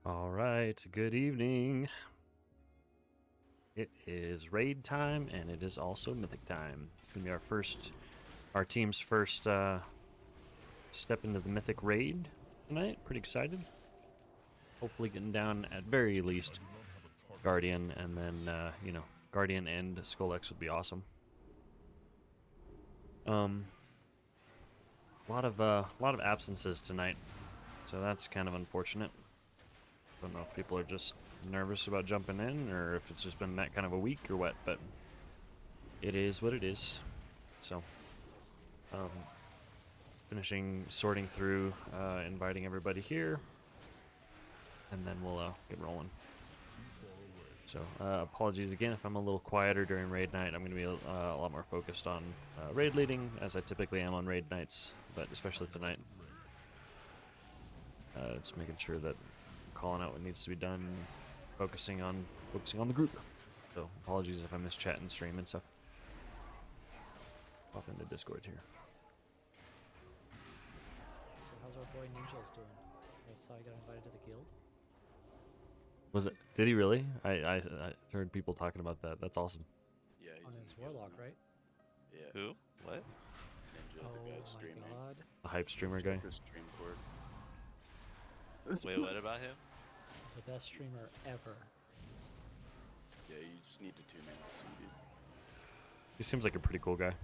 All right, good evening. It is raid time, and it is also mythic time. It's gonna be our team's first step into the mythic raid tonight. Pretty excited. Hopefully, getting down at very least Guardian, and then Guardian and Skull-X would be awesome. A lot of absences tonight, so that's kind of unfortunate. Don't know if people are just nervous about jumping in, or if it's just been that kind of a week or what, but it is what it is. So, finishing sorting through, inviting everybody here, and then we'll get rolling. So, apologies again if I'm a little quieter during raid night. I'm going to be a lot more focused on raid leading, as I typically am on raid nights, but especially tonight. Just making sure that calling out what needs to be done, focusing on the group. So apologies if I miss chat and stream and stuff. Pop into Discord here. So how's our boy Ninja's doing? I saw he got invited to the guild. Was it? Did he really? I heard people talking about that. That's awesome. Yeah, he's on his warlock, right? Yeah. Who? What? Ninja, Oh the guy my streaming. god. The hype streamer guy. The stream cord. Wait, what about him? The best streamer ever. Yeah, you just need to tune in to see, dude. He seems like a pretty cool guy.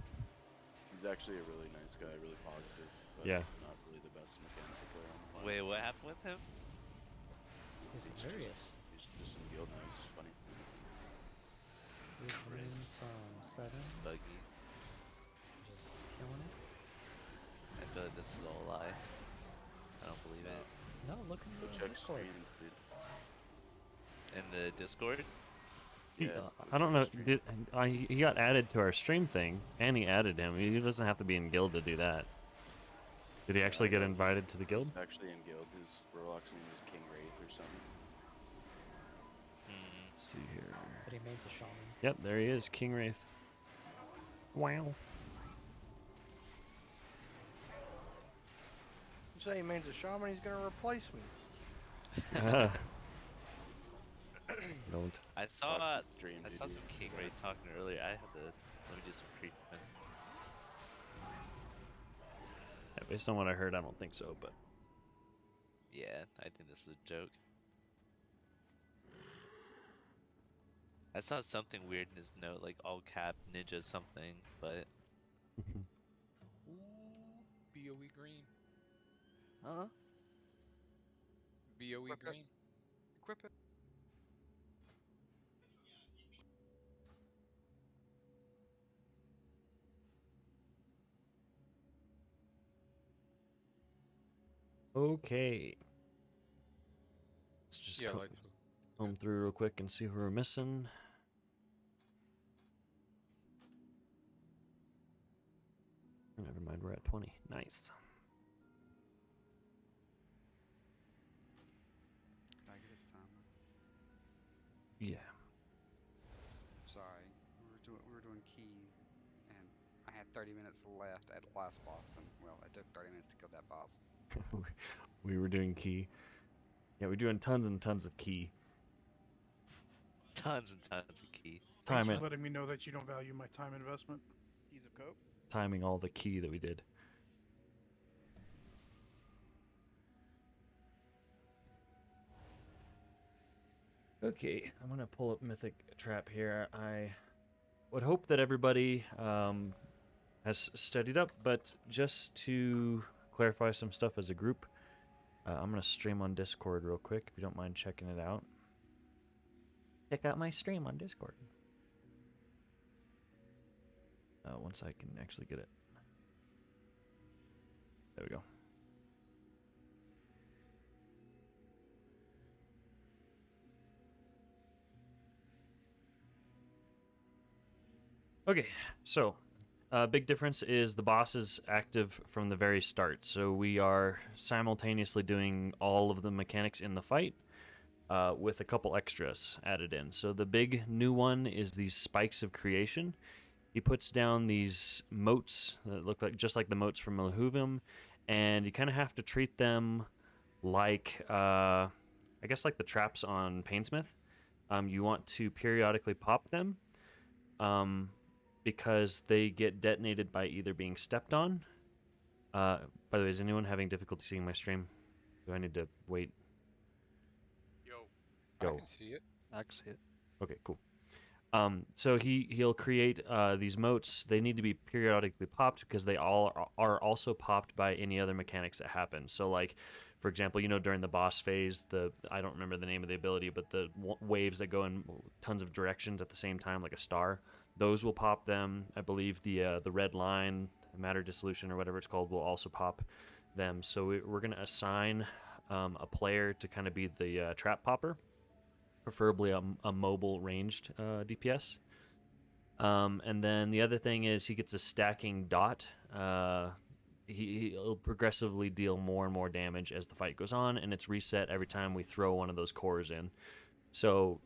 He's actually a really nice guy, really positive, but Yeah. not really the best mechanical player on the planet. Wait, what happened with him? He's hilarious. He's just in the guild now, he's funny. He's running some sevens. Buggy. Just killing it. I feel like this is all a lie. I don't believe it. No, look in Go the check Discord. stream, dude. In the Discord? Yeah. I don't know. He got added to our stream thing, and he added him. He doesn't have to be in guild to do that. Did he actually get invited to the guild? He's actually in guild. His Warlock's name is King Wraith or something. Let's see here. But he main's a shaman. Yep, there he is, King Wraith. Wow. You say he means a shaman, he's gonna replace me. Don't. I saw Dream, I dude. saw some King Ray talking earlier. I had to let me do some treatment. Yeah, based on what I heard, I don't think so, but Yeah, I think this is a joke. I saw something weird in his note, like all cap ninja something, but Ooh, BOE green. huh? BOE Equip it. green. Equip it. okay. Let's just Yeah, co- lights. comb through real quick and see who we're missing. Never mind, we're at 20. Nice. Did I get his time? Yeah. Sorry, we were doing key, and I had 30 minutes left at the last boss, and well, it took 30 minutes to kill that boss. We were doing key. Yeah, we're doing tons and tons of key. Tons and tons of key. Time Thanks it. for letting me know that you don't value my time investment. He's a cope. Timing all the key that we did. Okay, I'm gonna pull up Mythic Trap here. I would hope that everybody has studied up, but just to clarify some stuff as a group, I'm gonna stream on Discord real quick if you don't mind checking it out. Check out my stream on Discord. Once I can actually get it. There we go. Okay, so big difference is the boss is active from the very start. So we are simultaneously doing all of the mechanics in the fight with a couple extras added in. So the big new one is these spikes of creation. He puts down these moats that look like just like the moats from Malhuvim, and you kind of have to treat them like I I guess like the traps on Painsmith. You want to periodically pop them, because they get detonated by either being stepped on. By the way, is anyone having difficulty seeing my stream? Do I need to wait? I Yo. can see it. I can see it. Okay, cool. So he'll create these motes. They need to be periodically popped because they all are also popped by any other mechanics that happen. So like, for example, during the boss phase, I don't remember the name of the ability, but the waves that go in tons of directions at the same time, like a star, those will pop them. I believe the red line, matter dissolution or whatever it's called, will also pop them. So we're gonna assign a player to kind of be the trap popper, preferably a mobile ranged DPS. And then the other thing is he gets a stacking dot. He'll progressively deal more and more damage as the fight goes on, and it's reset every time we throw one of those cores in. So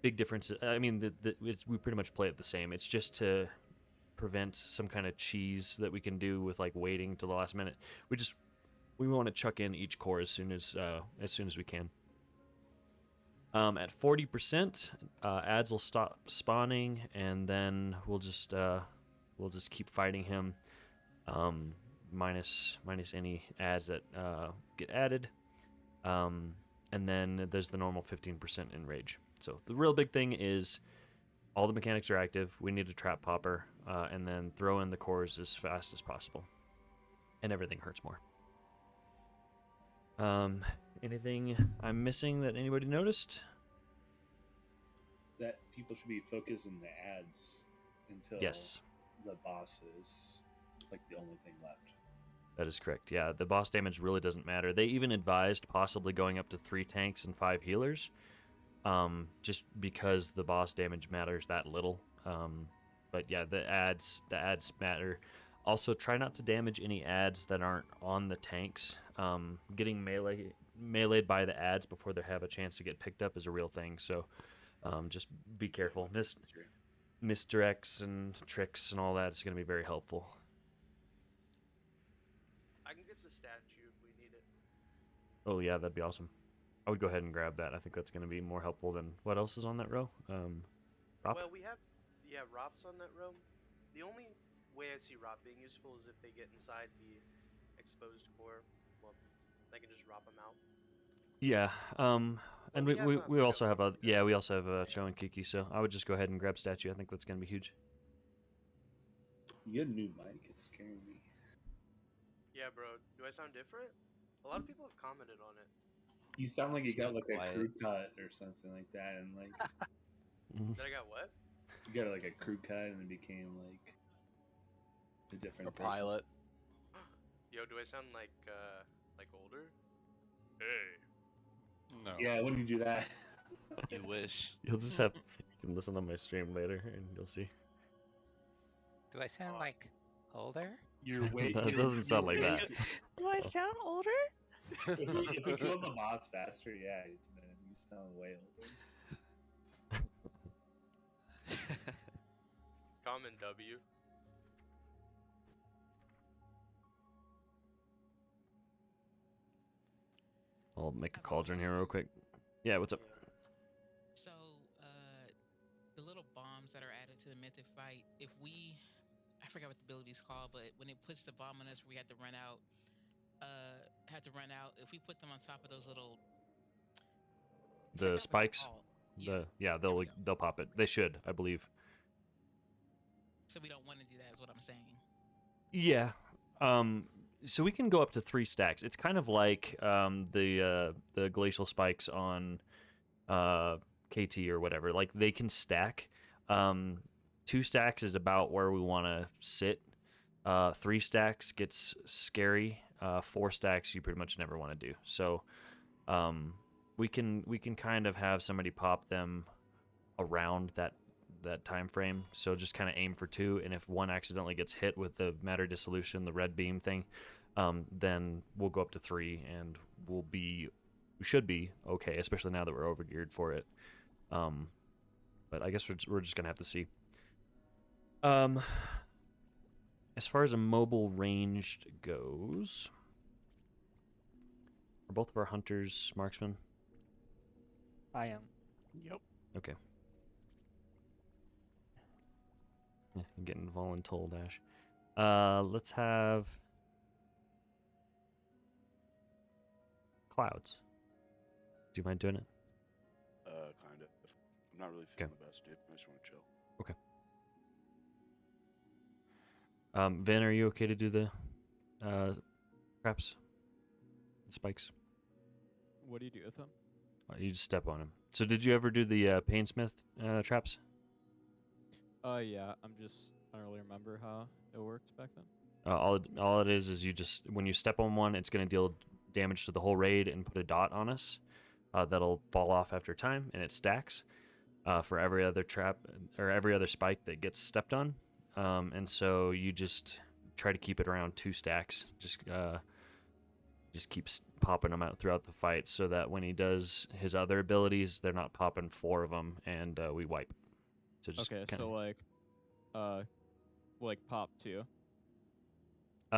big difference. I mean, we pretty much play it the same. It's just to prevent some kind of cheese that we can do with like waiting till the last minute. We want to chuck in each core as soon as we can. At 40%, ads will stop spawning, and then we'll just keep fighting him, minus any ads that get added, and then there's the normal 15% in rage. So the real big thing is all the mechanics are active. We need a trap popper, and then throw in the cores as fast as possible, and everything hurts more. Anything I'm missing that anybody noticed? That people should be focused on the ads until Yes, the boss is like the only thing left. that is correct. Yeah, the boss damage really doesn't matter. They even advised possibly going up to 3 tanks and 5 healers, just because the boss damage matters that little. But yeah, the ads matter. Also, try not to damage any ads that aren't on the tanks. Getting meleeed by the ads before they have a chance to get picked up is a real thing. So just be careful. Misdirects and tricks and all that is going to be very helpful. I can get the statue if we need it. Oh yeah, that'd be awesome. I would go ahead and grab that. I think that's going to be more helpful than what else is on that row. Rop? Well, we have, Rops on that row. The only way I see Rop being useful is if they get inside the exposed core. Well, I can just Rop them out. Yeah. And we have, we also have we also have Cho and Kiki. So I would just go ahead and grab statue. I think that's going to be huge. You get a new mic. It's scaring me. Yeah, bro. Do I sound different? A lot of people have commented on it. You sound like you It's got so like a quiet. crew cut or something like that, and like That I got what? you got like a crew cut, and it became like a different A person. pilot. Yo, do I sound like older? Hey. No. Yeah, when you do that. You wish. You'll just have you can listen on my stream later and you'll see. Do I sound like older? You're way. That doesn't sound like that. Do I sound older? If you kill the mobs faster, yeah, man, you sound way older. Common W. I'll make a cauldron here real quick. Yeah, what's up? So, the little bombs that are added to the Mythic fight, I forgot what the ability's called, but when it puts the bomb on us, we have to run out. If we put them on top of those little. I forgot The what they're spikes. called. Yeah, There we go. they'll pop it. They should, I believe. So we don't want to do that, is what I'm saying. Yeah. So we can go up to 3 stacks. It's kind of like the glacial spikes on KT or whatever. Like they can stack. 2 stacks is about where we want to sit. 3 stacks gets scary. 4 stacks you pretty much never want to do. So we can kind of have somebody pop them around that time frame. So just kind of aim for 2, and if 1 accidentally gets hit with the matter dissolution, the red beam thing, then we'll go up to 3, and we should be okay, especially now that we're overgeared for it. But I guess we're just gonna have to see. As far as a mobile ranged goes, are both of our hunters marksmen? I am. Yep. Okay. Yeah, I'm getting voluntold, Ash. Let's have clouds. Do you mind doing it? Kind of. I'm not really feeling the best, dude. I just want to chill. Vin, are you okay to do the traps? The spikes? What do you do with them? You just step on him. So did you ever do the Painsmith traps? Yeah. I don't really remember how it worked back then. All it is you just, when you step on one, it's going to deal damage to the whole raid and put a dot on us. That'll fall off after time, and it stacks for every other trap or every other spike that gets stepped on. And so you just try to keep it around 2 stacks. Just keep popping them out throughout the fight, so that when he does his other abilities, they're not popping 4 of them, and we wipe. So just Okay, kinda, so like pop 2.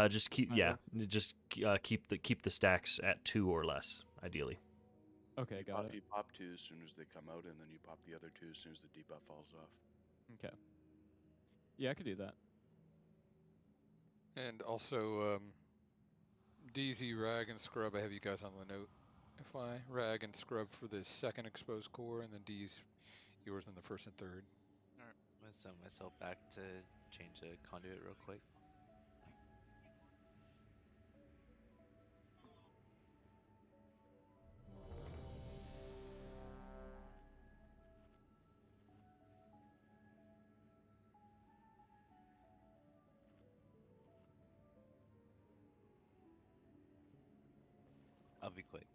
just keep keep the stacks at 2 or less, ideally. Okay, got it. You pop 2 as soon as they come out, and then you pop the other 2 as soon as the debuff falls off. Okay. Yeah, I could do that. And also, DZ, Rag, and Scrub, I have you guys on the note. FY, Rag and Scrub for the second exposed core, and then D's yours in the first and third. Alright, I'm gonna send myself back to change a conduit real quick. I'll be quick.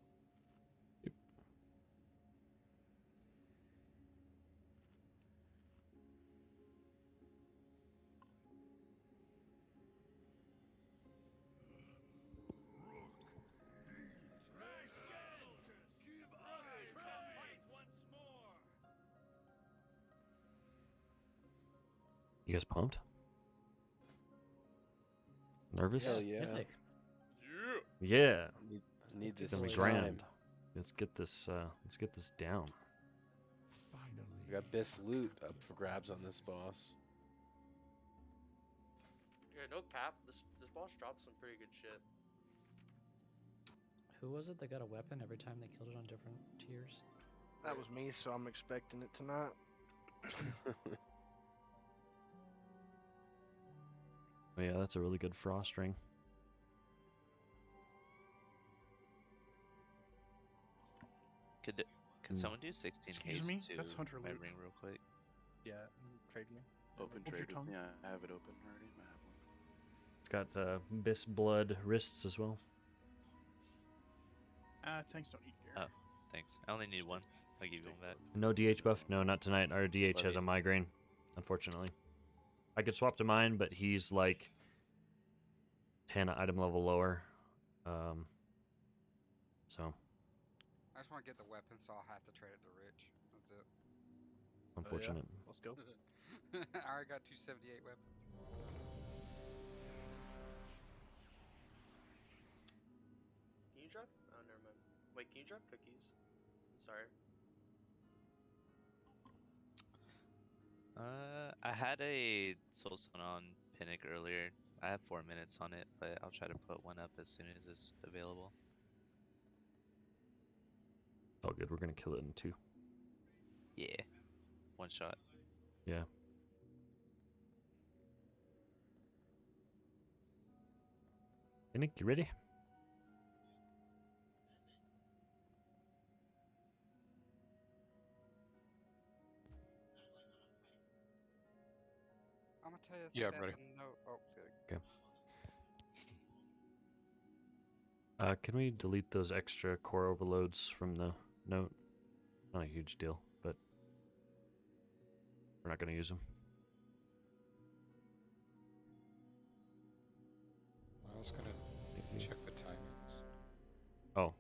You guys pumped? Nervous? Hell yeah. Mythic. Yeah. Need this Gonna be time. grand. Let's get this down. We got best loot up for grabs on this boss. Yeah, no cap. This boss drops some pretty good shit. Who was it that got a weapon every time they killed it on different tiers? That was me, so I'm expecting it tonight. Oh yeah, that's a really good frost ring. Could someone do 16 Excuse haste me? to That's Hunter my loot. ring real quick? Yeah, trade me. Open Hold your trade with tongue. me. I have it open already. I have one. It's got Bis Blood wrists as well. Tanks don't eat gear. Oh, thanks. I only need 1. I'll give you one back. No DH buff? No, not tonight. Our DH has a migraine, unfortunately. I could swap to mine, but he's like 10 item level lower. So I just want to get the weapon, so I'll have to trade it to Rich. That's it. unfortunate. Let's go. I already got 278 weapons. Can you drop? Oh, never mind. Wait, can you drop cookies? Sorry. I had a soulstone on Pinnock earlier. I have 4 minutes on it, but I'll try to put one up as soon as it's available. It's all good. We're gonna kill it in 2. Yeah, 1 shot. Yeah. Nick, you ready? I'm gonna tell you Yeah, that I'm ready. no. Oh, good. Okay. Can we delete those extra core overloads from the note? Not a huge deal, but we're not gonna use them. I was gonna check the timings, Oh,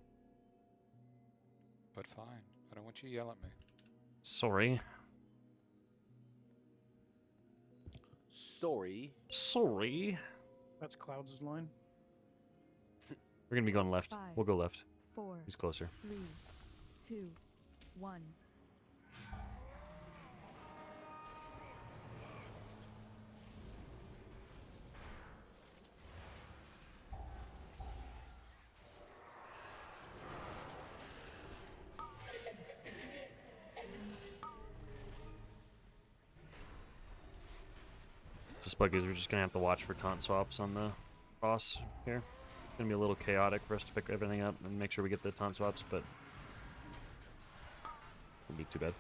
but fine. I don't want you to yell at me. sorry. Sorry. That's Clouds' line. We're gonna be going left. 5, We'll go left. 4, He's closer. 3, 2, 1. this buggies, we're just gonna have to watch for taunt swaps on the boss here. It's gonna be a little chaotic for us to pick everything up and make sure we get the taunt swaps, but won't be too bad.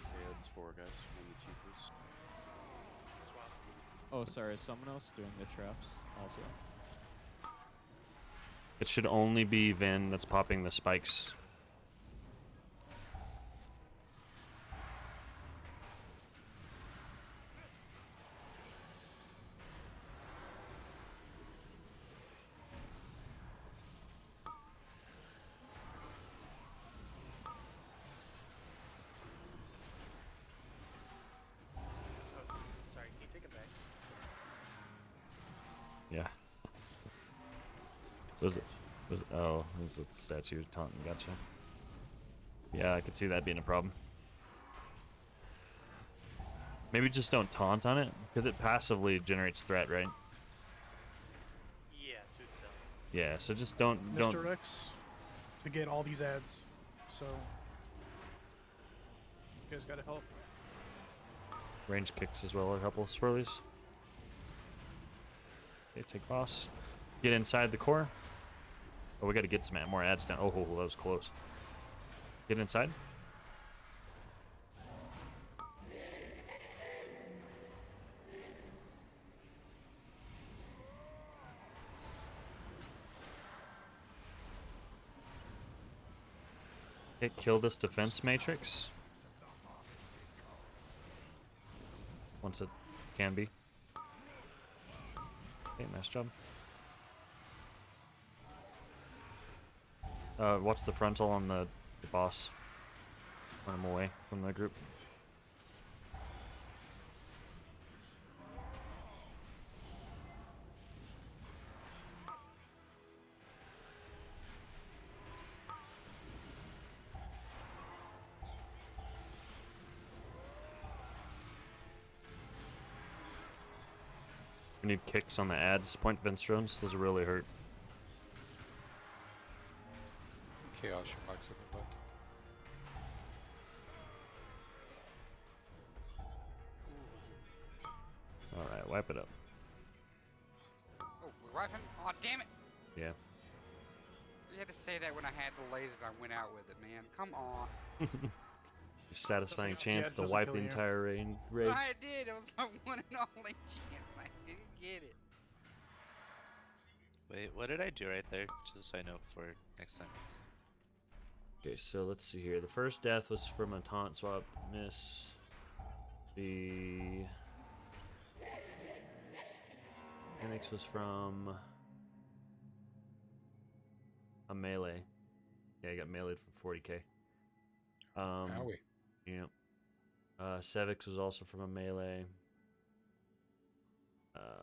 Yeah, it's 4 guys. Only 2, please. Oh, sorry. Is someone else doing the traps also? It should only be Vin that's popping the spikes. Oh, sorry, can you take it back? Yeah. Was it? Oh, it was a statue taunting. Gotcha. Yeah, I could see that being a problem. Maybe just don't taunt on it, because it passively generates threat, right? Yeah, to itself. Yeah, so just don't. Mr. X to get all these ads. So you guys gotta help. Range kicks as well, a couple of swirlies. Okay, take boss. Get inside the core. Oh, we gotta get some more ads down. Oh, that was close. Get inside. Okay, kill this defense matrix. Once it can be. Okay, nice job. Watch the frontal on the boss. Run him away from the group. We need kicks on the ads. Point Vince drones. Those really hurt. Chaos your mic's at the butt. Alright, wipe it up. Oh, we're wiping? Oh, damn it! Yeah. You had to say that when I had the laser and I went out with it, man. Come on. Your satisfying Yeah, chance it to doesn't wipe kill the you. entire raid. I did. It was my one and only chance, and I didn't get it. Wait, what did I do right there? Just so I know for next time. Okay, so let's see here. The first death was from a taunt swap miss. The Phoenix was from a melee. Yeah, I got meleeed for 40k. Howie. Yeah. Sevix was also from a melee.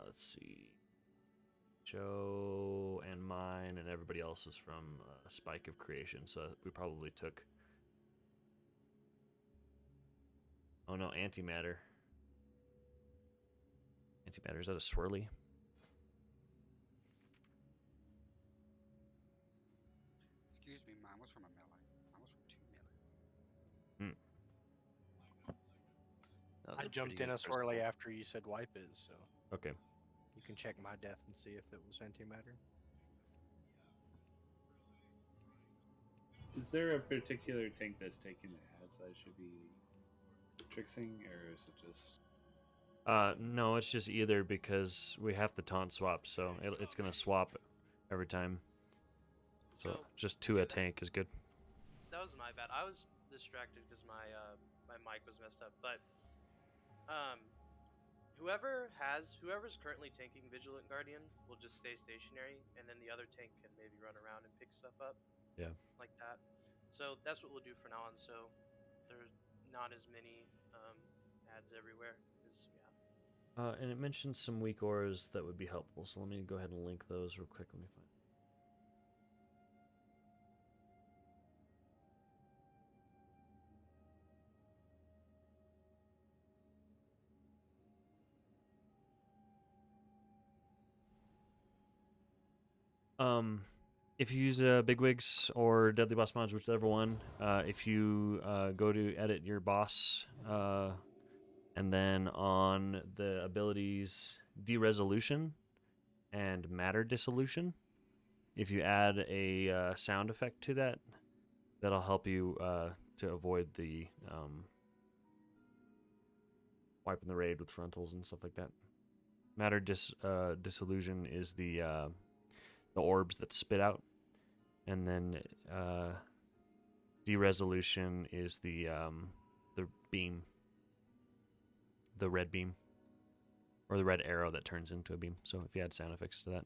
Let's see. Joe and mine and everybody else was from a Spike of Creation, so we probably took... Oh no, Antimatter. Antimatter, is that a swirly? Excuse me, mine was from a melee. Mine was from 2 melee. That was I a jumped pretty in a good first swirly pull. after you said wipe it, so Okay. you can check my death and see if it was antimatter. Is there a particular tank that's taking the ads that I should be trixing, or is it just? No, it's just either, because we have the taunt swap, so it's gonna swap every time. So just 2 a tank is good. That was my bad. I was distracted because my mic was messed up. But whoever's currently tanking Vigilant Guardian will just stay stationary, and then the other tank can maybe run around and pick stuff up. Yeah. Like that. So that's what we'll do for now on. So there's not as many ads everywhere. 'Cause, yeah. And it mentions some weak auras that would be helpful, so let me go ahead and link those real quick. Let me find. If you use Bigwigs or Deadly Boss mods, whichever one, if you go to edit your boss And then on the abilities de-resolution and matter dissolution, if you add a sound effect to that, that'll help you to avoid the wiping the raid with frontals and stuff like that. Matter dissolution is the orbs that spit out, and then de-resolution is the beam, the red beam, or the red arrow that turns into a beam. So if you add sound effects to that.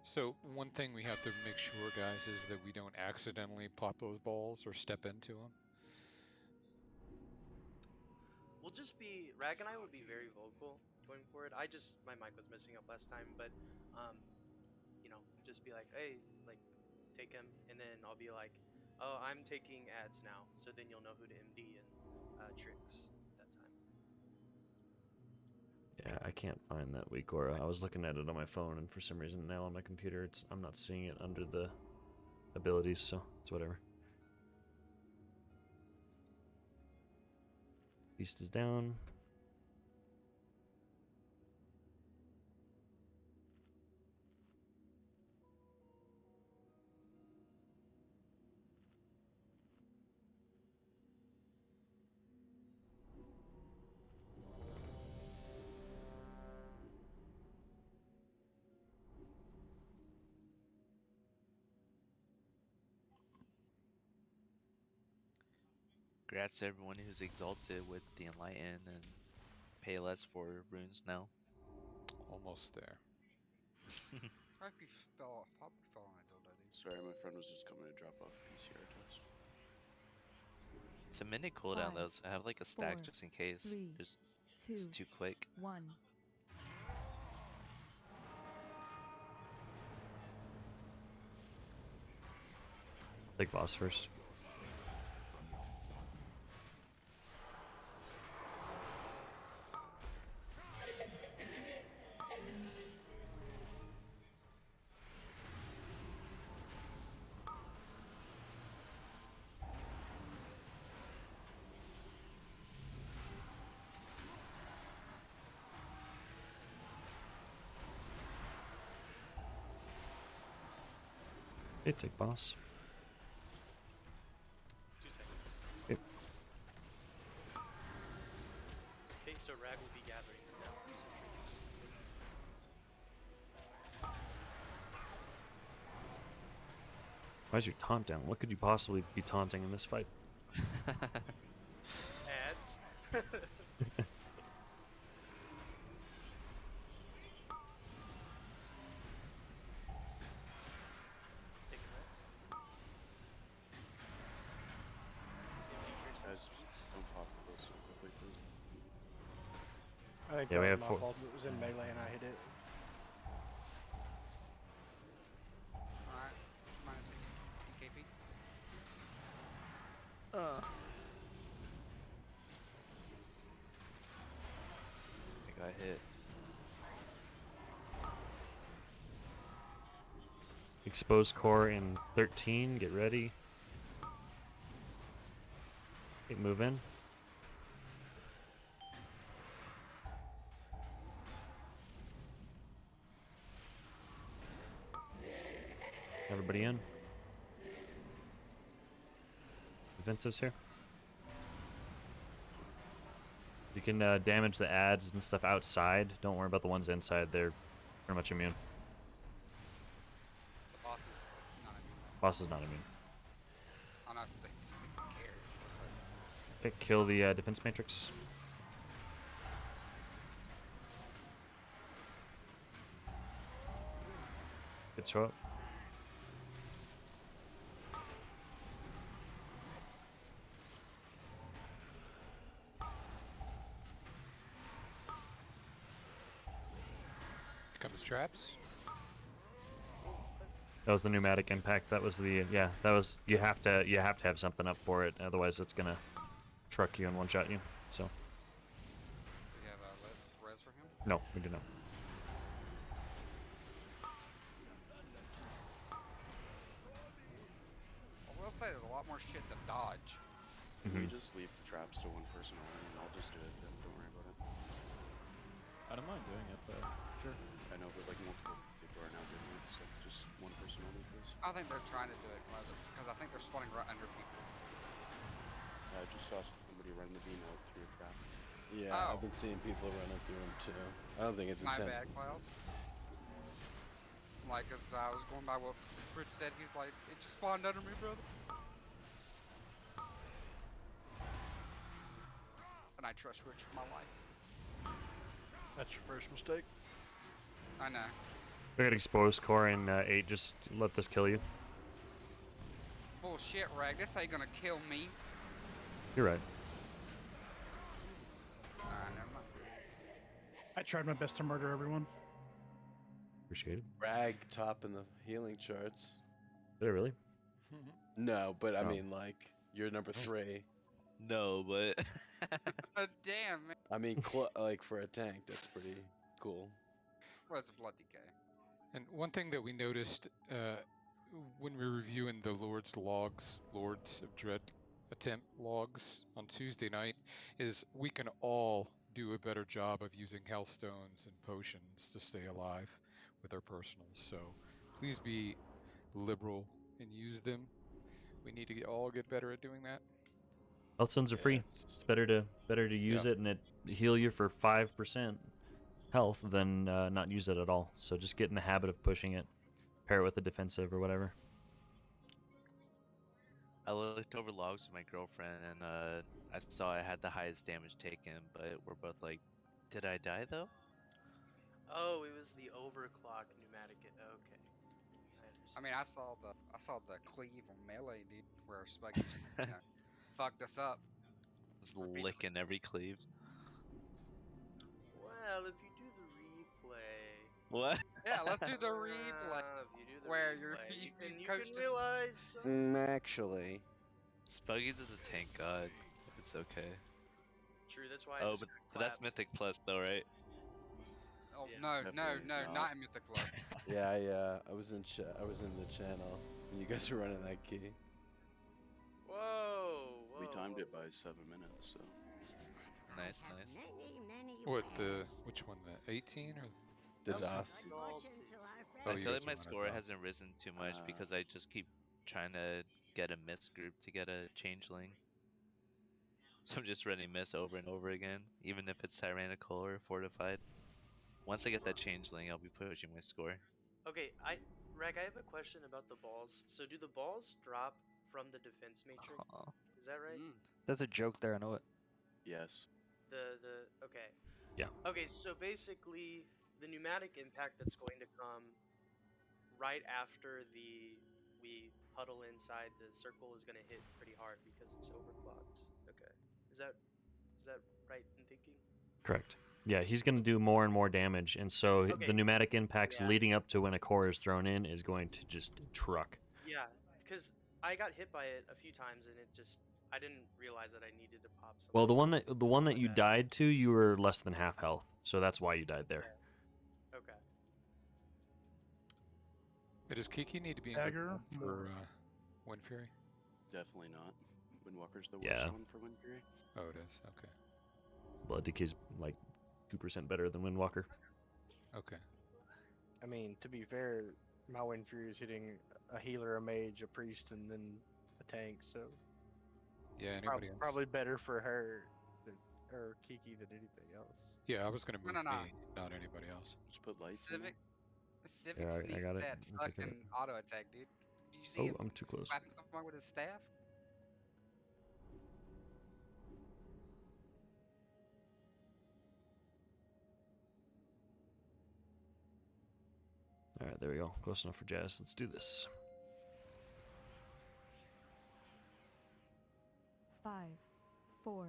So one thing we have to make sure, guys, is that we don't accidentally pop those balls or step into them. We'll just be Rag and I will be very vocal going forward. My mic was messing up last time, but just be like, hey, like take him, and then I'll be like, oh, I'm taking ads now, so then you'll know who to MD and tricks that time. Yeah, I can't find that weak aura. I was looking at it on my phone, and for some reason now on my computer, I'm not seeing it under the abilities, so it's whatever. Beast is down. Congrats to everyone who's exalted with the Enlighten and pay less for runes now. Almost there. Probably fell on a dildo, dude. Sorry, my friend was just coming to drop off a PCR test. It's a minute cooldown though, so I have like a stack just in case. It's too quick. 1. Take boss first. Okay, take boss. 2 seconds. Yep. Okay, so Rag will be gathering them now. Why is your taunt down? What could you possibly be taunting in this fight? Ads. Guys, don't pop the boss so quickly, please. I think Yeah, that we was have my 4. fault. It was in melee and I hit it. Alright, minus DKP. I got hit. Exposed core in 13. Get ready. Okay, move in. Everybody in. Defensives here. You can damage the ads and stuff outside. Don't worry about the ones inside. They're pretty much immune. The boss is not immune. Boss is not immune. I don't know if they care. Okay, kill the defense matrix. Good show up. Here comes traps. That was the pneumatic impact. That was the That was you have to have something up for it, otherwise it's gonna truck you and one shot you. So Do we have a res for him? no, we do not. I will say there's a lot more shit to dodge. Can we Mhm. just leave traps to one person only, and I'll just do it. Then don't worry about it. I don't mind doing it, but sure. I know, but like multiple people are now doing it, so just one person only, please. I think they're trying to do it because I think they're spawning right under people. I just saw somebody run the beam out through a trap. Yeah, Oh. I've been seeing people running through them too. I don't think it's My intent. bad, Cloud. Like, as I was going by what Fritz said, he's like, it just spawned under me, brother. And I trust Rich with my life. That's your first mistake. I know. I got exposed core in 8. Just let this kill you. Bullshit, Rag. This ain't gonna kill me. You're right. Alright, never mind. I tried my best to murder everyone. Appreciate it. Rag top in the healing charts. Did I really? No, but I Oh. mean, like, you're number 3. No, but Damn, man. I mean, like, for a tank, that's pretty cool. Where's the blood decay? And one thing that we noticed when we were reviewing the Lords of Dread attempt logs on Tuesday night is we can all do a better job of using health stones and potions to stay alive with our personals. So please be liberal and use them. We need to all get better at doing that. Health stones are free. It's better to use it and it heal you for 5% health than not use it at all. So just get in the habit of pushing it. Pair it with a defensive or whatever. I looked over logs with my girlfriend and I saw I had the highest damage taken, but we're both like, did I die though? Oh, it was the overclock pneumatic. Okay, I I understand. mean, I saw the cleave on melee, dude, where Spuggy's, fucked us up. Just licking every cleave. Well, if you do the replay. What? Yeah, let's do the replay. If you do the where replay, you can coached us. realize. Actually. Spuggies is a tank god. It's okay. True, that's why. Oh, but that's Mythic Plus though, right? Oh Yeah. no, Definitely not in Mythic Plus. Yeah. I was in the channel when you guys were running that key. Whoa. We timed it by 7 minutes, so. Nice. Which one? The 18 or? The That was DOS. Oh, I you feel guys like my were on it, score huh? hasn't risen too much because I just keep trying to get a miss group to get a changeling. So I'm just running miss over and over again, even if it's tyrannical or fortified. Once I get that changeling, I'll be pushing my score. Okay, Rag, I have a question about the balls. So do the balls drop from the defense matrix? Aw. Is that right? There's a joke there, I know it. Yes. Okay. Yeah. Okay, so basically the pneumatic impact that's going to come right after we huddle inside the circle is going to hit pretty hard because it's overclocked. Okay. Is that right in thinking? Correct. Yeah, he's going to do more and more damage, and so the pneumatic impacts leading up to when a core is thrown in is going to just truck. Yeah, because I got hit by it a few times and I didn't realize that I needed to pop something. Well, the one that you died to, you were less than half health, so that's why you died there. Okay. Does Kiki need to be in Dagger, good for Wind Fury? Definitely not. Windwalker's the Yeah. worst one for Wind Fury. Oh, it is. Okay. Blood Decay's like 2% better than Windwalker. Okay. I mean, to be fair, my Wind Fury is hitting a healer, a mage, a priest, and then a tank, so Yeah, anybody else? probably better for her or Kiki than anything else. Yeah, I was gonna move No. me, not anybody else. Just put lights in Civic Yeah, I sneaks got it. that I'm taking fucking it. auto attack, dude. Do you see Oh, him I'm too close. slapping someone with his staff? All right, there we go. Close enough for Jazz. Let's do this. 5, 4,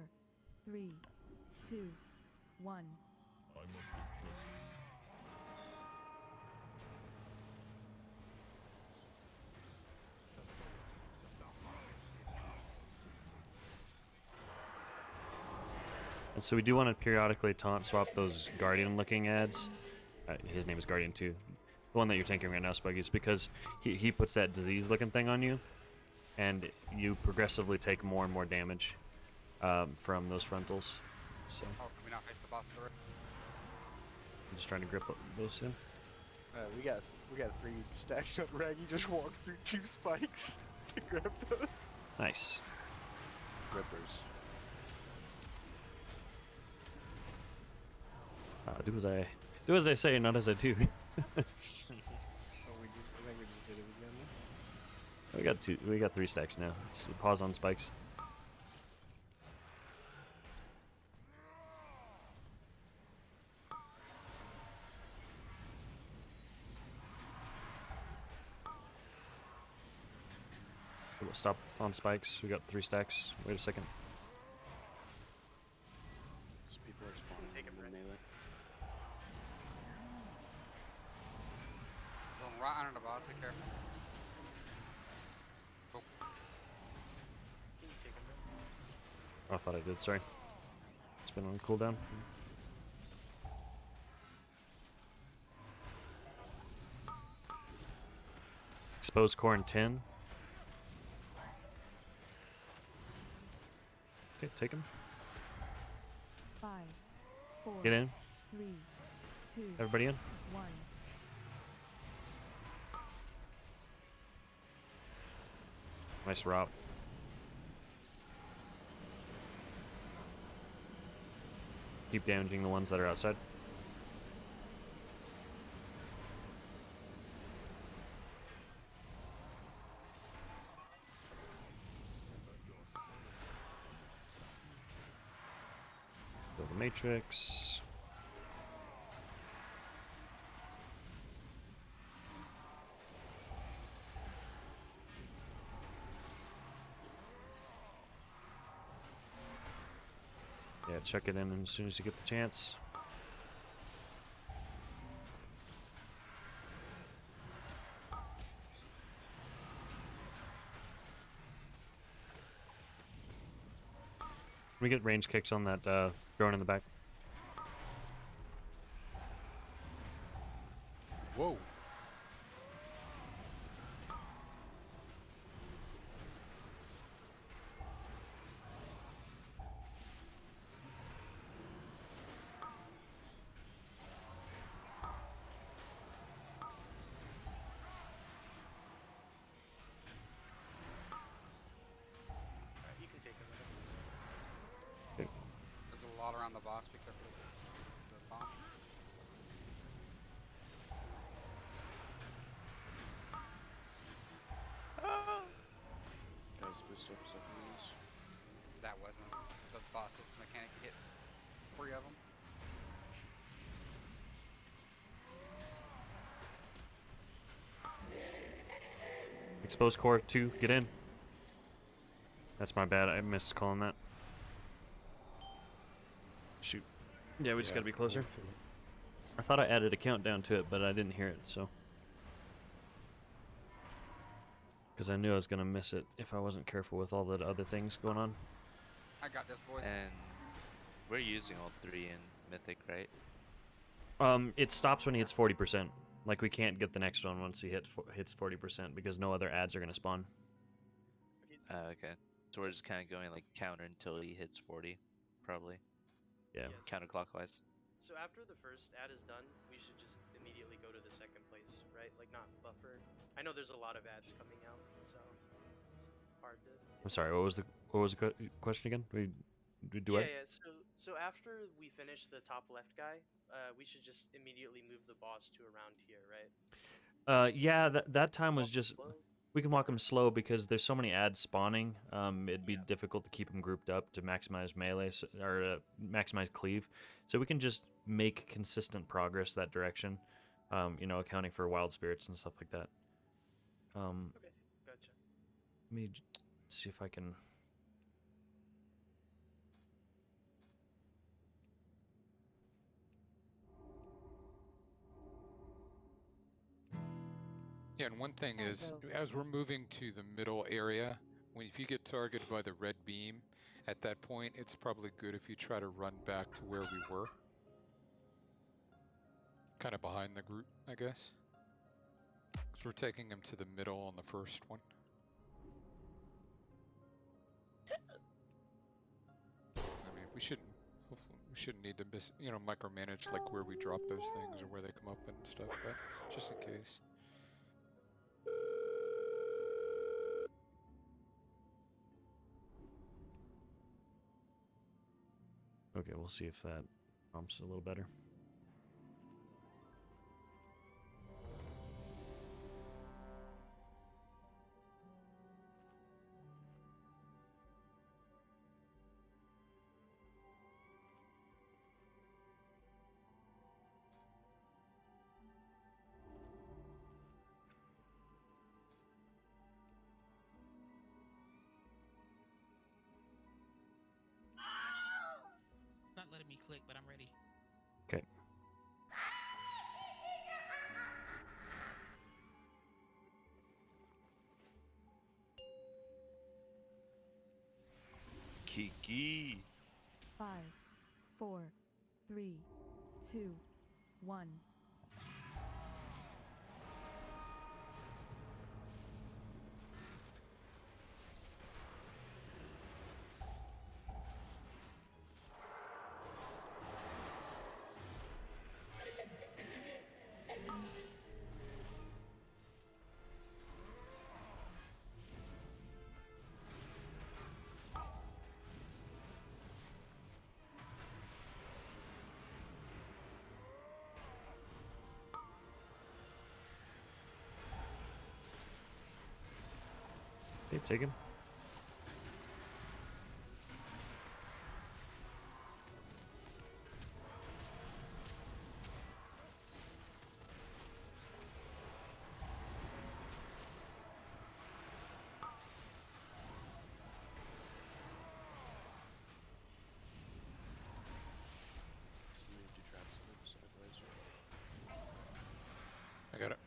3, 2, 1. And so we do want to periodically taunt swap those Guardian-looking ads. His name is Guardian too. The one that you're tanking right now, Spuggy, is because he puts that disease-looking thing on you, and you progressively take more and more damage from those frontals. So Oh, can we not face the boss of the road? I'm just trying to grip those in. We got 3 stacks up. Raggy just walked through 2 spikes to grab those. Nice. Rippers. Do as I say, not as I do. Oh, I think we just did it again. We got 3 stacks now. So pause on spikes. We'll stop on spikes. We got 3 stacks. Wait a second. So people are spawning Take a in breath. melee. Going right under the boss, be careful. Oh, Can you take a breath? Oh, I thought I did. Sorry. It's been on cooldown. Expose core in 10. Okay, take him. 5, 4, Get in. 3, 2, Everybody in. 1. Nice route. Keep damaging the ones that are outside. Build the matrix. Yeah, check it in as soon as you get the chance. We get range kicks on that drone in the back. Whoa. You can take a breath. there's a lot around the boss, be careful of the bomb. Guys, boost up seconds. That wasn't the boss, it's the mechanic to hit 3 of them. Expose core 2, get in. That's my bad, I missed calling that. Shoot. Yeah, we just gotta be closer. I thought I added a countdown to it, but I didn't hear it, so. Because I knew I was gonna miss it if I wasn't careful with all the other things going on. I got this, boys. And we're using all 3 in Mythic, right? It stops when he hits 40%. Like, we can't get the next one once he hits 40% because no other ads are gonna spawn. Okay. So we're just kind of going like counter until he hits 40, probably. Yeah. Yes. Counterclockwise. So after the first ad is done, we should just immediately go to the second place, right? Like not buffer. I know there's a lot of ads coming out, so it's hard to. I'm sorry. What was the question again? We do yeah, what? yeah. So after we finish the top left guy, we should just immediately move the boss to around here, right? Yeah. That time was Walk just. slow. We can walk them slow because there's so many ads spawning. It'd be difficult to keep them grouped up to maximize melee or maximize cleave. So we can just make consistent progress that direction. Accounting for wild spirits and stuff like that. Okay, gotcha. Let me see if I can. Yeah, and one thing is, as we're moving to the middle area, if you get targeted by the red beam, At that point, it's probably good if you try to run back to where we were. Kind of behind the group, I guess. Because we're taking him to the middle on the first one. I mean, we shouldn't need to micromanage like where we drop those things or where they come up and stuff, but just in case. Okay, we'll see if that prompts a little better. It's not letting me click, but I'm ready. Okay. Kiki. 5, 4, 3, 2, 1. Okay, take him. Somebody do traps on the side laser. I got it.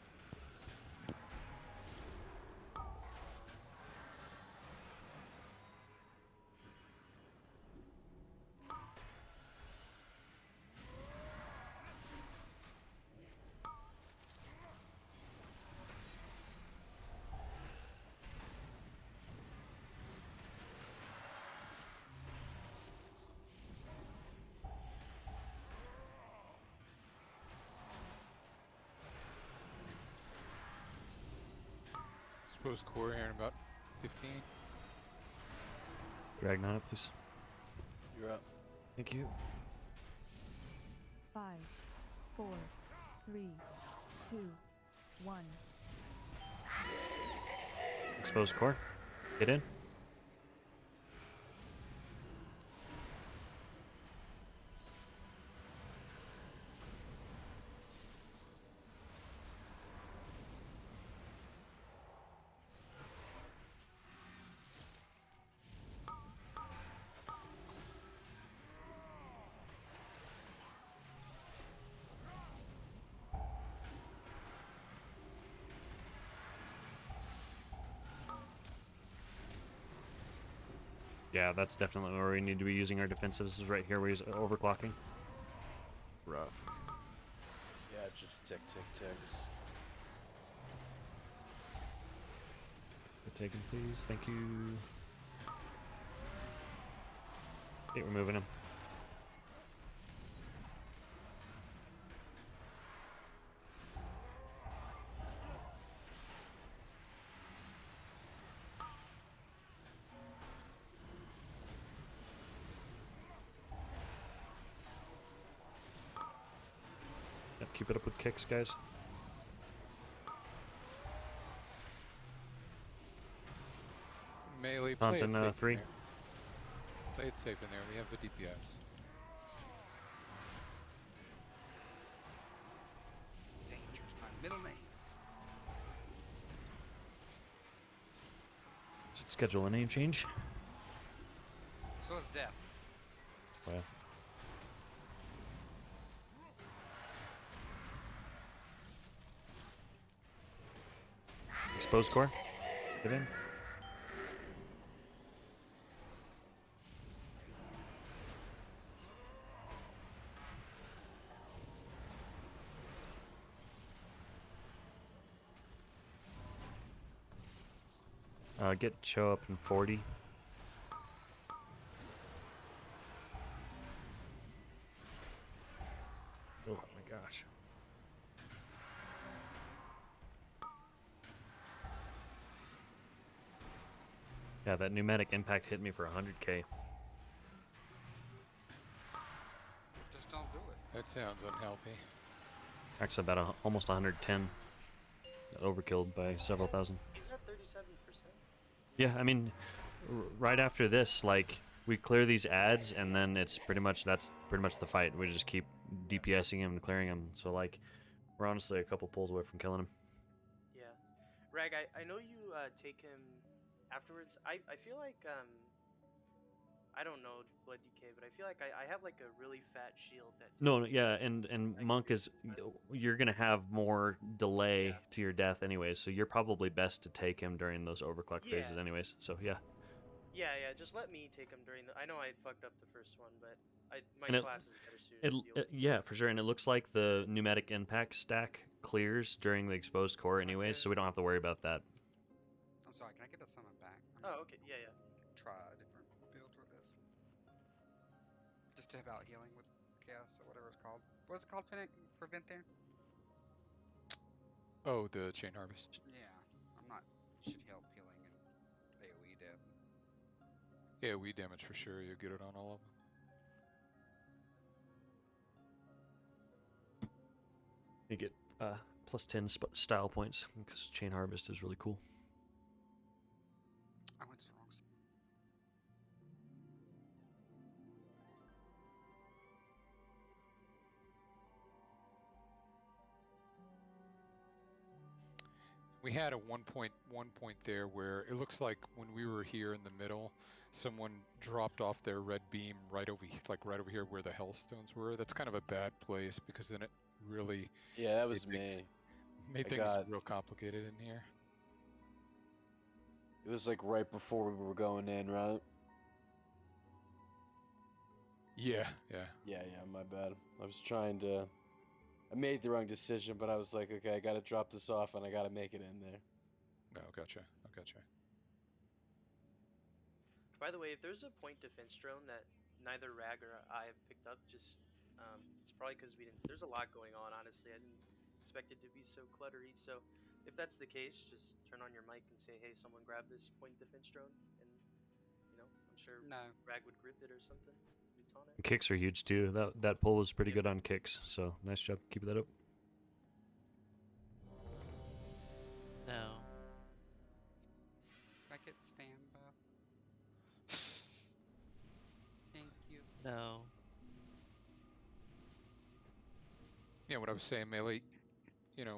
Suppose core here in about 15. Drag on it, please. You're up. Thank you. 5, 4, 3, 2, 1. Exposed core. Get in. Yeah, that's definitely where we need to be using our defensives, is right here where he's overclocking. Rough. Yeah, just tick, tick, ticks. Take him, please. Thank you. Okay, we're moving him. Yep, keep it up with kicks, guys. Melee, play it Taunton, safe 3. in there. Play it safe in there. We have the DPS. Danger's my middle name. Should schedule a name change. So is death. Well. Exposed core. Get in. Get Cho up in 40. Oh my gosh. Yeah, that pneumatic impact hit me for 100k. Just don't do it. That sounds unhealthy. Actually, about almost 110. Overkilled by several thousand. He's at 37%. Yeah, I mean, right after this, like, we clear these ads, and then that's pretty much the fight. We just keep DPSing him and clearing him. So, like, we're honestly a couple pulls away from killing him. Yeah. Rag, I know you take him afterwards. I feel like, I don't know Blood DK, but I feel like I have like a really fat shield that. No, yeah, and Monk is, you're gonna have more delay to your death anyways, so you're probably best to take him during those overclock phases anyways. So yeah. Yeah, just let me take him during the. I know I fucked up the first one, but my And class is better suited. To deal with yeah, for sure, and it looks like the pneumatic impact stack clears during the exposed core anyways, so we don't have to worry about that. I'm sorry, can I get a summon back? Oh, okay, yeah. Try a different build with this. Just to have out healing with chaos or whatever it's called. What's it called? Prevent there? Oh, the chain harvest. Yeah, I'm not. Should help healing and AOE dev. AOE damage for sure. You'll get it on all of them. You get plus 10 style points because chain harvest is really cool. I went to the wrong side. We had a one point there where it looks like when we were here in the middle, someone dropped off their red beam right over here where the hellstones were. That's kind of a bad place because then it really that was me. Made things real complicated in here. It was like right before we were going in, right? Yeah. My bad. I made the wrong decision, but I was like, okay, I gotta drop this off and I gotta make it in there. Oh, gotcha. By the way, if there's a point defense drone that neither Rag or I have picked up, just it's probably because we didn't. There's a lot going on. Honestly, I didn't expect it to be so cluttery. So if that's the case, just turn on your mic and say, "Hey, someone grab this point defense drone," and I'm sure Rag would grip it or something. We taunt it. Kicks are huge too. That pull was pretty good on kicks, so nice job. Keep that up. No. Can I get stand buff? Thank you. No. Yeah, what I was saying, Melee,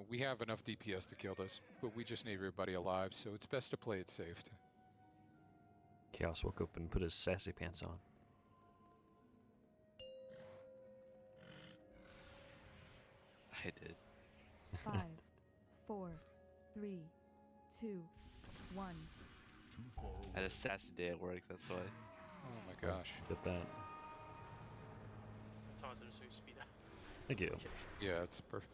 we have enough DPS to kill this, but we just need everybody alive, so it's best to play it safe. Chaos woke up and put his sassy pants on. I did. 5, 4, 3, 2, 1. I had a sassy day at work, that's why. Oh my gosh. Get that. Taunted so you speed up. Thank you. Yeah, it's perfect.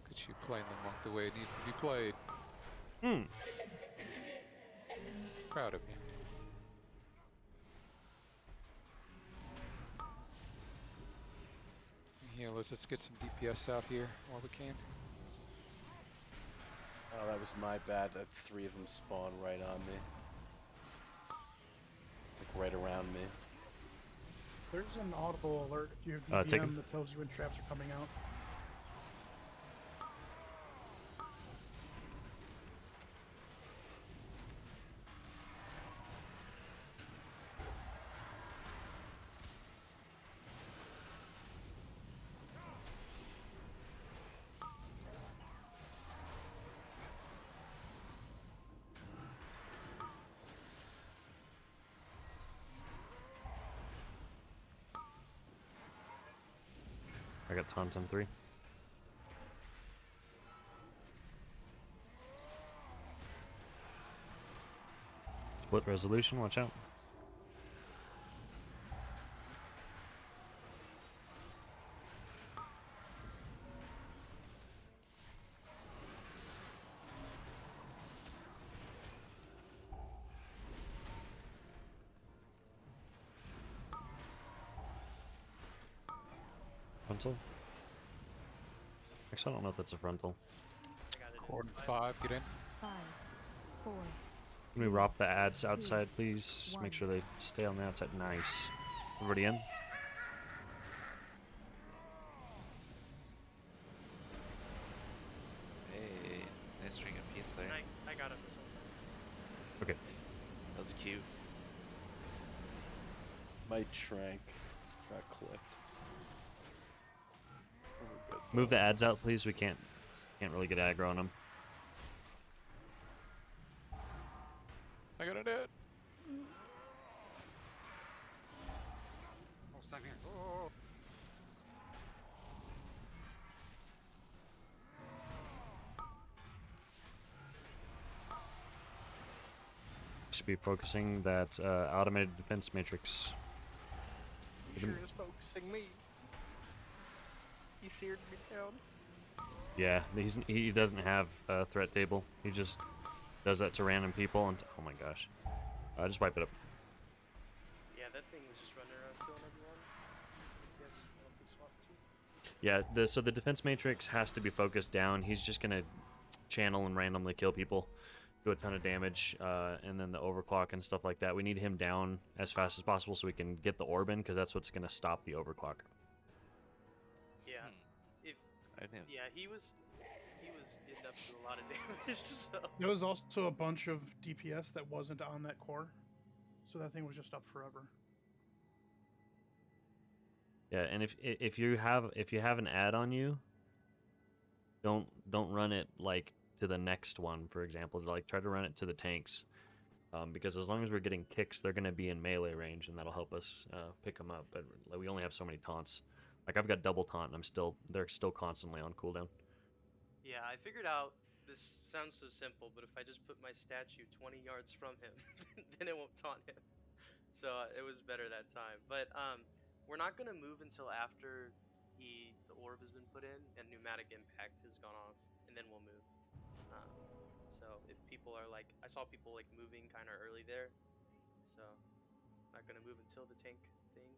Could you playing the monk the way it needs to be played? Proud of you. Yeah, let's just get some DPS out here while we can. Oh, that was my bad. 3 of them spawned right on me. Like right around me. There's an audible alert if you have DPM that tells you when traps are coming out. I got taunts on 3. Split resolution, watch out. Frontal? Actually, I don't know if that's a frontal. I got it. Court 5, get in. 5, 4. Can we rob the ads outside, please? Just make sure they stay on the outside. Nice. Everybody in? Hey, nice string of piece there. I got it this whole time. Okay. That was cute. My trank got clipped. Oh, we're good. Move the ads out, please. We can't really get aggro on them. I got an ad. Oh, stop here. Oh. Should be focusing that automated defense matrix. He sure is focusing me. He seared me down. Yeah, he doesn't have a threat table. He just does that to random people, and oh my gosh, just wipe it up. Yeah, that thing was just running around killing everyone. Yes, I don't think SWAT too. Yeah, so the defense matrix has to be focused down. He's just gonna channel and randomly kill people, do a ton of damage, and then the overclock and stuff like that. We need him down as fast as possible so we can get the orb in, because that's what's gonna stop the overclock. Yeah, yeah, he was getting up to a lot of damage. So. There was also a bunch of DPS that wasn't on that core, so that thing was just up forever. Yeah, and if you have an ad on you, don't run it like to the next one, for example. Like try to run it to the tanks, because as long as we're getting kicks, they're gonna be in melee range, and that'll help us pick them up. But like, we only have so many taunts. Like I've got double taunt, and they're still constantly on cooldown. Yeah, I figured out. This sounds so simple, but if I just put my statue 20 yards from him, then it won't taunt him. So it was better that time. But we're not gonna move until after the orb has been put in and pneumatic impact has gone off, and then we'll move. So if people are like, I saw people like moving kind of early there, so not gonna move until the tank thing.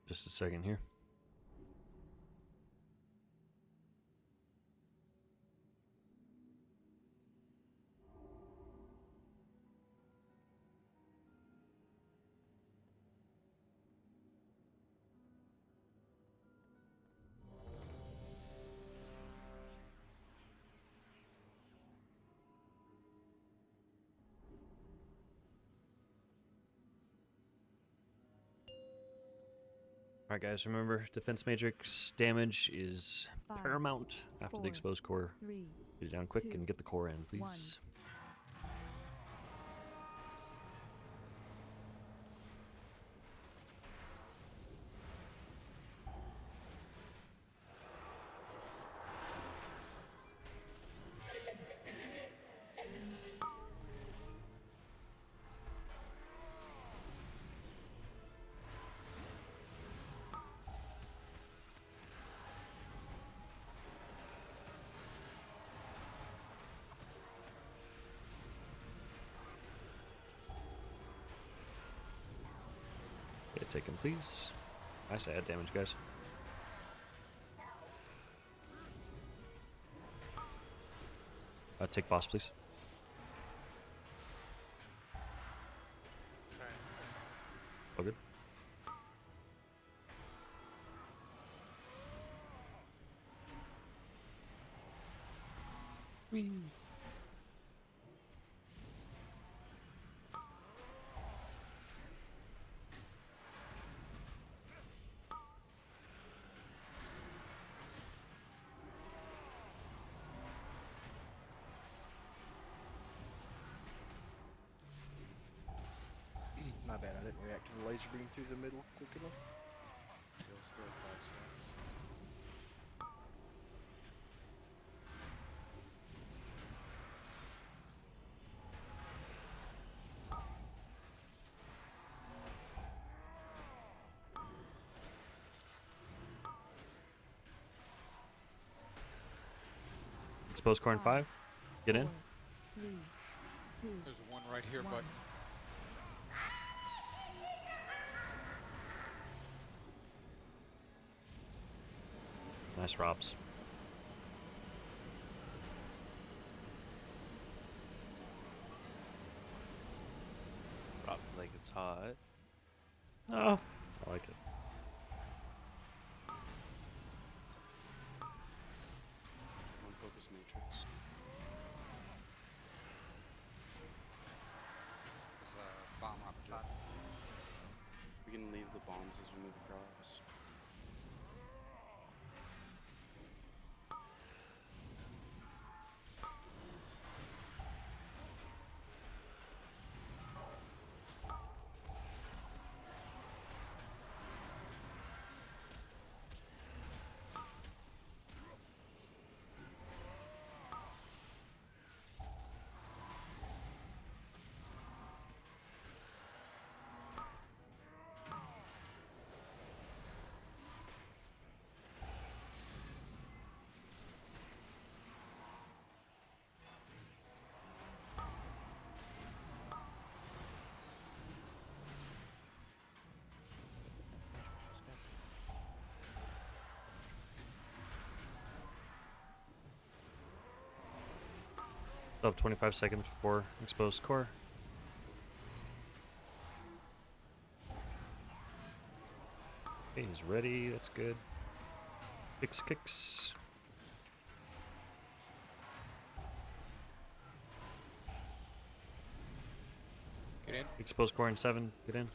Just a second here. Alright guys, remember, defense matrix damage is paramount after the exposed core. Get it down quick and get the core in, please. Take him, please. Nice ad damage, guys. Take boss, please. My bad, I didn't react to the laser beam through the middle quick enough. He'll still have 5 stacks. Expose core in 5. Get in. 4, 3, 2, There's one right here, but 1. Nice Robs. Drop like it's hot. Oh, I like it. One focus matrix. There's a bomb right beside me. We can leave the bombs as we move across. Still have 25 seconds before exposed core. Okay, he's ready. That's good. Kicks. get in. Exposed core in 7. Get in.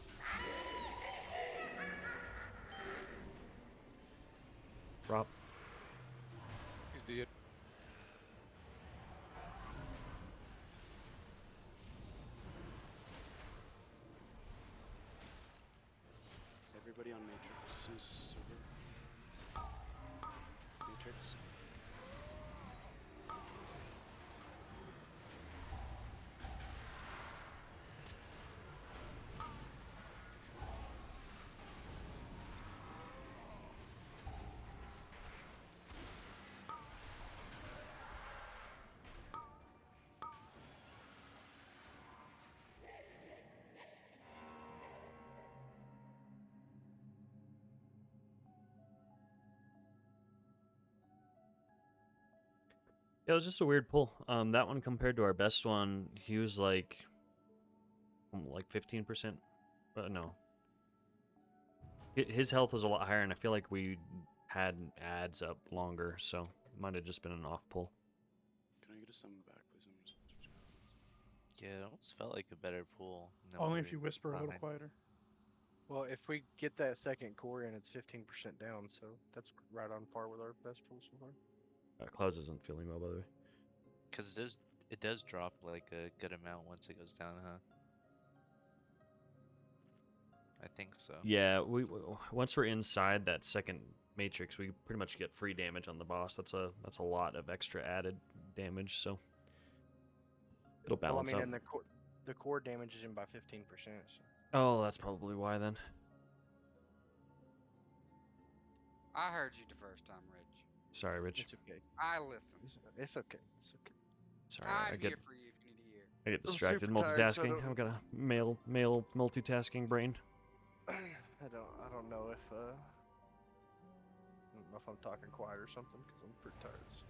Drop. He's dead. Everybody on matrix as soon as this is over. Matrix. Yeah, it was just a weird pull. That one compared to our best one, he was like 15%. No, his health was a lot higher, and I feel like we had ads up longer, so it might have just been an off pull. Can I get a summon back, please? I'm just switch cards. Yeah, it almost felt like a better pool. than Only we if were you whisper a little behind. quieter. Well, if we get that second core in, it's 15% down, so that's right on par with our best pool so far. Klaus isn't feeling well, by the way. Cause it does drop like a good amount once it goes down, huh? I think so. Yeah, once we're inside that second matrix, we pretty much get free damage on the boss. That's a lot of extra added damage, so it'll balance well, I out. mean, and the core damages him by 15%. So. Oh, that's probably why then. I heard you the first time, Rich. Sorry, Rich. It's okay. I listen. It's okay. It's okay. Sorry, I'm I get here for you if you need to hear. I get distracted super tired, so multitasking. I've got a male multitasking brain. I don't know if I don't know if I'm talking quiet or something because I'm pretty tired. So.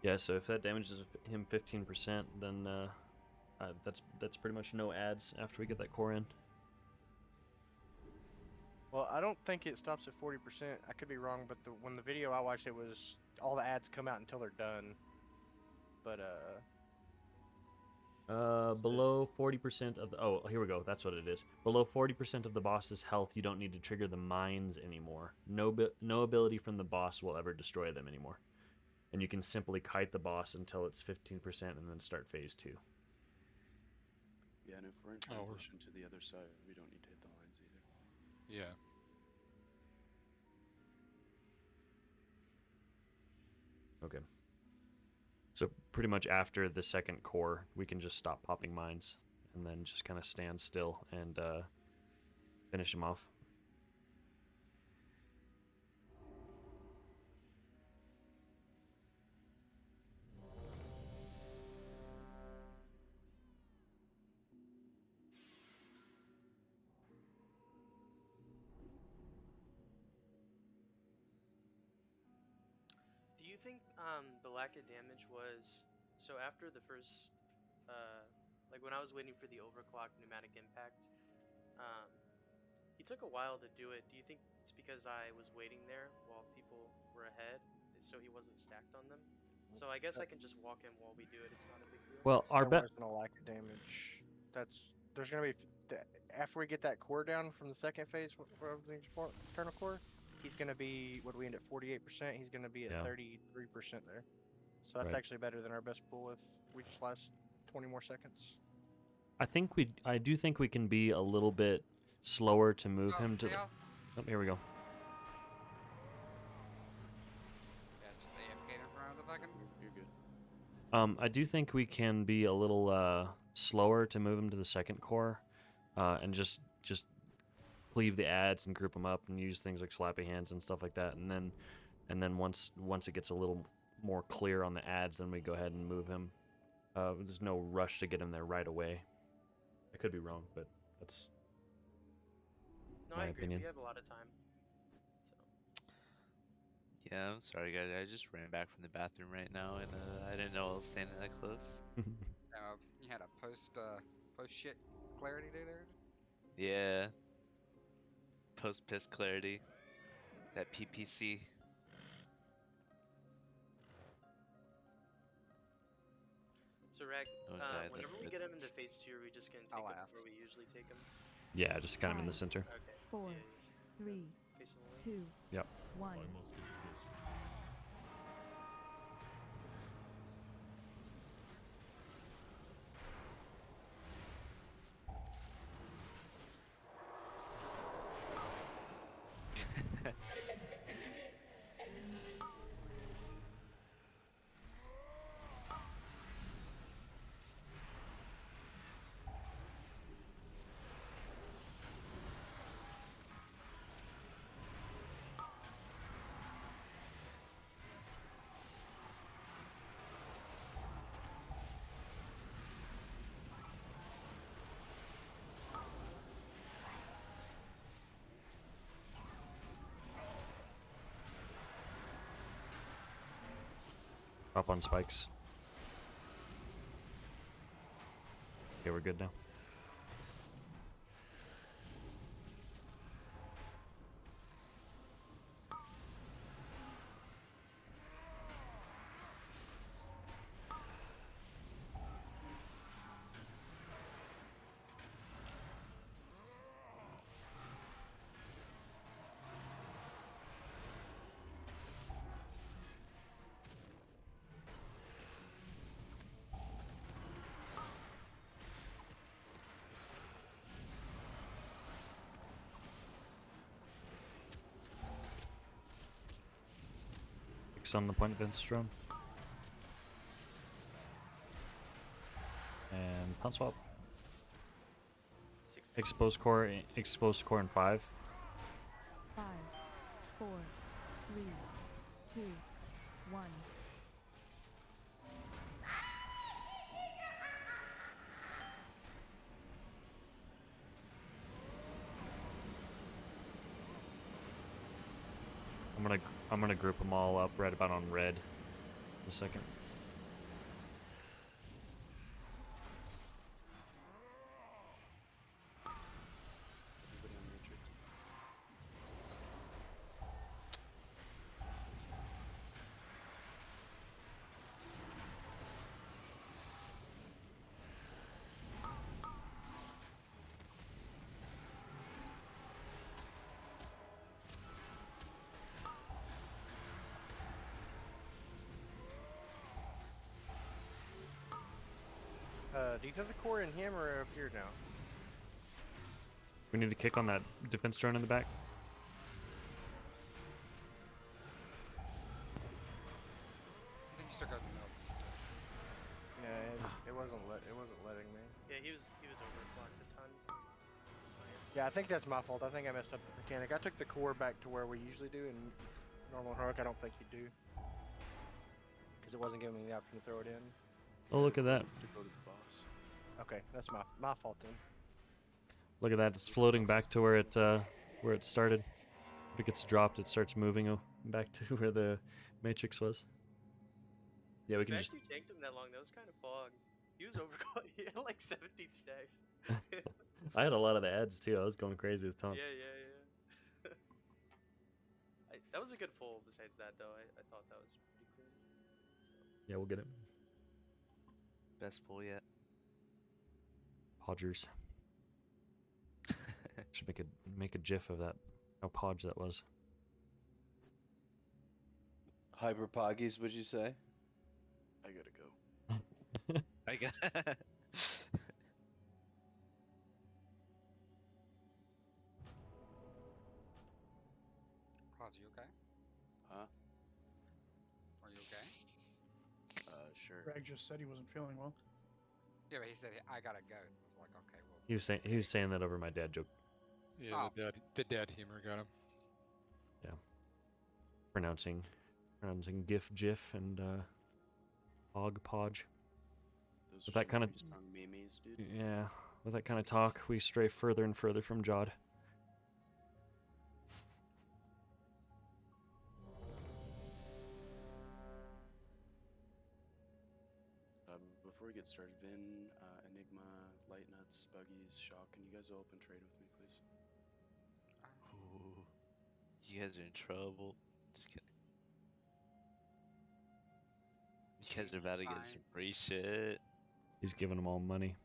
Yeah, so if that damages him 15%, then that's pretty much no ads after we get that core in. Well, I don't think it stops at 40%. I could be wrong, but when the video I watched, it was all the ads come out until they're done. But below 40% of the, oh, here we go. That's what it is. Below 40% of the boss's health, you don't need to trigger the mines anymore. No ability from the boss will ever destroy them anymore. And you can simply kite the boss until it's 15% and then start phase 2. Yeah, and if we're in Oh, transition to the other side, we don't need to hit the lines either. Yeah. Okay. So pretty much after the second core, we can just stop popping mines and then just kind of stand still and finish them off. Do you think the lack of damage was so after the first like when I was waiting for the overclock pneumatic impact, um, he took a while to do it. Do you think it's because I was waiting there while people were ahead, so he wasn't stacked on them? So I guess I can just walk him while we do it. It's not a big deal. Well, our there bet. wasn't a lack of damage. There's gonna be after we get that core down from the second phase of the internal core, he's gonna be what do we end at 48%. He's gonna be at Yeah. 33% there. So that's Right. actually better than our best pull if we just last 20 more seconds. I do think we can be a little bit slower to move Oh, him to. chaos. Oh, here we go. Yeah, just AFK him for another second. You're good. I do think we can be a little slower to move him to the second core, and just cleave the ads and group them up and use things like slappy hands and stuff like that, and then once it gets a little more clear on the ads, then we go ahead and move him. There's no rush to get him there right away. I could be wrong, but that's No, my I agree. opinion. We have a lot of time. So Yeah, I'm sorry guys. I just ran back from the bathroom right now, and I didn't know I was standing that close. You had a post shit clarity day there. Yeah. Post piss clarity. That PPC. So Rag, Don't die. That's whenever we good. get him into phase 2, are we just gonna take I'll him laugh. where we usually take him? Yeah, just kind of in the center. Okay. 4, Yeah, yeah. 3, Facing away. 2, Yep. 1. Up on spikes. Okay, we're good now. On the point of Vince drone. And pound swap. Exposed core in 5. 5, 4, 3, 2, 1. I'm gonna group them all up right about on red. In a second. Everybody on matrix. Do you have the core in him or up here now? We need to kick on that defense drone in the back. I think you still got the milk. Yeah, it wasn't letting me. Yeah, he was overclocked a ton. Yeah, I think that's my fault. I think I messed up the mechanic. I took the core back to where we usually do, and normal Heroic I don't think you do. Because it wasn't giving me the option to throw it in. Oh, look at that. To go to the boss. Okay, that's my fault then. Look at that. It's floating back to where it started. If it gets dropped, it starts moving back to where the matrix was. Yeah, we can I just. actually tanked him that long. That was kind of fog. He was overclocked. He had like 17 stacks. I had a lot of the ads too. I was going crazy with taunts. Yeah. That was a good pull. Besides that, though, I thought that was pretty clean. Yeah, we'll get it. Best pull yet. Podgers. Should make a gif of that. How podge that was. Hyper Poggies, would you say? I gotta go. I got. Clouds, you okay? Huh? Are you okay? Sure. Greg just said he wasn't feeling well. Yeah, but he said I gotta go. I was like, okay, well. He was saying that over my dad joke. Yeah, the dad humor got him. Yeah. Pronouncing gif and podge. Those With are that kind of some strong memes, dude. yeah, with that kind of talk, we stray further and further from Jod. Before we get started, Vin, Enigma, Light Nuts, Buggies, Shock, can you guys all open trade with me, please? Ooh, you guys are in trouble. Just kidding. You guys are about to get some free shit. He's giving them all money.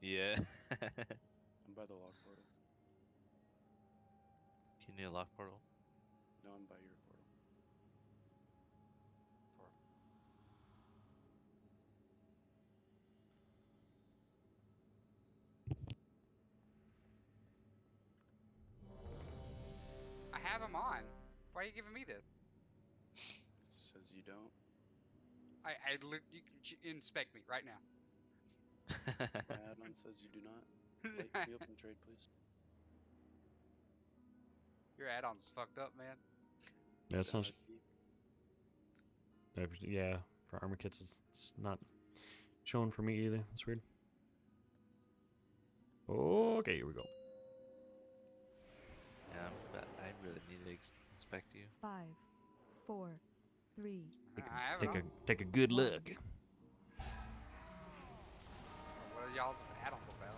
Yeah. I'm by the lock portal. You need a lock portal? No, I'm by your portal. I have him on. Why are you giving me this? It says you don't. You can inspect me right now. My add-on says you do not. Wait, can we open trade, please? Your add-on's fucked up, man. Yeah, it sounds. Yeah, for armor kits, it's not showing for me either. It's weird. Okay, here we go. Yeah, but I really need to inspect you. 5, 4, 3. Take a good look. What are y'all's add-ons about?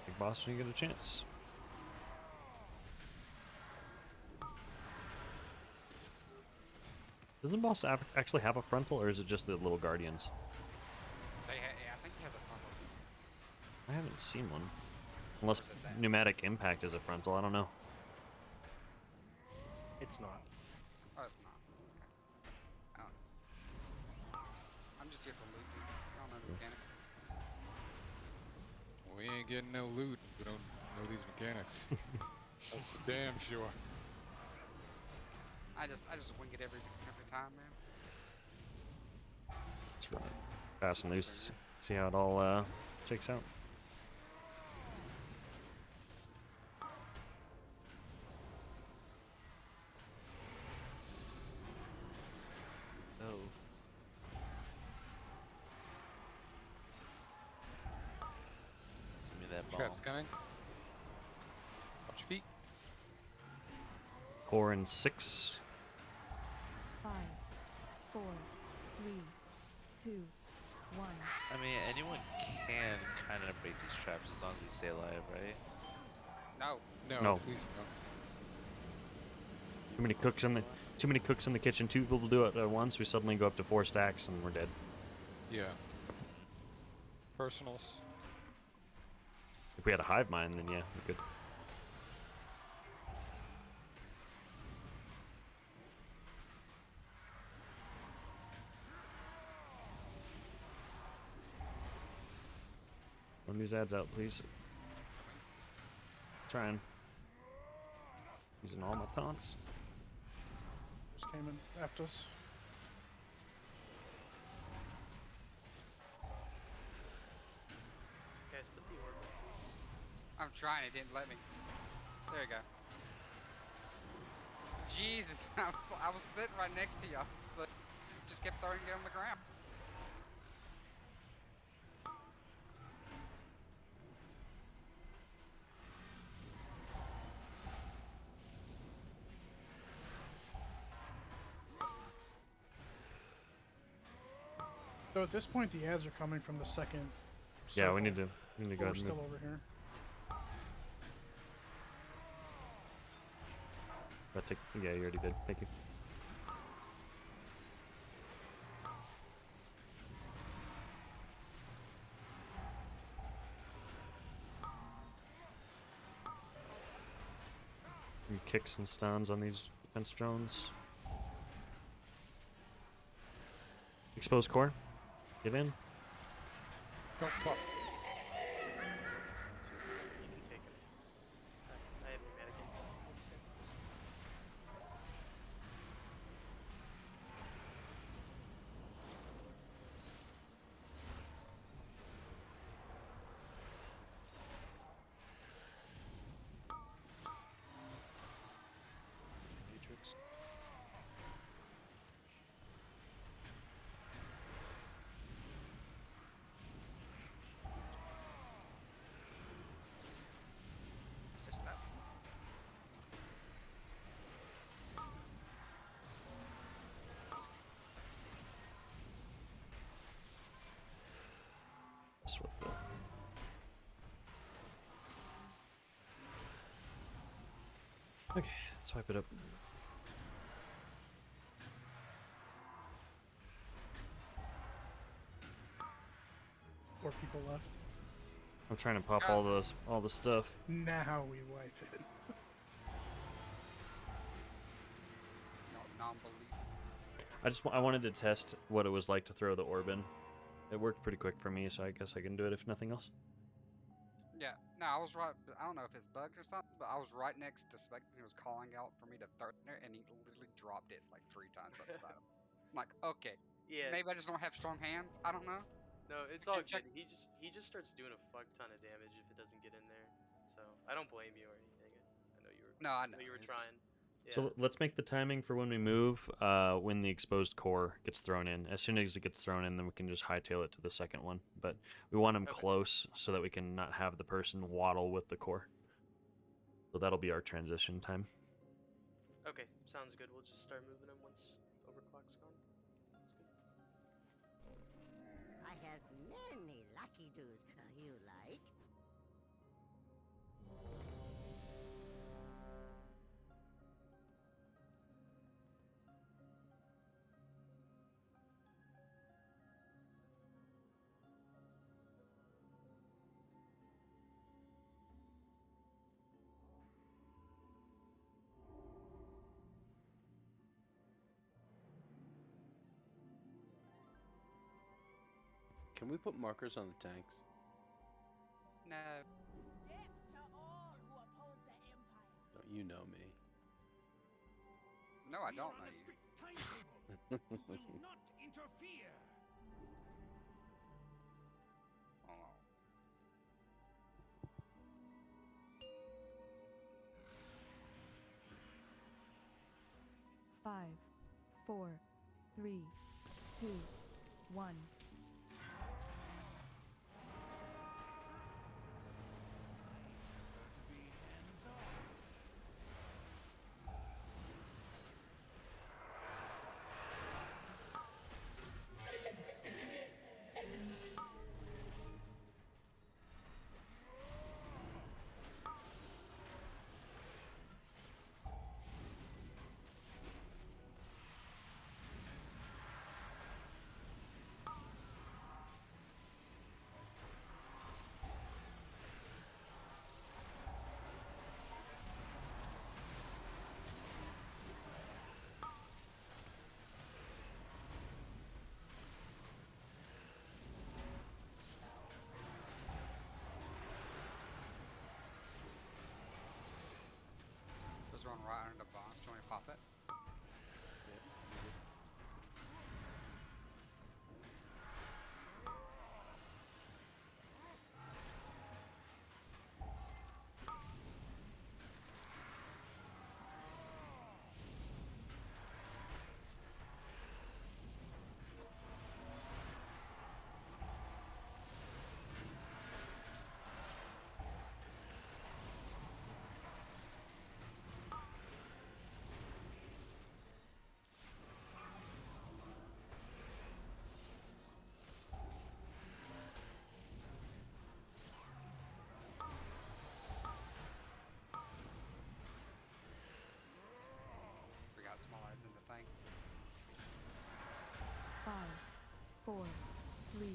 Big boss when you get a chance. Doesn't boss actually have a frontal, or is it just the little guardians? Yeah, I think he has a frontal. I haven't seen one. Unless pneumatic impact is a frontal, I don't know. It's not. Oh, it's not. Okay. I'm just here for loot, dude. I don't know the mechanics. We ain't getting no loot if we don't know these mechanics. That's for damn sure. I just wing it every time, man. Let's run it fast and loose. See how it all shakes out. Oh. Give me that ball. Traps coming. Watch your feet. 4 and 6. 5, 4, 3, 2, 1. I mean, anyone can kind of break these traps as long as we stay alive, right? No. No, No. please no. Too many cooks in the kitchen. 2 people do it at once. We suddenly go up to 4 stacks and we're dead. Yeah. Personals. If we had a hive mind, then yeah, we could. Run these ads out, please. Trying. Using all my taunts. Just came in after us. Guys, put the orb up, please. I'm trying, it didn't let me. There you go. Jesus, I was sitting right next to y'all, but just kept throwing it on the ground. So at this point, the ads are coming from the second. Yeah, we circle, need to go but ahead we're and still move. over here. Yeah, you already did. Thank you. Any kicks and stuns on these defense drones. Exposed core. Get in. Don't pop. You can take him. I have pneumatic in. Matrix. It's just that. That's what the... Okay, let's swipe it up. Four people left. I'm trying to pop all the stuff. Now we wipe it. No, non-belief. I wanted to test what it was like to throw the orb in. It worked pretty quick for me, so I guess I can do it if nothing else. Yeah, no, I was right. I don't know if it's bugged or something, but I was right next to Spectre. He was calling out for me to throw it there, and he literally dropped it like 3 times upside him. I'm like, okay, Yeah. maybe I just don't have strong hands. I don't know. No, it's all Check- good. He just starts doing a fuck ton of damage if it doesn't get in there. So I don't blame you or anything. I know you were. No, I know. You were It's just- trying. Yeah. So let's make the timing for when we move, when the exposed core gets thrown in. As soon as it gets thrown in, then we can just hightail it to the second one. But we want them Okay. close so that we can not have the person waddle with the core. So that'll be our transition time. Okay, sounds good. We'll just start moving them once overclock's gone. Sounds good. I have many lucky doos you like. Can we put markers on the tanks? No. Death to all who oppose the Empire. Don't you know me? No, I don't know you. Will not interfere. Oh. 5, 4, 3, 2, 1.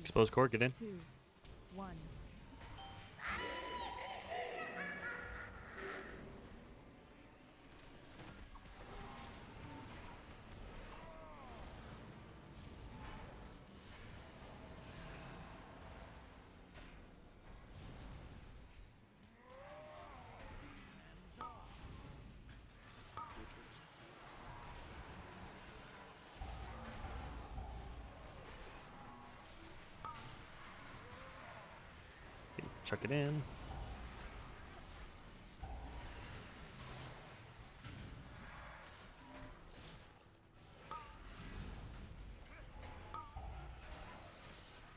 Exposed core, get in. 2, 1. Matrix. Chuck it in.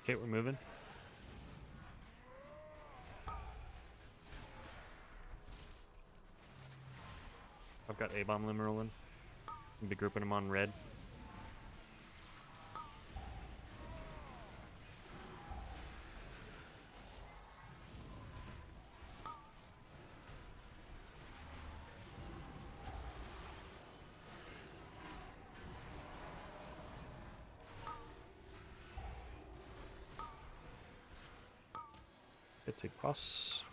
Okay, we're moving. I've got A-bomb limb rolling. I'll be grouping them on red. Hit take cross.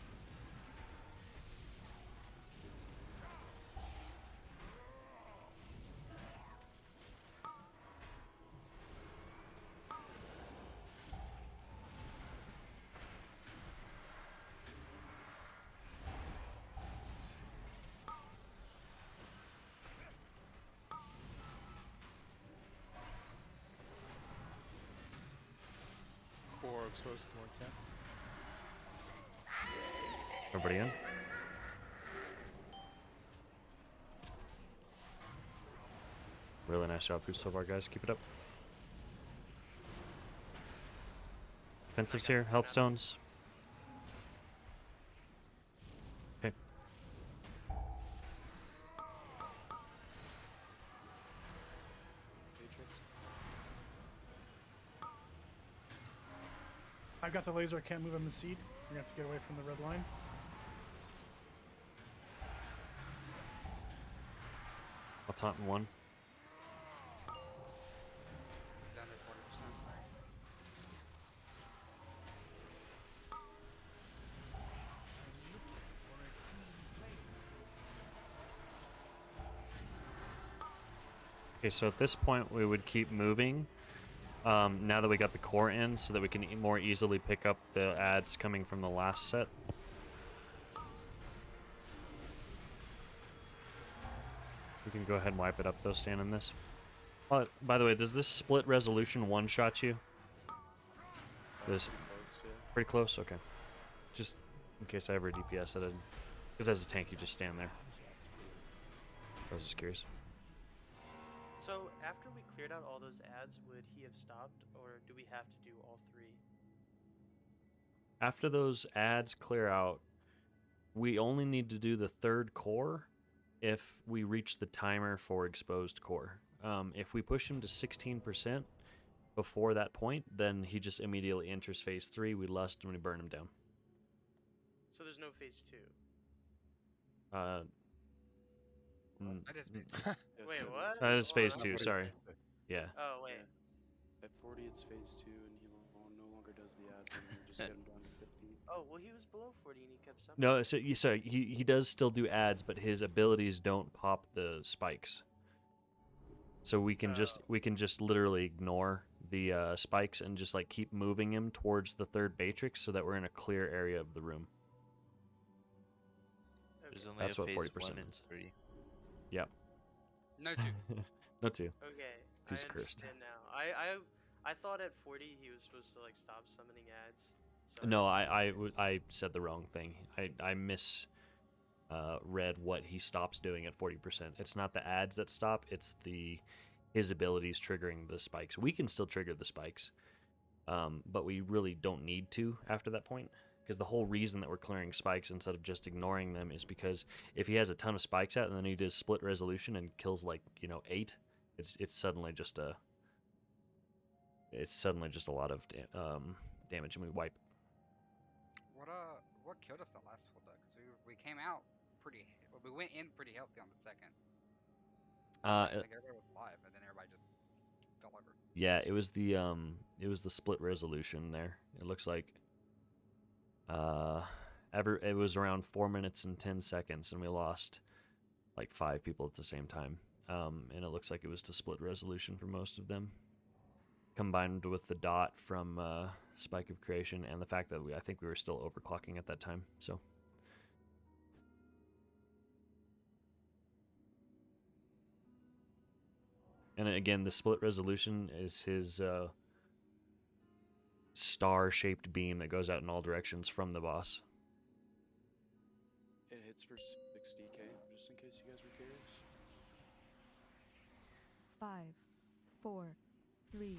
Core exposed to more 10. Everybody in? Really nice job so far, guys. Keep it up. Defensives here. Health stones. Okay. Matrix. I've got the laser. I can't move him the seed. We're going to have to get away from the red line. I'll taunt in one. He's under 40%. Okay, so at this point we would keep moving. Now that we got the core in, so that we can more easily pick up the ads coming from the last set. We can go ahead and wipe it up though, staying in this. By the way, does this split resolution one-shot you? This Close, yeah. pretty close? Okay. Just in case I ever DPS it. Because as a tank, you just stand there. I was just curious. So after we cleared out all those ads, would he have stopped, or do we have to do all 3? After those ads clear out, we only need to do the third core if we reach the timer for exposed core. If we push him to 16% before that point, then he just immediately enters phase 3. We lust and we burn him down. So there's no phase 2. That is big. Yes, Wait, that what? That is Hold phase on. 2, sorry. Yeah. Oh, wait. Yeah. At 40, it's phase 2, and he no longer does the ads, and we just get him down to 50. Oh, well, he was below 40 and he kept something. No, so sorry, he does still do ads, but his abilities don't pop the spikes. So we can just literally ignore the spikes and just like keep moving him towards the third matrix so that we're in a clear area of the room. There's only That's a what phase 40% 1 and is. 3. Yep. No 2. No 2. Okay, Two's I cursed. understand now. I thought at 40 he was supposed to like stop summoning ads. So No, I said the wrong thing. I read what he stops doing at 40%. It's not the ads that stop, it's his abilities triggering the spikes. We can still trigger the spikes, but we really don't need to after that point, because the whole reason that we're clearing spikes instead of just ignoring them is because if he has a ton of spikes out and then he does split resolution and kills like 8, it's suddenly just a lot of damage, and we wipe. What killed us the last full duck? Cause we came out we went in pretty healthy on the second. I think everybody was alive, and then everybody just fell over. Yeah, it was the It was the split resolution there. It looks like it was around 4 minutes and 10 seconds, and we lost like 5 people at the same time. And it looks like it was the split resolution for most of them, combined with the dot from Spike of Creation and the fact that I think we were still overclocking at that time. So. And again, the split resolution is his star-shaped beam that goes out in all directions from the boss. It hits for 60k, just in case you guys were curious. 5, 4, 3,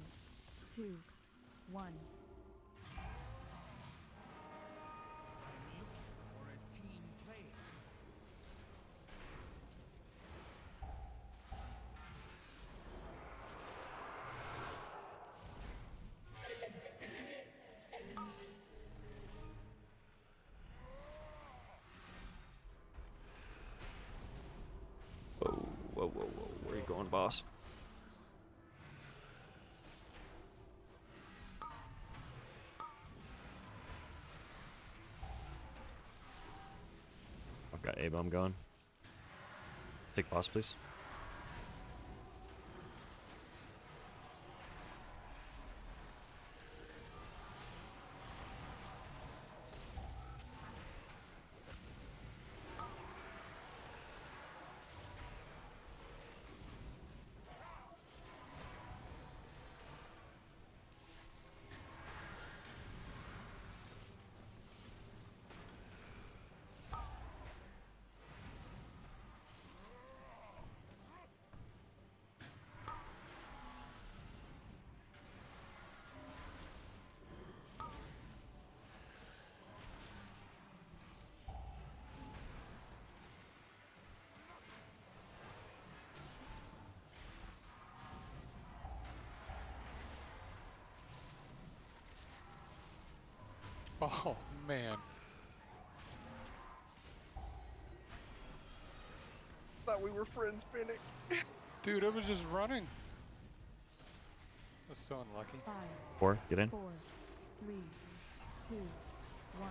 2, 1. For a team player. Whoa, whoa, whoa, whoa. Where are you going, boss? I've got A-bomb going. Take boss, please. Oh man. Thought we were friends, Finnick. Dude, I was just running. That's so unlucky. 5, 4, get in. 4, 3, 2, 1.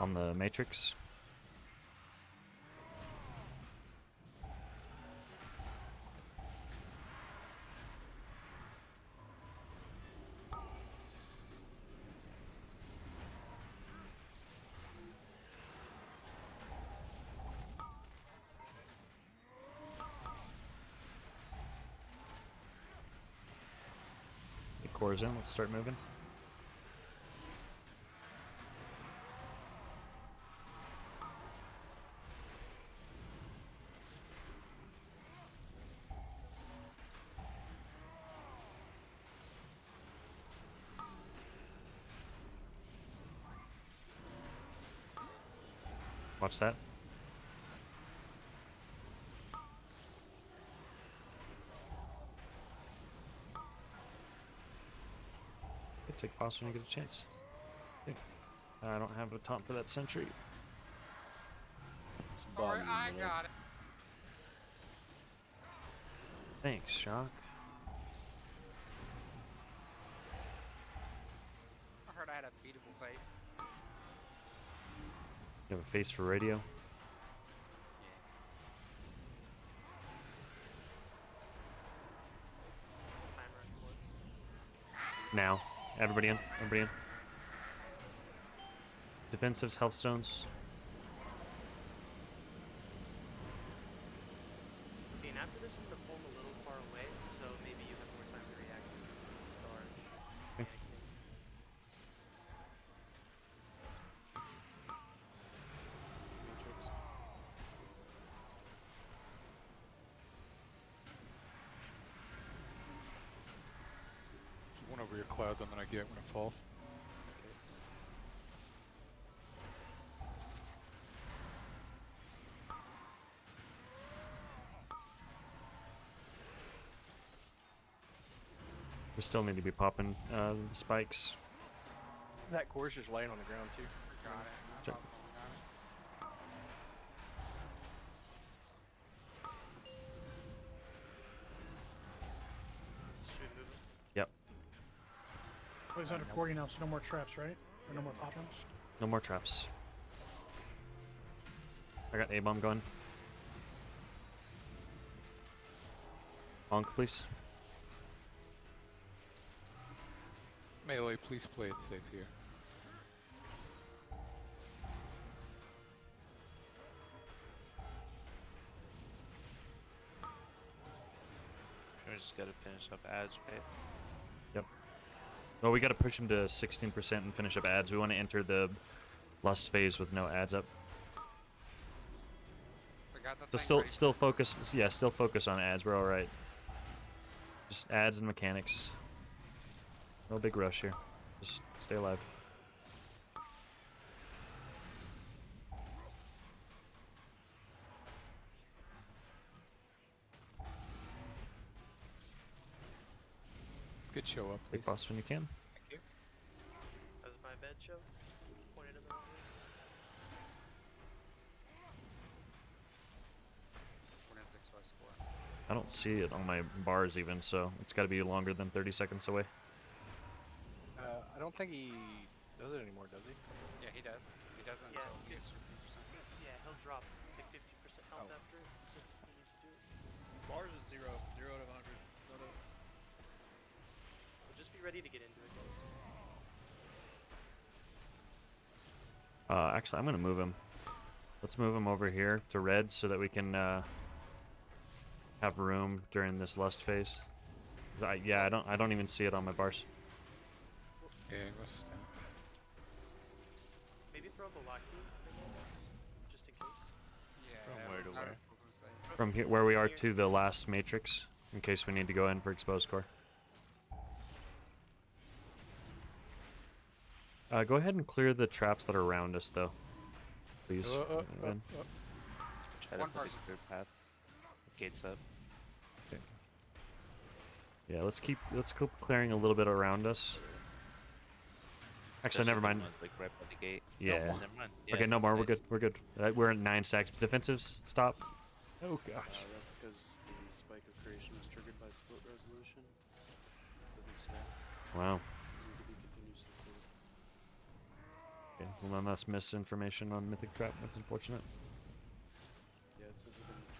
On the Matrix. The core's in. Let's start moving. Watch that. Take boss when you get a chance. Okay. I don't have a taunt for that sentry. Sorry, I got it. Thanks, Shock. I heard I had a beautiful face. You have a face for radio? Timer at 4. Now. Everybody in. Everybody in. Defensives, health stones. Dean, after this, I'm going to pull him a little far away, so maybe you have more time to react to the star. Okay. Matrix. There's one over your clouds I'm gonna get when it falls. We still need to be popping the spikes. That core's just laying on the ground too. Got it. I Check. thought someone got it. Should we move him? Yep. Well, he's under 40 now, so no more traps, right? Or no more pop-ins? No more traps. I got A-bomb going. Honk, please. Melee, please play it safe here. We just gotta finish up ads, right? Yep. Well, we got to push him to 16% and finish up ads. We want to enter the lust phase with no ads up. We got the So thing ready. still focus. Yeah, still focus on ads. We're all right. Just ads and mechanics. No big rush here. Just stay alive. Let's get show up, Big please. boss when you can. Thank you. How's my bed show? Pointed in the wrong way. When is the exposed score? I don't see it on my bars even, so it's got to be longer than 30 seconds away. I don't think he does it anymore, does he? Yeah, he does. He doesn't Yeah, until he gets it's- 50%. Yeah, he'll drop like 50% health Oh. after it, so he needs to do it. Bars is 0 out of 100. But just be ready to get into it, guys. Actually, I'm gonna move him. Let's move him over here to red so that we can have room during this lust phase. Yeah, I don't even see it on my bars. Yeah, he must stand. Maybe throw up a lock key for moments, just in case. Yeah. From where to I where? was gonna say. From here, where we are to the last matrix, in case we need to go in for exposed core. Go ahead and clear the traps that are around us, though. Please. Vin. Try to One put person. a clear path. Gates up. Yeah, let's keep clearing a little bit around us. Actually, never Especially the mind. ones, like right by the gate. Yeah. No, never mind. Okay, Yeah, no more. We're nice. good. We're good. We're at 9 stacks. Defensives, stop. Oh gosh. That's because the spike of creation was triggered by split resolution. Doesn't stop. Wow. Need to be continuously cleared. Okay, well then that's misinformation on Mythic Trap. That's unfortunate. Yeah, it says it in the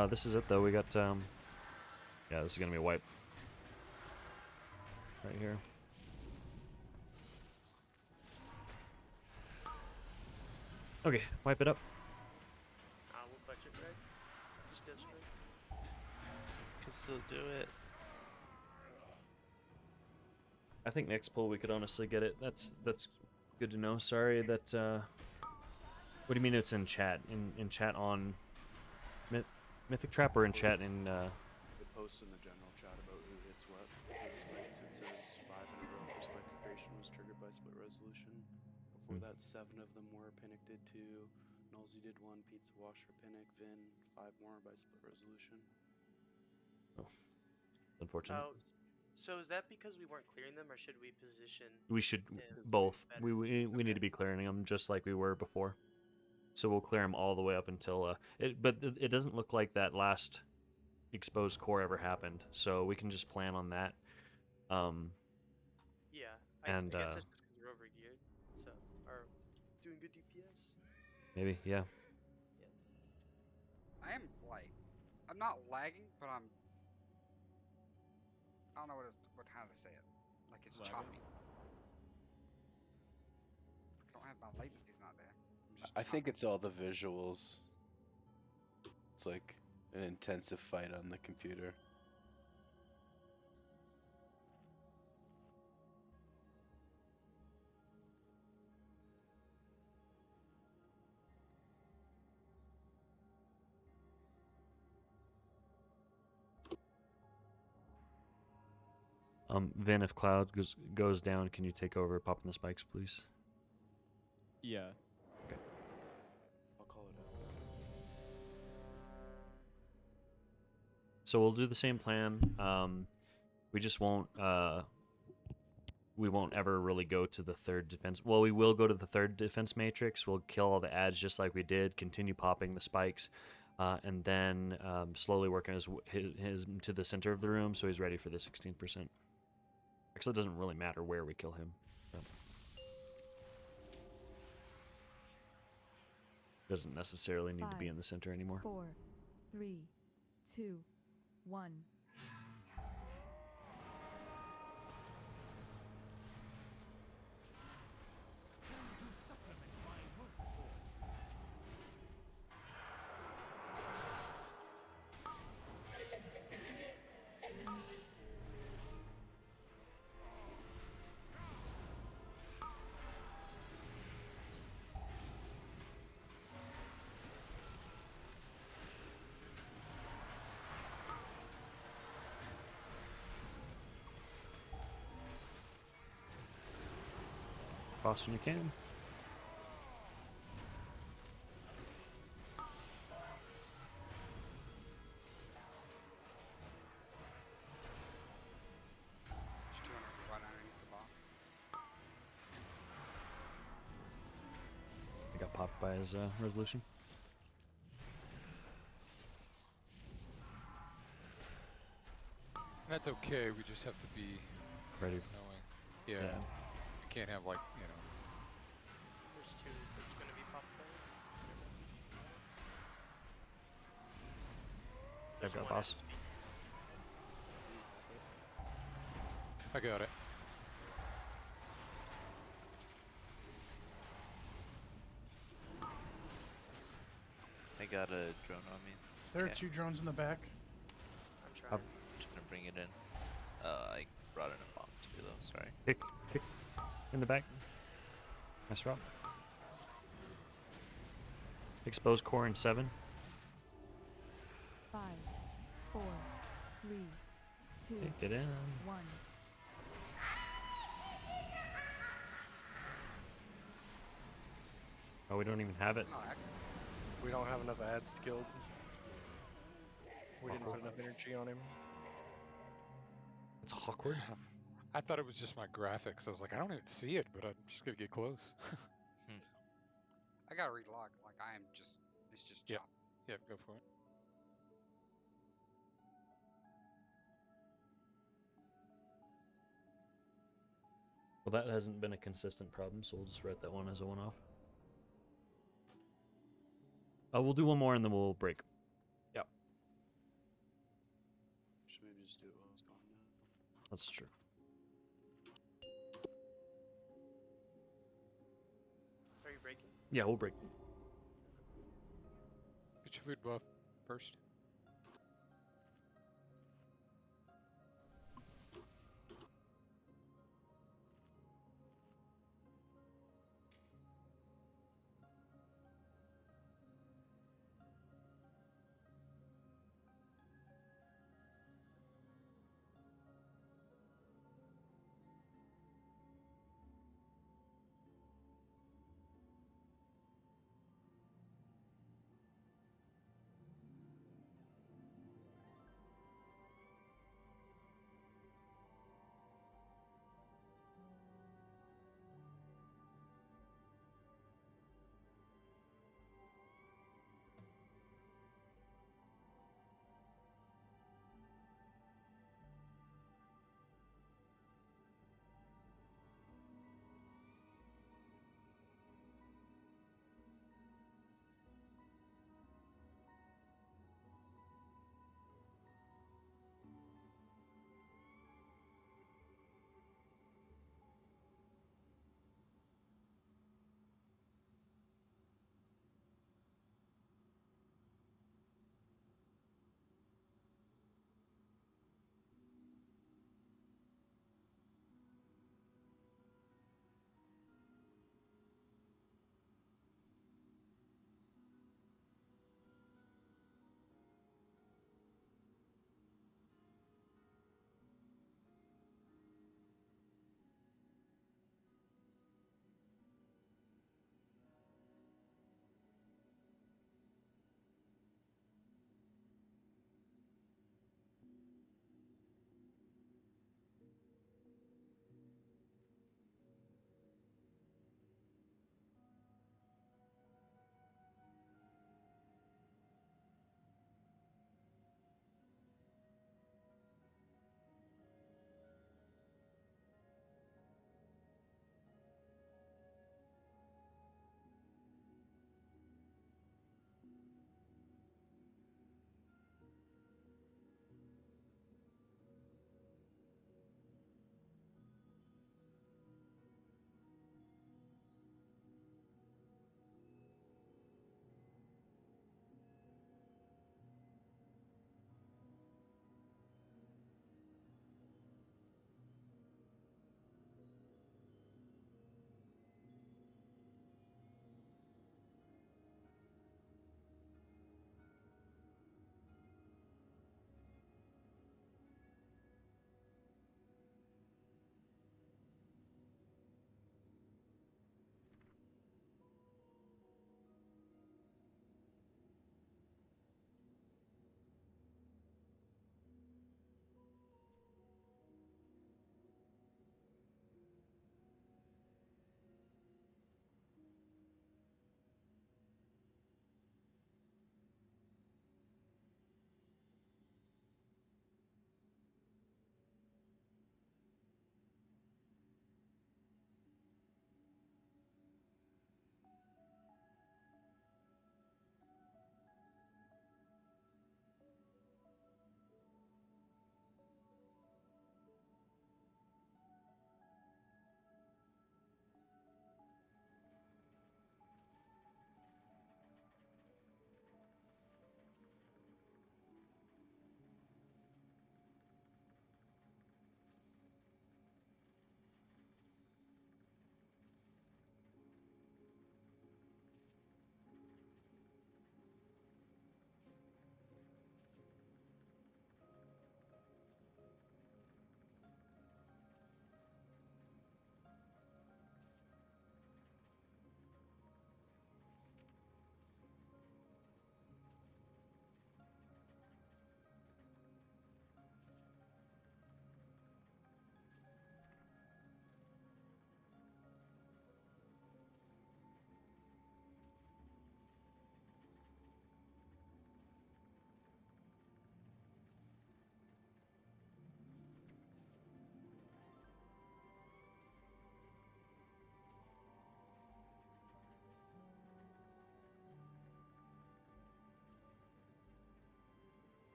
chat. This is it though. We got yeah, this is gonna be a wipe. Right here. Okay, wipe it up. We'll clutch it, right? Just dead straight. Can still do it. I think next pull we could honestly get it. That's good to know. Sorry that what do you mean it's in chat? In chat on Mythic Trap or in chat in They post in the general chat about who hits what. For the spikes, it says 5 in a row for spike of creation was triggered by split resolution. Before that, 7 of them were. Pinnock did 2. Nolsey did 1. Pizza Washer, Pinnock, Vin, 5 more by split resolution. unfortunate. So is that because we weren't clearing them, or should we position? We should him both. better? We need to be clearing them just like we were before. So we'll clear them all the way up until but it doesn't look like that last exposed core ever happened. So we can just plan on that. Yeah. And, I guess that's just because we're overgeared. So, or doing good DPS. maybe yeah. I am like, I'm not lagging, but I don't know how to say it. Like it's Lagging? choppy. I don't have my latency's not there. I'm just I think choppy. it's all the visuals. It's like an intensive fight on the computer. Vin, if Cloud goes down, can you take over popping the spikes, please? Yeah. I'll call it out. So we'll do the same plan. We just won't. We won't ever really go to the third defense. Well, we will go to the third defense matrix. We'll kill all the ads just like we did. Continue popping the spikes, and then slowly working his to the center of the room so he's ready for the 16%. Actually, it doesn't really matter where we kill him. But doesn't necessarily need to be in the center anymore. 4, 3, 2, 1. Cross when you can. Just 200 right underneath the bomb. I got popped by his resolution. That's okay. We just have to be Ready. knowing. Yeah. We can't have like There's two that's gonna be popped by. I've got one boss. SB. I got it. I got a drone on me. There are Okay. 2 drones in the back. I'm trying. Trying to bring it in. I brought in a bomb too, though. Sorry. Kick in the back. Nice drop. Exposed core in 7. 5, 4, 3, 2, Get in. 1. Oh, we don't even have it. We don't have enough ads to kill. We didn't put Awkward. enough energy on him. It's awkward. I thought it was just my graphics. I was like, I don't even see it, but I'm just gonna get close. I gotta relog. Like I am just, it's just Yep. chop. Yep, go for it. Well, that hasn't been a consistent problem, so we'll just write that one as a one-off. We'll do one more and then we'll break. Yep. Should maybe just do it while it's going now. That's true. Are you breaking? Yeah, we'll break. Get your food buff first.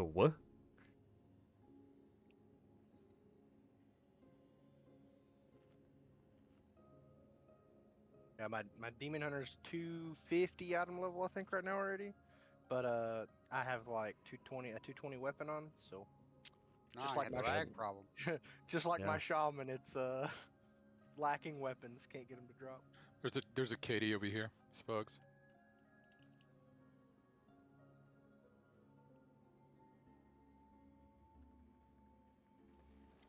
What? Yeah, my demon hunter's 250 item level, I think, right now already. But I have like 220 weapon on, so No, just I like had my the lag problem. just like Yeah. my shaman, it's lacking weapons, can't get them to drop. There's a Katie over here, Spugs.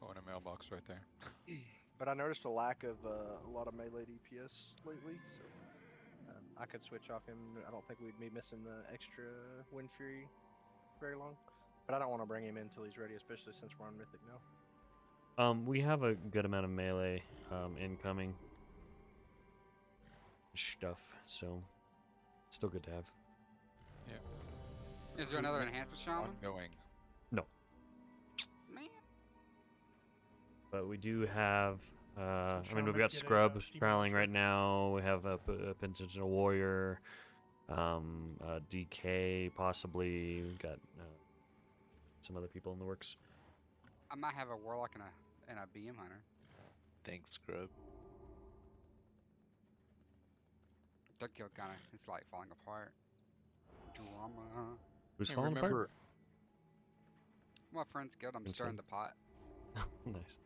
Oh, in a mailbox right there. But I noticed a lack of a lot of melee DPS lately, so I could switch off him. I don't think we'd be missing the extra Wind Fury very long. But I don't want to bring him in until he's ready, especially since we're on Mythic now. We have a good amount of melee incoming stuff, so still good to have. Is there another enhancement shaman? Ongoing. No, Man. but we do have. I mean, Trying we've to got get a, Scrub demon trialing hunter. right now. We have a Penitential Warrior, DK possibly. We've got some other people in the works. I might have a warlock and a BM hunter. Thanks, Scrub. That guild kind of it's like falling apart. Drama. Who's Hey, falling remember, apart? My friend's guild. I'm Friend's stirring guild. the pot. Nice.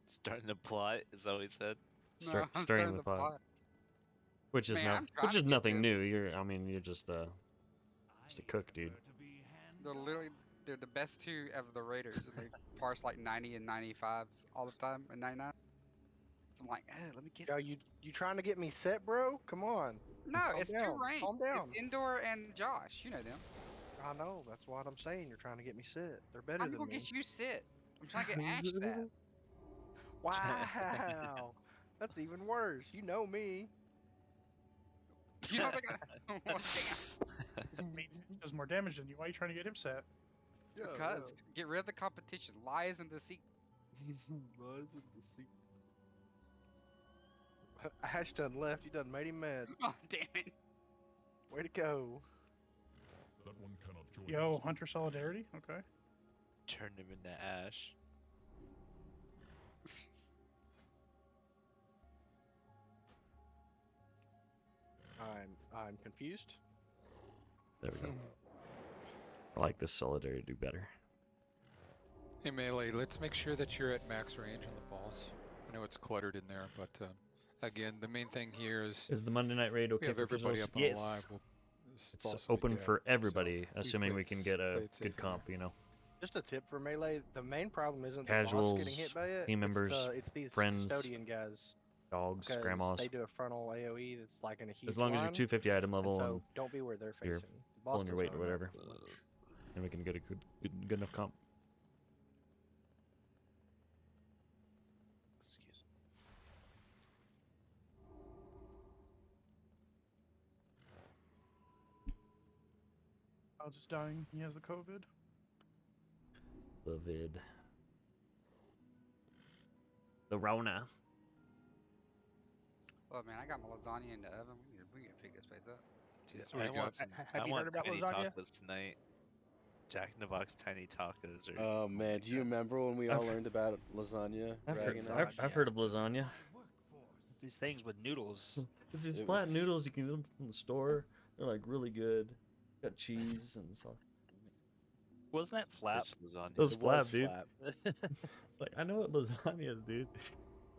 Starting to plot, is that what he said? Start I'm stirring the pot. Which is Man, not, I'm trying which to is get nothing them. new. You're just a cook, dude. They're the best two of the raiders, and they parse like 90 and 95s all the time, and 99. So I'm like, let me get. Yo, you trying to get me set, bro? Come on. No, Calm it's down. two rank. Calm down. It's Indoor and Josh. You know them. I know. That's what I'm saying. You're trying to get me set. They're better I'm than gonna me. get you sit. I'm trying to get Ash set. Wow. That's even worse. You know me. You don't think I? Oh, damn. I mean, he does more damage than you. Why are you trying to get him set? Because get rid of the competition. Lies and deceit. Lies and deceit. Ash done left. You done made him mad. Oh, damn it. Way to go. That one cannot join Yo, us. Hunter Solidarity? Okay. Turn him into ash. I'm confused. There we go. I like this Solidarity do better. Hey Melee, let's make sure that you're at max range on the boss. I know it's cluttered in there, but again, the main thing here is the Monday Night Raid okay we have for everybody visuals? up on Yes. live. This It's boss will be open dead, for so everybody, please assuming play we it can s- get play a it safe good in comp, there. you know. Just a tip for Melee, the main problem isn't the boss Casuals, getting hit by it. team members, it's these friends, custodian guys. dogs, Because grandmas. they do a frontal AoE that's like in a huge As long as you're line, 250 item level and so and don't be where they're you're facing. The boss pulling your weight doesn't or really whatever, matter much. and we can get a good enough comp. Excuse me. I'll just dying. He has the COVID. The vid. The Rona. Oh man, I got my lasagna in the oven. We need to pick this place up. Dude, what we I got. want some. Have I you want heard about tiny lasagna? tacos tonight. Jack in the Box tiny tacos are. Oh man, do you remember when we all learned about lasagna? I've heard of lasagna. These things with noodles. It's these It flat was- noodles you can get them from the store. They're like really good. Got cheese and sauce. Wasn't that flap? Fish lasagna. Those It flap, was dude. flap. Like I know what lasagna is, dude.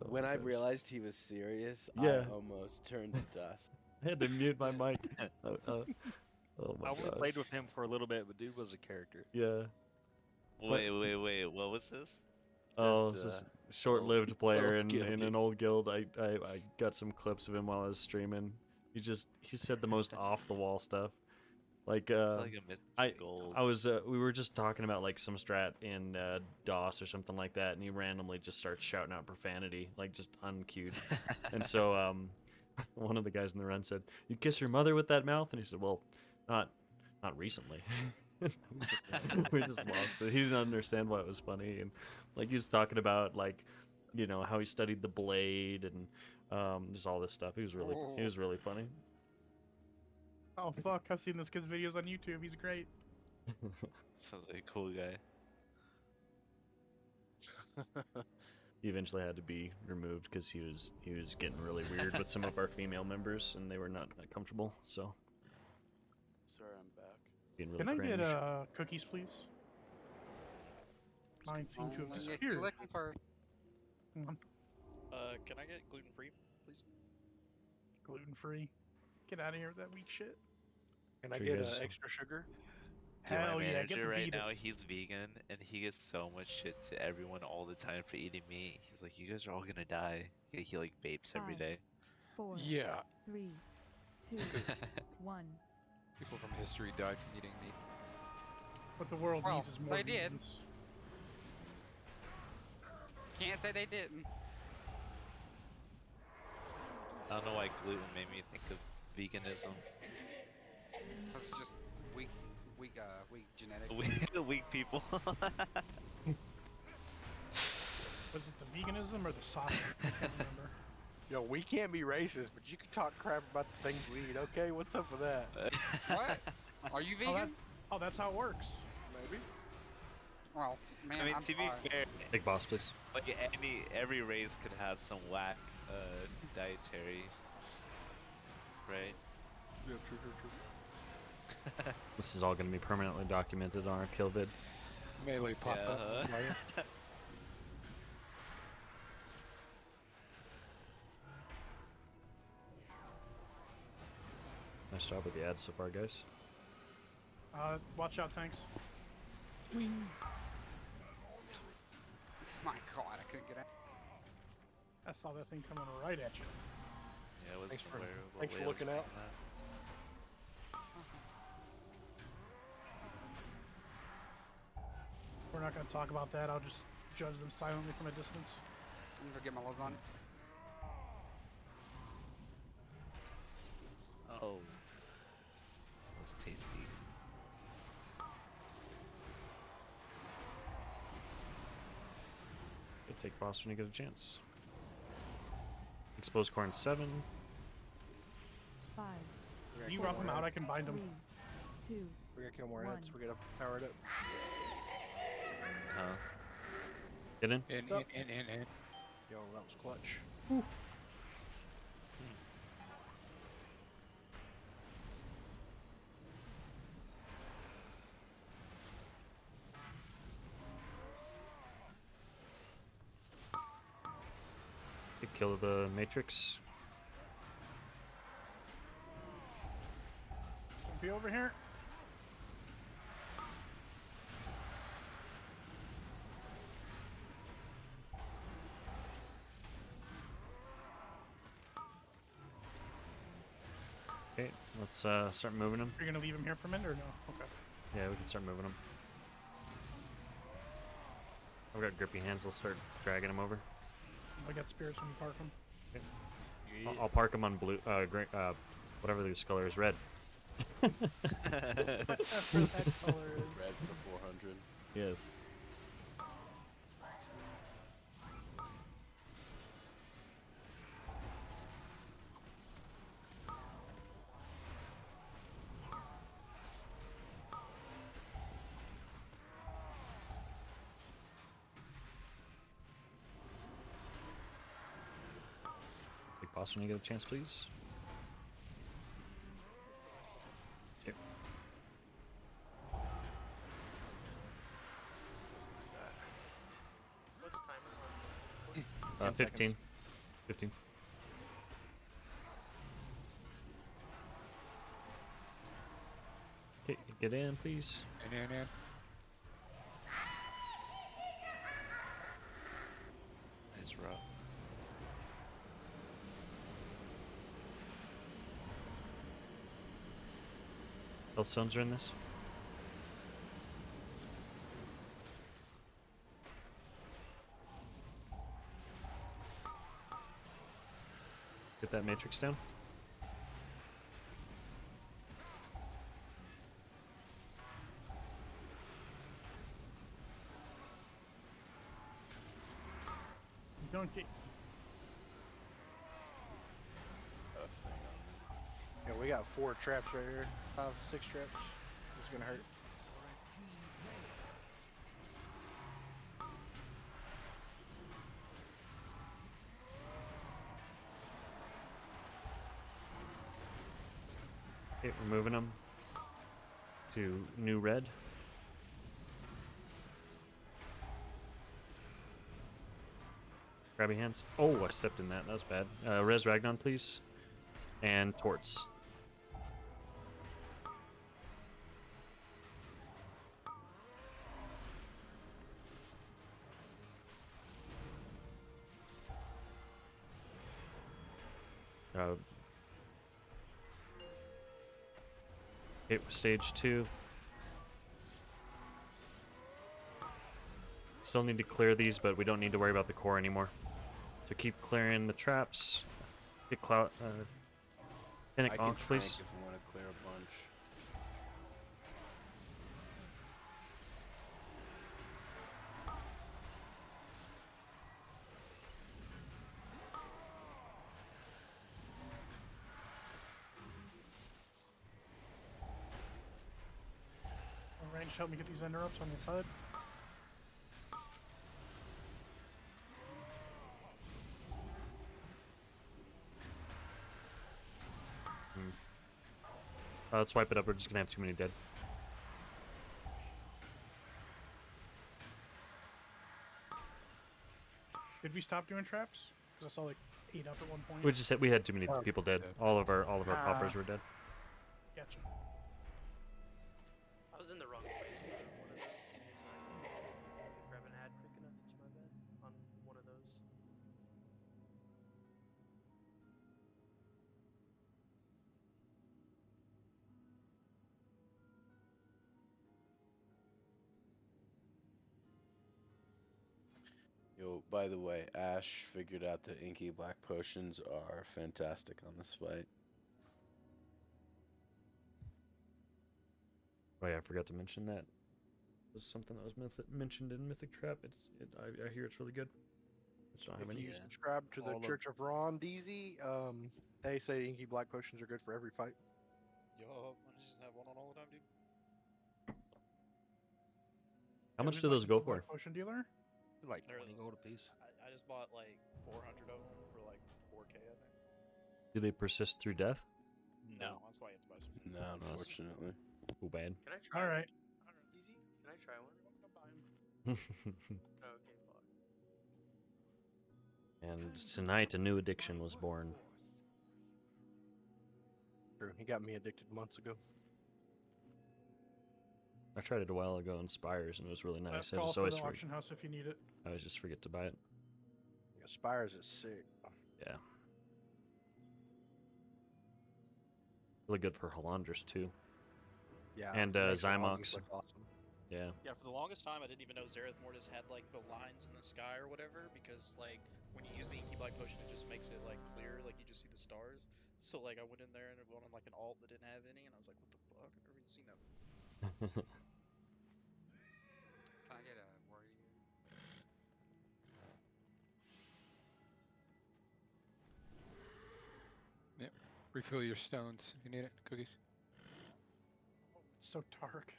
Oh When my I gosh. realized he was serious, Yeah. I almost turned to dust. I had to mute my mic. Oh my I only gosh. played with him for a little bit, but dude was a character. Yeah. Wait. What was this? Oh, Just, this is a short-lived player in guilty. an old guild. I got some clips of him while I was streaming. He said the most off-the-wall stuff. Like Like a mythic gold. I was we were just talking about like some strat in DOS or something like that, and he randomly just starts shouting out profanity, like just uncued. And so one of the guys in the run said, "You kiss your mother with that mouth?" And he said, "Well, not recently." We just lost it. He didn't understand why it was funny, and like he was talking about like, you know, how he studied the blade and just all this stuff. He was really funny. Oh fuck! I've seen this kid's videos on YouTube. He's great. Sounds like a cool guy. He eventually had to be removed because he was getting really weird with some of our female members, and they were not that comfortable. So Sorry, I'm back. being really Can I cringe. get cookies, please? Mine seem to have Only if you disappeared. lick 'em first. Can I get gluten free, please? Gluten free. Get out of here with that weak shit. Can I Sure you get guys- extra sugar? Dude, Hell my yeah, get manager the right now, Beatus. he's vegan, and he gets so much shit to everyone all the time for eating meat. He's like, you guys are all gonna die. He like vapes every 5, day. 4, Yeah. 3, 2, 1. People from history died from eating meat. What the world Well, needs is more they did. vegans. Can't say they didn't. I don't know why gluten made me think of veganism. It's just weak genetics. Weak people. Was it the veganism or the soccer? I can't remember. Yo, we can't be racist, but you can talk crap about the things we eat, okay? What's up with that? What? Are you vegan? Oh, that's how it works. Maybe. Well, man, I mean, I'm to be sorry. fair, Big boss, please. like every race could have some whack dietary, right? Yeah, true. This is all going to be permanently documented on our kill vid. Melee popped Yeah, up. Nice job with the ads so far, guys. Watch out, tanks. My God, I couldn't get out. I saw that thing coming right at you. Yeah, I was Thanks for- aware of what thanks for way I was looking out. doing that. We're not going to talk about that. I'll just judge them silently from a distance. I'm gonna go get my lasagna. Oh, that's tasty. Good, take boss when you get a chance. Exposed corn 7. 5, You rock them out, I can bind them. 3, 2, We gotta kill more One. heads. We gotta power it up. Huh? Get in. In. Yo, that was clutch. Good kill of the Matrix. Be over here. Okay, let's start moving them. You're going to leave him here for a minute or no? Okay. Yeah, we can start moving them. I've got grippy hands. I'll start dragging them over. I got spirits when you park them. I'll park them on blue, whatever the color is, red. Whatever that color is. Red for 400. Yes. Big boss when you get a chance, please. Here. What's timer on? 15. 15. Okay, get in, please. In. Nice rough. Health stones are in this. Get that matrix down. Don't get. Yeah, we got 4 traps right here. 5, 6 traps. This is gonna hurt. Okay, we're moving them to new red. Grab your hands. Oh, I stepped in that. That was bad. Res Ragnon, please. And Torts. Hit with stage 2. Still need to clear these, but we don't need to worry about the core anymore. So keep clearing the traps. Get cloud. Panic I can Onk, trank please. if we want to clear a bunch. Range, help me get these interrupts on the side. Let's wipe it up. We're just gonna have too many dead. Did we stop doing traps? Because I saw like 8 up at one point. We had too many people dead. All of our poppers were dead. Gotcha. I was in the wrong place for one of those, so I didn't grab an ad quick enough. It's my bad on one of those. Yo, by the way, Ash figured out that inky black potions are fantastic on this fight. Oh yeah, I forgot to mention that. It was something that was mentioned in Mythic Trap. I hear it's really good. It's not If any. you subscribe to the Church of Ron, DZ, they say inky black potions are good for every fight. Yo, I just have one on all the time, dude. How much do those go for? Potion dealer? Like 20 gold a piece. I just bought like 400 of them for like 4K, I think. Do they persist through death? No, that's why you have to buy some. No, unfortunately. Too bad. Can I try? All right. Easy. Can I try one? Oh, okay, fuck. And tonight, a new addiction was born. True, he got me addicted months ago. I tried it a while ago in Spires, and it was really nice. I Call just for always the auction house if you need it. I always just forget to buy it. Yeah, Spires is sick. Yeah. Really good for Halandras too. Yeah. And makes the Zymox. lobbies look awesome. Yeah. Yeah, for the longest time, I didn't even know Zareth Mortis had like the lines in the sky or whatever, because like when you use the Inky Black Potion, it just makes it like clear, like you just see the stars. So like I went in there and it went on like an alt that didn't have any, and I was like, what the fuck? I've never even seen that. Can I get a warrior? Yep. Refill your stones if you need it. Cookies. It's so dark.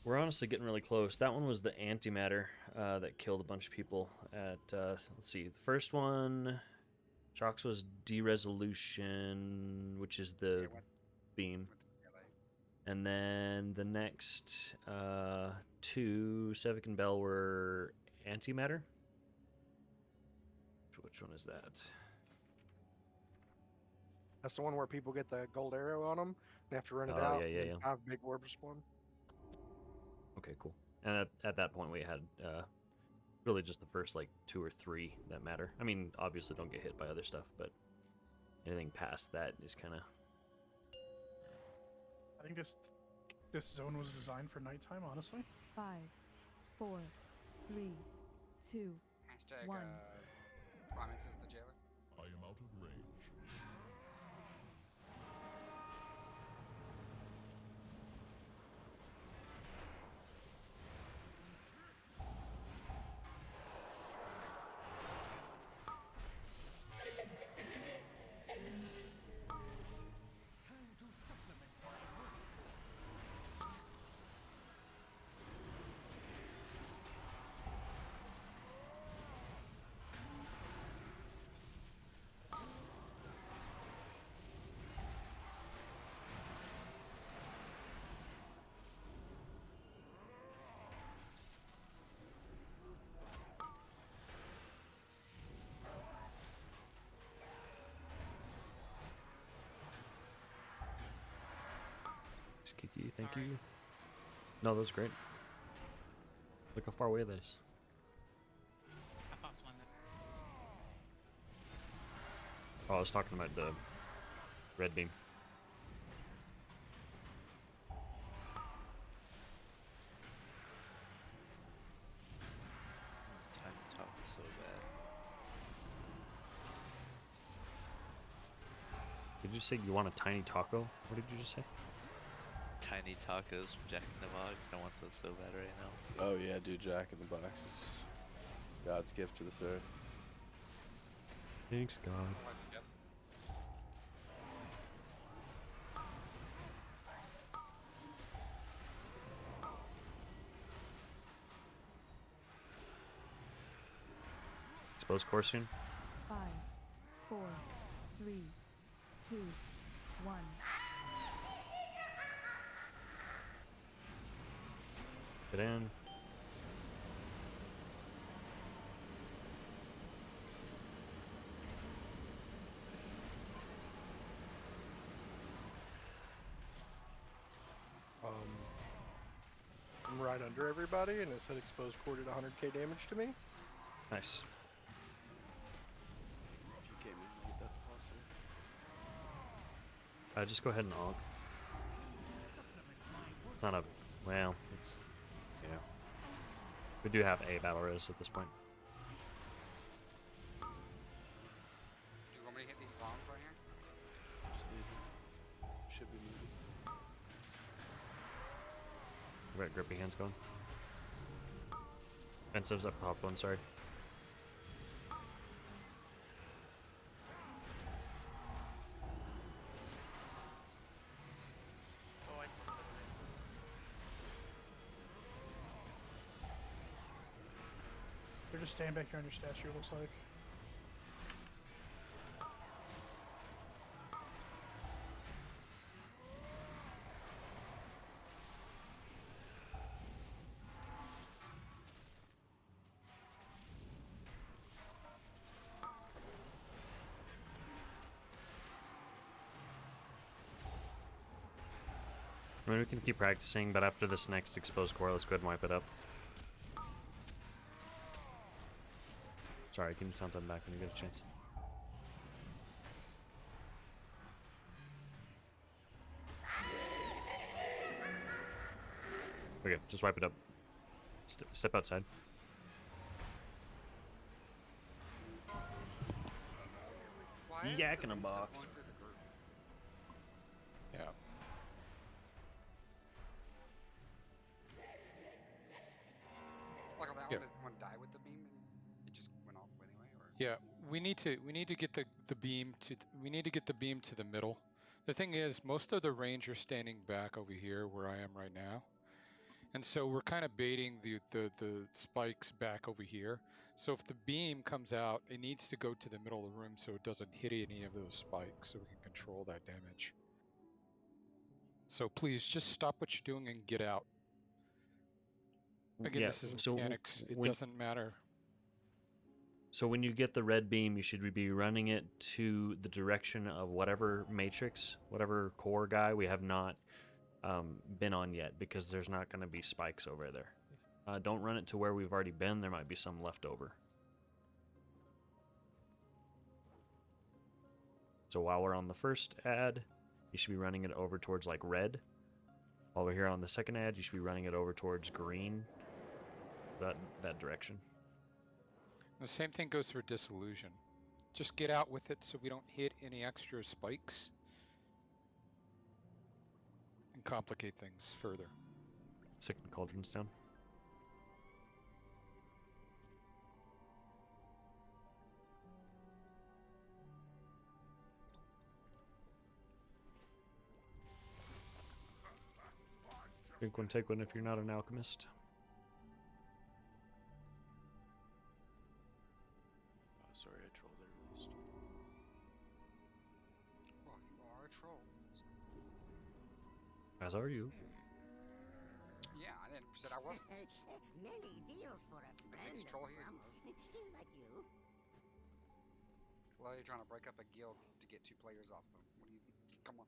We're honestly getting really close. That one was the antimatter that killed a bunch of people at, let's see, the first one, Chalks was de-resolution, which is the beam. And then the next two, Sevik and Bell, were antimatter. Which one is that? That's the one where people get the gold arrow on them. They have to run it Oh, out. yeah, and yeah. 5 big orbs spawn. Okay, cool. And at that point, we had really just the first like 2 or 3 that matter. I mean, obviously, don't get hit by other stuff, but anything past that is kind of. I think this zone was designed for nighttime, honestly. 5, 4, 3, 2, Hashtag 1. Primus is the jailer. I am out of range. Time to supplement my work. Thanks, Kiki. Thank Sorry. you. No, that was great. Look how far away that is. I popped one. Oh, I was talking about the red beam. Time to talk is so bad. Did you say you want a tiny taco? What did you just say? Tiny tacos from Jack in the Box. I want those so bad right now. Oh yeah, dude, Jack in the Box is God's gift to this earth. Thanks, God. Expose core soon. 5, 4, 3, 2, 1. Get in. I'm right under everybody, and it said exposed core did 100k damage to me. Nice. If you came in late, that's possible. Just go ahead and aug. It's not a... Well, it's... Yeah. We do have a battle res at this point. Do you want me to hit these bombs right here? Just leave them. Should be moving. We got grippy hands going. Offensives up top one, sorry. Oh, I took the nice. They're just standing back here on your statue, it looks like. I mean, we can keep practicing, but after this next exposed core, let's go ahead and wipe it up. Sorry, can you count them back when you get a chance? Okay, just wipe it up. Step outside. Why is Yak the in a beam still box. going through the group? Yeah. Like on that Yeah. one, did someone die with the beam and it just went off anyway? Or Yeah, we need to get the beam to the middle. The thing is, most of the range are standing back over here where I am right now, and so we're kind of baiting the spikes back over here. So if the beam comes out, it needs to go to the middle of the room so it doesn't hit any of those spikes, so we can control that damage. So please just stop what you're doing and get out. Again, Yeah, this is so mechanics. It doesn't matter. So when you get the red beam, you should be running it to the direction of whatever matrix, whatever core guy we have not been on yet, because there's not going to be spikes over there. Don't run it to where we've already been. There might be some left over. So while we're on the first ad, you should be running it over towards like red. While we're here on the second ad, you should be running it over towards green. That direction. The same thing goes for disillusion. Just get out with it so we don't hit any extra spikes and complicate things further. Second cauldron's down. Drink one, take one if you're not an alchemist. Sorry, I trolled there last. well, you are a troll. So. As are you. Yeah, I never said I wasn't. Many deals for a friend biggest troll here. like you. Well, you're trying to break up a guild to get 2 players off them. What do you? Come on.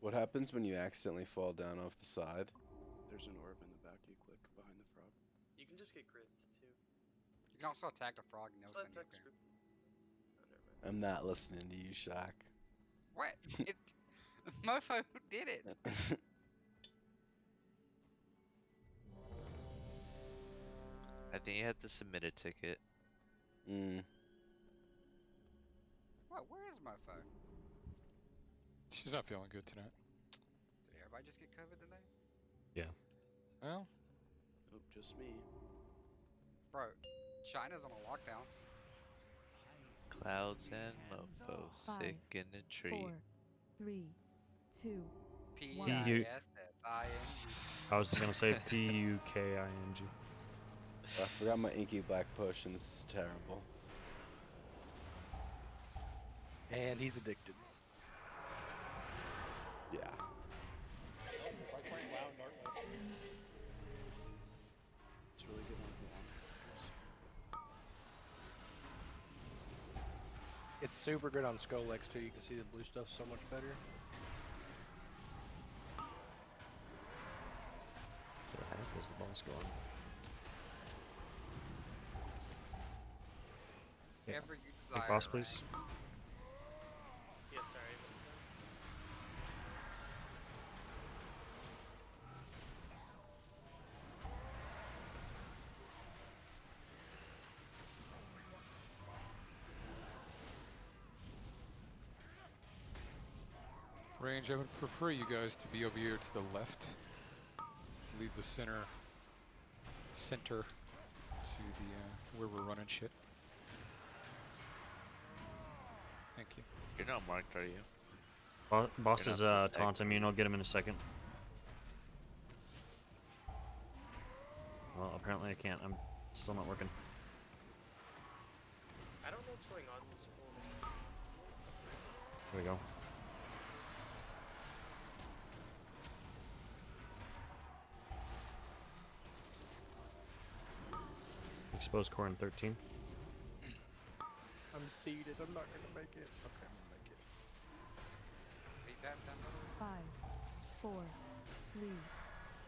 What happens when you accidentally fall down off the side? There's an orb in the back you click behind the frog. You can just get gripped too. You can also attack the frog and So it'll send you up attacks there. gripped. Oh, never mind. I'm not listening to you, Shaq. What? It, mofo did it. I think you have to submit a ticket. What? Where is mofo? She's not feeling good tonight. Did everybody just get COVID today? Yeah. Well, Nope, just me. Bro, China's on a lockdown. Clouds and mofo sick in a tree. 4, 3, 2, P-I-S-S-I-N-G. I was gonna say P-U-K-I-N-G. I forgot my inky black potion. This is terrible. And he's addicted. Yeah. It's like playing WoW in dark mode. It's really good on It's super good on Skolex too. You can see the blue stuff so much better. Where the heck is the boss going? Yeah. Ever you desire. Take boss, please. Yeah, sorry. What's that? range, I would prefer you guys to be over here to the left. Leave the center to the where we're running shit. Thank you. You're not marked, are you? Boss You're is not supposed to taunting me, and I'll get him in a second. Well, apparently I can't. I'm still not working. I don't know what's going on in this whole. There we go. Exposed core in 13. I'm seeded. I'm not gonna make it. Okay, I'm gonna make it. These apps down 5, 4, 3,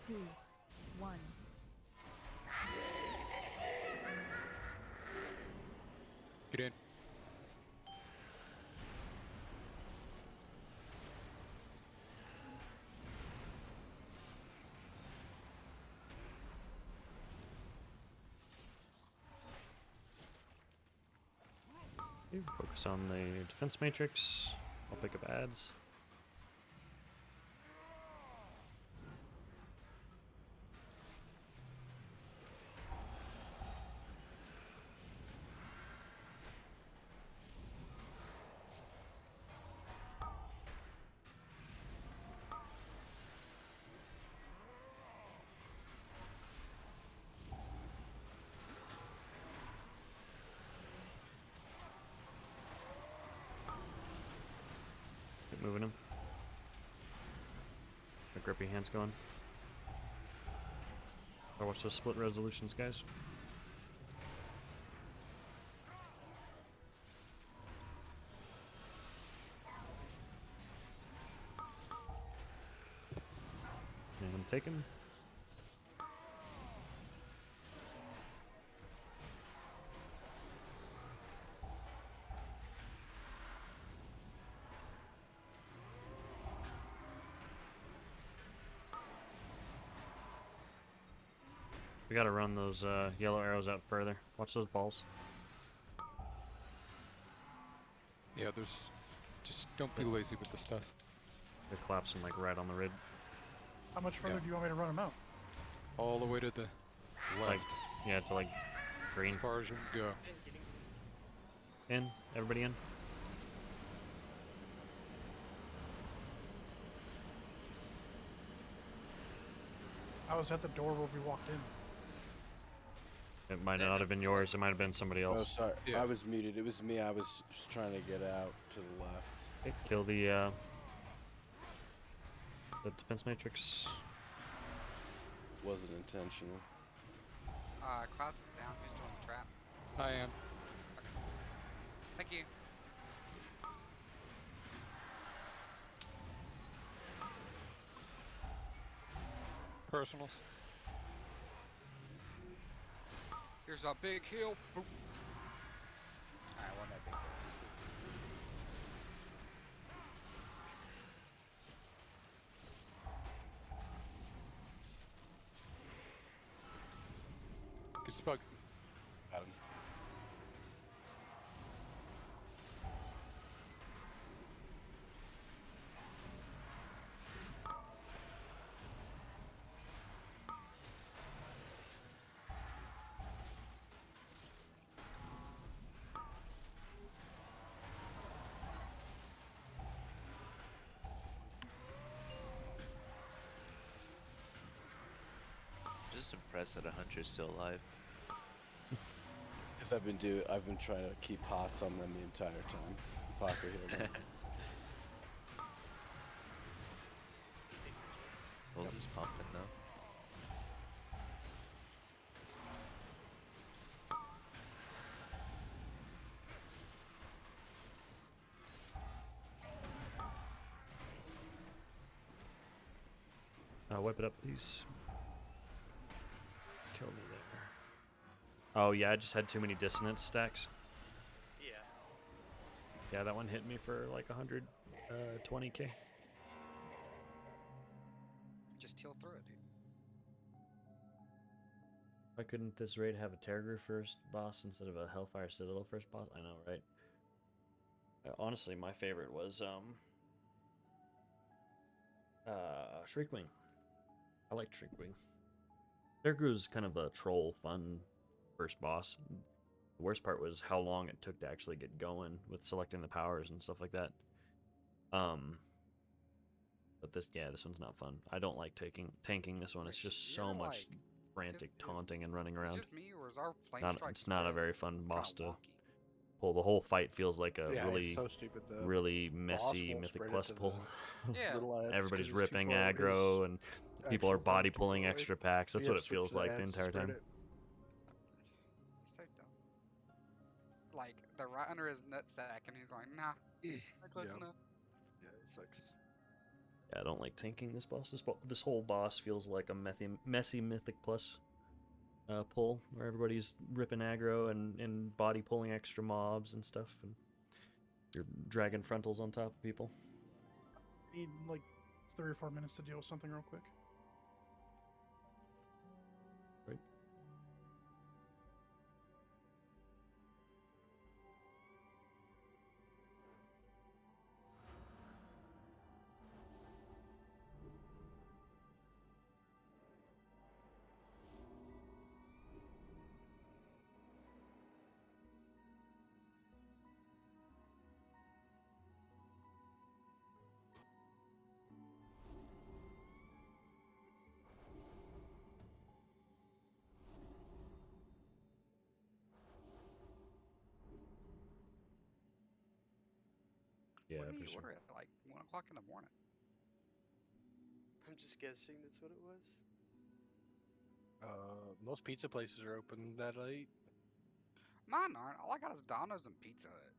2, 1. Get in. Okay, focus on the defense matrix. I'll pick up ads. Keep moving him. The grippy hands going. I watch those split resolutions, guys. And I'm taken. We gotta run those yellow arrows out further. Watch those balls. Yeah, just don't be lazy with the stuff. They're collapsing like right on the rid. How much further do you want me to run them out? All the way to the left. Like, yeah, to like green. As far as you can go. In, everybody in. I was at the door where we walked in. It might not have been yours. It might have been somebody else. Oh, sorry. Yeah. I was muted. It was me. I was just trying to get out to the left. Okay, kill the defense matrix. Wasn't intentional. Klaus is down. Who's doing the trap? I am. Thank you. Personals. Here's a big hill. Boop. Alright, wasn't that big. It's cool. Good spot. Got him. Just impressed that a hunter's still alive. Because I've been trying to keep hots on them the entire time. Poker here. Well, this is pumping though. Wipe it up, please. Kill me there. Oh yeah, I just had too many dissonance stacks. Yeah. Yeah, that one hit me for like 120k. Just teal through it, dude. Why couldn't this raid have a Terror first boss instead of a Hellfire Citadel first boss? I know, right? Honestly, my favorite was Shriekwing. I liked Shriekwing. Terror's kind of a troll, fun first boss. The worst part was how long it took to actually get going with selecting the powers and stuff like that. But this one's not fun. I don't like tanking this one. It's just so much frantic taunting and running around. Is just me, or is our flame strike It's not a spread very fun boss to wonky? pull. The whole fight feels like a Yeah, really, it's so stupid. The really boss messy won't Mythic spread it Plus to the pull. Yeah. little ads 'cause Everybody's it's too ripping far away. aggro, and people are Actual body time's too pulling far away. extra packs. That's You what have it to switch feels to the like the ads to entire spread time. it. It's so dumb. Like, they're right under his nutsack, and he's like, nah, not close Yeah. enough. Yeah, it sucks. Yeah, I don't like tanking this boss. This whole boss feels like a messy Mythic Plus pull, where everybody's ripping aggro and body pulling extra mobs and stuff, and you're dragging frontals on top of people. Need like 3 or 4 minutes to deal with something real quick. Right. Yeah, What do for you sure. order at like 1 o'clock in the morning? I'm just guessing that's what it was. Most pizza places are open that late. Mine aren't. All I got is Domino's and Pizza Hut.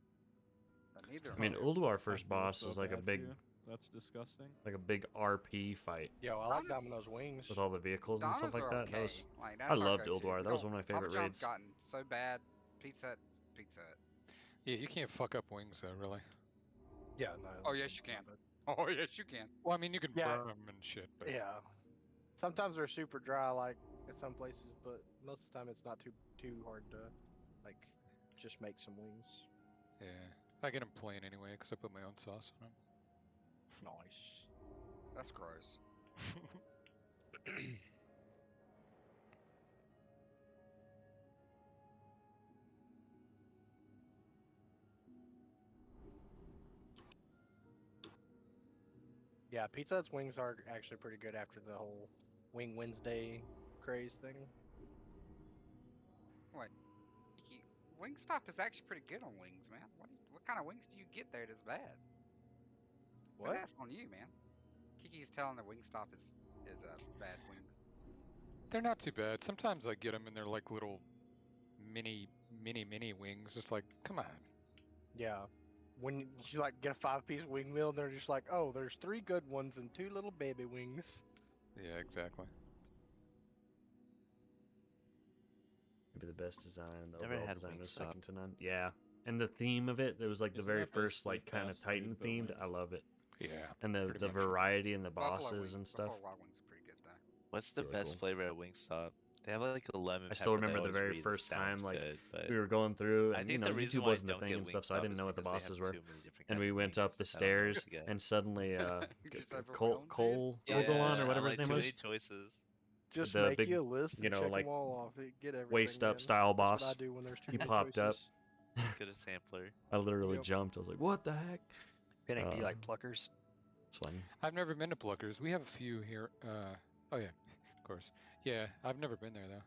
But neither of I mean, them. Ulduar I first feel boss so is like a bad for big, you. That's disgusting. like a big RP fight Yeah, well, I like Domino's wings. with all the vehicles and stuff Domino's like are that. okay. That was, Like, that's I our loved go-to. Ulduar. We That was don't- one of my favorite Papa John's raids. gotten so bad. Pizza Hut's Pizza Hut. Yeah, you can't fuck up wings though, really. Yeah, no. Oh yes, you can. Oh yes, you can. Well, I mean, you can Yeah. burn them and shit, but Yeah. Sometimes they're super dry, like at some places, but most of the time it's not too hard to, like, just make some wings. yeah, I get them plain anyway because I put my own sauce on them. Nice. That's gross. Yeah, Pizza Hut's wings are actually pretty good after the whole Wing Wednesday craze thing. Wait, Wingstop is actually pretty good on wings, man. What kind of wings do you get there that's bad? What? That's on you, man. Kiki's telling that Wingstop is bad wings. They're not too bad. Sometimes I get them and they're like little mini wings. Just like, come on. Yeah. When you like get a 5-piece wing meal, they're just like, oh, there's 3 good ones and 2 little baby wings. Yeah, exactly. be the best design. The Never overall had design was Wingstop. second to none. Yeah, and the theme of it was like the Isn't very that basically first like kind of fast Titan food, but themed. wings? I love it. Yeah. And the pretty much. variety and the Buffalo bosses wings, and stuff. Buffalo Wild Wings are pretty good though. What's the Really best cool. flavor at Wingstop? They have like a lemon I still pepper that remember the always very really first sounds time like good, but we were going through, I and think you know the reason YouTube why I wasn't a don't thing get and stuff, so I Wingstop didn't is know what the because they have bosses were. too many different And kind we of went up the wings. I don't know what stairs, to get. and suddenly Just Cole overwhelmed, dude? Kogalon or I whatever like his too name many was, choices. Just the make big, you a list you and know, check like them all off. Get everything. waist up man. style That's what boss. I do when there's too He many popped up. choices. Get a sampler. I literally Yep. jumped. I was like, "What the heck?" Panic, do you like pluckers? It's fun. I've never been to Pluckers. We have a few here. Oh yeah, of course. Yeah, I've never been there though.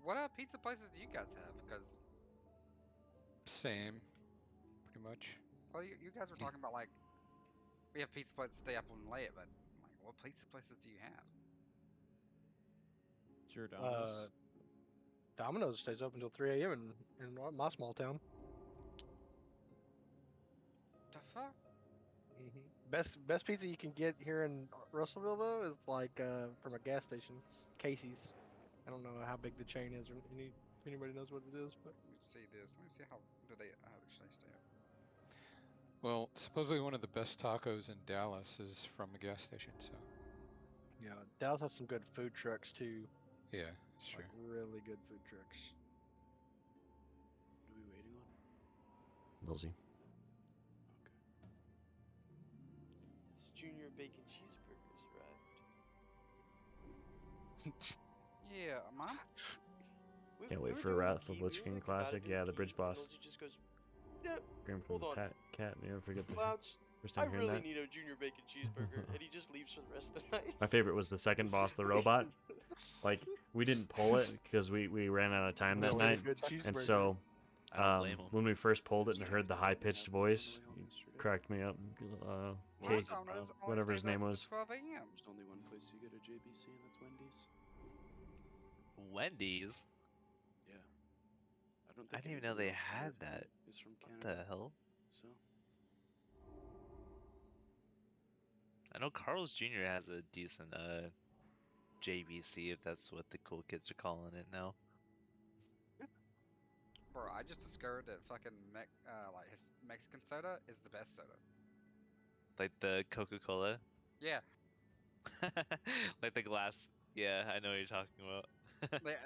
What pizza places do you guys have? Because Same, pretty much. well, you guys were talking about like we have pizza places stay up and late, but like what pizza places do you have? Giordano's. Domino's stays up until 3 a.m. in my small town. The fuck? Best pizza you can get here in Russellville though is like from a gas station, Casey's. I don't know how big the chain is, or if anybody knows what it is, but Let me see this. Let me see how do they actually stay up. Well, supposedly one of the best tacos in Dallas is from a gas station. So yeah, Dallas has some good food trucks too. yeah, that's true. Like really good food trucks. What are we waiting on? Lizzie. This junior bacon cheeseburgers arrived. Yeah, mine. Can't wait for Wrath of Lich King Classic. Yeah, the bridge boss. He just goes, yeah, Scream from hold the on. cat. Never forget the Clouds, first I time hearing really that. need a junior bacon cheeseburger, and he just leaves for the rest of the night. My favorite was the second boss, the robot. Like we didn't pull it because we ran out of time that Really night, good and cheeseburger. so I don't blame 'em. when we first pulled it and heard the high pitched voice, it cracked me up. My Kate, Domino's only whatever his stays name open was. till 12 a.m. There's only one place you get a JBC, and that's Wendy's. Wendy's? Yeah. I don't I think didn't even know they anybody else had there that. is from What Canada. the hell? So I know Carl's Jr. has a decent JBC, if that's what the cool kids are calling it now. Bro, I just discovered that fucking like his Mexican soda is the best soda. Like the Coca-Cola? Yeah, Like the glass. Yeah, I know what you're talking about. it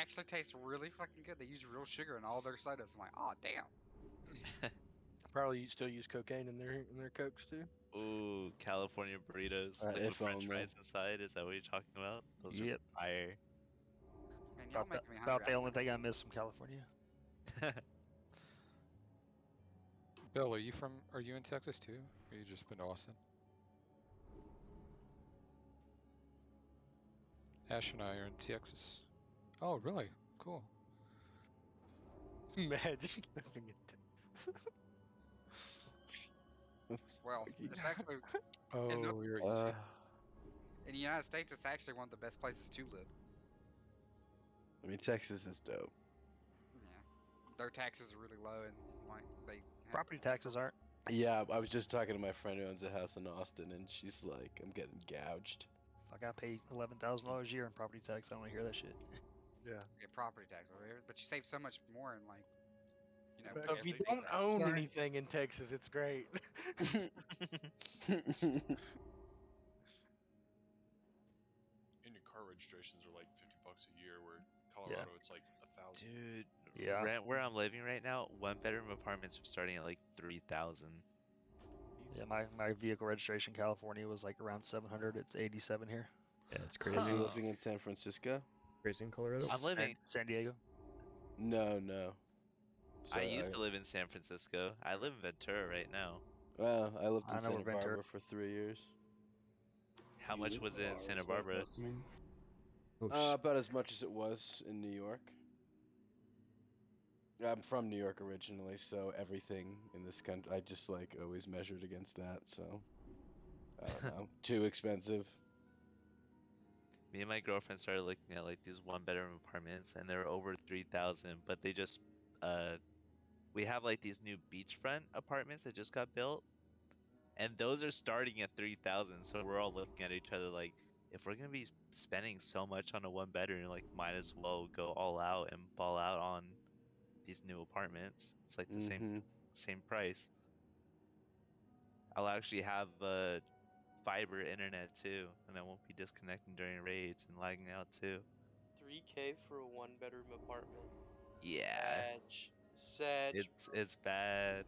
actually tastes really fucking good. They use real sugar in all their sodas. I'm like, oh damn. Probably still use cocaine in their cokes too. Ooh, California burritos. Like with If french only. fries inside, is that what you're talking about? Those Yep. are fire. Man, y'all making me hungry. About the only thing I miss from California. Bill, are you in Texas too? Or you just been to Austin? Ash and I are in Texas. Oh, really? Cool. Imagine living in Texas. Well, it's actually Oh, in the, you're in the United States. It's actually one of the best places to live. I mean, Texas is dope. Yeah, their taxes are really low, and like they have, Property taxes aren't. Yeah, I was just talking to my friend who owns a house in Austin, and she's like, I'm getting gouged. Fuck, I pay $11,000 a year in property tax. I don't want to hear that shit. Yeah. get property tax, whatever, but you save so much more in like, you know. But if you everything don't else. own Sorry. anything in Texas, it's great. And your car registrations are like $50 a year, where Colorado it's like $1,000. Dude, Yeah. rent where I'm living right now, one bedroom apartments are starting at like 3,000. Yeah, my vehicle registration in California was like around 700. It's 87 here. Yeah, it's Are crazy. you living in San Francisco? Crazy in Colorado. I'm living. San Diego. No. I used to live in San Francisco. I live in Ventura right now. Well, I lived I in know where Santa Ventura- Barbara for 3 years. How much was it in Santa Barbara? About as much as it was in New York. I'm from New York originally, so everything in this country, I just like always measured against that. So I don't know, too expensive. Me and my girlfriend started looking at like these one bedroom apartments, and they're over 3,000. But they just, we have like these new beachfront apartments that just got built, and those are starting at 3,000. So we're all looking at each other like, if we're gonna be spending so much on a one bedroom, like might as well go all out and ball out on these new apartments. It's like the same price. I'll actually have fiber internet too, and I won't be disconnecting during raids and lagging out too. 3K for a one-bedroom apartment. Yeah. Sag. It's bad.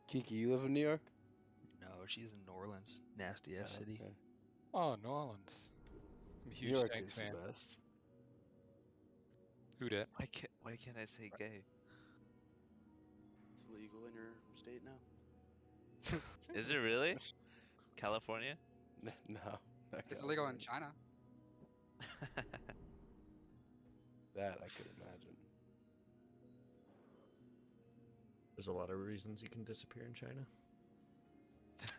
Kiki, you live in New York? No, she's in New Orleans. Nasty ass city. Okay. Oh, New Orleans. I'm a New huge York Stank is fan. the best. Who dat? Why can't I say gay? It's illegal in your state now. Is it really? California? No, not It's illegal in California. China. That I could imagine. There's a lot of reasons you can disappear in China.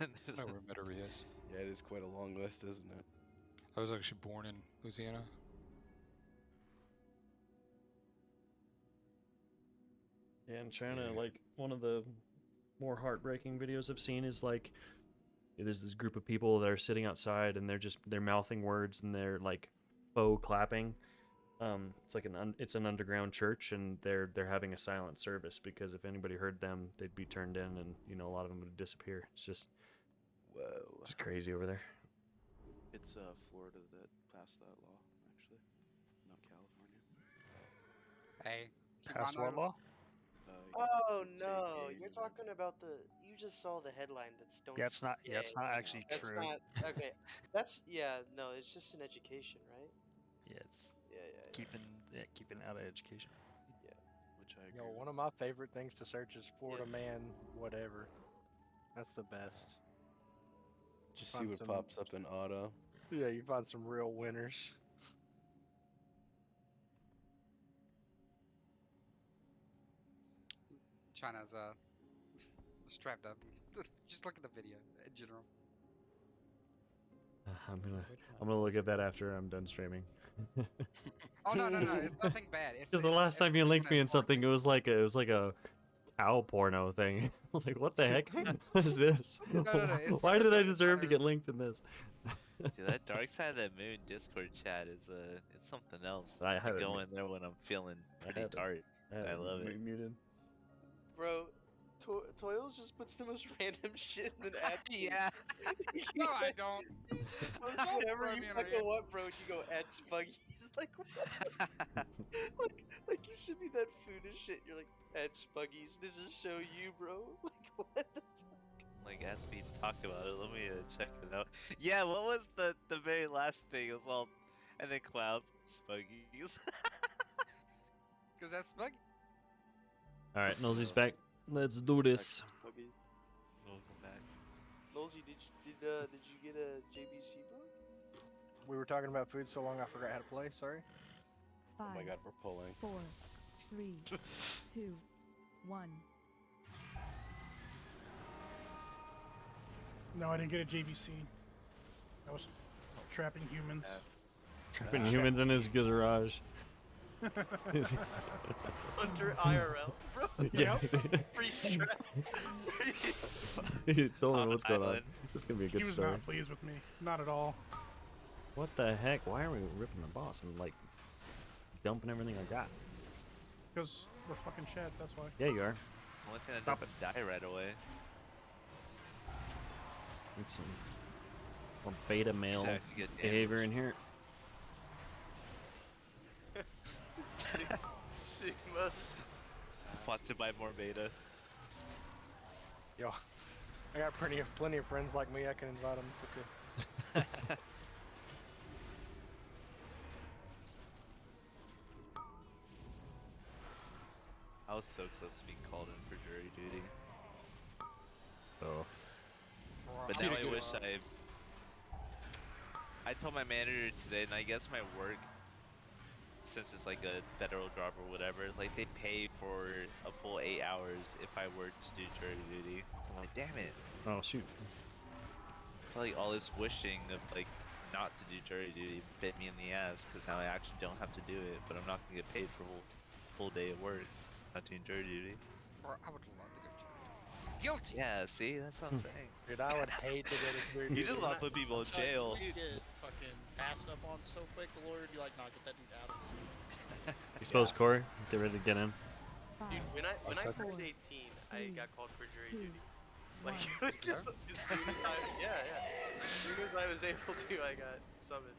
I know where Metairie is. Yeah, it is quite a long list, isn't it? I was actually born in Louisiana. Yeah, in China, like one of the more heartbreaking videos I've seen is like there's this group of people that are sitting outside and they're mouthing words and they're like faux clapping. It's like it's an underground church and they're having a silent service because if anybody heard them, they'd be turned in and a lot of them would disappear. It's just it's crazy over there. It's Florida that passed that law, actually, not California. Hey. Passed what law? Oh you can say no, gay you're and then- talking about you just saw the headline that's don't Yeah, it's not. say Yeah, it's gay. not actually That's true. not okay. No, it's just an education, right? Yeah, it's Yeah. keeping it out of education. Yeah. Which I agree. Yo, one of my favorite things to search is Florida man whatever. That's the best. Just Find see what some- pops up in auto. Yeah, you find some real winners. China's strapped up. Just look at the video in general. I'm gonna look at that after I'm done streaming. Oh no, it's nothing bad. It's Because the last time you linked me in something, it was like a cow porno thing. I was like, what the heck? What is this? No, Why did I deserve to get linked in this? Dude, that Dark Side of the Moon Discord chat is it's something else. I have it go mu- in there when I'm feeling pretty have it- tart. I love it. Muted. Bro, Toils just puts the most random shit and then adds Yeah. No, I don't. Post Don't whatever throw you me under fucking here. want, bro, and you go add Spuggies. Like, what? like you should be that food and shit. You're like, add Spuggies. This is so you, bro. Like, what the Like, as we talk about it, let me check it out. Yeah, what was the very last thing? It was all, and then clouds, spuggies. Because that's Spuggy. All right, Nosey's back. Let's do this. Spuggies? Welcome back. Nosy, did you get a JBC, bro? We were talking about food so long I forgot how to play, sorry. 5, Oh my god, we're pulling. 4, 3, 2, 1. No, I didn't get a JVC. I was trapping humans. Trapping humans in his garage. Under IRL, bro. Yeah. Free strap. Don't know On what's going on. island. This is gonna be a He good was story. not pleased with me. Not at all. What the heck? Why are we ripping the boss? I'm like dumping everything I got. Because we're fucking shads, that's why. Yeah, you are. Only thing that Stop doesn't die right away. Need some more beta male Should actually get behavior in here. Sigma. Want to buy more beta. Yo, I got plenty of friends like me. I can invite them. It's okay. I was so close to being called in for jury duty. Oh. But now I wish I told my manager today, and I guess my work, since it's like a federal job or whatever, like they pay for a full 8 hours if I were to do jury duty. So I'm like, damn it. Oh shoot. I feel like all this wishing of like not to do jury duty bit me in the ass because now I actually don't have to do it, but I'm not gonna get paid for a full day of work not doing jury duty. Or I would love to go jury duty. Guilty. Yeah, see, that's what I'm saying. Dude, I would hate to go to jury You duty. just want to put people in So jail. you get fucking passed up on so quick. The lawyer would be like, "Nah, get that dude out of here." Exposed Corey. Get ready to get in. Dude, when I Okay. turned 18, I got called for jury duty. Like, One. as soon as as soon as I was able to, I got summoned.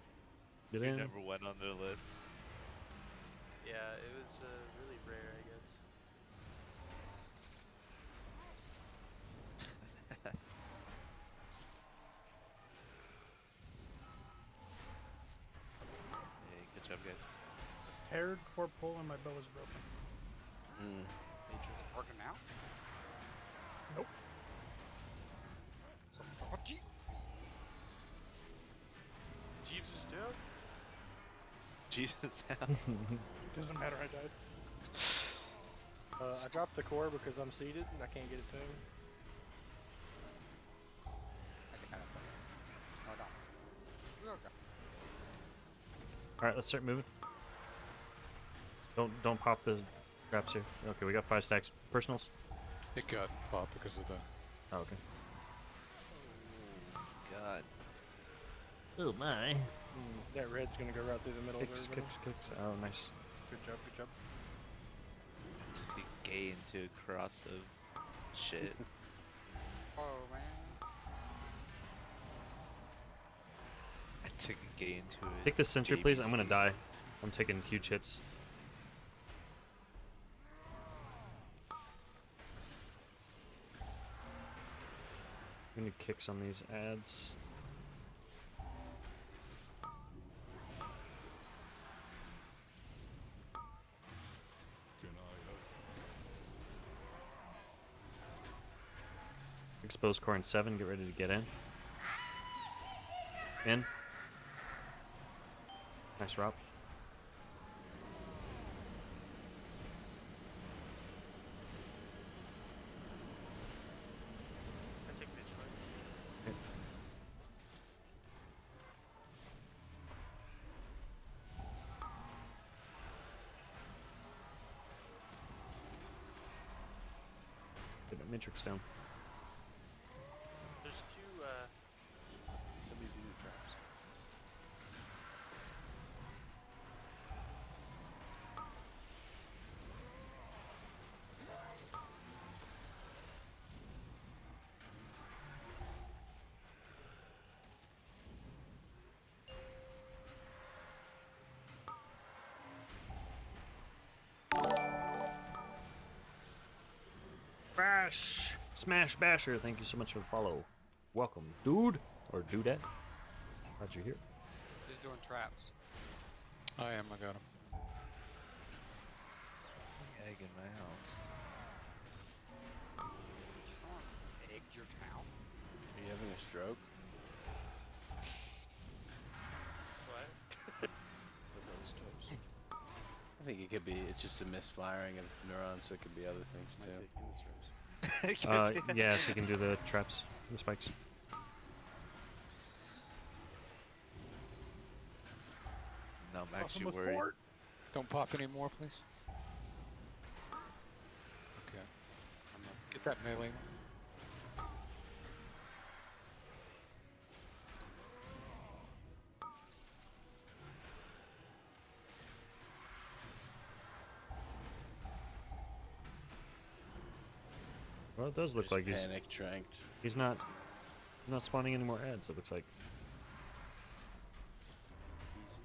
Get You in. never went on their list. Yeah, it was really rare, I guess. Hey, good job, guys. Paired for pull and my bow is broken. Is it working now? Nope. So dodgy. Jeeves is down. Jesus. Down. Doesn't matter, I died. I dropped the core because I'm seated and I can't get it to him. I can have it. No, don't. Okay. All right, let's start moving. Don't pop the traps here. Okay, we got 5 stacks. Personals. It got popped because of the. Oh, okay. God. Oh my. That red's gonna go right through the middle Kicks, of everybody. kicks. Oh, nice. Good job, good job. Took a gay into a cross of shit. Oh man. I took a gay into it. Take this sentry, please. I'm gonna die. I'm taking huge hits. I'm gonna kick some of these ads. Exposed core in 7. Get ready to get in. In. Nice rob. I took bitch fight. Get that Matrix down. There's 2, Somebody do the traps. Bash! Smash Basher, thank you so much for the follow. Welcome, dude. Or dudette. Glad you're here. He's doing traps. I am. I got him. Egg in my house. Sean egged your town. Are you having a stroke? what? Look at his toes. I think it could be. It's just a misfiring of neurons, so it could be other things Might too. take in this race. Yeah, so you can do the traps, the spikes. No, I'm Awesome actually with worried. fort. Don't pop any more, please. Okay. Get that melee one. Well, it does look Just like he's panic tranked. not spawning any more ads. It looks like. Easy.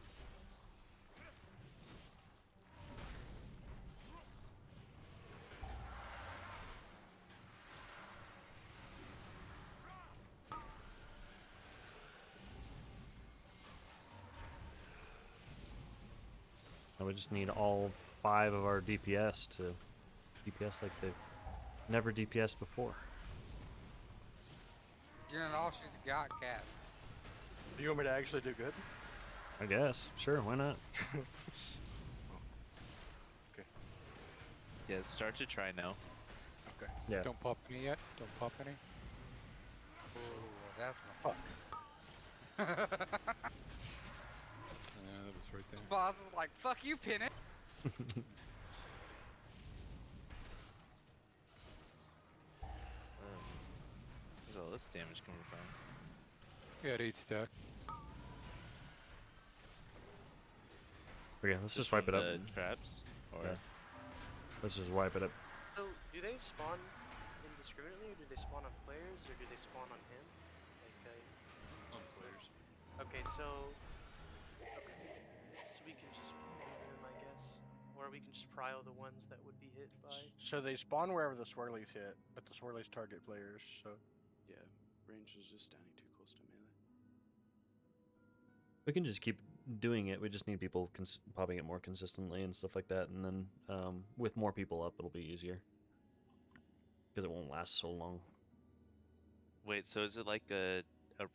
Now we just need all 5 of our DPS to DPS like they've never DPS before. You're not all she's got, cat. Do you want me to actually do good? I guess. Sure, why not? Okay. Yeah, start to try now. Okay. Yeah. Don't pop any yet. Don't pop any. Oh, that's my fuck. Yeah, that was right there. Boss is like, fuck you, pin it. damage coming from? We had 8 stack. Okay, let's just wipe it up. The traps? Or Yeah. Let's just wipe it up. So, do they spawn indiscriminately, or do they spawn on players, or do they spawn on him? Like, On players. okay, so we can just move them, I guess, or we can just prio the ones that would be hit by. So they spawn wherever the swirlies hit, but the swirlies target players. So Yeah, range is just standing too close to melee. We can just keep doing it. We just need people popping it more consistently and stuff like that. And then with more people up, it'll be easier. Because it won't last so long. wait, so is it like a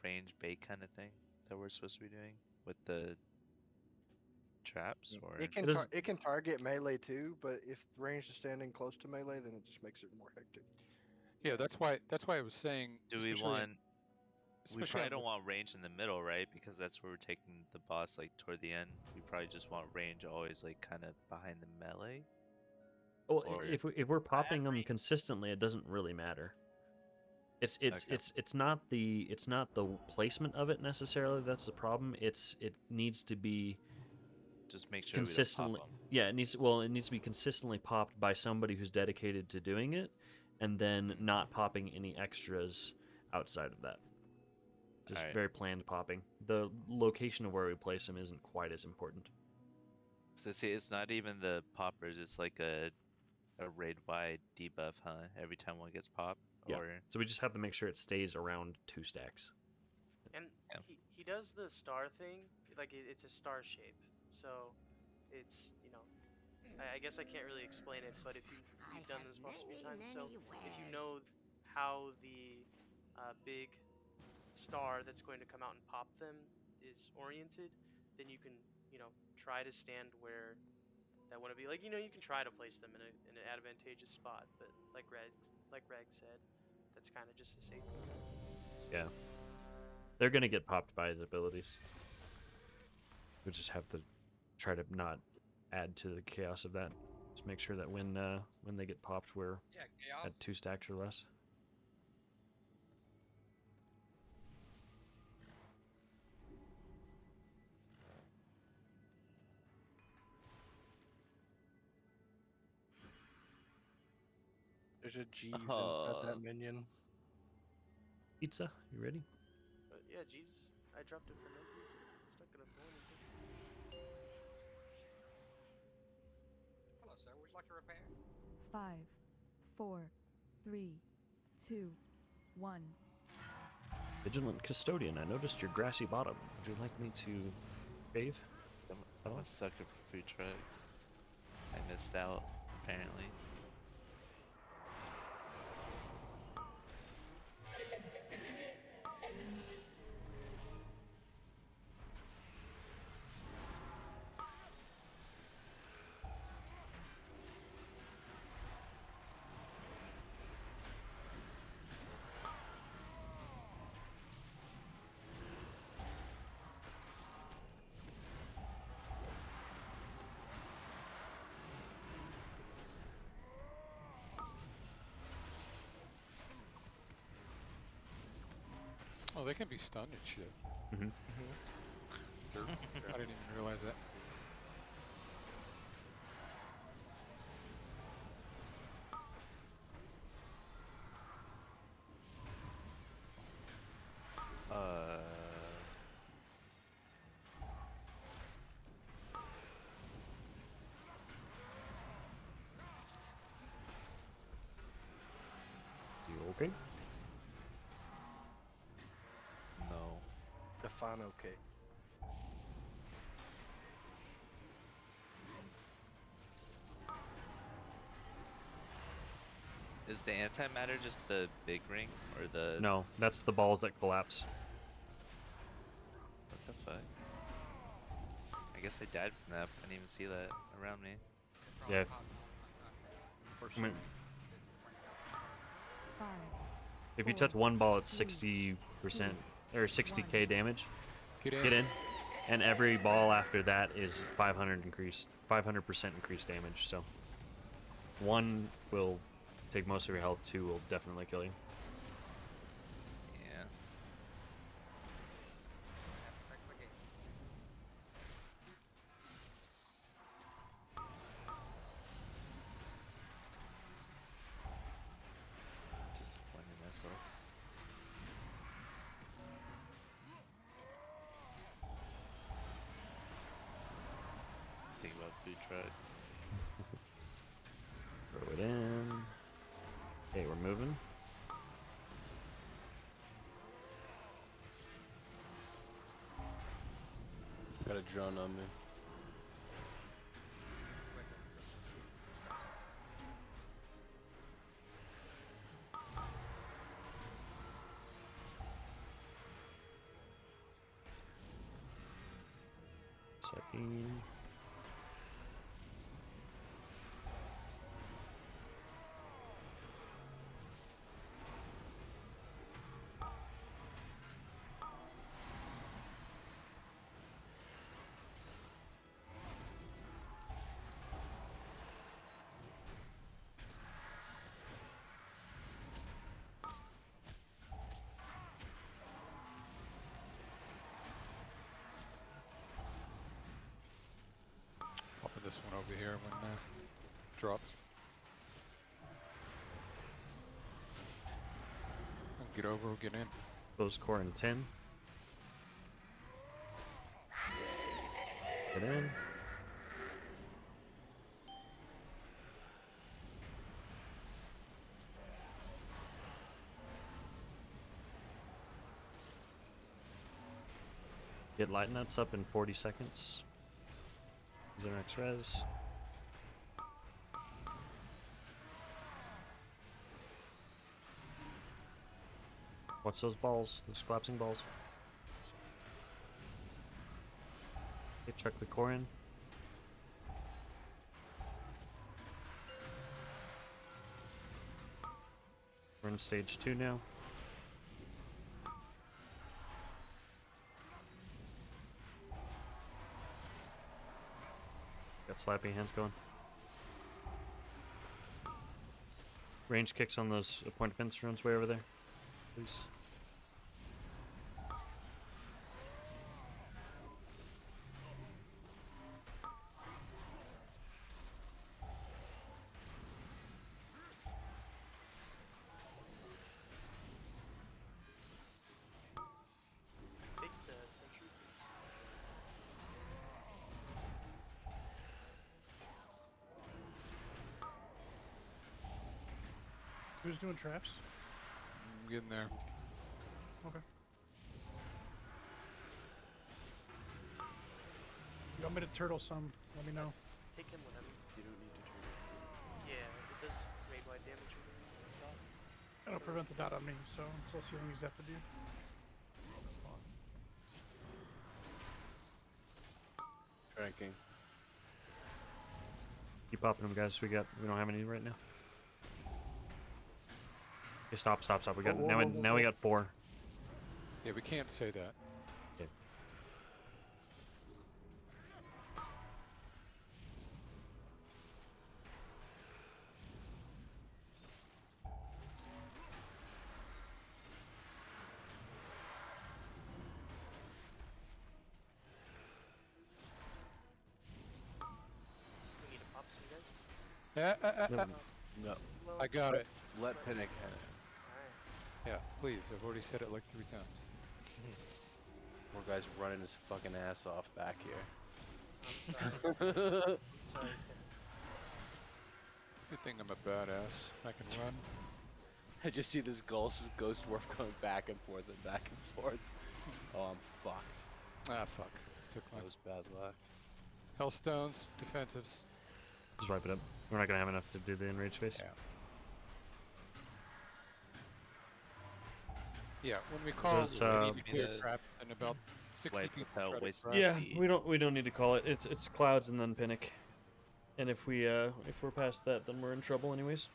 range bait kind of thing that we're supposed to be doing with the traps, or it can target melee too, but if the range is standing close to melee, then it just makes it more hectic. Yeah, that's why I was saying. do we especially want? We especially probably on don't the- want range in the middle, right? Because that's where we're taking the boss like toward the end. We probably just want range always like kind of behind the melee. Well, Or- if we're popping them consistently, it doesn't really matter. It's not the placement of it necessarily that's the problem. It needs to be Just make sure consistently. we don't pop 'em. Yeah, it needs to be consistently popped by somebody who's dedicated to doing it, and then not popping any extras outside of that. Just Alright. very planned popping. The location of where we place them isn't quite as important. So see, it's not even the poppers. It's like a raid wide debuff, huh? Every time one gets popped. Yeah. Or So we just have to make sure it stays around 2 stacks. And Yeah. he does the star thing, like it's a star shape. So it's, I guess I can't really explain it, but if you've done this boss a few times, so if you know how the big star that's going to come out and pop them is oriented, then you can, try to stand where that want to be. Like, you can try to place them in an advantageous spot, but like Reg said, that's kind of just a safety net. Yeah. They're going to get popped by his abilities. We just have to try to not add to the chaos of that. Just make sure that when they get popped, we're at 2 stacks or less. There's a Jeeves inside that minion. Pizza, you ready? Yeah, Jeeves, I dropped it for Nosy. It's not gonna blow anything. Hello, sir. Would you like a repair? 5, 4, 3, 2, 1. Vigilant Custodian, I noticed your grassy bottom. Would you like me to shave? I'm a sucker for food trucks. I missed out, apparently. Oh, they can be stunned and shit. Mm-hmm. I didn't even realize that. You okay? No. Define okay. Is the antimatter just the big ring or the? No, that's the balls that collapse. What the fuck? I guess I died from that. I didn't even see that around me. Yeah. I mean, 5, if you touch one ball, it's 60% or 60k damage. Get in. And every ball after that is 500% increased damage. So 1 will take most of your health, 2 will definitely kill you. Yeah. 3 trucks. Throw it in. Okay, we're moving. Got a drone on me. Second. Popping this one over here when drops. Get over, we'll get in. Close core in 10. Get in. Get light nuts up in 40 seconds. Use our next res. Watch those balls, those collapsing balls. Okay, check the core in. We're in stage 2 now. Got slappy hands going. Range kicks on those point fence runs way over there, please. Take the sentry, please. Who's doing traps? I'm getting there. Okay. You want me to turtle some? Let me know. Take him whenever. You don't need to turn it. Yeah, it does grade wide damage with the dot. It'll prevent the dot on me, so let's see what use that to do. Cranking. Keep popping them, guys. We don't have any right now. Okay, stop. We got now we got 4. Yeah, we can't say that. Okay. We need to pop some guys. No. I got it. Let Pinnock have it. Yeah, please. I've already said it like 3 times. Poor guy's running his fucking ass off back here. I'm sorry. Sorry. Good thing I'm a badass. I can run. I just see this ghost dwarf going back and forth and back and forth. Oh, I'm fucked. Ah, fuck. Took That was bad luck. Hellstones, defensives. Just wipe it up. We're not gonna have enough to do the enrage phase. Yeah. Yeah, when we call It's, we need to clear traps and about 60 people try to cross. Yeah, we don't need to call it. It's clouds and then Pinnock. And if we're past that, then we're in trouble anyways.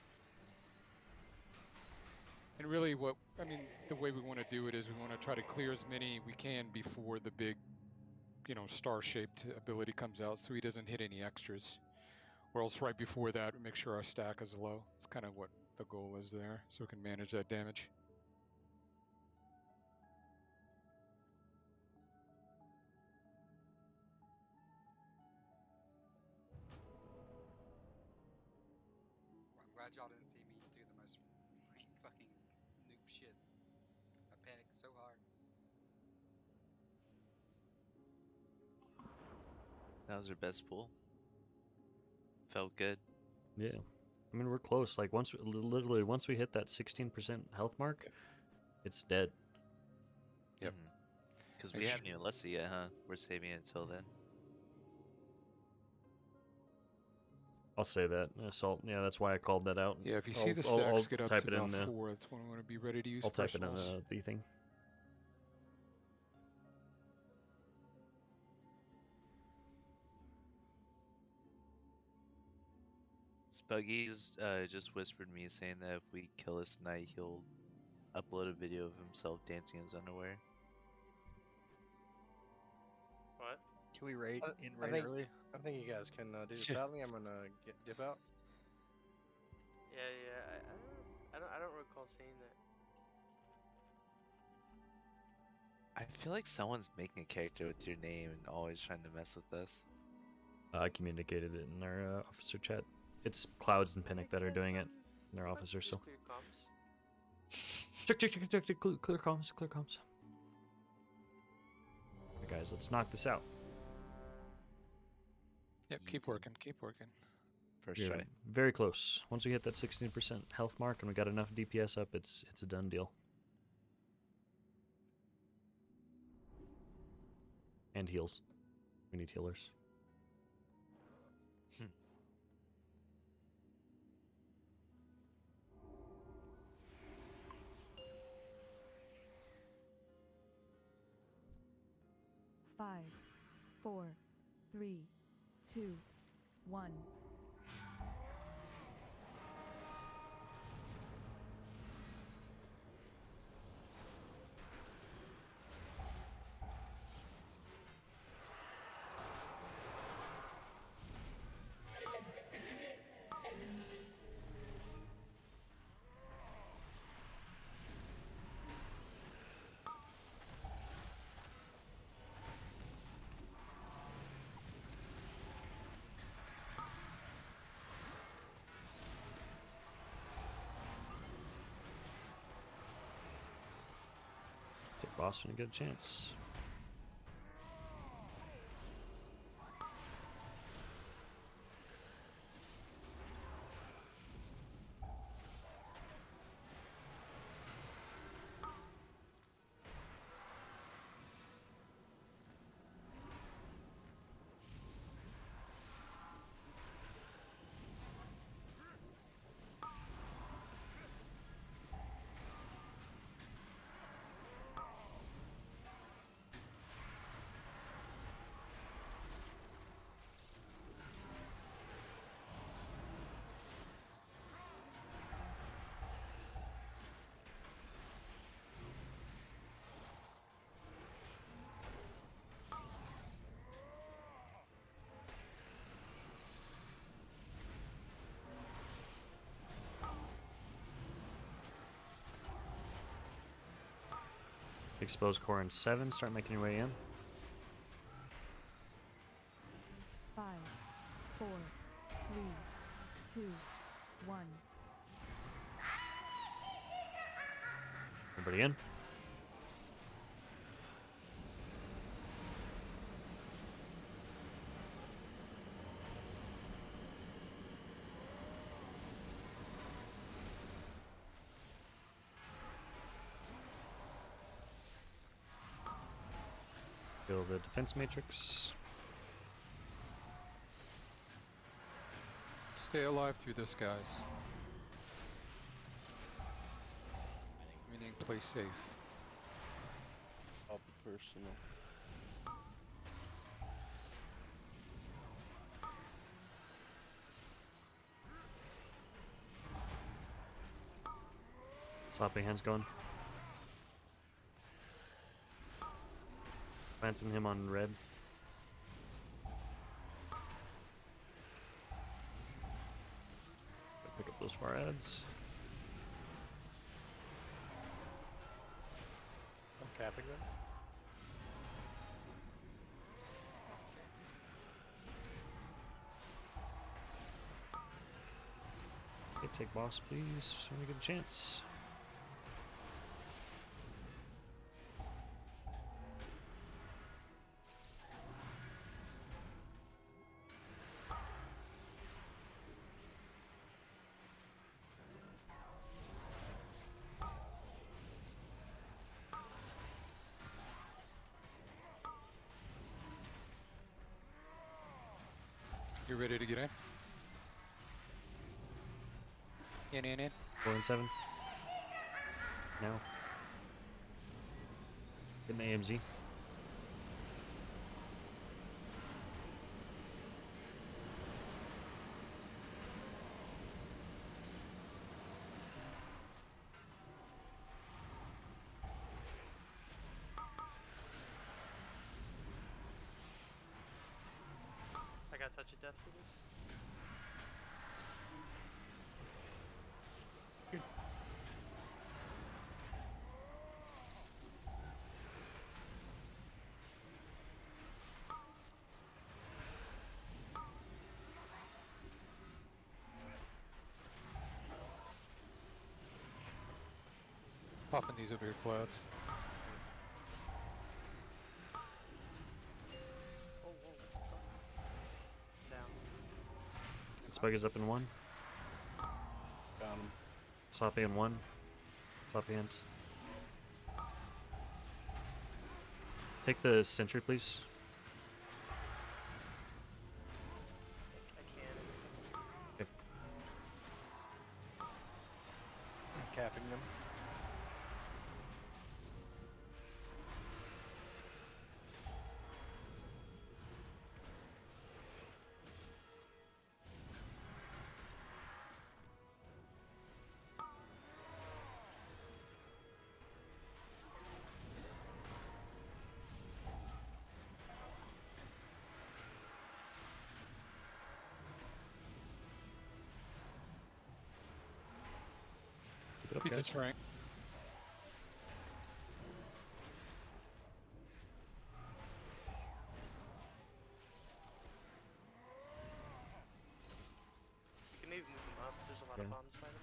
And really the way we want to do it is we want to try to clear as many we can before the big, star-shaped ability comes out so he doesn't hit any extras. Or else right before that, we make sure our stack is low. It's kind of what the goal is there, so we can manage that damage. I'm glad y'all didn't see me do the most fucking noob shit. I panicked so hard. That was our best pool. Felt good. Yeah. I mean, we're close. Like literally once we hit that 16% health mark, it's dead. Yep. Because we haven't even listed yet, huh? We're saving it until then. I'll say that. Assault. Yeah, that's why I called that out. Yeah, if you I'll, see the I'll- I'll stacks get up type to it in about the, 4, that's when we want to be ready to use I'll type it in personals. the thing. Spuggy's just whispered me saying that if we kill this knight, he'll upload a video of himself dancing in his underwear. What? Can we raid I think early? I think you guys can do this without me. I'm gonna dip out. Yeah. I don't recall saying that. I feel like someone's making a character with your name and always trying to mess with us. I communicated it in our officer chat. It's Clouds and Pinnock that are doing it in their officer, so. Clear comms. Check, clear comms. Alright, guys, let's knock this out. Yep, keep working. First We're try. very close. Once we hit that 16% health mark and we got enough DPS up, it's a done deal. And heals. We need healers. Five, 4, 3, 2, 1. Take boss when you get a chance. Exposed core in 7. Start making your way in. 5, 4, 3, 2, 1. Everybody in. Build the defense matrix. Stay alive through this, guys. Meaning play safe. Up personal. Slapping hands going. Planting him on red. Pick up those far ads. I'm capping them. Okay, take boss, please, when we get a chance. You ready to get in? In. 4 and 7. Now. Get an AMZ. I got touch of death for this. Popping these over your clouds. Oh, whoa. Down. Spike is up in 1. Got him. Sloppy in 1. Sloppy hands. Take the sentry, please. I can in a second. Okay. Capping them. Keep it up, Pizza guys. Trank. You can maybe move them up. There's a lot of bombs by them.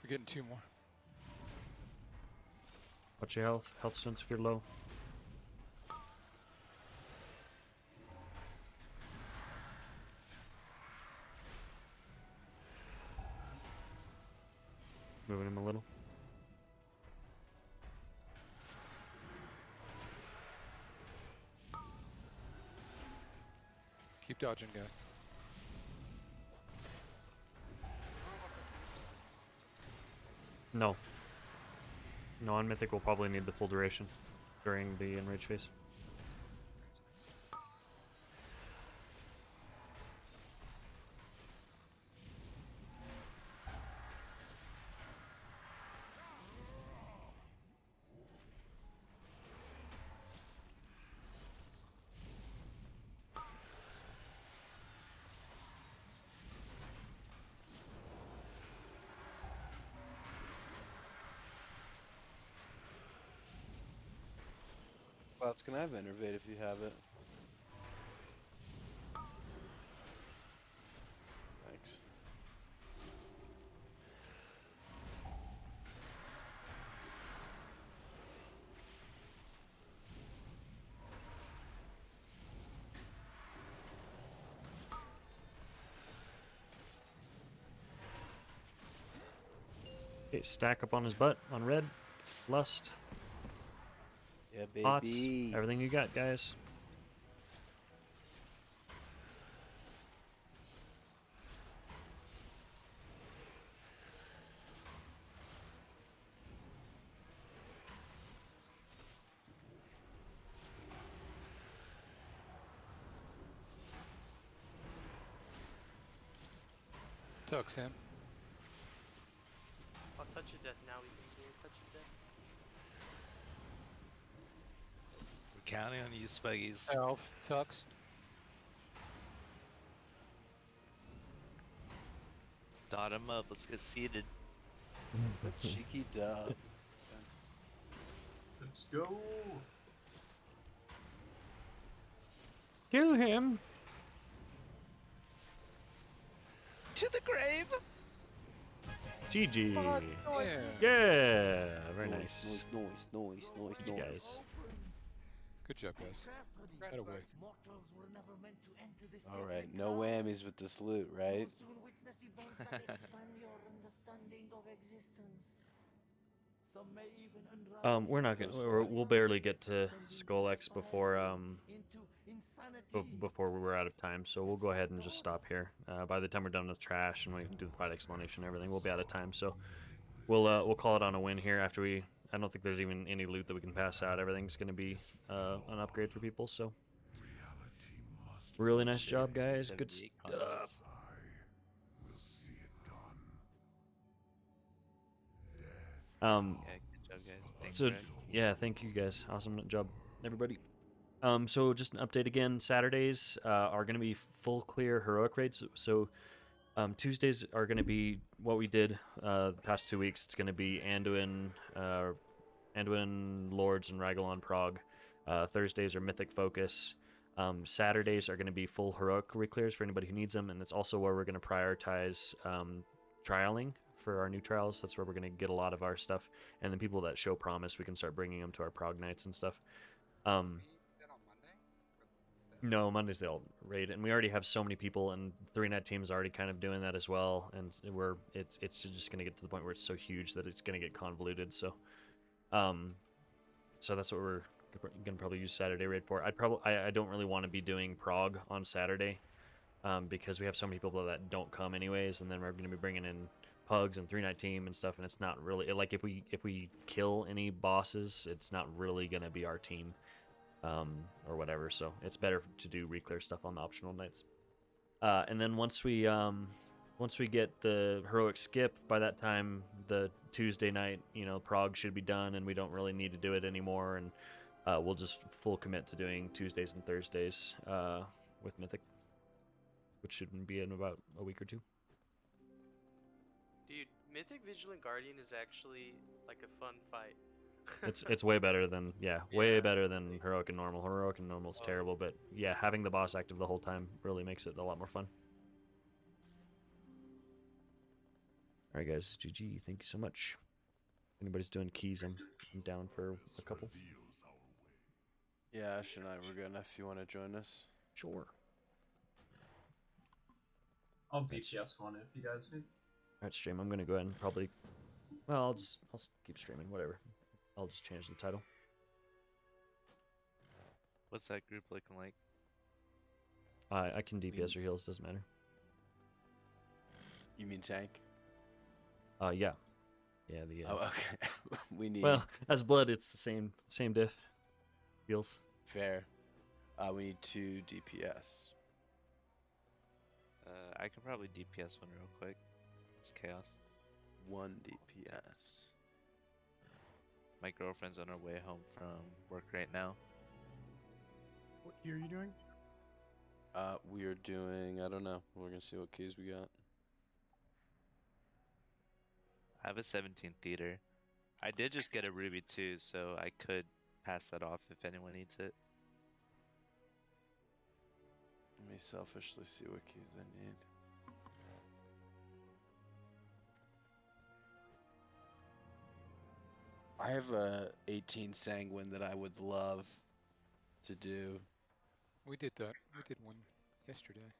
We're getting 2 more. Watch your health. Health stunts if you're low. Moving him a little. Keep dodging, guys. No. No, on Mythic we'll probably need the full duration during the enrage phase. Clouds, can I have Enervate if you have it? Thanks. Okay, stack up on his butt on red. Lust. Yeah, baby. Pots. Everything you got, guys. Tux him. I'll touch of death now. We can do a touch of death. We're counting on you, Spuggies. Elf. Tux. Dot him up. Let's get seated. Cheeky dub. Let's go. Kill him. To the grave. GG. Yeah. Yeah. Very nice. Noise. GG, guys. Good job, guys. That away. Alright, no whammies with this loot, right? bonds that expand your understanding of existence. Some may even unravel We're not your gonna. We'll barely get to Skull X before into insanity. before we're out of time, so we'll go ahead and just stop here. By the time we're done with trash and we can do the fight explanation and everything, we'll be out of time. So we'll call it on a win here after we. I don't think there's even any loot that we can pass out. Everything's gonna be an upgrade for people. So really nice job, guys. Good 78 stuff. Yeah, good job, guys. Thanks, So Greg. yeah, thank you guys. Awesome job, everybody. So just an update again. Saturdays are going to be full clear heroic raids. So Tuesdays are going to be what we did the past 2 weeks. It's going to be Anduin, Lords, and Ragolon Prague. Thursdays are Mythic Focus. Saturdays are going to be full heroic reclears for anybody who needs them, and that's also where we're going to prioritize trialing for our new trials. That's where we're going to get a lot of our stuff, and then people that show promise, we can start bringing them to our Prague nights and stuff. No, Monday's the old raid, and we already have so many people, and 3-net team's already kind of doing that as well, and it's just gonna get to the point where it's so huge that it's gonna get convoluted. So, so that's what we're gonna probably use Saturday raid for. I don't really want to be doing Prague on Saturday, because we have so many people that don't come anyways, and then we're gonna be bringing in Pugs and 3-net team and stuff, and it's not really like if we kill any bosses, it's not really gonna be our team. Or whatever, so it's better to do reclear stuff on the optional nights. And then once we get the heroic skip, by that time the Tuesday night, Prague should be done, and we don't really need to do it anymore, and we'll just full commit to doing Tuesdays and Thursdays with Mythic, which should be in about a week or two. Dude, Mythic Vigilant Guardian is actually like a fun fight. It's way better than way better than heroic and normal. Heroic and normal is terrible, but yeah, having the boss active the whole time really makes it a lot more fun. All right, guys, GG. Thank you so much. If anybody's doing keys, I'm down for a couple. Yeah, Ash and I were gonna if you want to join us. Sure. I'll DPS one if you guys need. All right, stream. I'm gonna go ahead and probably. Well, I'll keep streaming. Whatever. I'll just change the title. What's that group looking like? I can DPS or heals, doesn't matter. You mean tank? Yeah. Yeah, Oh, okay. We need... Well, as blood, it's the same diff. Heals. Fair. We need 2 DPS. I can probably DPS one real quick. It's chaos. 1 DPS. My girlfriend's on her way home from work right now. What gear are you doing? We are doing, I don't know. We're gonna see what keys we got. I have a 17 theater. I did just get a ruby too, so I could pass that off if anyone needs it. Let me selfishly see what keys I need. I have a 18 sanguine that I would love to do. We did that. We did one yesterday.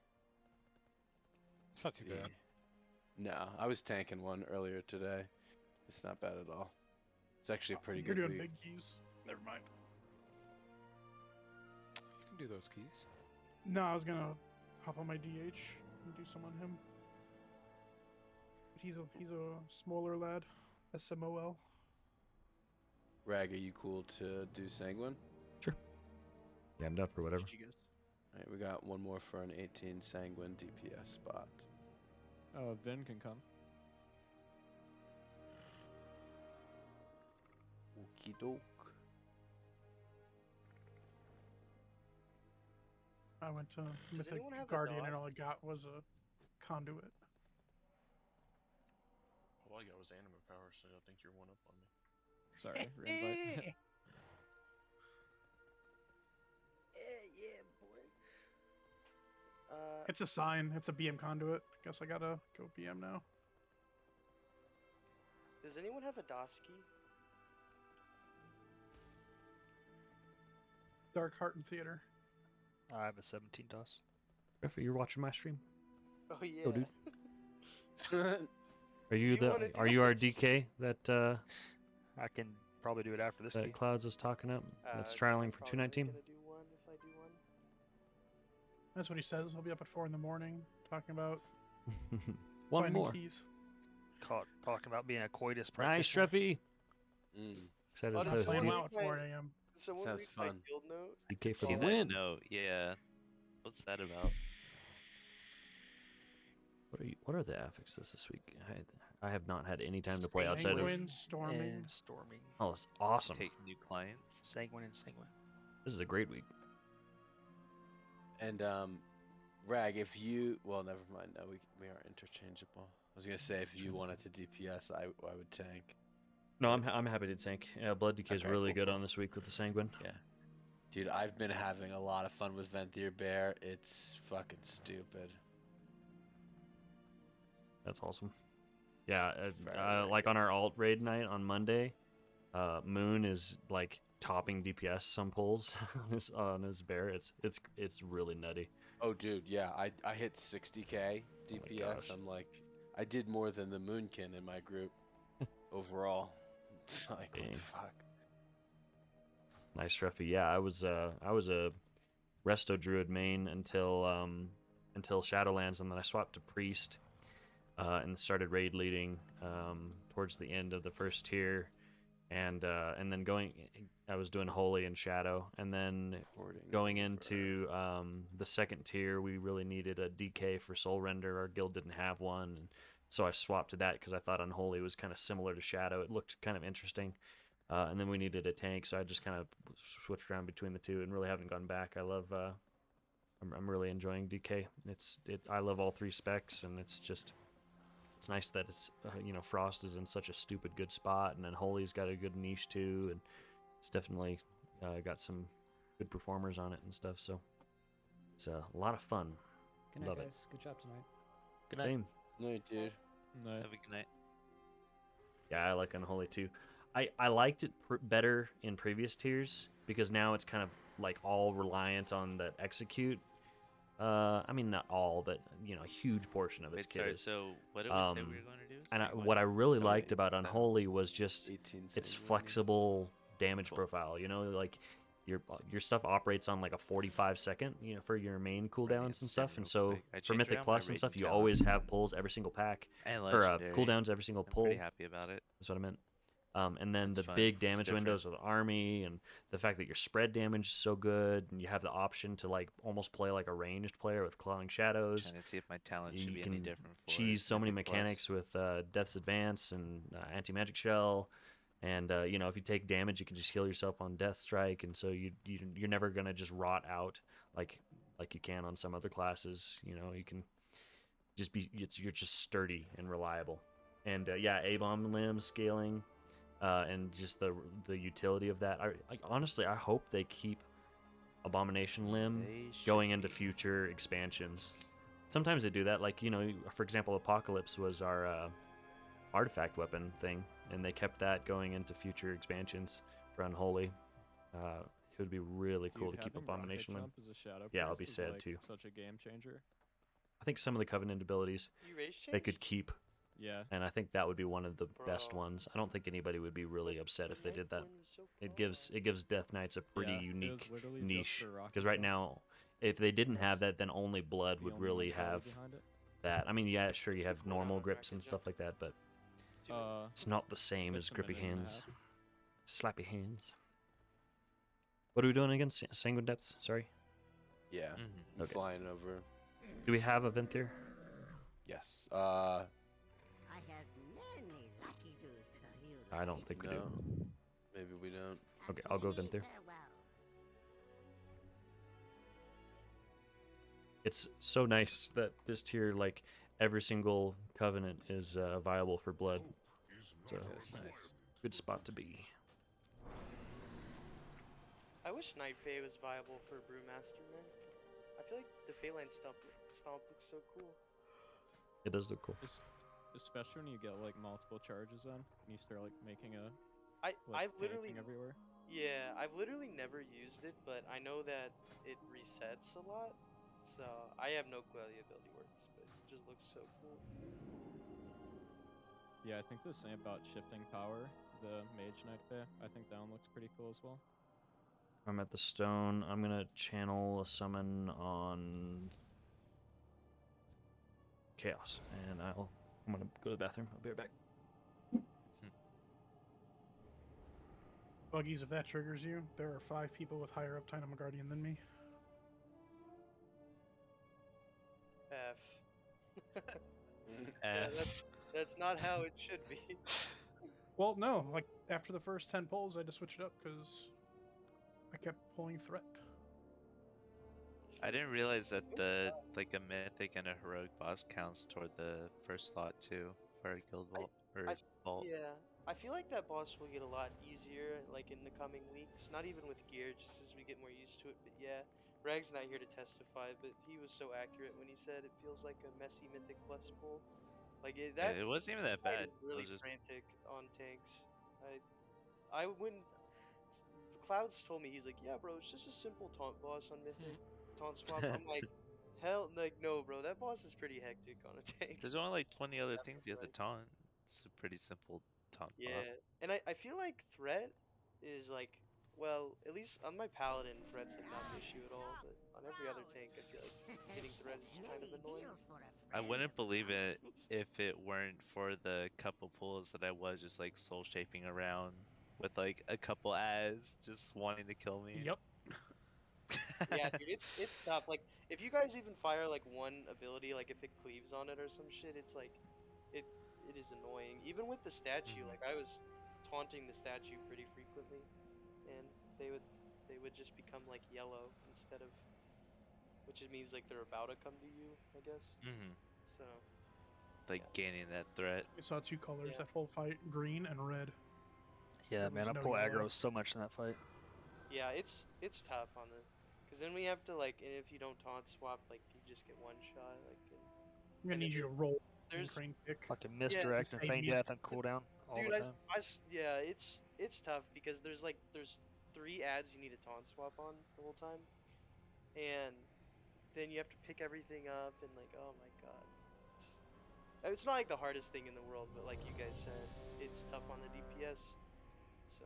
It's not too bad. No, I was tanking one earlier today. It's not bad at all. It's actually a pretty You're good doing week. big keys. Never mind. You can do those keys. No, I was gonna hop on my DH and do some on him. But he's a smaller lad. SMOL. Rag, are you cool to do sanguine? Sure. Yeah, I'm down for whatever. Alright, we got one more for an 18 sanguine DPS spot. Vin can come. Okie doke. I went to Mythic anyone have a Guardian and dog? all I got was a conduit. All I got was anima power, so I think you're one up on me. Sorry, reinvite. Yeah, boy. It's a sign. It's a BM conduit. Guess I gotta go BM now. Does anyone have a DOS key? Dark Heart and Theater. I have a 17 DOS. Jeffrey, you're watching my stream. Oh yeah. Oh, dude. Are you the? Are you our DK that I can probably do it after this that key. Clouds is talking up? That's Okay, trialing I'm for probably 219. gonna do one if I do one. That's what he says. He'll be up at 4 in the morning talking about One finding more. keys. Talking about being a coitus Nice, practitioner. Shreffy. Mm. Excited Oh, to did play someone with Playing you. WoW read at my- 4 a.m. Did someone Sounds read my fun. guild note? DK for See the that win. note? Yeah. What's that about? What are the affixes this week? I have not had any time to play outside of. Sanguine, storming. And storming. Oh, it's awesome. Take new clients. Sanguine and sanguine. This is a great week. And Rag, if you never mind. No, we are interchangeable. I was gonna say if you wanted to DPS, I would tank. No, I'm happy to tank. Yeah, Blood DK is Okay, really cool, good on this week with the Sanguine. Yeah. Dude, I've been having a lot of fun with Venthyr Bear. It's fucking stupid. That's awesome. Yeah, like on our alt raid night on Monday, Moon is like topping DPS some pulls on his bear. It's really nutty. Oh, dude, yeah, I hit 60k gosh. DPS. I'm like, I did more than the Moonkin in my group overall. It's like, what the fuck? Nice, Shreffy. Yeah, I was a Resto Druid main until Shadowlands, and then I swapped to Priest, and started raid leading towards the end of the first tier, and then I was doing Holy and Shadow, and then going into the second tier, we really needed a DK for Soul Render. Our guild didn't have one, and so I swapped to that because I thought Unholy was kind of similar to Shadow. It looked kind of interesting. And then we needed a tank, so I just kind of switched around between the two and really haven't gone back. I love, I'm really enjoying DK. I love all three specs, and it's nice that it's, Frost is in such a stupid good spot, and then Holy's got a good niche too, and it's definitely got some good performers on it and stuff. So it's a lot of fun. Good night, Love guys. it. Good job tonight. Good night. Night, dude. Night. Have a good night. Yeah, I like Unholy too. I liked it better in previous tiers because now it's kind of like all reliant on that execute. I mean, not all, but a huge portion of its Wait, sorry, kit is. so what did we say we were going to do? And Sanguine? what I really So liked wait, about what's that? Unholy was just 18 its Sanguine. flexible damage profile. Like your stuff operates on like a 45-second, for your main cooldowns and stuff. And so quick. I for changed Mythic around my Plus and rating stuff, you challenge. always have pulls every single pack, And or legendary. cooldowns every single I'm pull. pretty happy about it. That's what I meant. And then It's the fun. big It's damage different. windows with Army, and the fact that your spread damage is so good, and you have the option to like almost play like a ranged player with Clawing Shadows. Trying to see if my talent You should be can any different for cheese so many Mythic Plus. mechanics with Death's Advance and Anti-Magic Shell, and if you take damage, you can just heal yourself on Death Strike, and so you're never gonna just rot out like you can on some other classes. You can just you're just sturdy and reliable, and A-bomb limb scaling. And just the utility of that. Honestly, I hope they keep Abomination Limb going into future expansions. Sometimes they do that, like for example, Apocalypse was our artifact weapon thing, and they kept that going into future expansions for Unholy. It would be really cool to keep having Abomination Rocket Limb. Jump as a Shadow Yeah, I'll Priest be is, sad like, too. Such a game changer. I think some of the Covenant abilities You race they change? could keep. Yeah. And I think that would be one of the best Bro. ones. I don't think anybody would be really upset if they did that. Nightborn is so It gives Death Knights a pretty Yeah, it was unique literally just niche. for Rocket Because right Jump. now, if they didn't have that, then only Blood The would only really mentality have behind it. that. I mean, yeah, sure, you What's the have normal cooldown on grips and Rocket stuff like that, but It's it's not the same it's as a grippy minute and a hands. half. Slappy hands. What are we doing again? Sanguine Depths? Sorry. Yeah, I'm Okay. flying over. Do we have a vent here? Yes. I have many lucky dues. I don't think we no. do. Maybe we don't. Okay, I'll go vent there. It's so nice that this tier, like, every single covenant is viable for Blood. It's a That's nice. good spot to be. I wish Night Fae was viable for Brewmaster, man. I feel like the Phalanx stomp looks so cool. It does look cool. Especially when you get like multiple charges on, and you start like making a. I've literally tanking everywhere. Yeah, I've literally never used it, but I know that it resets a lot. So I have no clue how the ability works, but it just looks so cool. Yeah, I think the same about shifting power. The Mage Knight there. I think that one looks pretty cool as well. I'm at the stone. I'm gonna channel a summon on Chaos, and I'm gonna go to the bathroom. I'll be right back. Buggies, if that triggers you, there are 5 people with higher uptime on Guardian than me. F. Yeah, that's not how it should be. Well, no, like after the first 10 pulls, I had to switch it up because I kept pulling threat. I didn't realize that the like a mythic and a heroic boss counts toward the first slot too for a guild vault or vault. Yeah, I feel like that boss will get a lot easier, like in the coming weeks. Not even with gear, just as we get more used to it. But yeah, Rag's not here to testify, but he was so accurate when he said it feels like a messy mythic plus pull. Like that. It wasn't even that fight bad. is really It was just frantic on tanks. I wouldn't. Clouds told me, he's like, yeah, bro, it's just a simple taunt boss on mythic taunt swap. I'm like, hell, like no, bro, that boss is pretty hectic on a tank. there's only like 20 other things you have to taunt. It's a pretty simple taunt boss. Yeah, and I feel like threat is like, well, at least on my paladin, threat's like not an issue at all. But on every other tank, I feel like hitting threat is kind of annoying. I wouldn't believe it if it weren't for the couple pulls that I was just like soul shaping around with like a couple ads just wanting to kill me. Yep. Yeah, dude, it's tough. Like, if you guys even fire like one ability, like if it cleaves on it or some shit, it's like, it is annoying. Even with the statue, like I was taunting the statue pretty frequently, and they would just become like yellow instead of, which it means like they're about to come to you, I guess. So. Like gaining that threat. I saw 2 colors that full fight: green and red. Yeah, There man, was I no pull yellow. aggro so much in that fight. Yeah, it's tough on the, because then we have to like, and if you don't taunt swap, like you just get one shot. Like, I'm gonna need you to roll. There's Crane kick. Fucking misdirect and feign death and cooldown all dude, the time. yeah, it's tough because there's 3 ads you need to taunt swap on the whole time, and then you have to pick everything up and like, oh my god, it's not like the hardest thing in the world, but like you guys said, it's tough on the DPS. So.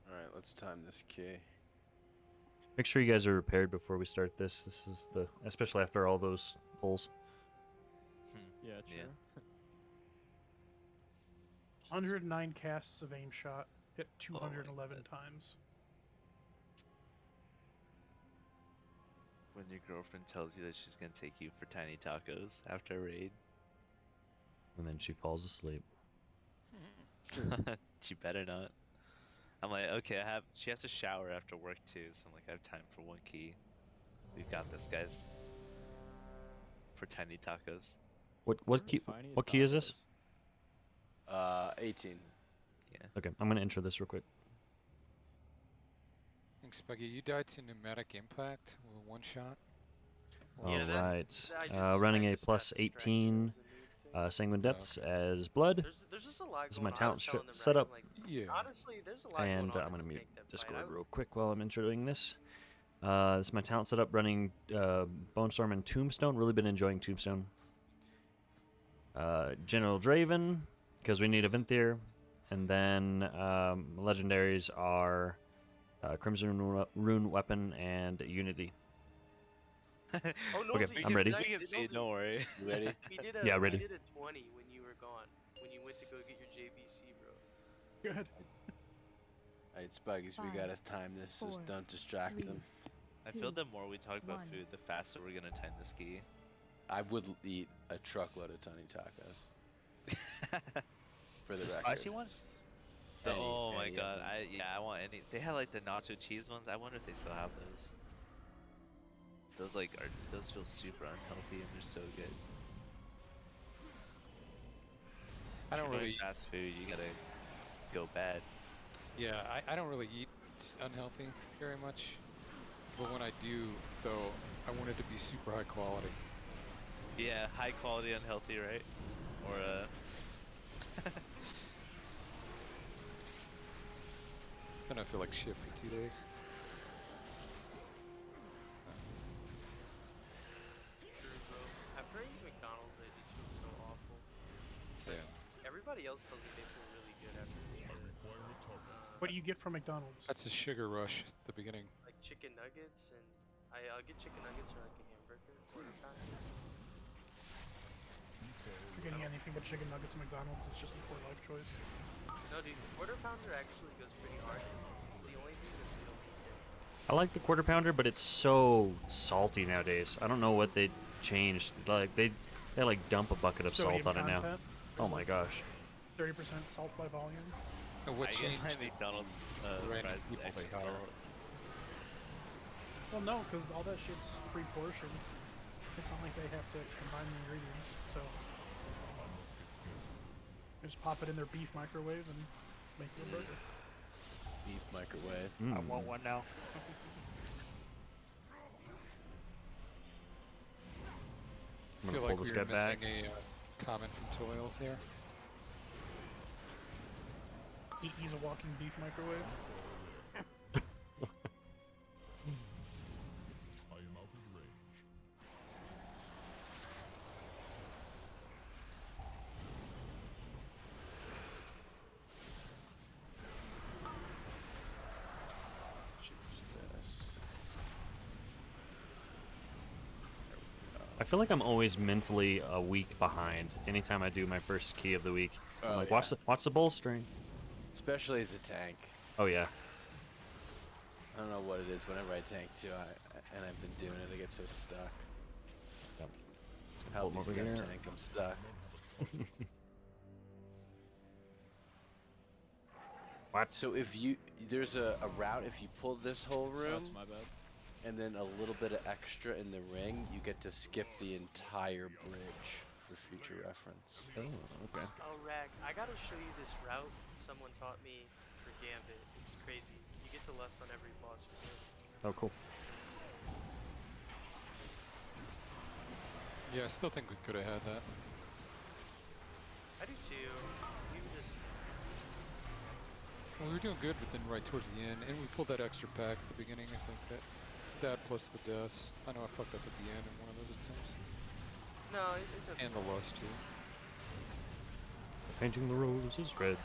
All right, let's time this K. Make sure you guys are prepared before we start this. This is especially after all those pulls. Yeah, true. 109 casts of aim shot, hit 211 times. When your girlfriend tells you that she's gonna take you for tiny tacos after a raid. And then she falls asleep. She better not. I'm like, okay, she has to shower after work too, so I'm like, I have time for 1 key. We've got this, guys. For tiny tacos. What key is this? 18. Yeah. Okay, I'm gonna enter this real quick. Thanks, Buggy. You died to pneumatic impact with 1 shot. All right, running a plus 18 sanguine depths as blood. There's just a lot This is going my on. I talent was telling them, setup. like, honestly, there's a lot And going on I'm with gonna this mute tank that Discord fight. real quick while I'm introing this. This is my talent setup running Bone Storm and Tombstone. Really been enjoying Tombstone. General Draven, because we need a Venthyr. And then legendaries are Crimson Rune Weapon and Unity. Oh, Okay, Nosy, I'm ready. We can see, don't worry. You ready? Yeah, ready. We did a 20 when you were gone. When you went to go get your JVC, bro. Good. Alright, Spuggies, we gotta time this. Just don't distract them. I feel the more we talk about food, the faster we're gonna time this key. I would eat a truckload of tiny tacos. For the record. Spicy ones? Oh my any of god, them. I want any. They had like the nacho cheese ones. I wonder if they still have those. Those feel super unhealthy and they're so good. I don't really fast food. You gotta go bad. Yeah, I don't really eat unhealthy very much. But when I do, though, I want it to be super high quality. Yeah, high quality unhealthy, right? Or Then I feel like shit for 2 days. After I eat McDonald's, everybody else tells me they feel really good after the shit. What do you get from McDonald's? That's a sugar rush at the beginning. Like chicken nuggets, and I'll get chicken nuggets or like a hamburger, quarter pounder. If you're getting anything but chicken nuggets at McDonald's, it's just a poor life choice. No, dude, quarter pounder actually goes pretty hard. It's the only thing that's real meat. I like the quarter pounder, but it's so salty nowadays. I don't know what they changed. Like they like dump a bucket of Sodium salt on it now. content. Oh my gosh. 30% salt by volume. And what I get changed? my McDonald's Random fries with people they extra hire. salt. Well, no, because all that shit's pre-portioned. It's not like they have to combine the ingredients, so they just pop it in their beef microwave and make you a burger. Beef microwave. I want one now. I'm I gonna feel pull like this we were guy back. missing a comment from Toils there. He's a walking beef microwave. I am out of range. Choose this. I feel like I'm always mentally a week behind anytime I do my first key of the week. I'm Oh, like, yeah. watch the bolstering. Especially as a tank. Oh yeah. I don't know what it is whenever I tank too. And I've been doing it. I get so stuck. Yep. Help me, Over step here. tank. I'm stuck. What? So if there's a route, if you pull this whole room, That's my bad. and then a little bit of extra in the ring, you get to skip the entire bridge for future reference. Oh, okay. Oh, Rag, I gotta show you this route someone taught me for Gambit. It's crazy. You get to lust on every boss you kill. Oh, cool. Yeah, I still think we could have had that. I do too. We were just. Well, we were doing good, but then right towards the end, and we pulled that extra pack at the beginning. I think that plus the deaths. I know I fucked up at the end in one of those attempts. No, it's okay. And the lust too. Painting the roses red.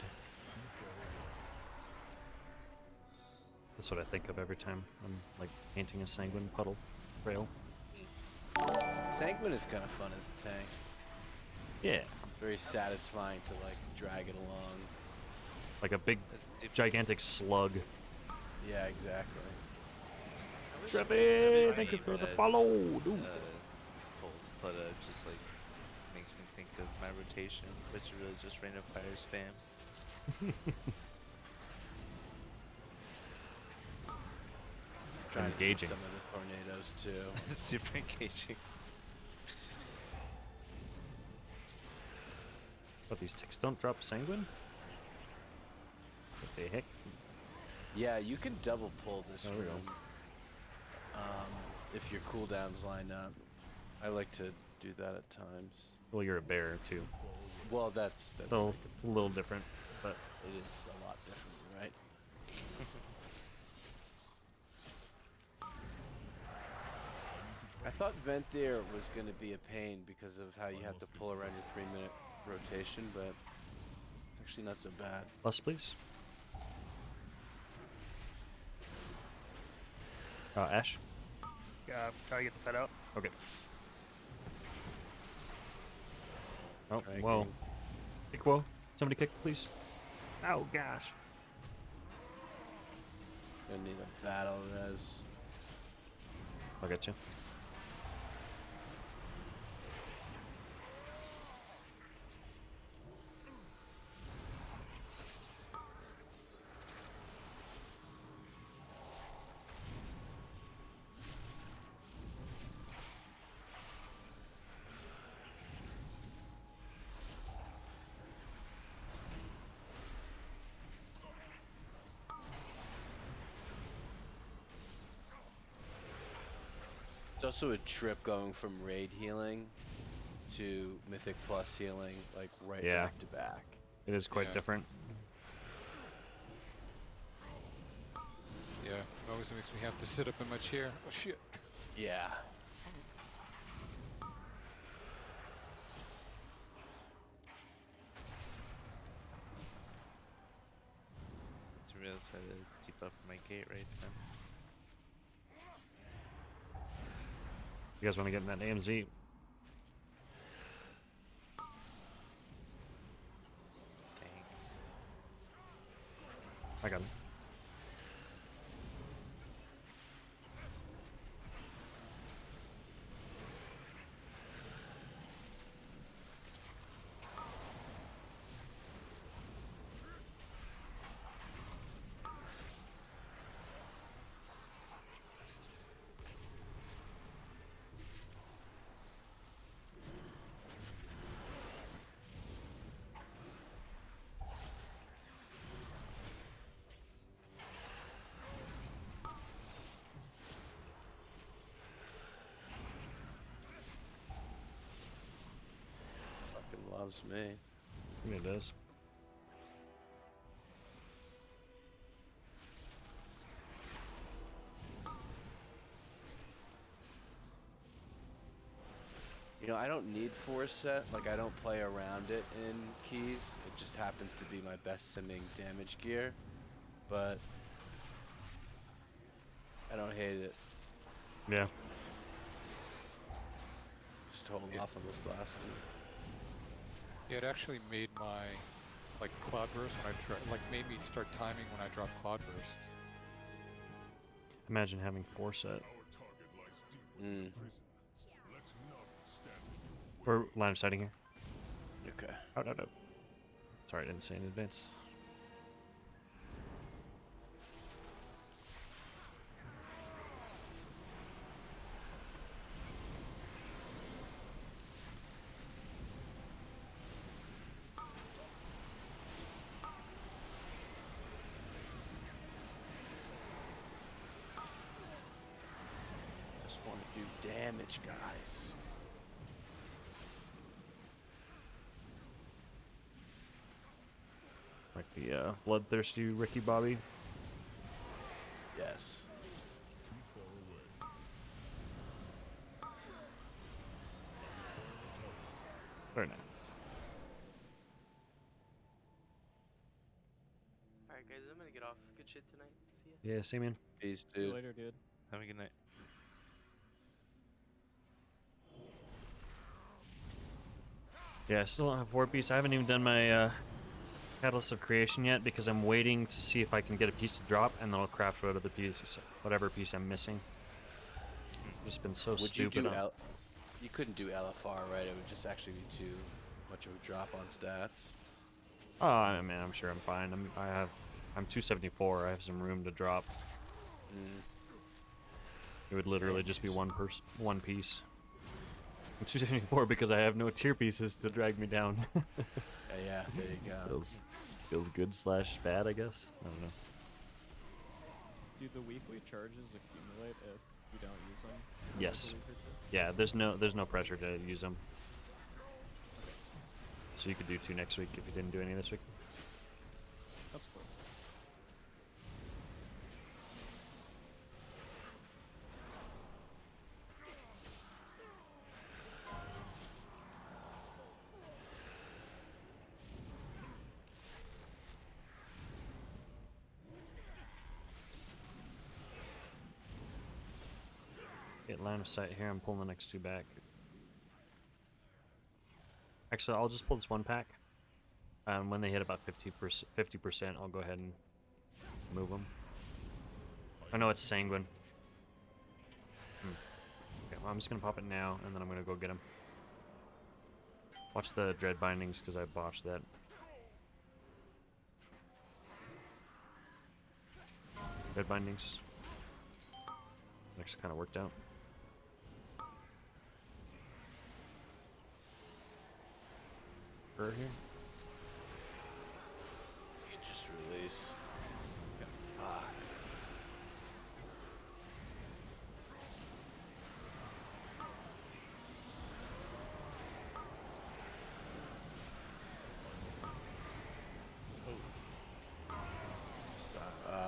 That's what I think of every time I'm like painting a sanguine puddle trail. Sanguine is kind of fun as a tank. Yeah. Very satisfying to like drag it along. Like a big, gigantic slug. Yeah, exactly. Trevi, thank you for the follow. Dude. Pulls, but just like makes me think of my rotation, which is really just Rain of Fire spam. Trying to Engaging. get some of the tornadoes too. Super engaging. But these ticks don't drop sanguine? What the heck? Yeah, you can double pull this There we go. room. If your cooldowns line up. I like to do that at times. Well, you're a bear too. Well, that's So it's a little different, but it is a lot different, right? I thought Venthyr was going to be a pain because of how you have to pull around your 3-minute rotation, but it's actually not so bad. plus, please. Ash. Yeah, try to get the pet out. Okay. Oh, Dragging. whoa. Kick, whoa. Somebody kick, please. Oh, gosh. Gonna need a battle res. I'll get you. It's also a trip going from raid healing to Mythic Plus healing, like right Yeah. back to back. It is quite Yeah. different. Yeah, it always makes me have to sit up in my chair. Oh shit. Yeah. just had to keep up my gate right then. You guys want to get in that AMZ? Thanks. I got him. Fucking loves me. It does. You know, I don't need force set. Like, I don't play around it in keys. It just happens to be my best simming damage gear. But I don't hate it. Yeah. Just hold off on this last one. Yeah, it actually made my like cloud burst when made me start timing when I drop cloud burst. Imagine having foresight. Mm. We're line of sighting here. Okay. Oh, no. Sorry, I didn't say in advance. Just want to do damage, guys. Like the bloodthirsty Ricky Bobby. Yes. Very nice. Alright, guys, I'm gonna get off. Good shit tonight. See ya. Yeah, see, man. Peace, See you dude. later, dude. Have a good night. Yeah, I still don't have 4-piece. I haven't even done my Catalyst of Creation yet because I'm waiting to see if I can get a piece to drop, and then I'll craft out of the piece, whatever piece I'm missing. Just been so Would stupid. you do you couldn't do LFR, right? It would just actually be too much of a drop on stats. Oh, I mean, I'm sure I'm fine. I'm 274. I have some room to drop. Mm. It would literally just be one piece. I'm 274 because I have no tier pieces to drag me down. Yeah, there you go. Feels good / bad, I guess. I don't know. Do the weekly charges accumulate if you don't use them? Yes. Yeah, there's no pressure to use them. So you could do 2 next week if you didn't do any this week. That's cool. Get line of sight here. I'm pulling the next 2 back. Actually, I'll just pull this 1 pack. When they hit about 50%, I'll go ahead and move them. I know it's Sanguine. Okay, well, I'm just gonna pop it now, and then I'm gonna go get him. Watch the dread bindings because I botched that. Dread bindings. Actually, kind of worked out. Here. You just release. Okay. Fuck.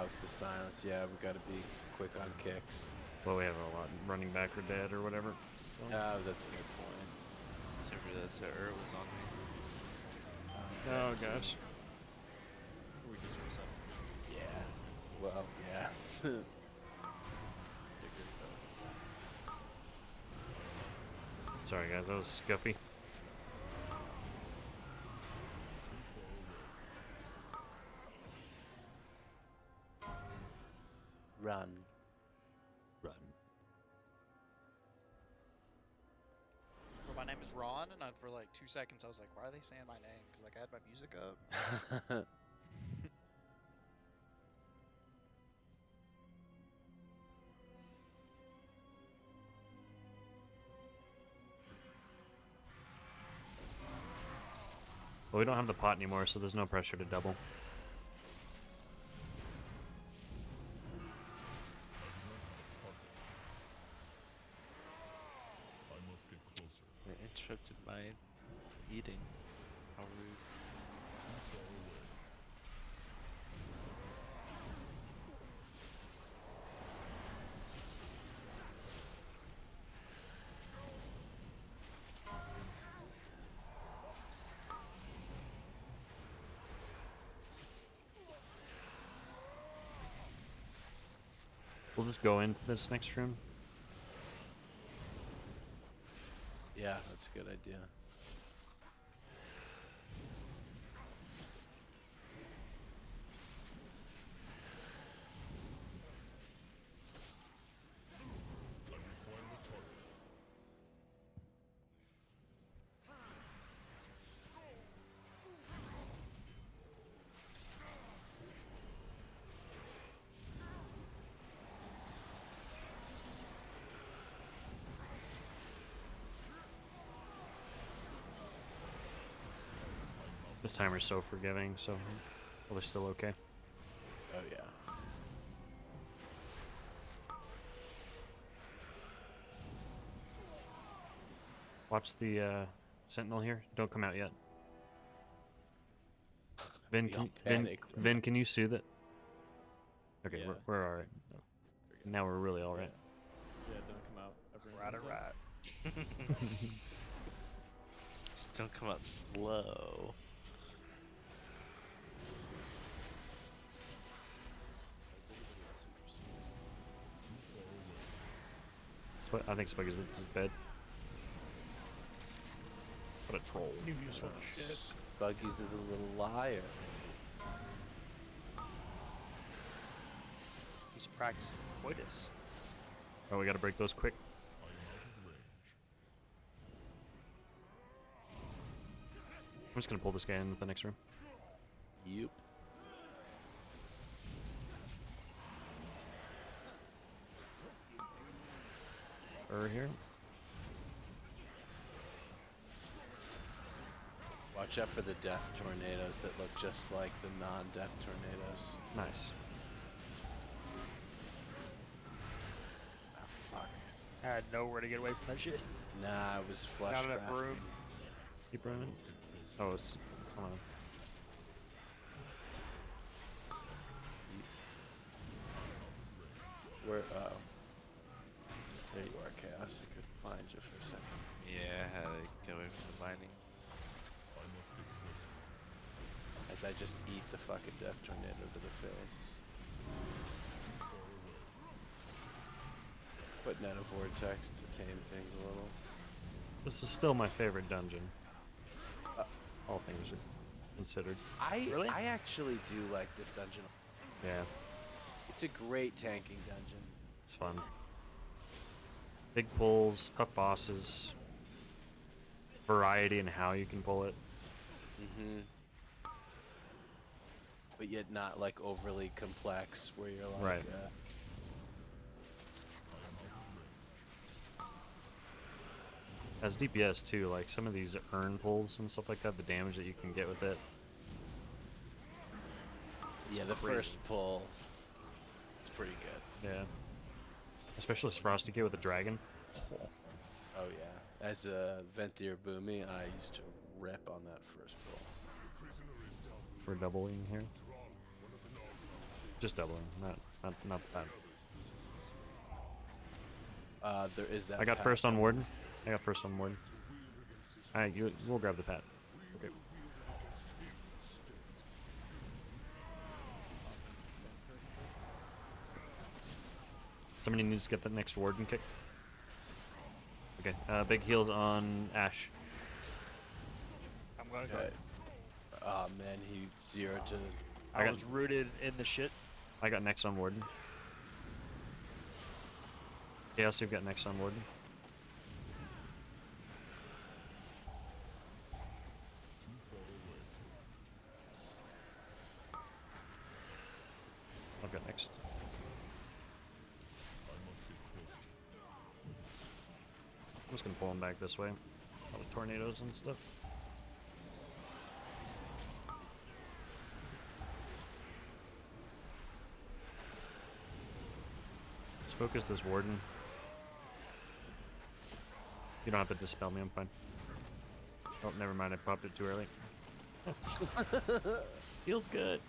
It's the silence. Yeah, we gotta be quick on kicks. Well, we have a lot running back or dead or whatever. So. Oh, that's a good point. Remember that was on me. Oh gosh. We just reset. Yeah. Well, yeah. Sorry guys, that was Scuffy. Run. Run. Well, my name is Ron, and for like 2 seconds I was like, why are they saying my name? Because like I had my music up. Well, we don't have the pot anymore, so there's no pressure to double. They interrupted my eating. How rude. We'll just go into this next room. Yeah, that's a good idea. This timer's so forgiving, so we're still okay. Oh yeah. Watch the sentinel here. Don't come out yet. Vin, We all can, Vin, panic, bro. Vin, can you soothe it? Okay, Yeah. we're all right. Now we're really all right. Yeah, don't come out. Everyone Right, comes out. right. Just don't come out slow. Is anybody else interested? I think Spuggy's with his bed. What a troll. You useful shit. Buggy's is a little liar. He's practicing coitus. Oh, we gotta break those quick. I'm just gonna pull this guy in with the next room. Yep. Over here. Watch out for the death tornadoes that look just like the non-death tornadoes. Nice. Ah, fuck. I had nowhere to get away from that shit. Nah, it was flush Not enough crafting. room. Keep running. Oh, it's. Come on. Where? Oh. There you are, Chaos. I could find you for a second. Yeah, I had to get away from the mining. As I just eat the fucking death tornado to the face. Putting out a vortex to tame things a little. This is still my favorite dungeon. All things are considered. I actually do like this dungeon. Yeah, It's a great tanking dungeon. it's fun. Big pulls, tough bosses, variety in how you can pull it. Mm-hmm. But yet not like overly complex where you're like Right. As DPS too, like some of these urn pulls and stuff like that, the damage that you can get with it. yeah, the crazy. first pull it's pretty good. Yeah. Especially as Frosty K with a dragon. Oh yeah. As a Venthyr Boomy, I used to rip on that first pull. We're doubling here. Just doubling, not that. There is that. I got path first on down. Warden. Alright, we'll grab the pat. Okay. Somebody needs to get the next warden kick. Okay, big heals on Ash. I'm gonna go. Okay. Oh man, he zeroed to. I was rooted in the shit. I got next on warden. Chaos, you've got next on warden. I've got next. I'm just gonna pull him back this way. All the tornadoes and stuff. Let's focus this warden. You don't have to dispel me, I'm fine. Oh, never mind, I popped it too early. Feels good.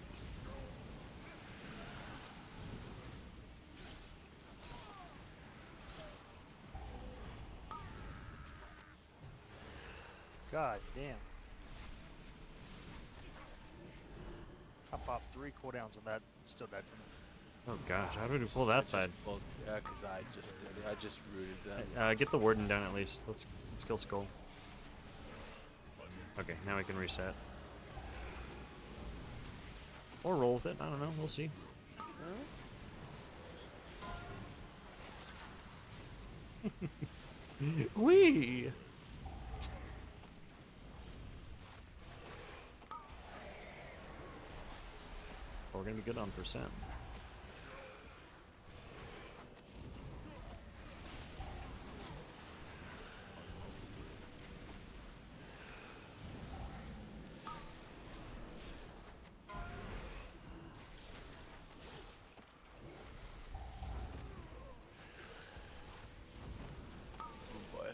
God damn. I popped 3 cooldowns on that. Still died from it. Oh gosh, how did we pull that side? Yeah, because I just rooted them. Get the warden down at least. Let's kill Skull. Okay, now we can reset. Or roll with it. I don't know. We'll see. Wee. We're gonna be good on percent. Oh boy.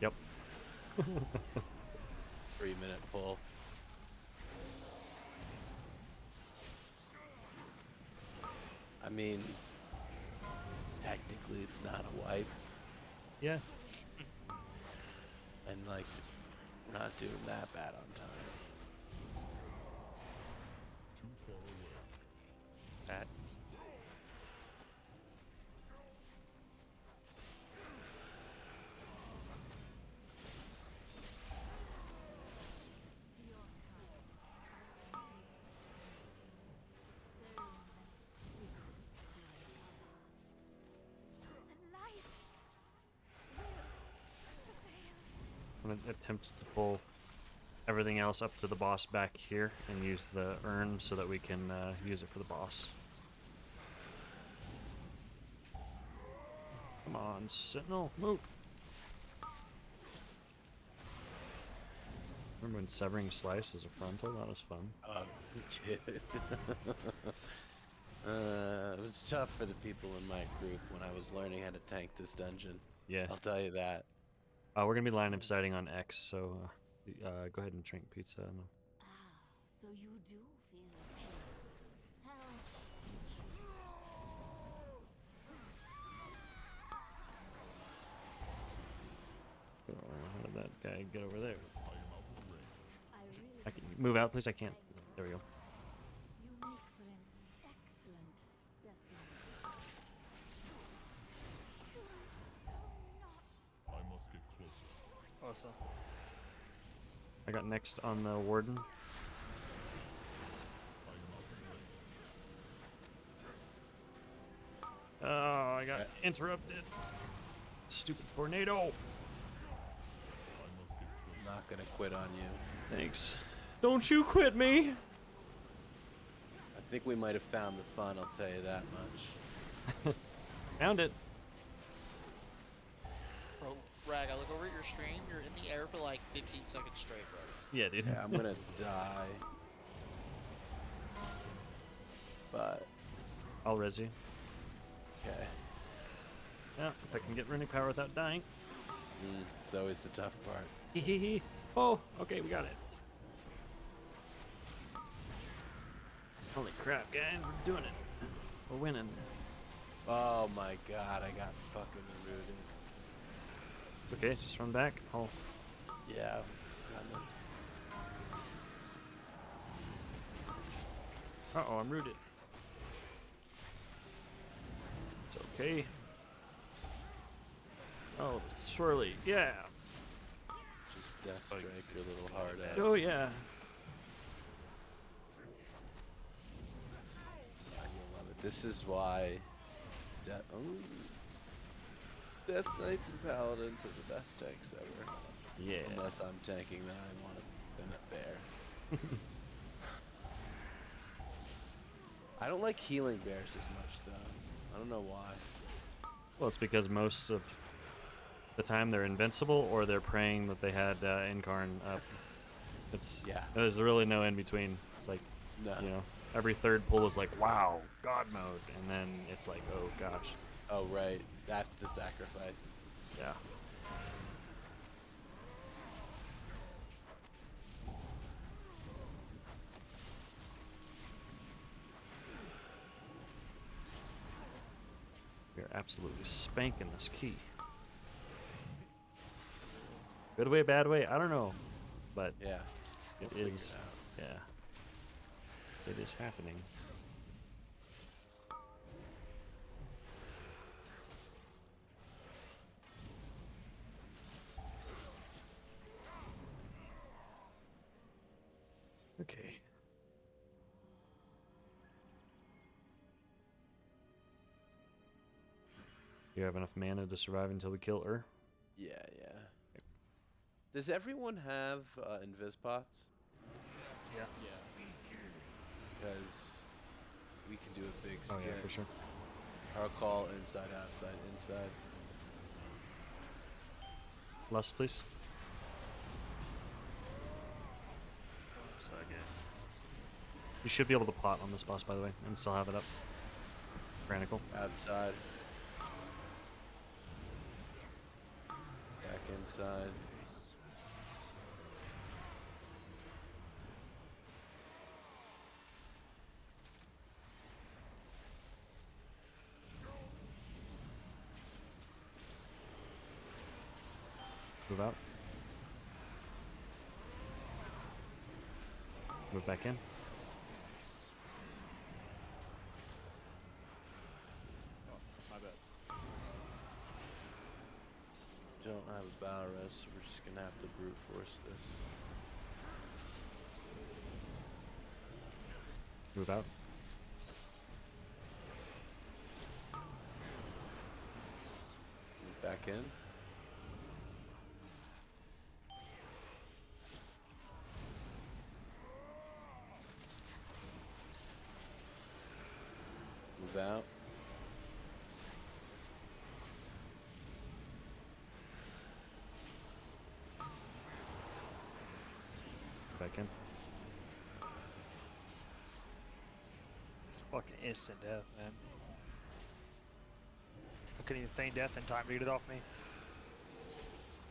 Yep. 3-minute pull. I mean, technically it's not a wipe. Yeah. And like, we're not doing that bad on time. Facts. I'm gonna attempt to pull everything else up to the boss back here and use the urn so that we can use it for the boss. Come on, Sentinel, move! Remember when severing slice as a frontal? That was fun. It was tough for the people in my group when I was learning how to tank this dungeon. Yeah. I'll tell you that. We're gonna be line up sighting on X, so go ahead and drink pizza. So you do feel the pain. How How did that guy get over there? I really I can move out, please. I can't. There we go. you make for an excellent specimen. Awesome. I got next on the warden. Oh, I got interrupted. Stupid tornado. I'm not gonna quit on you. Thanks. Don't you quit me. I think we might have found the fun, I'll tell you that much. Found it. Bro, Rag, I look over at your stream, you're in the air for like 15 seconds straight, bro. Yeah, dude. Yeah, I'm gonna die. But I'll res you. Okay. Yeah, if I can get runic power without dying. It's always the tough part. Hee. Oh, okay, we got it. Holy crap, guys, we're doing it. We're winning. Oh my god, I got fucking rooted. It's okay, just run back. Oh. Yeah. Uh-oh, I'm rooted. It's okay. Oh, swirly, yeah. Just death strike your little hard ass. Oh, yeah. I love it. This is why Death Knights and Paladins are the best tanks ever. Yeah. Unless I'm tanking, then I want to been a bear. I don't like healing bears as much though. I don't know why. Well, it's because most of the time they're invincible or they're praying that they had Incarn up. There's really no in between. It's like, every third pull is like, wow, God mode. And then it's like, oh gosh. Oh, right. That's the sacrifice. Yeah. We're absolutely spanking this key. Good way, bad way, I don't know. But yeah, it is. Yeah. It is happening. Okay. You have enough mana to survive until we kill Ur? Yeah. Does everyone have invis pots? Yeah. Because we can do a big skip. Oh yeah, for sure. Our call inside, outside, inside. Less, please. You should be able to plot on this boss, by the way, and still have it up. Granicle. Outside. Back inside. Move out. Move back in. My bad. Don't have a battle rest, so we're just gonna have to brute force this. Move out. Move back in. Move out. Back in. It's fucking instant death, man. I couldn't even feign death in time to get it off me.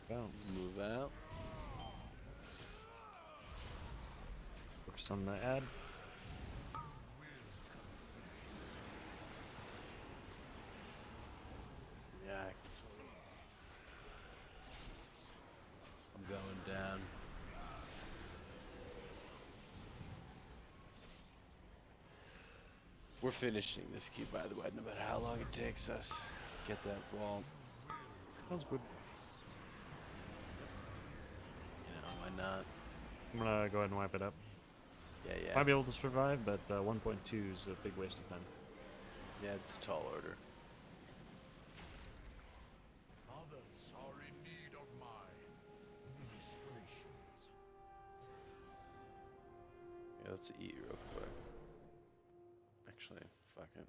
Move out. Focus on the ad. Yeah. I'm going down. We're finishing this key, by the way, no matter how long it takes us. Get that vault. Sounds good. You know, why not? I'm gonna go ahead and wipe it up. Yeah. Might be able to survive, but 1.2 is a big waste of time. Yeah, it's a tall order. Others are in need of my ministrations. Yeah, let's eat real quick. Actually, fuck it.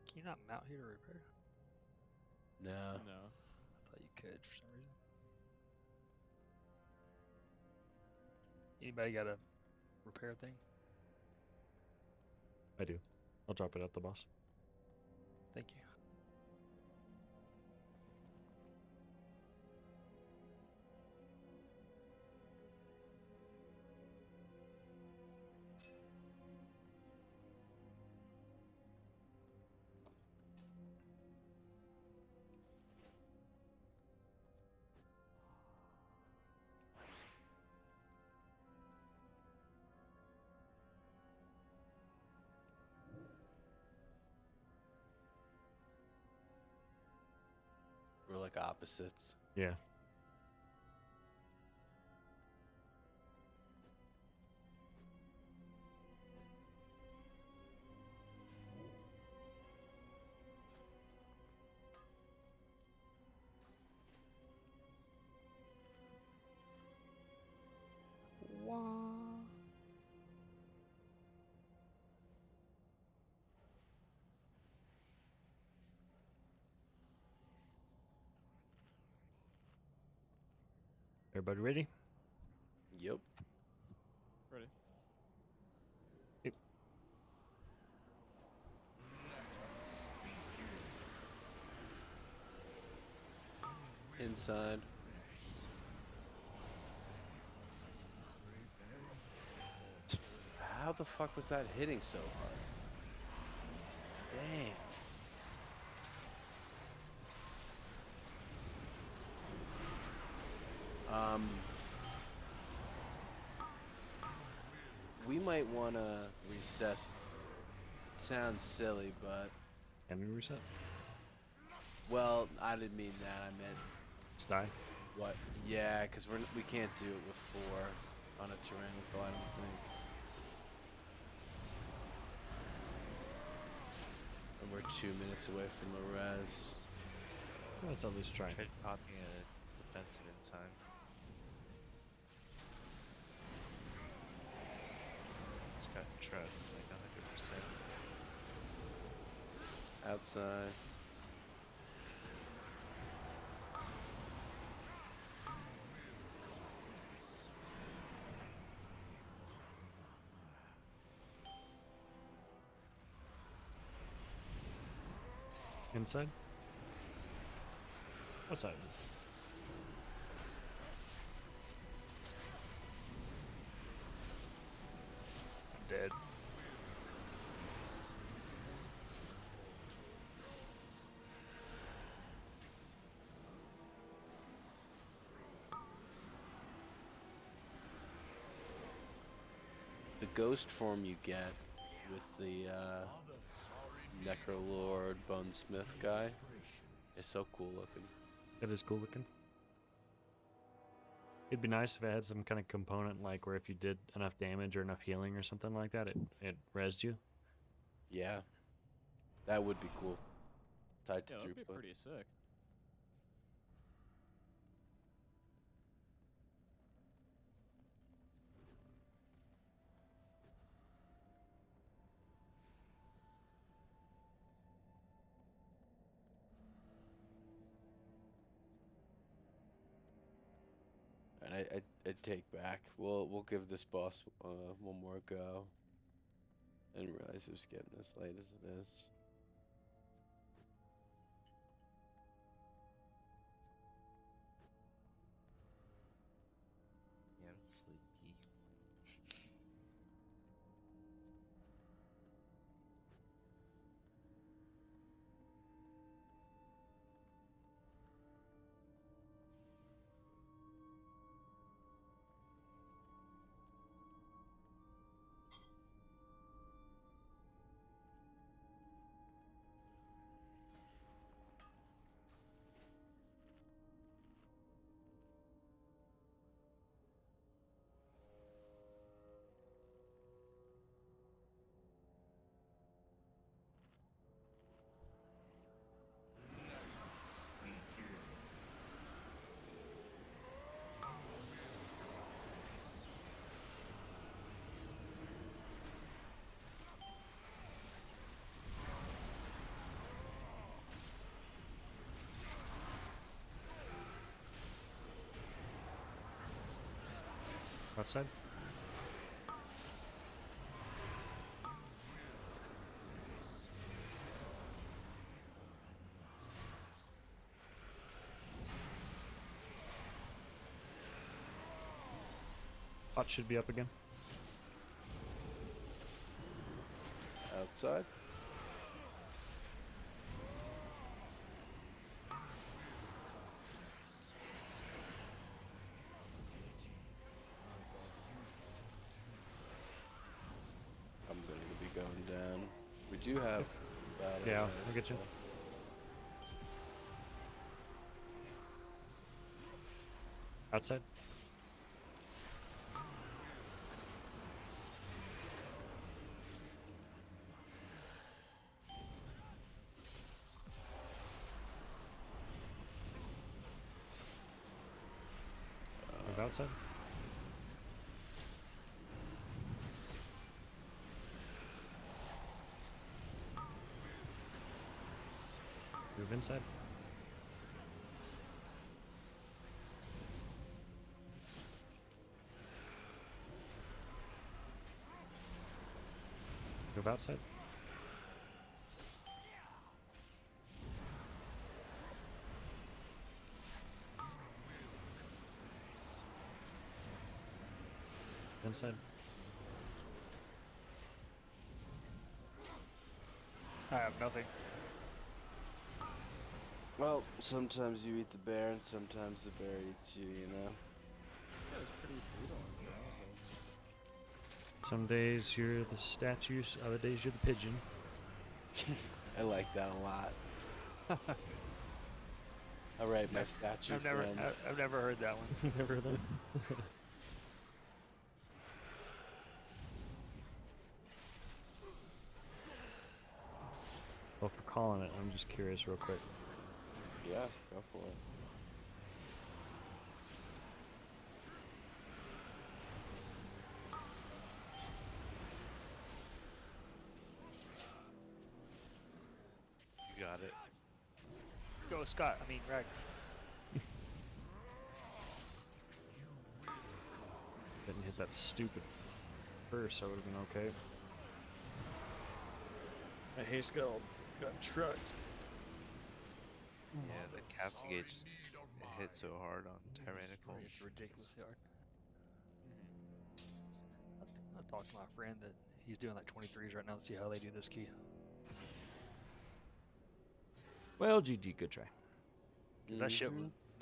Can you not mount here to repair? No. No. I thought you could for some reason. Anybody got a repair thing? I do. I'll drop it at the boss. Thank you. We're like opposites. Yeah. Everybody ready? Yep. Ready. Yep. Inside. How the fuck was that hitting so hard? Dang. We might want to reset. It sounds silly, but... Can we reset? Well, I didn't mean that. I meant... Sty? What? Yeah, because we can't do it with 4 on a tyrannical, I don't think. And we're 2 minutes away from a res. Let's at least try. Tried popping a defensive in time. Just got trucked like 100%. Outside. Inside? Outside. I'm dead. The ghost form you get with the Necrolord Bonesmith guy is so cool looking. It is cool looking. It'd be nice if it had some kind of component like where if you did enough damage or enough healing or something like that, it rezzed you. Yeah. That would be cool. Tied to Yeah, that'd be throughput. pretty sick. And I'd take back. We'll give this boss one more go. I didn't realize it was getting as late as it is. Yeah, I'm sleepy. Outside? Pot should be up again. Outside. I'm going to be going down. We do have battle. Yeah, guys, I get you. so- Outside. Move outside. Move inside. Move outside. Inside. I have nothing. Well, sometimes you eat the bear and sometimes the bear eats you, you know? That was pretty brutal in Toronto. Some days you're the statues, other days you're the pigeon. I like that a lot. Alright, my statue friends. I've never heard that one. Never heard that. Well, for calling it, I'm just curious real quick. Yeah, go for it. You got it. Go, Scott. I mean, Rag. Didn't hit that stupid first, I would have been okay. My haste got trucked. Yeah, the castigate just hit so hard on Tyrannical. It's ridiculously hard. I talked to my friend that he's doing like 23s right now to see how they do this key. Well, GG, good try. 'Cause that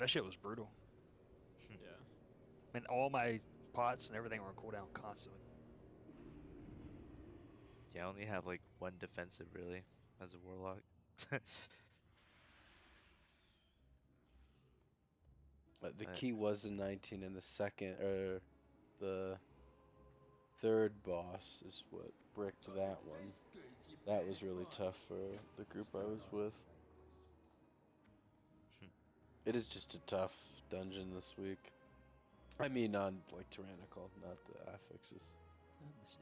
shit was brutal. Yeah. And all my pots and everything were on cooldown constantly. Yeah, I only have like one defensive really as a warlock. But the But- key was a 19 and the second, or the third boss is what bricked that one. That was really tough for the group I was with. It is just a tough dungeon this week. I mean on like Tyrannical, not the affixes. Let me see.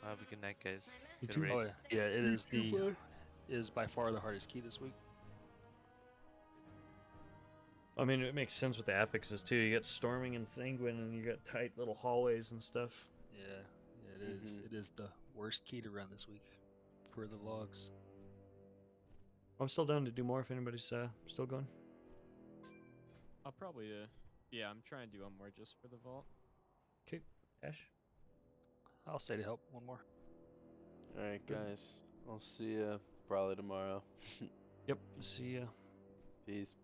Have a good night, guys. You Good too. raid. Oh yeah, it is by far the hardest key this week. I mean, it makes sense with the affixes too. You got Storming and Sanguine, and you got tight little hallways and stuff. Yeah, it is. It is the worst key to run this week for the logs. I'm still down to do more if anybody's still going. I'll probably, yeah, I'm trying to do one more just for the vault. Okay, Ash. I'll stay to help one more. Alright guys, I'll see ya probably tomorrow. Yep, see ya. Peace.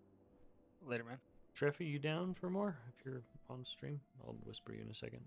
Later, man. Treffy, you down for more? If you're on stream, I'll whisper you in a second.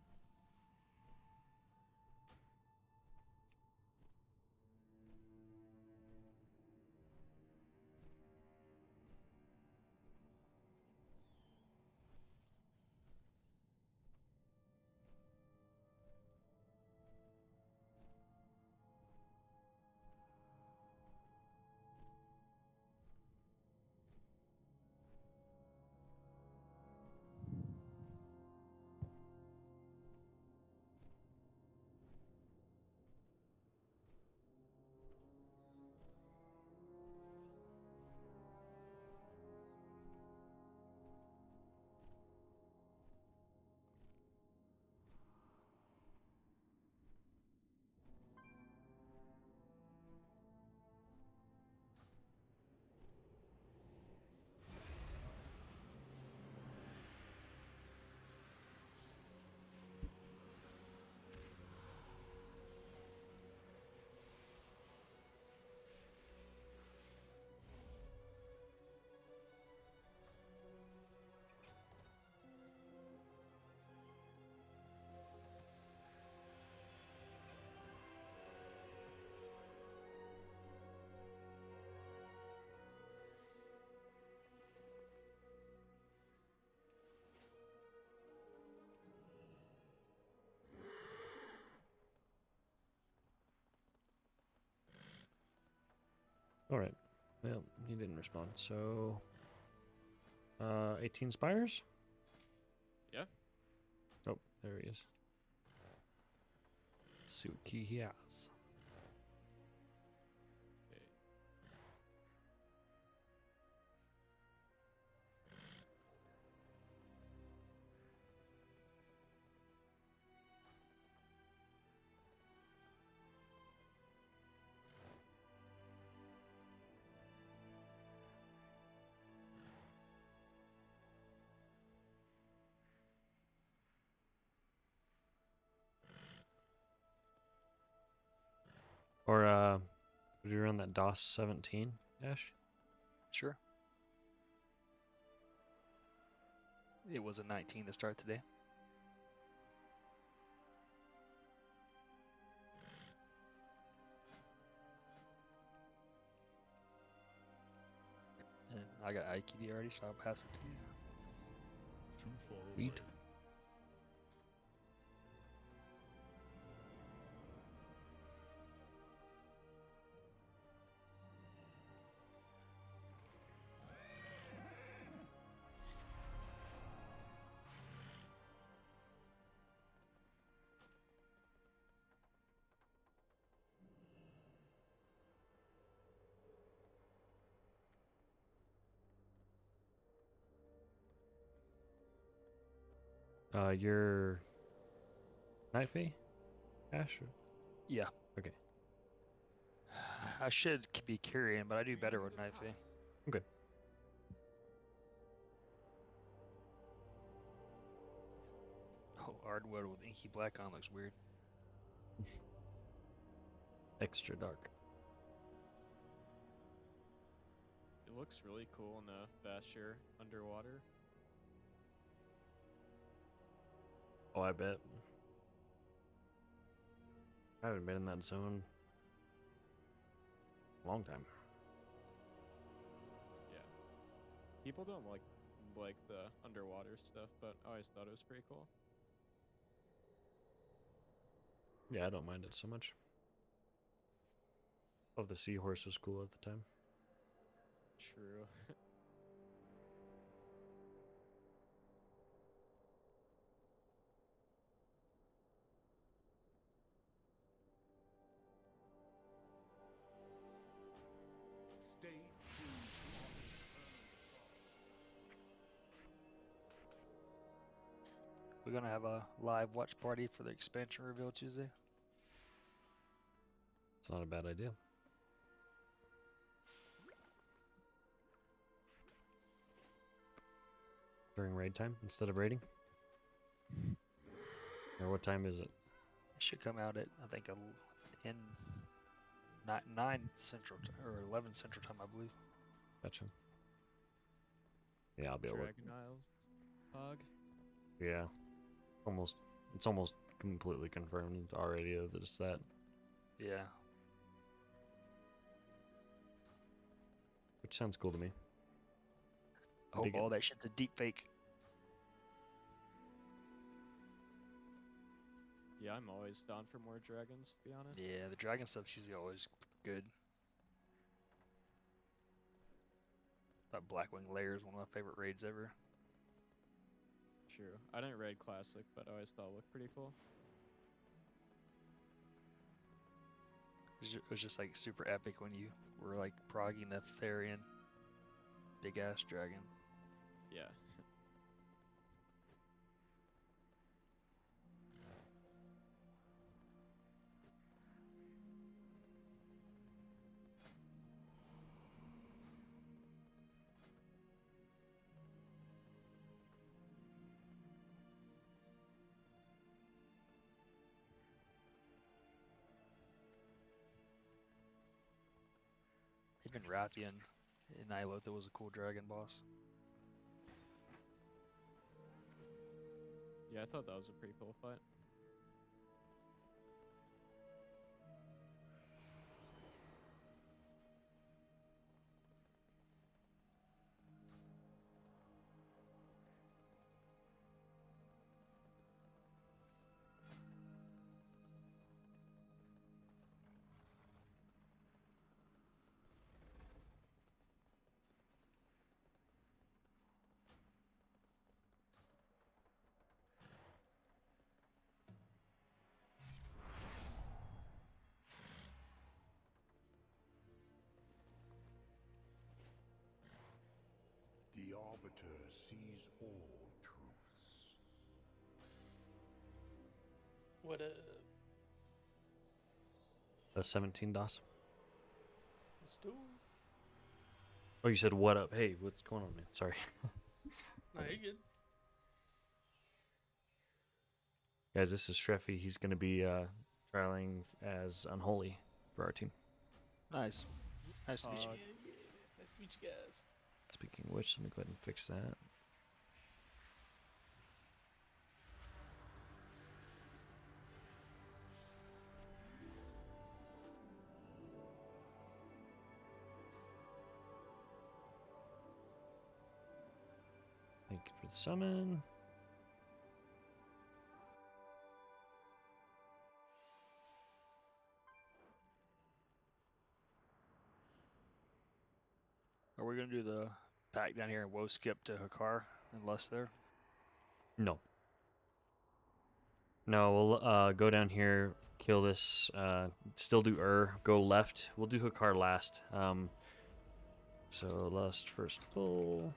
All right. Well, he didn't respond. So, 18 spires. Yeah. Oh, there he is. Let's see what key he has. Okay. Or would you run that DOS 17, Ash? Sure. It was a 19 to start today. And I got IQD already, so I'll pass it to you. Sweet. Your Night Fae, Ash? Yeah. Okay. I should be carrying, but I do better with Knife. Okay. Oh, Ardwood with inky black on looks weird. Extra dark. It looks really cool in a Basher underwater. Oh, I bet. I haven't been in that zone a long time. Yeah. People don't like the underwater stuff, but I always thought it was pretty cool. Yeah, I don't mind it so much. Oh, the seahorse was cool at the time. True. Stay true. We're gonna have a live watch party for the expansion reveal Tuesday. It's not a bad idea. During raid time instead of raiding? Or what time is it? It should come out at, I think, 9 Central or 11 Central time, I believe. Gotcha. Yeah, I'll be able to. Dragon Isles. Pog. Yeah. It's almost completely confirmed already that it's that. Yeah. Which sounds cool to me. I hope all that shit's a deep fake. Yeah, I'm always down for more dragons, to be honest. Yeah, the dragon stuff's usually always good. That Blackwing Lair is one of my favorite raids ever. True. I didn't raid Classic, but I always thought it looked pretty cool. It was just like super epic when you were like progging a Therian big ass dragon. Yeah. Even Rathian in Nyloth, that was a cool dragon boss. Yeah, I thought that was a pretty cool fight. arbiter sees all truths. What A 17 DOS. let's do it. Oh, you said what up? Hey, what's going on, man? Sorry. No, you're good. Guys, this is Shreffy. He's going to be trialing as Unholy for our team. Nice. Nice to meet you. Yeah. Nice to meet you guys. Speaking of which, let me go ahead and fix that. Thank you for the summon. Are we gonna do the pack down here and woe skip to Hakar unless there? No. No, we'll go down here, kill this, still do go left. We'll do Hakar last. So Lust first pull.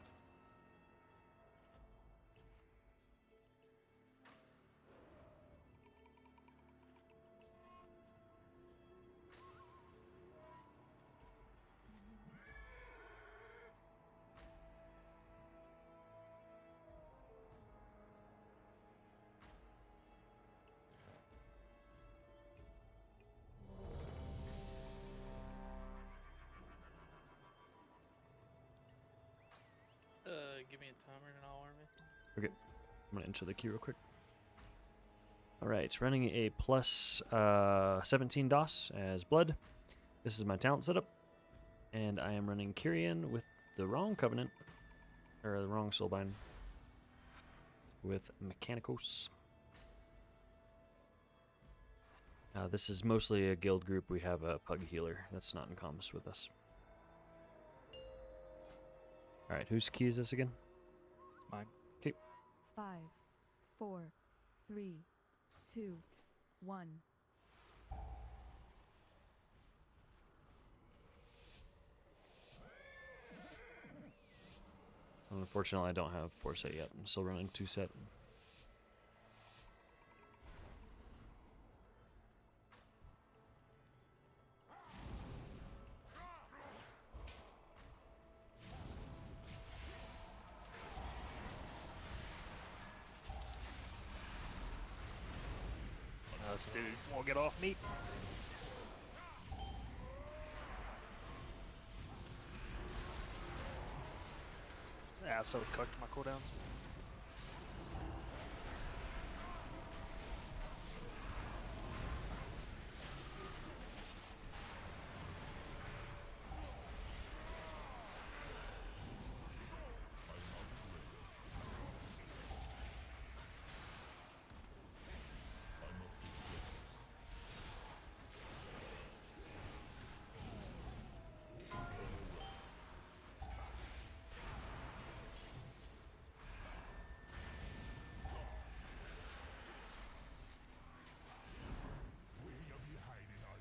Give me a timer and I'll arm it. Okay, I'm gonna enter the queue real quick. All right, running a plus 17 DOS as Blood. This is my talent setup, and I am running Kyrian with the wrong Covenant, or the wrong Soulbind, with Mechanicos. This is mostly a guild group. We have a Pug Healer that's not in comms with us. All right, whose key is this again? It's mine. Okay. 5, 4, 3, 2, 1. Unfortunately, I don't have 4 set yet. I'm still running 2 set. This dude won't get off me. Yeah, so cooked my cooldowns.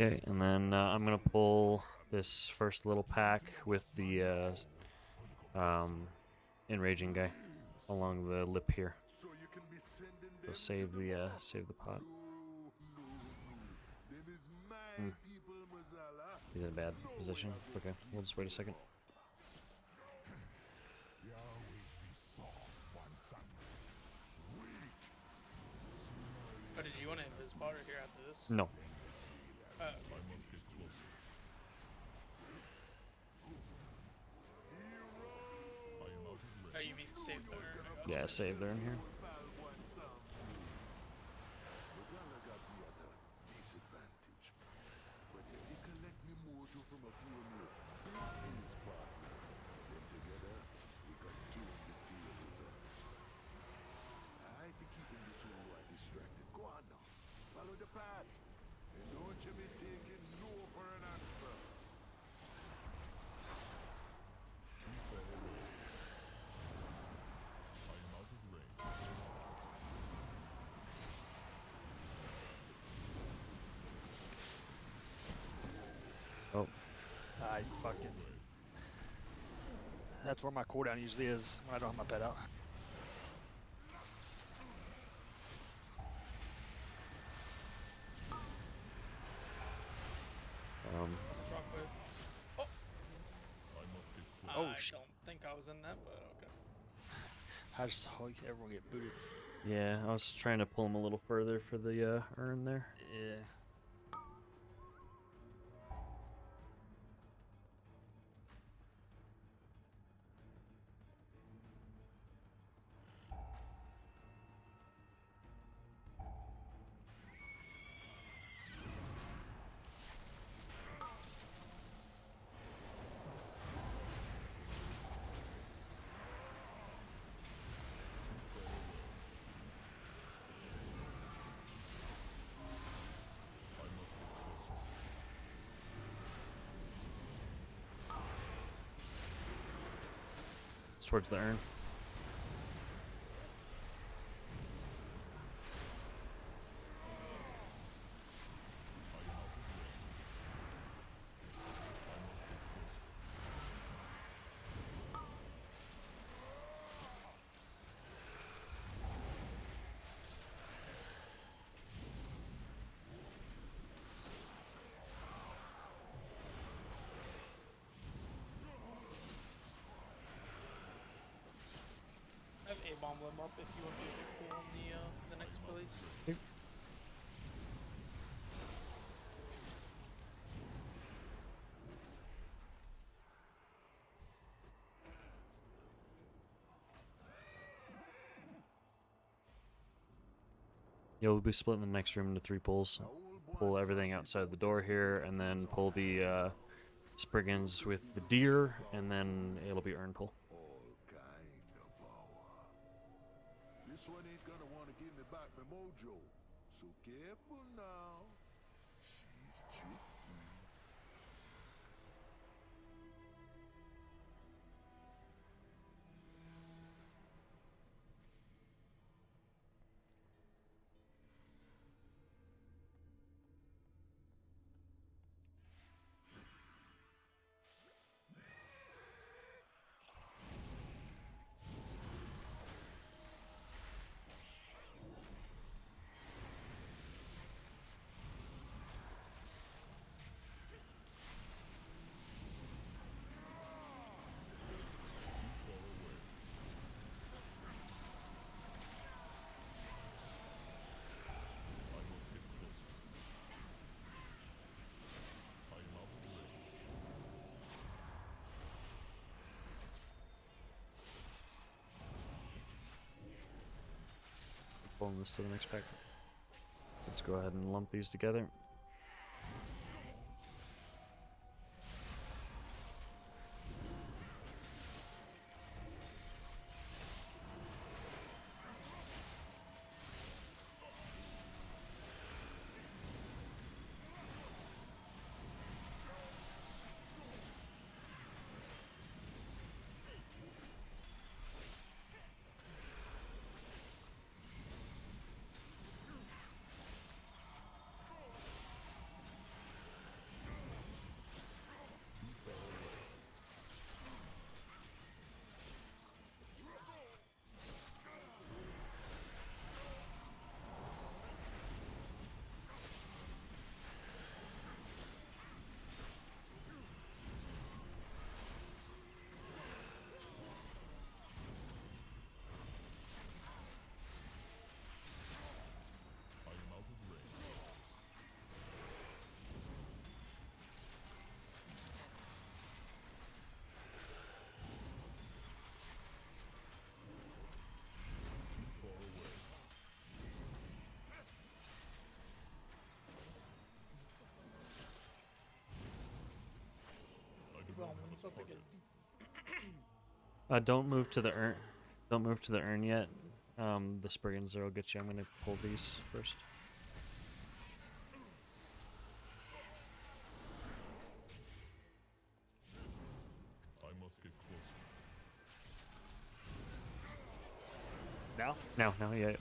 Okay, and then I'm gonna pull this first little pack with the enraging guy along the lip here. So save the pot. He's in a bad position. Okay, we'll just wait a second. Oh, did you want to invis potter here after this? No. Oh, you mean save the urn? Yeah, save the urn here. That's where my cooldown usually is when I don't have my pet out. Shockwave. Oh! Oh, I don't think I was in that, but okay. I just saw everyone get booted. Yeah, I was trying to pull him a little further for the urn there. Yeah. It's towards the urn. I have A-bomb limb up if you want to be cool on the next release. Yeah, we'll be splitting the next room into 3 pulls. Pull everything outside the door here, and then pull the Spriggans with the deer, and then it'll be urn pull. This one ain't gonna want to give me back my mojo. So careful now. She's tricky. Pulling this to the next pack. Let's go ahead and lump these together. What's up again? Don't move to the urn. Don't move to the urn yet. The Spriggans there will get you. I'm gonna pull these first. I must get closer. Now? No, yeah.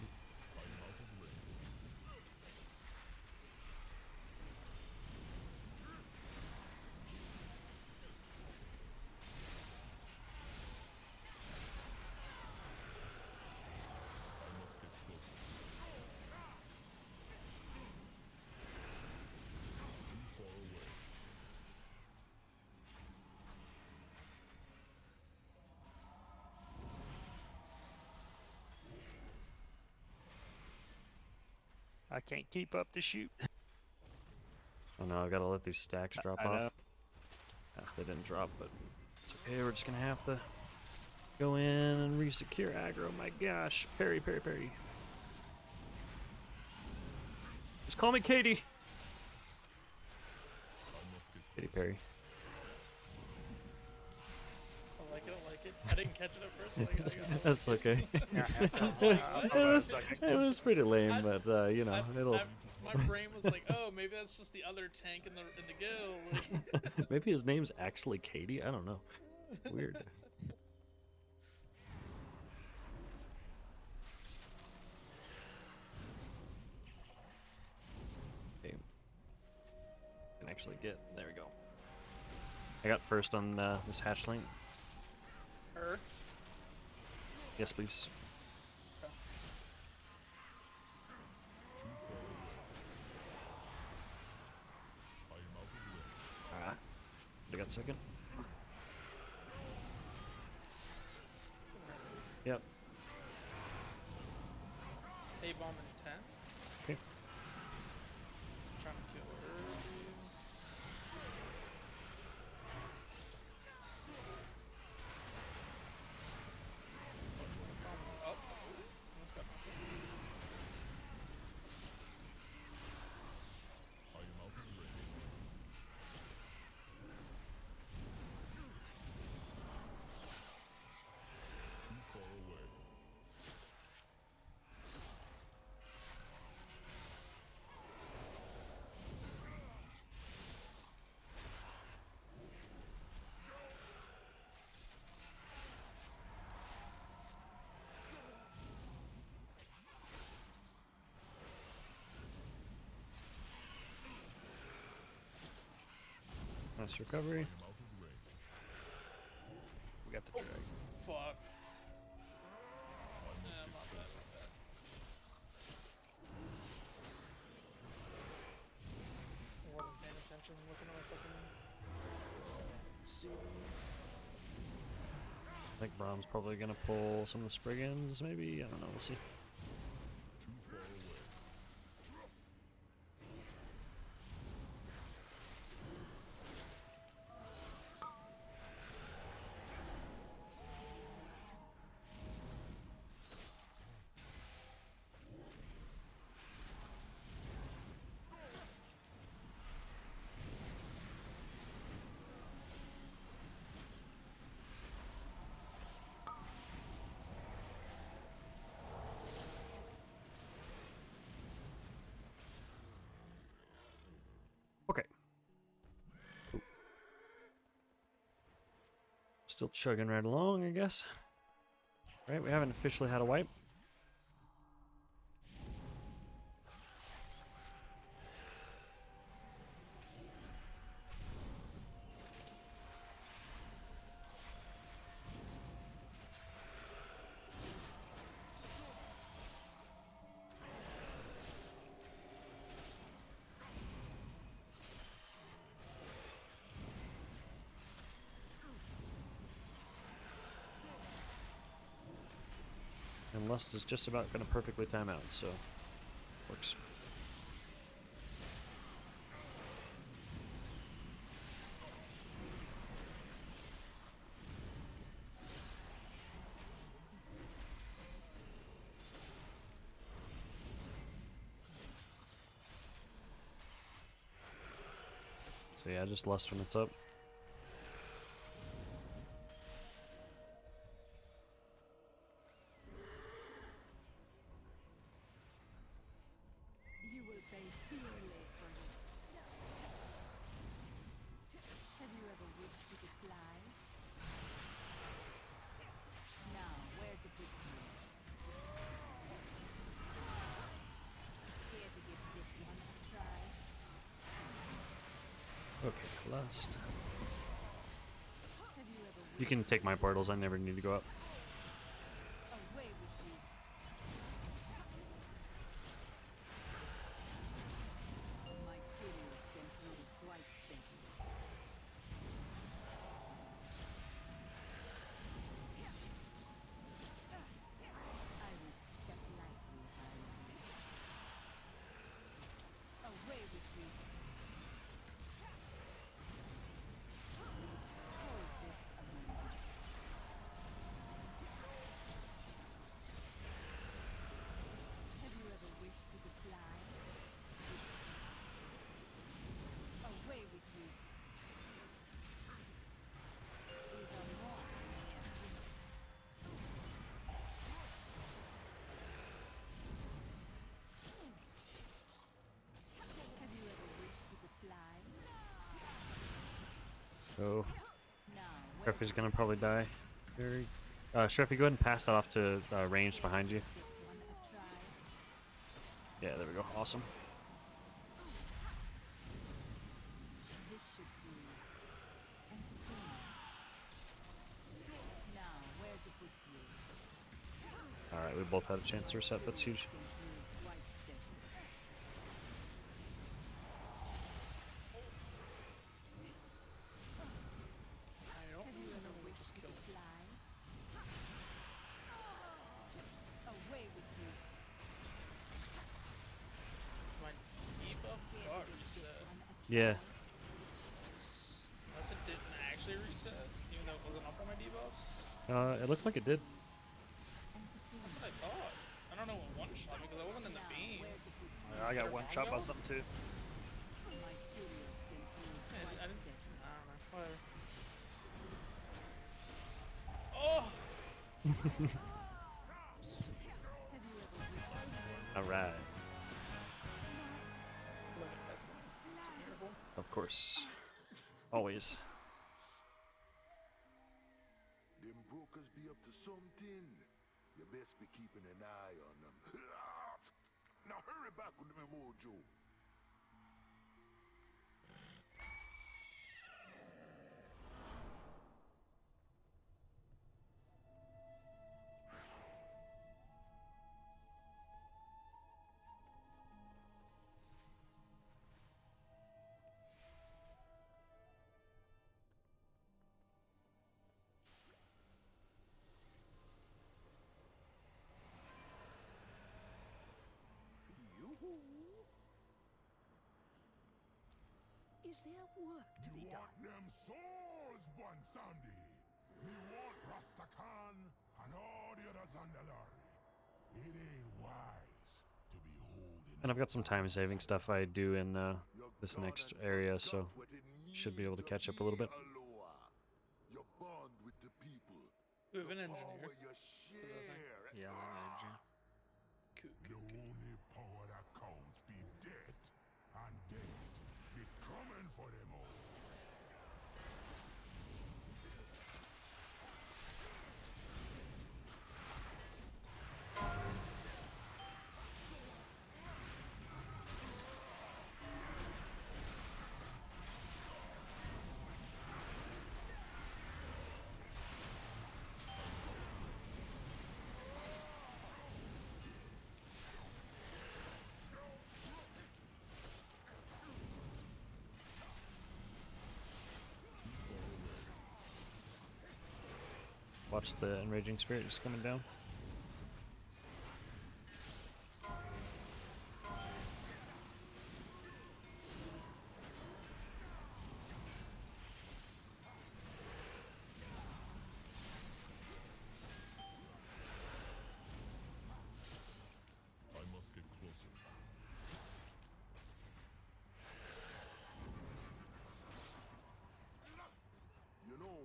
I can't keep up the shoot. Oh no, I gotta let these stacks drop I know. off. Ah, they didn't drop, but it's okay. We're just gonna have to go in and re-secure aggro. My gosh. Parry, parry, parry. Just call me Katie. Katy Perry. I like it. I didn't catch it at first. But I got That's okay. It was pretty lame, but you know, it'll. My brain was like, oh, maybe that's just the other tank in the guild. Maybe his name's actually Katie. I don't know. Weird. Okay. Can actually get. There we go. I got first on this hatchling. Her? Yes, please. Ah, I got second. Yep. A-bomb in 10. Okay. Trying to kill her. Oh, almost got nothing. Nice recovery. We got the drag. Fuck. Yeah, not bad, not bad. I wasn't paying attention, looking at my fucking CDs. I think Brahm's probably gonna pull some of the Spriggans, maybe? I don't know, we'll see. Okay. Cool. Still chugging right along, I guess. Right, we haven't officially had a wipe. And Lust is just about going to perfectly time out, so works. So yeah, just Lust when it's up. You will pay dearly for this. Have you ever wished you could fly? Now, where's the big deal? Care to give this one a try? Okay, Lust. Have you ever You can take my portals, I never need to go up. away with you? My curious control is quite simple. I would step lightly if I were you. Shriffy's gonna probably die. Very. Shriffy, go ahead and pass that off to ranged behind you. Yeah, there we go. Awesome. This should be entertaining. Now, where to put you? All right, we both had a chance to reset. That's huge. I don't really know what just killed me. Away with you. My debuff got reset. Yeah. Unless it didn't actually reset, even though it wasn't up on my debuffs. It looked like it did. That's what I thought. I don't know what one shot me because I wasn't in the beam. I got one shot by something too. I don't know. Whatever. Oh! All right. Look at Tesla. It's a miracle. Of course. Always. Them brokers be up to something. You best be keeping an eye on them. Now hurry back with the mojo. Is there work to be done? Them souls, Sandy. Me want Rastakhan and all the others on the lorry. It ain't wise to be holding. And I've got some time saving stuff I do in this next area, so should be able to catch up a little bit. You bond with the people. We have an engineer. Yeah, I'm an engineer. The only power that counts be death, and death be coming for them all. Watch the enraging spirit just coming down. I must get closer. You know,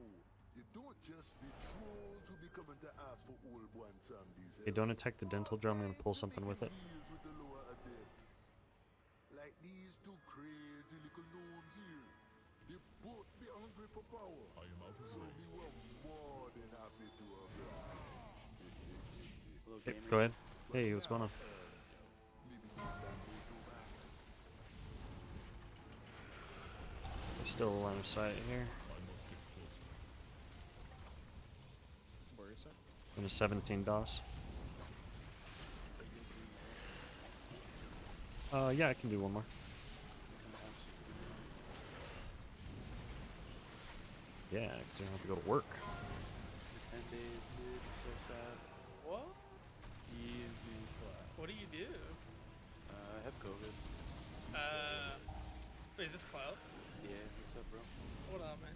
it don't just be trolls who be coming to ask for old one Sandy's Hey, don't attack the dental drum. I'm gonna pull something with it. deals with the lower adept. Like these two crazy little gnomes here. They both be hungry for power. I am out of so we were more than happy to oblige. Hey, go ahead. Hey, what's going on? Still a line of sight here. Where is it? I'm a 17 DOS. Yeah, I can do one more. Yeah, because you don't have to go to work. So sad. What? Easy class. What do you do? I have COVID. Is this Clouds? Yeah, what's up, bro? What up, man?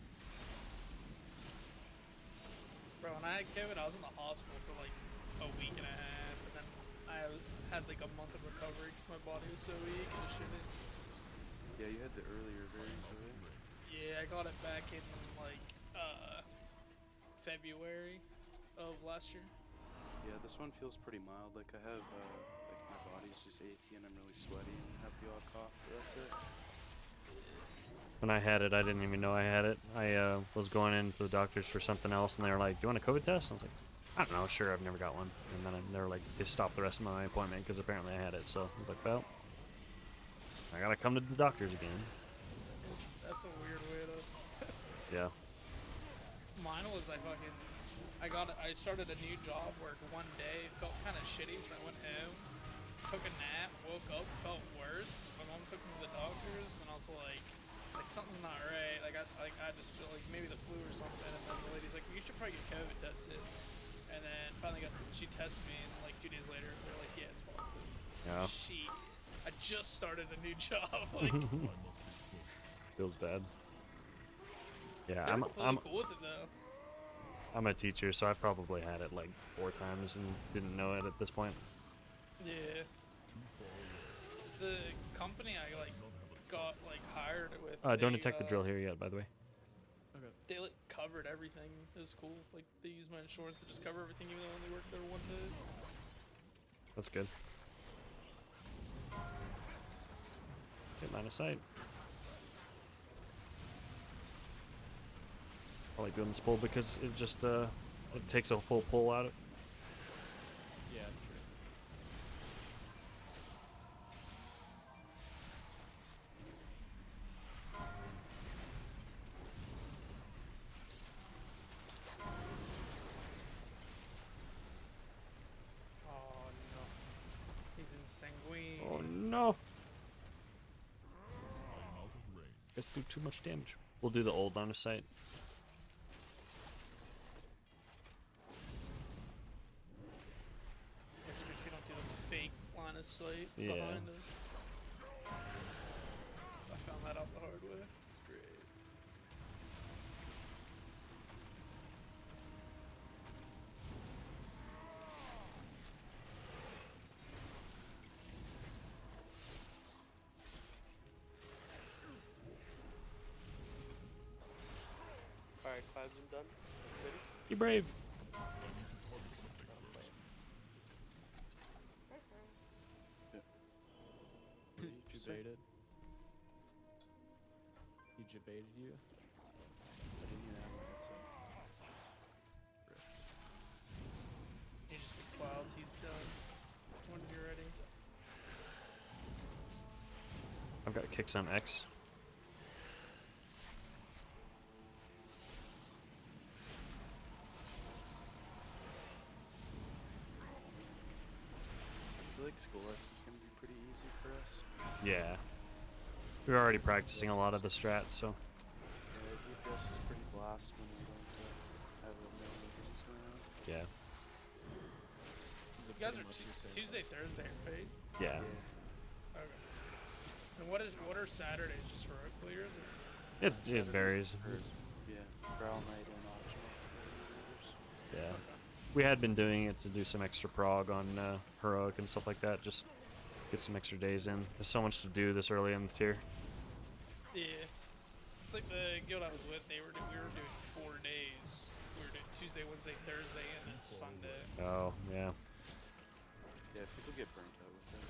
Bro, when I had COVID, I was in the hospital for like a week and a half, and then I had like a month of recovery because my body was so weak and shit. Yeah, you had the earlier variant of it. Yeah, I got it back in like February of last year. Yeah, this one feels pretty mild. Like I have, like my body's just achy and I'm really sweaty and have the odd cough, but that's it. When I had it, I didn't even know I had it. I was going into the doctors for something else, and they were like, "Do you want a COVID test?" I was like, "I don't know, sure, I've never got one." And then they were like, they stopped the rest of my appointment because apparently I had it. So I was like, "Well, I gotta come to the doctors again." That's a weird way to. Yeah. Mine was I started a new job where one day it felt kind of shitty, so I went home, took a nap, woke up, felt worse. My mom took me to the doctors, and I was like something's not right. I just feel like maybe the flu or something. And then the lady's like, you should probably get COVID tested. And then finally she tested me, and like 2 days later they're like, yeah, it's fine. Yeah. Shit, I just started a new job. Like, feels bad. Yeah, they're completely cool with it though. I'm a teacher, so I probably had it like 4 times and didn't know it at this point. Yeah. The company I got hired with. Don't detect the drill here yet, by the way. Okay. They covered everything. It was cool. Like they used my insurance to just cover everything, even though I only worked there 1 day. That's good. Get line of sight. I like doing this pull because it just it takes a full pull out of it. Yeah, true. Oh no. He's insanguine. Oh no. Let's do too much damage. We'll do the old line of sight. Especially if you don't do the fake line of sight Yeah. behind us. I found that out the hard way. It's great. Alright, clouds, I'm done. Ready? You brave. He jebaited. He jebaited you? I didn't even have my headset. He just hit clouds, he's done. When you're ready. I've got kicks on X. I feel like School X is going to be pretty easy for us. Yeah. We're already practicing a lot of the strats, so. Yeah, DPS is pretty blast when we don't have a million things going on. Yeah. You guys are Tuesday, Thursday, right? Yeah. Okay. And what are Saturdays? Just for clears? It varies. Yeah, Growl Knight and optional. Yeah. We had been doing it to do some extra prog on Heroic and stuff like that, just get some extra days in. There's so much to do this early in the tier. Yeah. It's like the guild I was with, we were doing 4 days. We were doing Tuesday, Wednesday, Thursday, and then Sunday. Oh, yeah. Yeah, people get burnt out with that.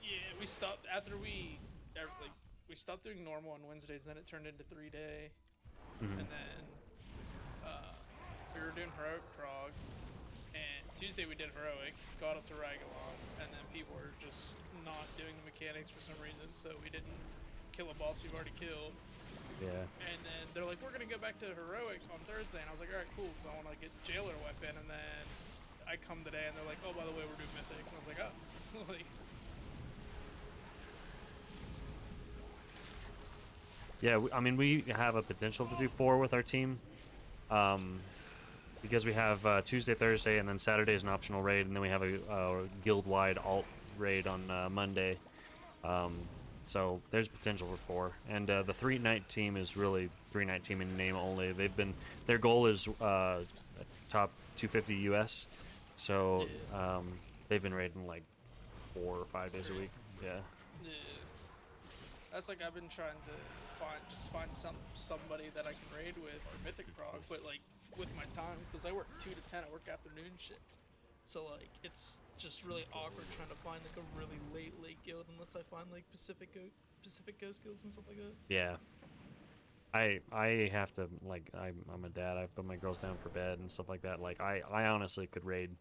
Yeah, we stopped after we stopped doing normal on Wednesdays, then it turned into 3-day. Mhm. And then we were doing Heroic Prog, and Tuesday we did Heroic, got up to Ragalon, and then people were just not doing the mechanics for some reason, so we didn't kill a boss we've already killed. Yeah. And then they're like, we're gonna go back to Heroic on Thursday, and I was like, alright, cool, because I want to get Jailer weapon, and then I come today, and they're like, oh, by the way, we're doing Mythic, and I was like, oh. Like, Yeah, I mean, we have a potential to do 4 with our team. Because we have Tuesday, Thursday, and then Saturday is an optional raid, and then we have a guild-wide alt raid on Monday. So there's potential for 4. And the 3-night team is really 3-night team in name only. Their goal is top 250 US. So they've been raiding like 4 or 5 days a week. Yeah. yeah. That's like I've been trying to find somebody that I can raid with or Mythic Prog, but like with my time, because I work 2 to 10, I work afternoon shit. So like it's just really awkward trying to find like a really late guild unless I find like Pacific Ghost guilds and stuff like that. Yeah. I have to, like, I'm a dad. I put my girls down for bed and stuff like that. Like, I honestly could raid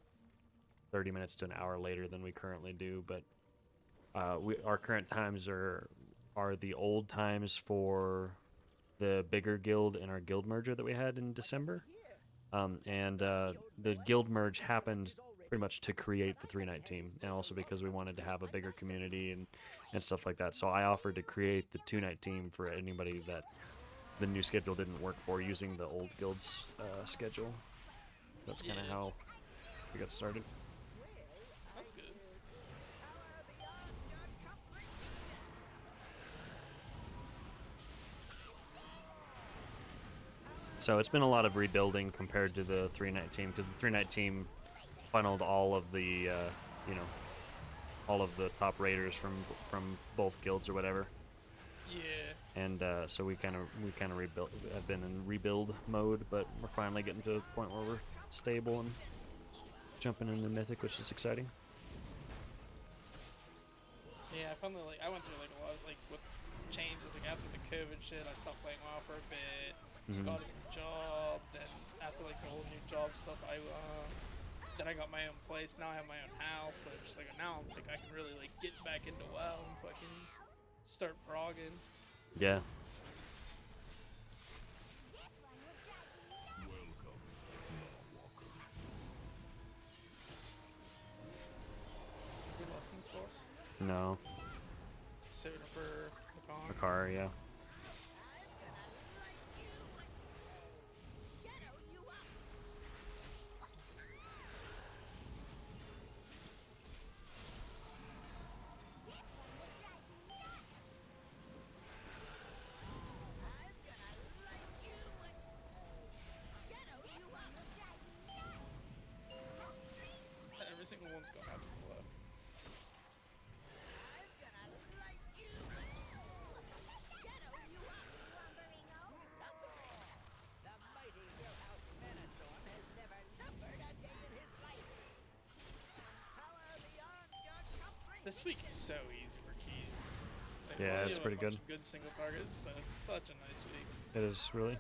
30 minutes to an hour later than we currently do, but our current times are the old times for the bigger guild and our guild merger that we had in December. The guild merge happened pretty much to create the 3-night team, and also because we wanted to have a bigger community and stuff like that. So I offered to create the 2-night team for anybody that the new schedule didn't work for, using the old guild's schedule. That's kind of how we got started. That's good. So it's been a lot of rebuilding compared to the 3-night team, because the 3-night team funneled all of the, you know, all of the top raiders from both guilds or whatever. Yeah. And so we kind of rebuilt, have been in rebuild mode, but we're finally getting to the point where we're stable and jumping into Mythic, which is exciting. Yeah, I finally I went through like a lot of, like with changes like after the COVID shit. I stopped playing WoW for a bit. Got a new job. Then after like the whole new job stuff, then I got my own place. Now I have my own house. So it's just like now I'm like I can really like get back into WoW and fucking start progging. Yeah. We lost in this boss. No. Saving it for the car, yeah. Every single one's gone out to the left. This week is so easy for keys. Like, Yeah, it's pretty good. Good single targets, so it's such a nice week. It is, really.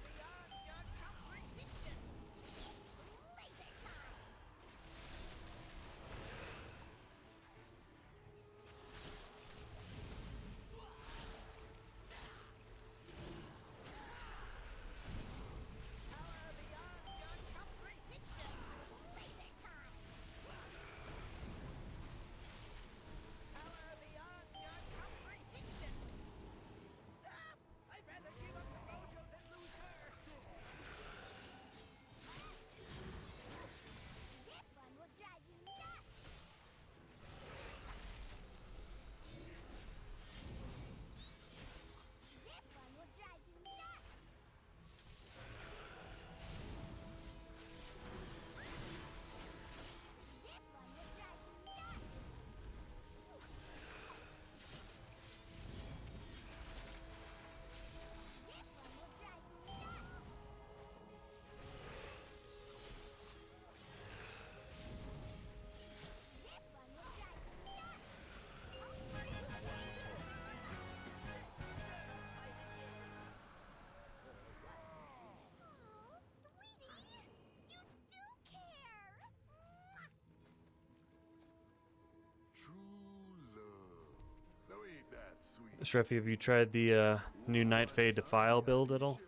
Shreffy, have you tried the new Nightfade Defile build at all?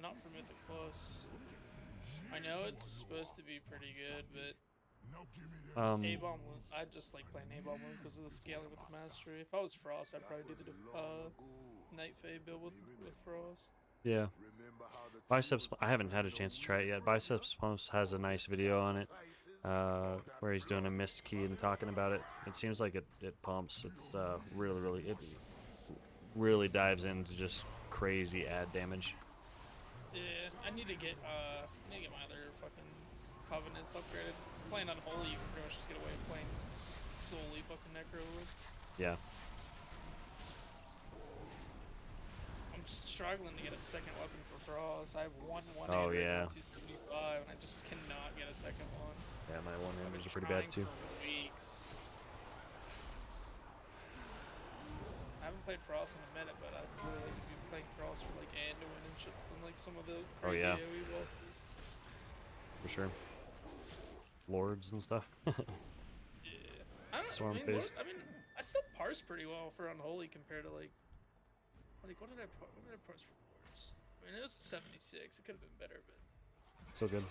Not for Mythic Plus. I know it's supposed to be pretty good, but A-Bomb, I just like playing A-Bomb because of the scaling with the mastery. If I was Frost, I'd probably do the Nightfade build with Frost. Yeah. Biceps, I haven't had a chance to try it yet. Biceps Pumps has a nice video on it, where he's doing a mist key and talking about it. It seems like it pumps. It's it really dives into just crazy ad damage. Yeah, I need to get my other fucking covenants upgraded. Playing Unholy, you can pretty much just get away with playing solely fucking Necro. Yeah. I'm just struggling to get a second weapon for Frost. I have one Oh yeah. 275, and I just cannot get a second one. Yeah, my one-handers are pretty bad too. For weeks. I haven't played Frost in a minute, but I'd really like to be playing cross for like Anduin and shit than like some of the Oh, crazy yeah. AoE walkers. For sure. Lords and stuff. Yeah. I don't Storm I mean, phase. I still parse pretty well for Unholy compared to like what did I parse for Lords? I mean, it was a 76. It could have been better, but So good.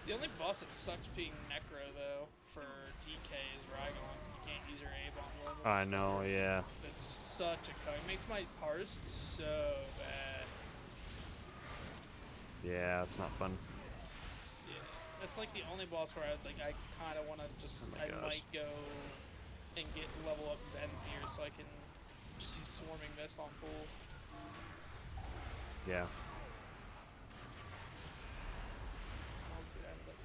the only boss that sucks being Necro though for DK is Raigon. You can't use your A bomb limits. I know, yeah. It's such a cut. It makes my parse so bad. Yeah, it's not fun. Yeah, that's like the only boss where I kind of want to just Oh my gosh. might go and get level up Ben here so I can just use Swarming Mist on full. Yeah. I'll get out of that.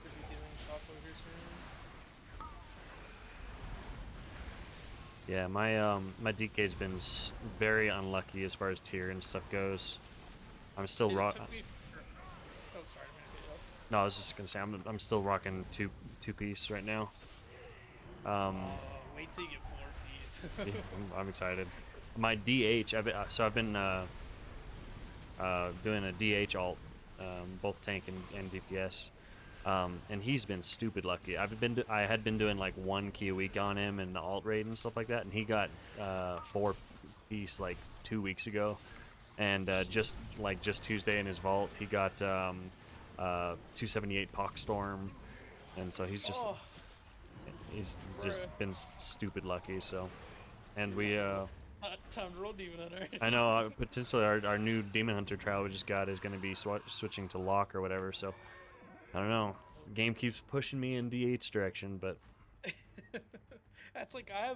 Could be dealing shockwave here soon. Yeah, my DK's been very unlucky as far as tier and stuff goes. I'm still It rocking. took me oh, sorry, man. No, I was just gonna say I'm still rocking two piece right now. Wait till you get 4 piece. Yeah, I'm excited. My DH, I've been doing a DH alt, both tank and DPS, and he's been stupid lucky. I had been doing like 1 key a week on him and the alt raid and stuff like that, and he got 4 piece like 2 weeks ago, and just Tuesday in his vault he got 278 Pockstorm, and so he's just been stupid lucky. So, and we time to roll Demon Hunter. I know potentially our new Demon Hunter trial we just got is going to be switching to lock or whatever. So I don't know. The game keeps pushing me in DH direction, but That's like I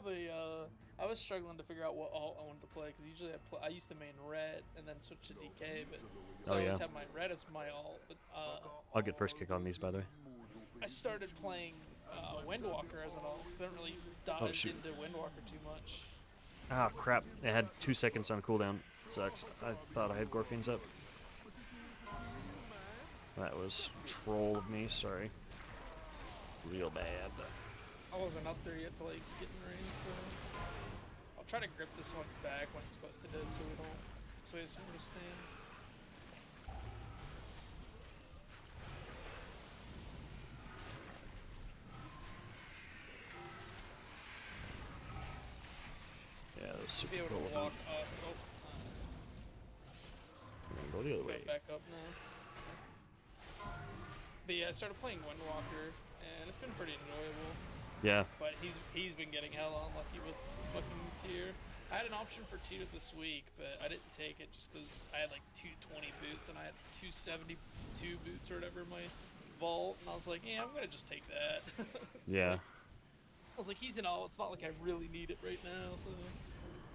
was struggling to figure out what alt I wanted to play because usually I used to main red and then switch to DK, but so I always have my red as my alt. But I'll get first kick on these, by the way. I started playing Windwalker as an alt because I don't really dive into Windwalker too much. Ah, crap. It had 2 seconds on cooldown. Sucks. I thought I had Gorfians up. That was troll of me, sorry. Real bad. I wasn't up there yet to like get in range for him. I'll try to grip this one back when it's close to dead so he doesn't understand. Yeah, that was super be able cool. to walk up. Go the other way. Back up now. But yeah, I started playing Windwalker, and it's been pretty enjoyable. Yeah. But he's been getting hella unlucky with fucking tier. I had an option for tier this week, but I didn't take it just because I had like 220 boots and I had 272 boots or whatever in my vault, and I was like, yeah, I'm gonna just take that. Yeah. I was like, he's in all. It's not like I really need it right now, so.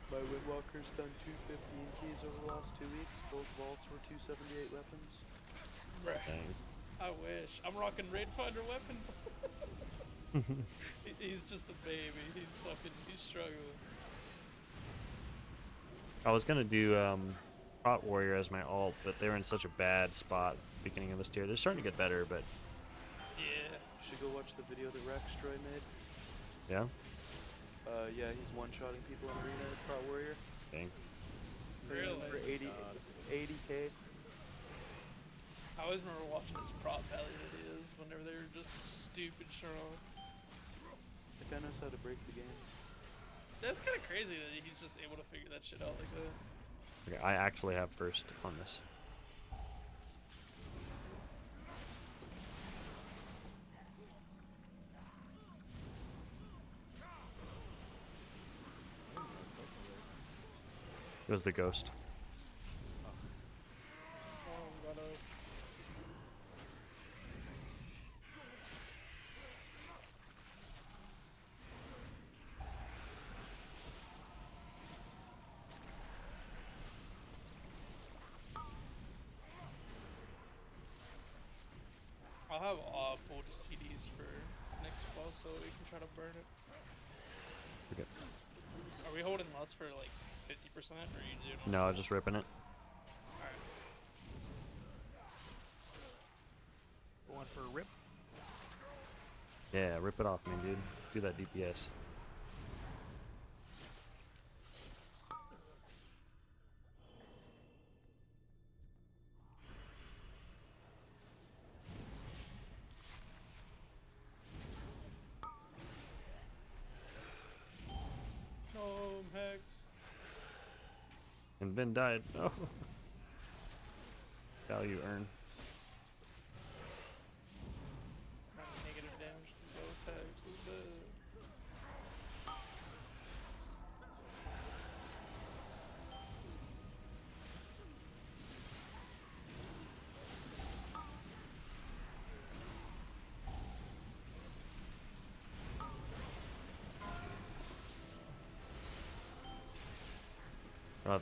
My Windwalker's done 250 in keys over the last 2 weeks. Both vaults were 278 weapons. Bruh. I wish. I'm rocking Raid Finder weapons. He's just a baby. He's struggling. I was gonna do Prot Warrior as my alt, but they were in such a bad spot at the beginning of this tier. They're starting to get better, but yeah. You should go watch the video that Rextroy made. Yeah. Yeah, he's one-shotting people in arena as Prot Warrior. Dang. Really? For 80k. I always remember watching his prop value videos whenever they were just stupid strong. The guy knows how to break the game. That's kind of crazy that he's just able to figure that shit out like that. Okay, I actually have first on this. It was the ghost. I'll have full CDs for next boss so we can try to burn it. Okay. Are we holding lust for like 50% or are you doing? No, just ripping it. Alright. Going for a rip. Yeah, rip it off me, dude. Do that DPS. Oh, Hex. And Ben died. Oh. Value earned. Negative damage because those Hex was dead.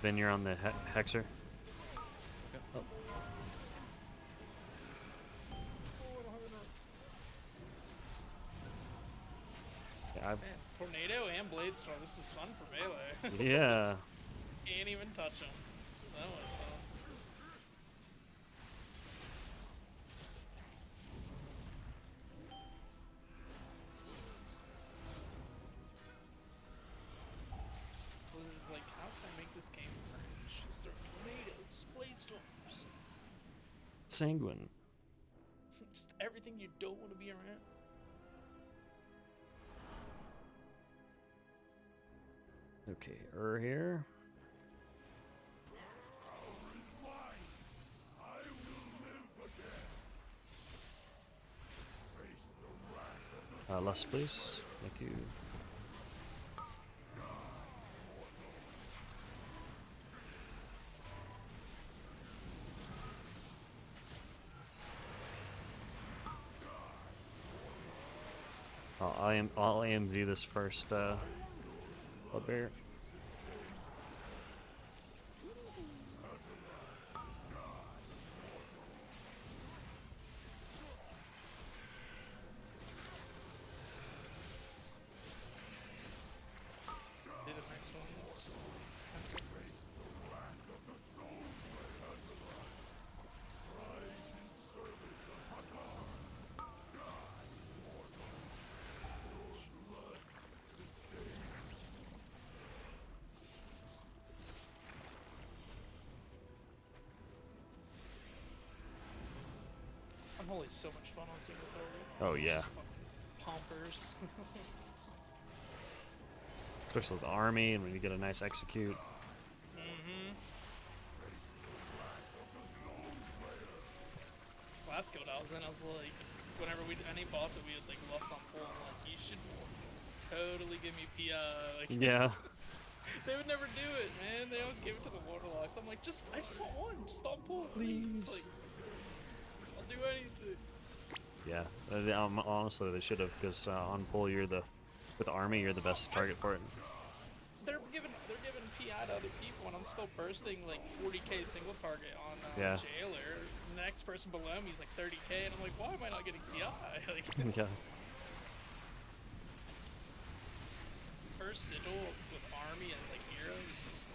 Ben, you're on the Hexer. Oh. Yeah, Man, Tornado and Blade Storm. This is fun for melee. Yeah. Can't even touch them. So much fun. Like, how can I make this game cringe? Just throw tornadoes, Blade Storms. Sanguine. Just everything you don't want to be around. Okay, here. Less, please. Thank you. I'll AMD this first bugbear. Do the next one. So 10 seconds. Unholy is so much fun on single target. Oh yeah. Pumpers. Especially with the army and when you get a nice execute. Last guild I was in, I was like, whenever any boss that we had like lost on pull, I'm like, you should totally give me PI. Like, Yeah. They would never do it, man. They always give it to the warlocks. I'm like, I just want one, just on pull, please. Like, I'll do anything. Yeah. Honestly, they should have, because on pull with the army, you're the best target for it. They're giving PI to other people, and I'm still bursting like 40k single target on Yeah. Jailer. The next person below me is like 30k, and I'm like, why am I not getting PI? Like, Yeah. first sigil with army and like hero is just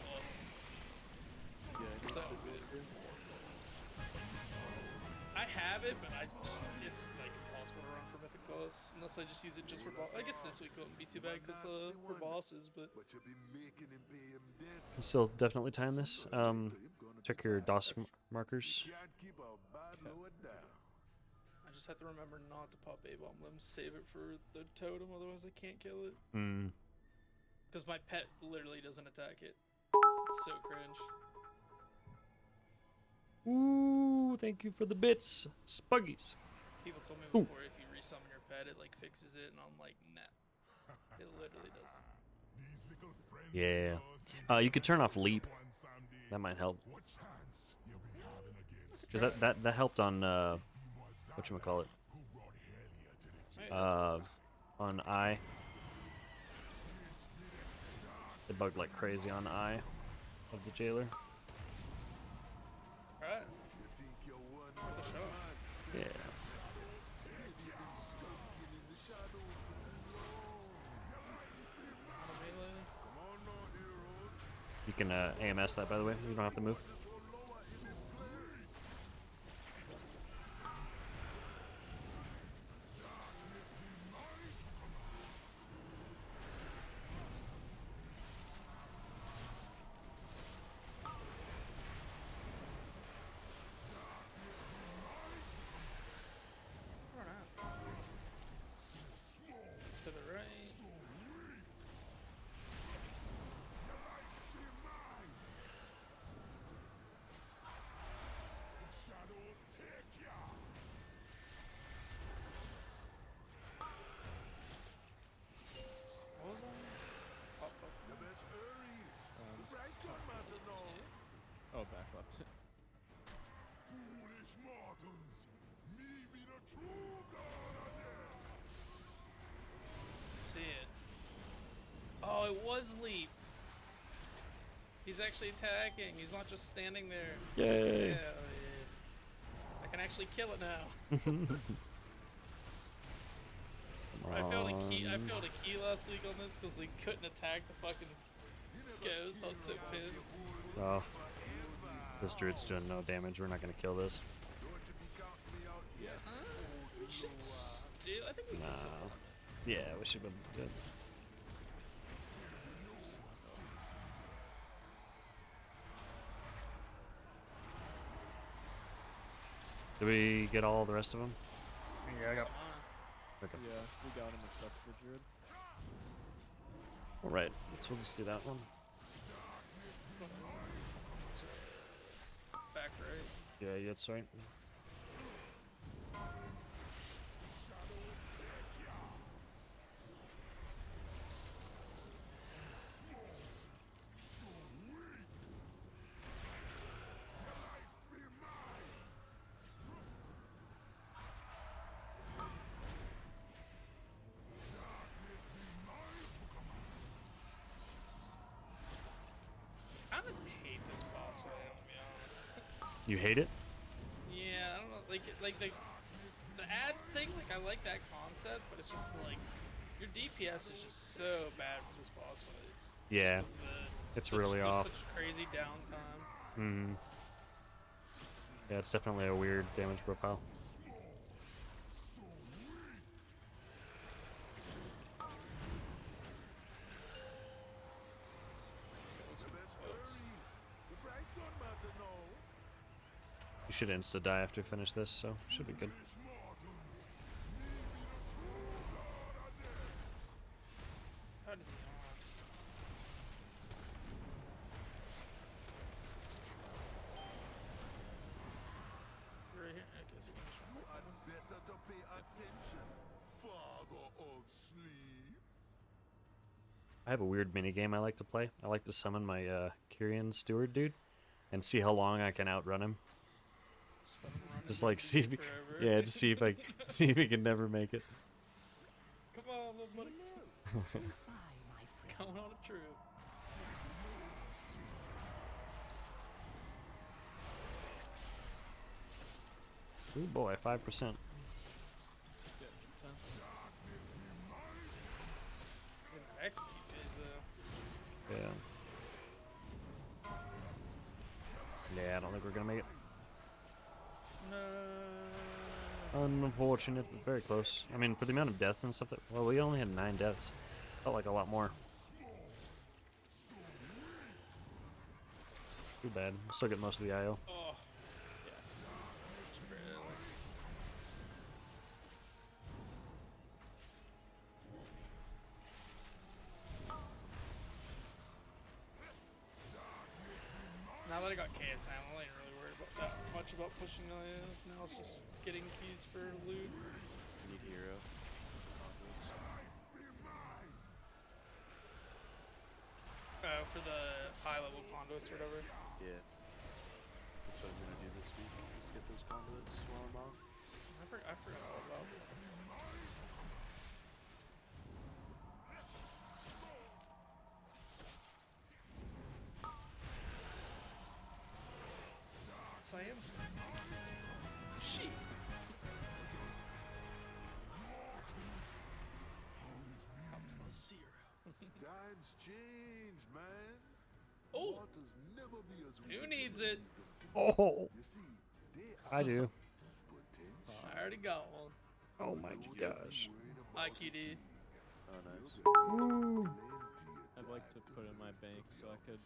Yeah, it's so good. I have it, but it's like impossible to run for Mythic boss unless I just use it just for boss. I guess this week wouldn't be too bad because for bosses, but Still definitely time this. Check your DOS markers. okay. I just have to remember not to pop A-bomb limbs, save it for the totem, otherwise I can't kill it. Hmm. Because my pet literally doesn't attack it. It's so cringe. Ooh, thank you for the bits, Spuggies. People told me before if you resummon your pet, it like fixes it, and I'm like, nah. It literally doesn't. Yeah. You could turn off leap. That might help. Because that helped on whatchamacallit. On I. It bugged like crazy on I of the jailer. Alright. Yeah. You can AMS that, by the way. You don't have to move. does leap. He's actually attacking. He's not just standing there. Yay. Yeah, I can actually kill it now. I failed a key last week on this because he couldn't attack the fucking ghost. I was so pissed. Oh. This druid's doing no damage. We're not gonna kill this. We should still. I think we can still time it. Yeah, we should be good. Did we get all the rest of them? Yeah, I got. Okay. Yeah, we got him except for Druid. Alright, let's we'll just do that one. Back right. Yeah, that's right. I kind of hate this boss fight, to be honest. You hate it? Yeah, I don't know, like the ad thing, like I like that concept, but it's just like your DPS is just so bad for this boss fight. Yeah, it's really there's off. Such crazy downtime. Hmm. Yeah, it's definitely a weird damage profile. You should insta die after you finish this, so should be good. How does he not? Right here? I guess he finished one. Better to pay attention, father of sleep. I have a weird mini game I like to play. I like to summon my Kyrian steward dude and see how long I can outrun him. Just like see if he, yeah, just see if I see if he can never make it. Come on, little buddy. Going on a trip. Ooh boy, 5%. Execute phase though. Yeah. Yeah, I don't think we're gonna make it. No. Unfortunate, but very close. I mean, for the amount of deaths and stuff that, well, we only had 9 deaths. Felt like a lot more. Too bad. We'll still get most of the IO. Oh. Yeah. Now that I got KSM, I ain't really worried about that much about pushing IO. Now it's just getting keys for loot. Need hero. For the high level conduits or whatever. Yeah. That's what I'm gonna do this week, is get those conduits while I'm off. I forgot all about it. So I am. Shit. Times change, man. Oh. Waters never be as we Who needs it? Oh, You see, they I do. I already got one. Oh my gosh. IQD. Oh, nice. Ooh. I'd like to put in my bank so I could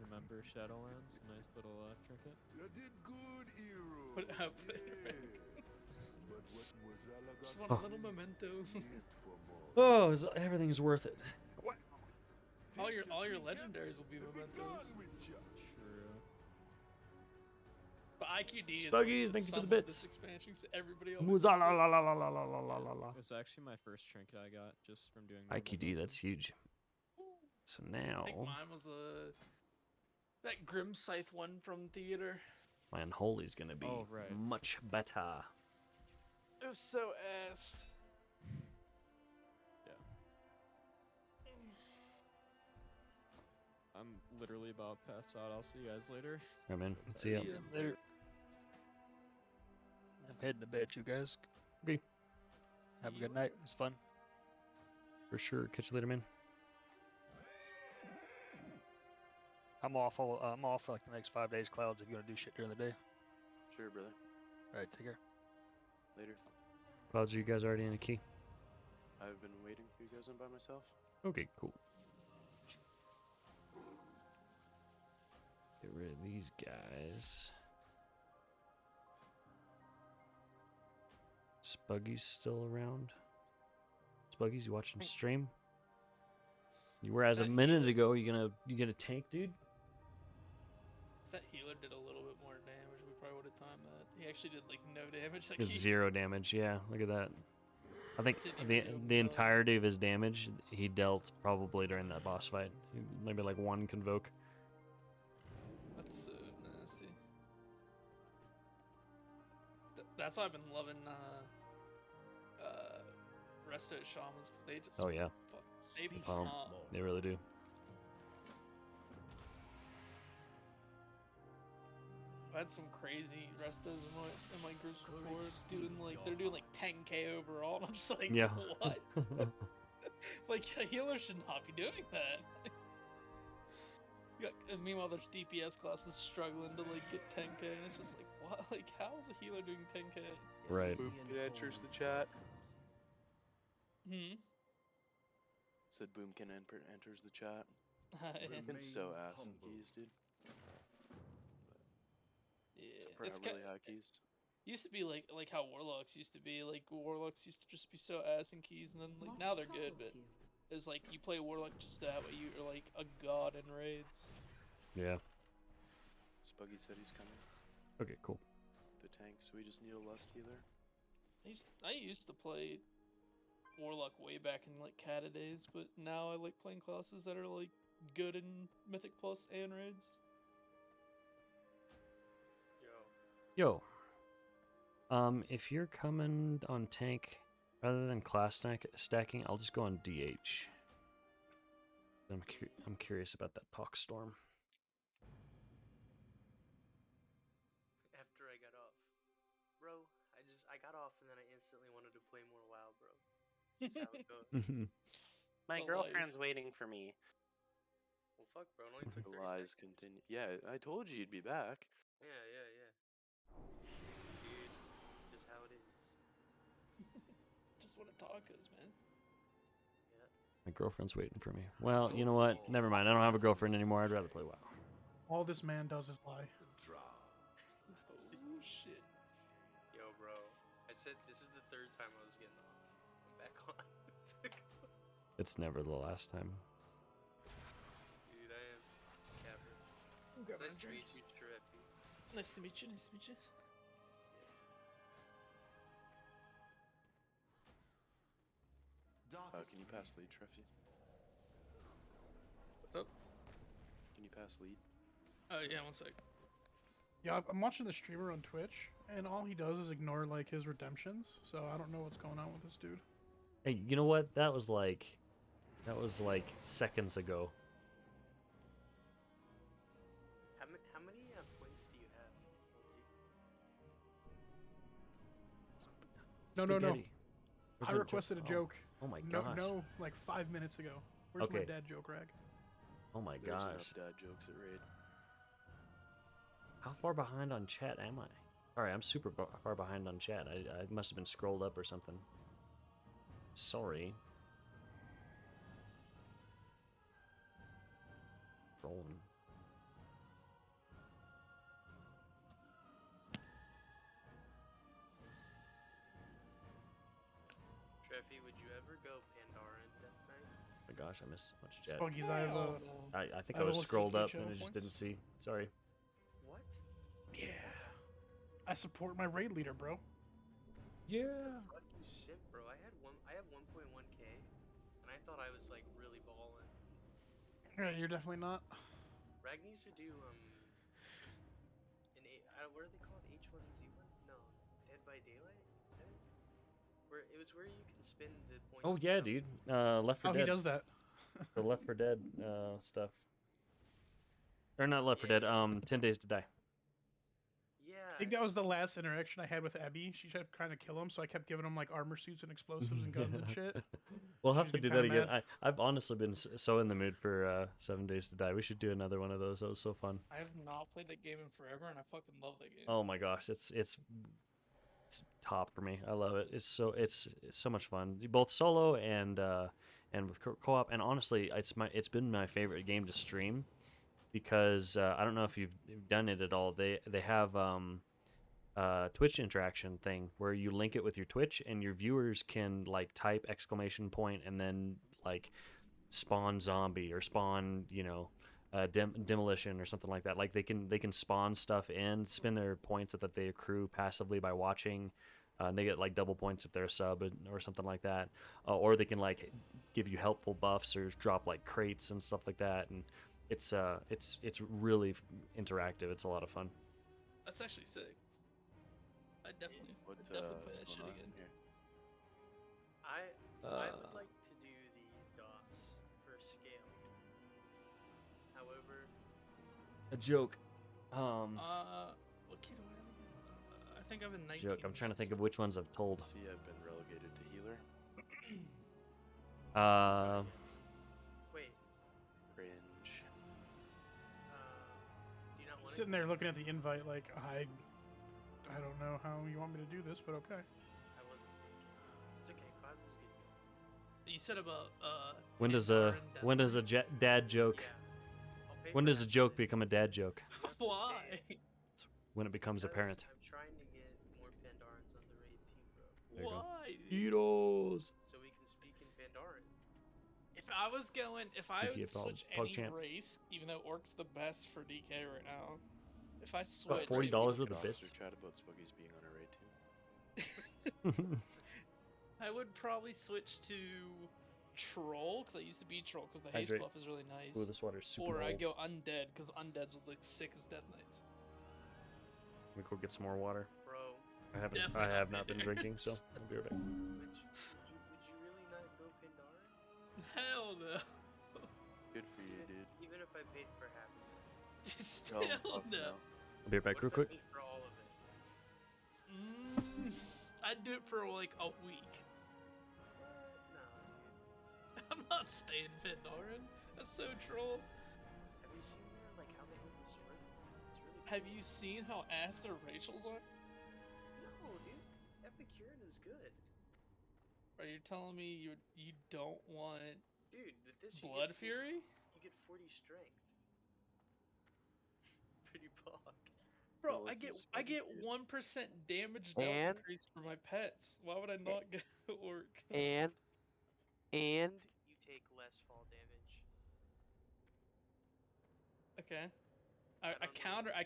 remember Shadowlands. Nice little trinket. You did good, hero. Put it up. But what was all Just want a little memento. Oh, everything's worth it. What? all your legendaries will be mementos. True. But IQD is Stuggies, thank you for the bits. This expansion, so everybody else. Muza la la la la la la la la la. It was actually my first trinket I got just from doing IQD, that's huge. So now, I think mine was that Grim Scythe one from theater. my Unholy's gonna be much better. It was so ass. Yeah. I'm literally about passed out. I'll see you guys later. Yeah, man. See ya. Later. I'm heading to bed, you guys. Okay. Have a good night. It's fun. For sure. Catch you later, man. I'm off. I'm off for like the next 5 days. Clouds, if you want to do shit during the day. Sure, brother. All right, take care. Later. Clouds, are you guys already in a key? I've been waiting for you guys on by myself. Okay, cool. Get rid of these guys. Spuggy's still around. Spuggy's, you watching stream? You were as a minute ago. You gonna tank, dude? If that healer did a little bit more damage, we probably would have timed that. He actually did like no damage. Like It's 0 damage. Yeah, look at that. I think the entirety of his damage he dealt probably during that boss fight. Maybe like 1 convoke. That's so nasty. That's why I've been loving Resto Shamans, because they just Oh yeah. They pump. They really do. I had some crazy restos in my groups before they're doing like 10k overall, and I'm just like, Yeah. what? It's like a healer should not be doing that. And meanwhile, there's DPS classes struggling to like get 10k, and it's just like, what? Like, how is a healer doing 10k? Right. It enters the chat. Hmm. Said Boomkin enters the chat. Yeah. It's so ass and keys, dude. Yeah, it's really high keys. Used to be like how warlocks used to be. Like warlocks used to just be so ass and keys, and then like now they're good, but it's like you play warlock just that way you're like a god in raids. Yeah. Spuggy said he's coming. Okay, cool. The tank, so we just need a lust healer. I used to play warlock way back in like Kata days, but now I like playing classes that are like good in Mythic Plus and raids. Yo. If you're coming on tank rather than class stacking, I'll just go on DH. I'm curious about that pox storm. After I got off, bro, I got off and then I instantly wanted to play more WoW, bro. That's how it goes. My girlfriend's waiting for me. Well, fuck, bro. It only took 30 The lies seconds. continue. Yeah, I told you you'd be back. Yeah. Dude, just how it is. Just want to talk us, man. My girlfriend's waiting for me. Well, you know what? Never mind. I don't have a girlfriend anymore. I'd rather play WoW. All this man does is lie. Oh shit. Yo, bro. I said this is the 3rd time I was getting off. I'm back on. It's never the last time. Dude, I am capper. Grab Nice a to drink. meet you, Trippy. Nice to meet you. Nice to meet you. Can you pass lead, Treffy? What's up? Can you pass lead? Yeah, 1 sec. Yeah, I'm watching the streamer on Twitch, and all he does is ignore like his redemptions. So I don't know what's going on with this dude. Hey, you know what? That was like seconds ago. How many points do you have? No. Spaghetti. Where's I my requested a joke. Oh my No, gosh. no, like 5 minutes ago. Where's my Okay. dad joke, Rag? Oh my There's gosh. enough dad jokes at raid. How far behind on chat am I? Sorry, I'm super far behind on chat. I must have been scrolled up or something. Sorry. Rolling. Treffy, would you ever go Pandora in Death Knight? Oh my gosh, I missed so much chat. Spuggies, I have a. I think I I was almost scrolled up AK and I channel just points. didn't see. Sorry. What? Yeah. I support my raid leader, bro. Yeah. Fuck you, shit, bro. I have 1.1k, and I thought I was like really balling. Yeah, you're definitely not. Rag needs to do what are they called? H1Z1? No, Dead by Daylight. Is that it? Where you can spin the points. Oh to yeah, summon. dude. Left 4 Oh, Dead. he does that. The Left 4 Dead stuff. Or not Left 4 Dead. 10 Days to Die. Yeah. I think that was the last interaction I had with Abby. She kept trying to kill him, so I kept giving him like armor suits and explosives and guns and shit. We'll She have was to do getting that kinda again. mad. I've honestly been so in the mood for 7 Days to Die. We should do another one of those. That was so fun. I have not played that game in forever, and I fucking love that game. Oh my gosh, it's top for me. I love it. It's so much fun, both solo and with co-op. And honestly, it's been my favorite game to stream because I don't know if you've done it at all. They have Twitch interaction thing where you link it with your Twitch and your viewers can like type exclamation point and then like spawn zombie or spawn demolition or something like that. Like they can spawn stuff in, spend their points that they accrue passively by watching. And they get like double points if they're a sub or something like that, or they can like give you helpful buffs or drop like crates and stuff like that. And it's really interactive. It's a lot of fun. That's actually sick. I definitely play what's that shit going on again. here? I would like to do the DOS for scale. However, A joke. What key do I have? I think I'm in 19. Joke. I'm trying to think of which ones I've told. See, I've been relegated to healer. wait. Cringe. Do you not want Sitting there looking at the invite, like I don't know how you want me to do this, but okay. I wasn't thinking. It's okay. Clouds is good. You said about When does a dad joke? When does a joke become a dad joke? Why? It's when it becomes apparent. I'm trying to get more Pandarans on the raid team, bro. There you go. Why? Heroes. So we can speak in Pandaran. If I would DK switch Pog any Champ. race, even though Orc's the best for DK right now, if I switch, $40 worth of bits. Officer chat about Spuggies being on a raid team. I would probably switch to Troll, because I used to be Troll, because the haste Hydrate. buff is really nice. Ooh, this water's super Or I cold. go Undead, because Undead's with like sick as Death Knights. Let me go get some more water. Bro. I have not been drinking, so I'll be right back. Would you really not go Pandaran? Hell no. Good for you, dude. Even if I paid for half of it. Still fuck no. I'll be right back real What if I quick. paid for all of it? I'd do it for like a week. No. I'm not staying Pandaran. That's so troll. Have you seen like how they hold this work? It's really Have you seen how ass their Rachels are? No, dude. Epicurean is good. Are you telling me you don't want Dude, with this Blood Fury? You get 40 strength. Pretty pog. Bro, Well, I get 1% damage dealt And- increase for my pets. Why would I not go Orc? And you take less fall damage. Okay. I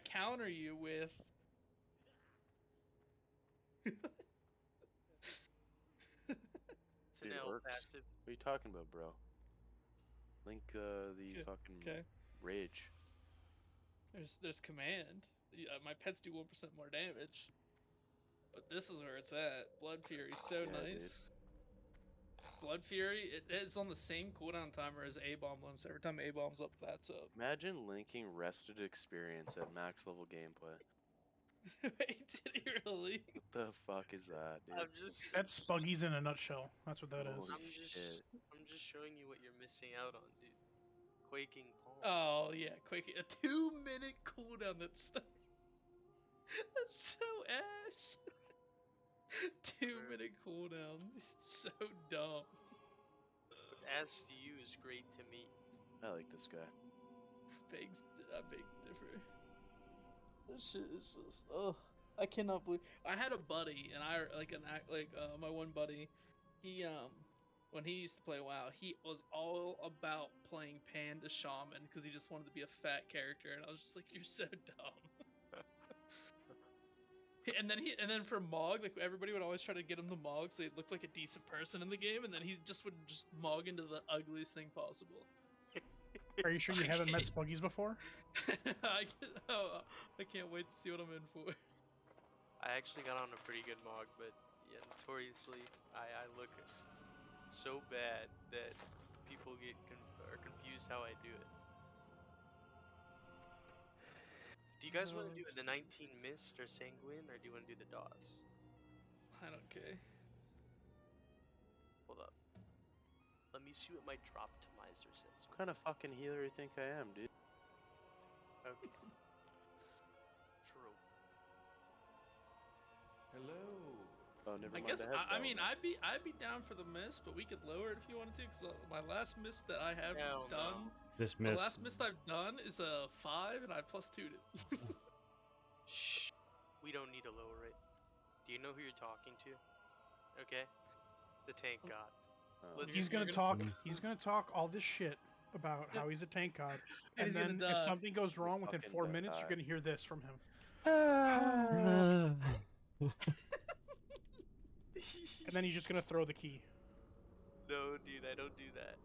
counter you with It's an Dude, L Orcs. passive. What are you talking about, bro? Link the fucking rage. There's command. My pets do 1% more damage. But this is where it's at. Blood Fury, so Yeah, nice. Blood Fury, it's on the same cooldown timer as A-Bomb limb, so every time A-Bomb's up, that's up. Imagine linking rested experience at max level gameplay. Wait, did he really? What the fuck is that, dude? I'm just That's Spuggies in a nutshell. That's what that is. Holy shit. I'm just showing you what you're missing out on, dude. Quaking palm. Oh yeah, quick, a 2-minute cooldown. That's so ass. 2-minute cooldown. It's so dumb. What's ass to you is great to me. I like this guy. Big differ. This shit is just I cannot believe I had a buddy and my one buddy, he when he used to play WoW, he was all about playing Panda Shaman because he just wanted to be a fat character, and I was just like, you're so dumb. And then for Mog, like everybody would always try to get him to Mog so he looked like a decent person in the game, and then he would just Mog into the ugliest thing possible. Are you sure you haven't met Spuggies before? I can't wait to see what I'm in for. I actually got on a pretty good Mog, but yeah, notoriously, I look so bad that people are confused how I do it. Do you guys want to do the 19 Mist or Sanguine, or do you want to do the DOS? I don't care. Hold up. Let me see what my drop tomizer says. What kind of fucking healer you think I am, dude? Okay. True. Hello. Oh, never I mind. guess I, have I mean Bell I'd be down for the mist, but we could lower it if you wanted to. Cause my last mist that I have Hell done, no. This the miss. last mist I've done is a 5, and I plus 2'd it. Shh. We don't need to lower it. Do you know who you're talking to? Okay. The tank god. Let's He's gonna talk. He's gonna talk all this shit about how he's a tank god, And and he's gonna then if die. something goes wrong within fucking 4 minutes, die. you're gonna hear this from him. And then he's just gonna throw the key. No, dude, I don't do that.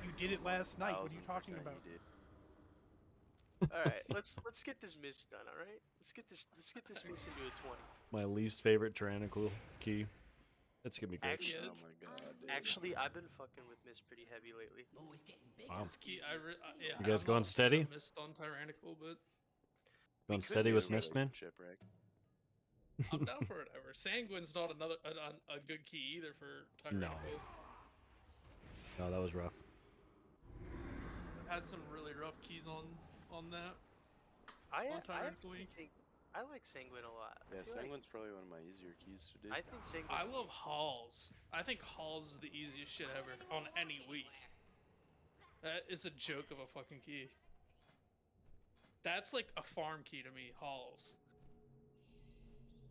You did it last night. What are you 1000% talking about? You did. All right, let's get this mist done. All right, let's get this mist into a 20. My least favorite tyrannical key. That's gonna be great. Actually, Oh my god, dude. actually, I've been fucking with mist pretty heavy lately. Wow. This key, yeah, You guys I'm going not a fan steady? of Mist on Tyrannical, but Going could steady do with some Mistman? Shipwreck. I'm down for whatever. Sanguine's not a good key either for No. Tyrannical. No, that was rough. I've had some really rough keys on that. I On Tyrant actually Week. think I like Sanguine a lot. Yeah, I feel like- Sanguine's probably one of my easier keys to do. I think Sanguine. I love Halls. I think Halls is the easiest shit ever on any week. That is a joke of a fucking key. That's like a farm key to me, Halls.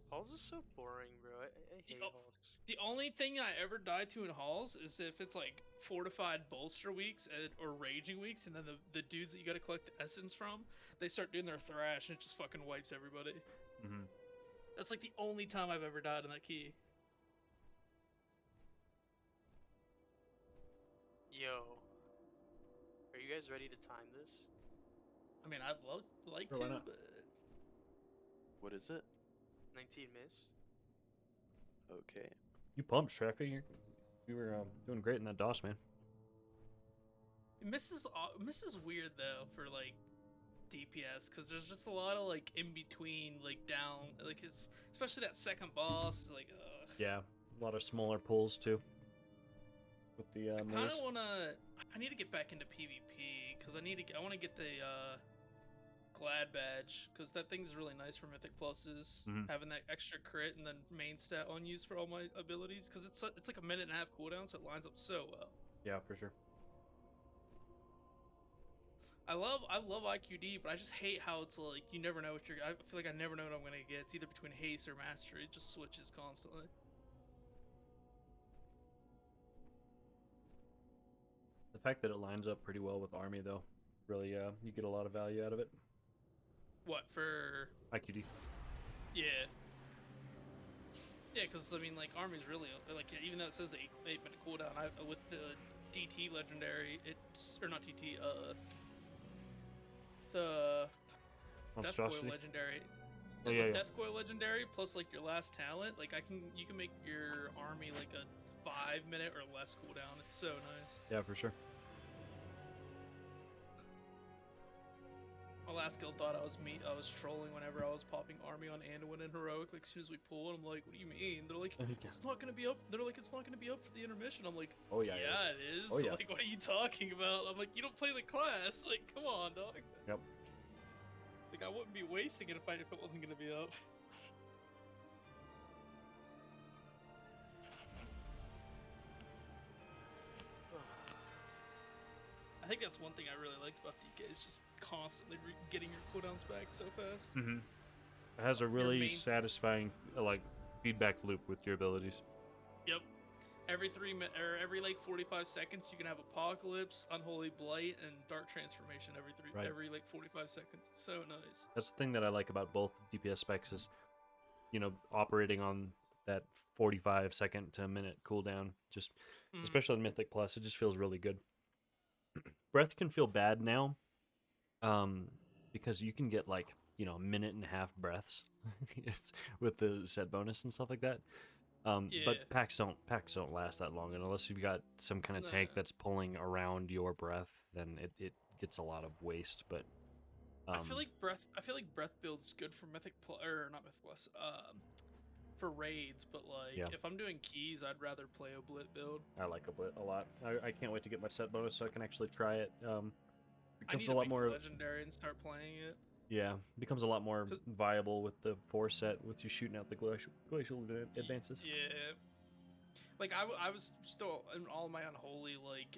Halls is so boring, bro. I hate Halls. The only thing I ever die to in Halls is if it's like fortified bolster weeks or raging weeks, and then the dudes that you gotta collect the essence from, they start doing their thrash and it just fucking wipes everybody. Mm-hmm. That's like the only time I've ever died in that key. Yo, are you guys ready to time this? I mean, I'd like Sure, why to, not? but What is it? 19 miss. Okay. You pumped, Shreka. You were doing great in that DOS, man. Miss is weird though for like DPS, because there's just a lot of like in between, like down, like especially that second boss is like Yeah, a lot of smaller pulls too. With the I kind maze. of I need to get back into PvP because I want to get the Glad badge, because that thing's really nice for Mythic pluses. Mhm. Having that extra crit and then main stat on use for all my abilities, because it's like a minute and a half cooldown, so it lines up so well. Yeah, for sure. I love IQD, but I just hate how it's like you never know what I feel like I never know what I'm gonna get. It's either between haste or mastery. It just switches constantly. The fact that it lines up pretty well with army, though, really, you get a lot of value out of it. What for? IQD. Yeah. Yeah, because I mean, like army's really like even though it says 8-minute cooldown, with the DT legendary, it's or not DT, the Monstrosity? Deathcoil legendary. Oh, yeah, yeah. Deathcoil legendary plus like your last talent, like you can make your army like a 5-minute or less cooldown. It's so nice. Yeah, for sure. My last guild thought I was trolling whenever I was popping army on Anduin and heroic. Like as soon as we pull, and I'm like, "What do you mean?" They're like, "It's not gonna be up." They're like, "It's not gonna be up for the intermission." I'm like, Oh yeah, "Yeah, it it is." Oh, yeah. Like, what are you talking about? I'm like, "You don't play the class. Like, come on, dog." Yep. Like, I wouldn't be wasting it if it wasn't gonna be up. I think that's one thing I really liked about DK is just constantly getting your cooldowns back so fast. Mm-hmm. It has a really satisfying like feedback loop with your abilities. Yep. Every every like 45 seconds, you can have Apocalypse, Unholy Blight, and Dark Transformation every like 45 seconds. It's so nice. That's the thing that I like about both DPS specs is, operating on that 45-second to a minute cooldown. Just especially on Mythic Plus, it just feels really good. Breath can feel bad now, because you can get like a minute and a half breaths with the set bonus and stuff like that. But packs don't last that long, and unless you've got some kind of tank that's pulling around your breath, then it gets a lot of waste. But I feel like breath build's good for Mythic or not Mythic Plus. For raids, but like Yeah. if I'm doing keys, I'd rather play Oblit build. I like Oblit a lot. I can't wait to get my set bonus so I can actually try it. I need Becomes to a lot make more legendary and start playing it. Yeah, becomes a lot more viable with the 4 set with you shooting out the glacial advances. Yeah. Like I was still in all my unholy like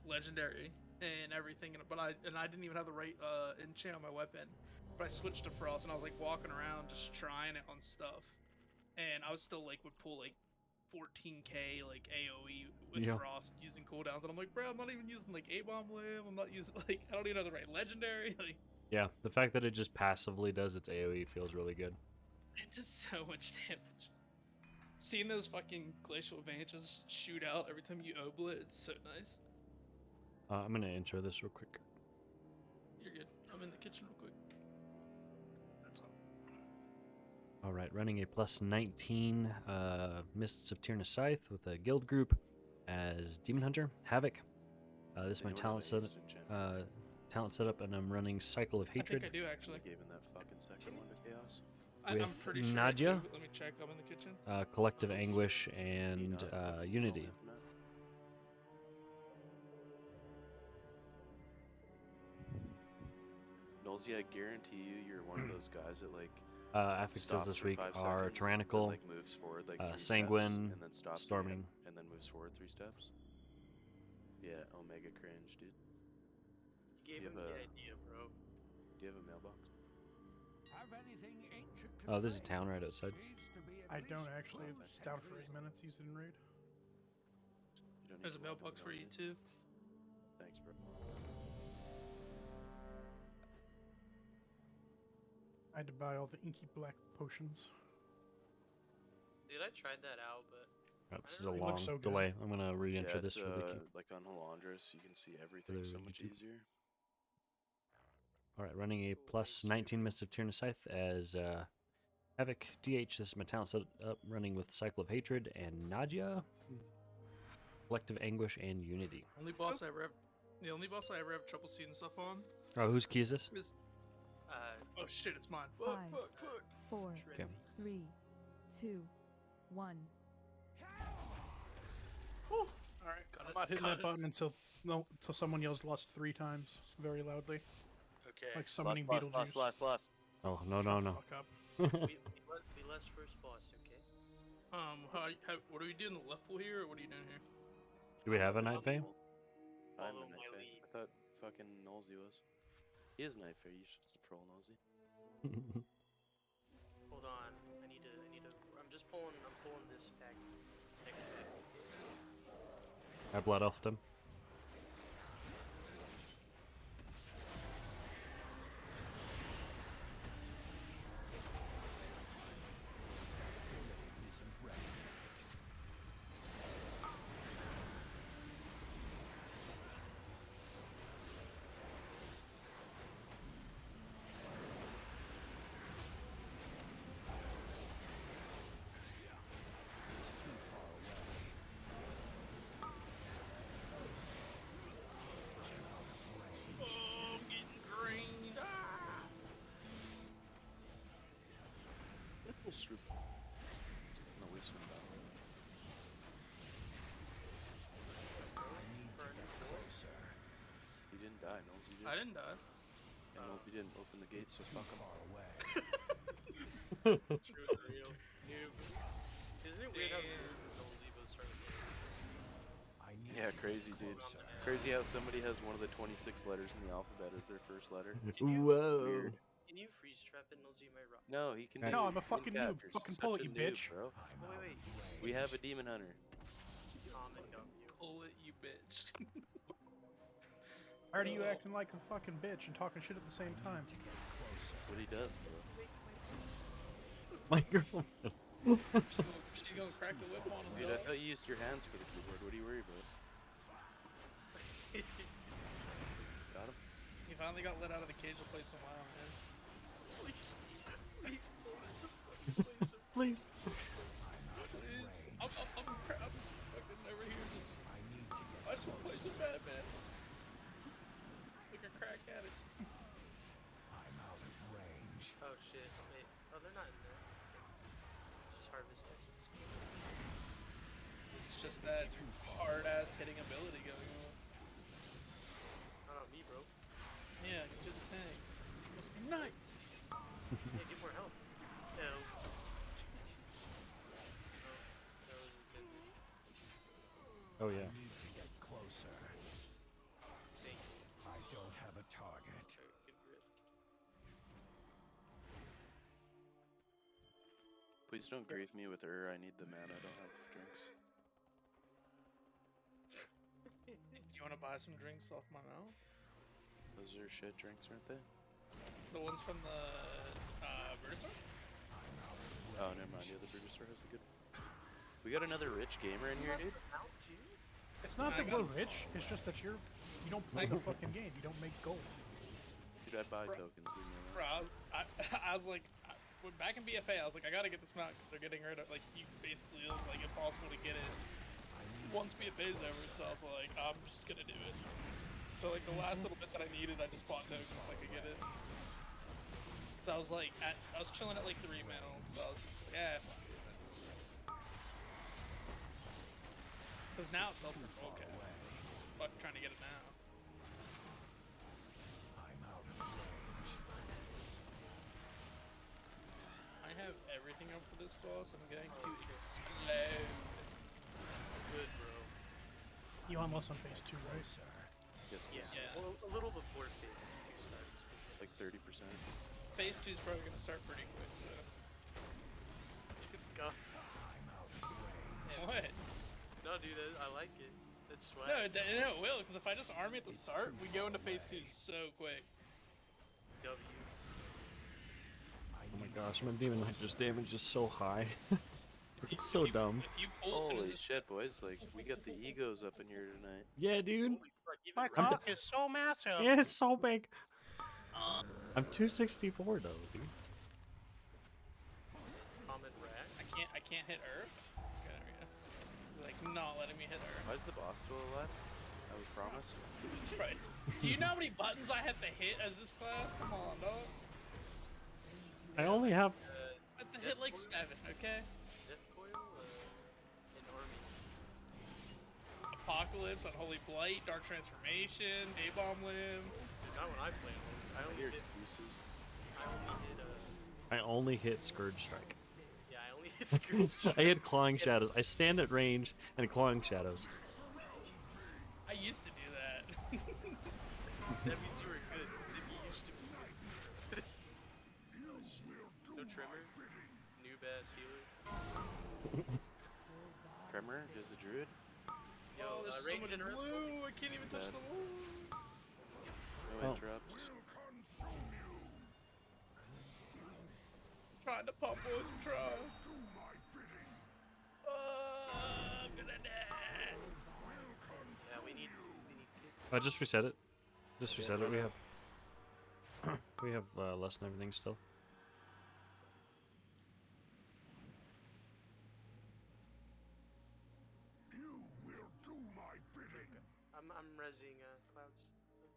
legendary and everything, but I didn't even have the right enchant on my weapon. But I switched to Frost and I was like walking around just trying it on stuff, and I was still like would pull like 14k like AOE with Frost using cooldowns, and I'm like, bro, I'm not even using like A-bomb limb. I'm not using like I don't even know the right legendary. Like Yeah, the fact that it just passively does its AOE feels really good. it does so much damage. Seeing those fucking glacial advantages shoot out every time you oblet, it's so nice. I'm gonna intro this real quick. You're good. I'm in the kitchen real quick. That's all. All right, running a +19 Mists of Tyrna Scythe with a guild group as Demon Hunter, Havoc. This is my talent setup, and I'm running Cycle of Hatred. I think I do actually. Gave him that fucking second one to Chaos. I'm With pretty sure Nadia, let me check. I'm in the kitchen. Collective Anguish, and Unity. Nosy, I guarantee you're one of those guys that like. Affixes this week are Tyrannical, like moves forward like 3 Sanguine, steps, and then stops Storming. again, and then moves forward 3 steps. Yeah, Omega cringe, dude. You gave him the idea, bro. Do you have a mailbox? Oh, there's a town right outside. I don't actually. It's down for 8 minutes. Use it in raid. There's a mailbox for you too. Thanks, bro. I had to buy all the inky black potions. Dude, I tried that out, but This is a long delay. I'm gonna re-enter this for the like on Halandris, you can see everything so much easier. All right, running a +19 Mist of Tyrna Scythe as Havoc, DH. This is my talent set up, running with Cycle of Hatred and Nadia, Collective Anguish, and Unity. The only boss I ever have trouble seeing stuff on. Oh, whose key is this? Oh shit, it's mine. 5, Fuck. 4, Okay. 3, 2, 1. All right, I'm not hitting that button until someone yells "lust" 3 times very loudly. Okay. Like summoning Beetlejuice. Lust. Oh no. Fuck up. we lust first boss, okay? What are we doing? The left pool here, or what are you doing here? Do we have a Night Fame? I'm a Night Fame. I thought fucking Nosy was. He is Night Fame. You should troll Nosy. Hold on. I need to. I'm pulling this back. Next back. I blood elfed him. No, we swim back. He didn't die, Nosy did. I didn't die. And Nosy didn't open the gate, so fuck him. True and real. Noob. Isn't it weird how Nosy was starting to Yeah, crazy, dude. Crazy how somebody has one of the 26 letters in the alphabet as their first letter. Whoa. Weird. Can you freeze trap it, Nosy? My rock. No, he can. No, do I'm a fucking noob. You're Fucking such pull a it, you noob, bitch. Bro. Wait. We have a demon hunter. Pull it, you bitch. Why are you acting like a fucking bitch and talking shit at the same time? That's what he does, bro. My girlfriend. She's gonna crack the whip on him. Dude, I thought you used your hands for the keyboard. What are you worried about? Got him? He finally got let out of the cage to play some WoW, man. Please. I'm fucking over here just. I just want to play some Batman. Like a crack addict. they're not in there. Just harvest essence. It's just that hard ass hitting ability going on. Not on me, bro. Yeah, because you're the tank. Must be nice. Yeah, get more health. No. Oh, that was intended. Oh yeah. I need to get closer. Thank you. I don't have a target. Good grip. Please don't grieve me with her. I need the mana. I don't have drinks. Do you want to buy some drinks off my mouth? Those are shit drinks, aren't they? The ones from the Versa? Oh, never mind. Yeah, the Bruiser has the good. We got another rich gamer in here, dude. It's not that we're rich. It's just that you don't play the fucking game. You don't make gold. Dude, I buy tokens. Leave me alone. Bro, I was like, when back in BFA, I was like, I gotta get this mount because they're getting rid of, like, you basically look like impossible to get it once BFA is over, so I was like, I'm just gonna do it. So, like, the last little bit that I needed, I just bought tokens so I could get it. So I was like, I was chilling at like 3 mils, so I was just like, yeah, fuck it. Because now it sells for full cap. Fuck trying to get it now. I'm out of range. I have everything up for this boss. I'm going to explode. Good, bro. You almost on phase 2, right? Yes, Yeah. please. Well, a little before phase 2 starts. Like 30%. Phase 2 is probably going to start pretty quick, so. God. What? No, dude, I like it. That's swag. No, it will, because if I just army at the start, we go into phase 2 so quick. W. Oh my gosh, my demon knight just damage is so high. It's so dumb. If you pull as soon as Holy shit, boys! Like we got the egos up in here tonight. Yeah, dude. My cock is so massive. Yeah, it's so big. I'm 264 though, dude. Common rat. I can't hit Earth. Okay, there we go. Like, not letting me hit Earth. Why is the boss still alive? I was promised. Right. Do you know how many buttons I had to hit as this class? Come on, dog. I only have. I had to hit like 7, okay? Death coil in army. Apocalypse, Unholy Blight, Dark Transformation, A-Bomb Limb. Not when I play. I only hit excuses. I only hit I only hit Scourge Strike. Yeah, I only hit Scourge Strike. I hit Clawing Shadows. I stand at range and Clawing Shadows. I used to do that. That means you were good. If you used to be. No Tremor. Noob ass healer. Tremor, does the druid? Yo, Oh, there's so range much and earth. blue. I can't even touch Dead. the wall. No Oh. interrupts. Trying to pump, boys. I'm trying. I'm gonna die. Yeah, we need kicks. I just reset it. Just reset it. We have. We have less than everything still. You will do my bidding. I'm rezzing clouds. Okay.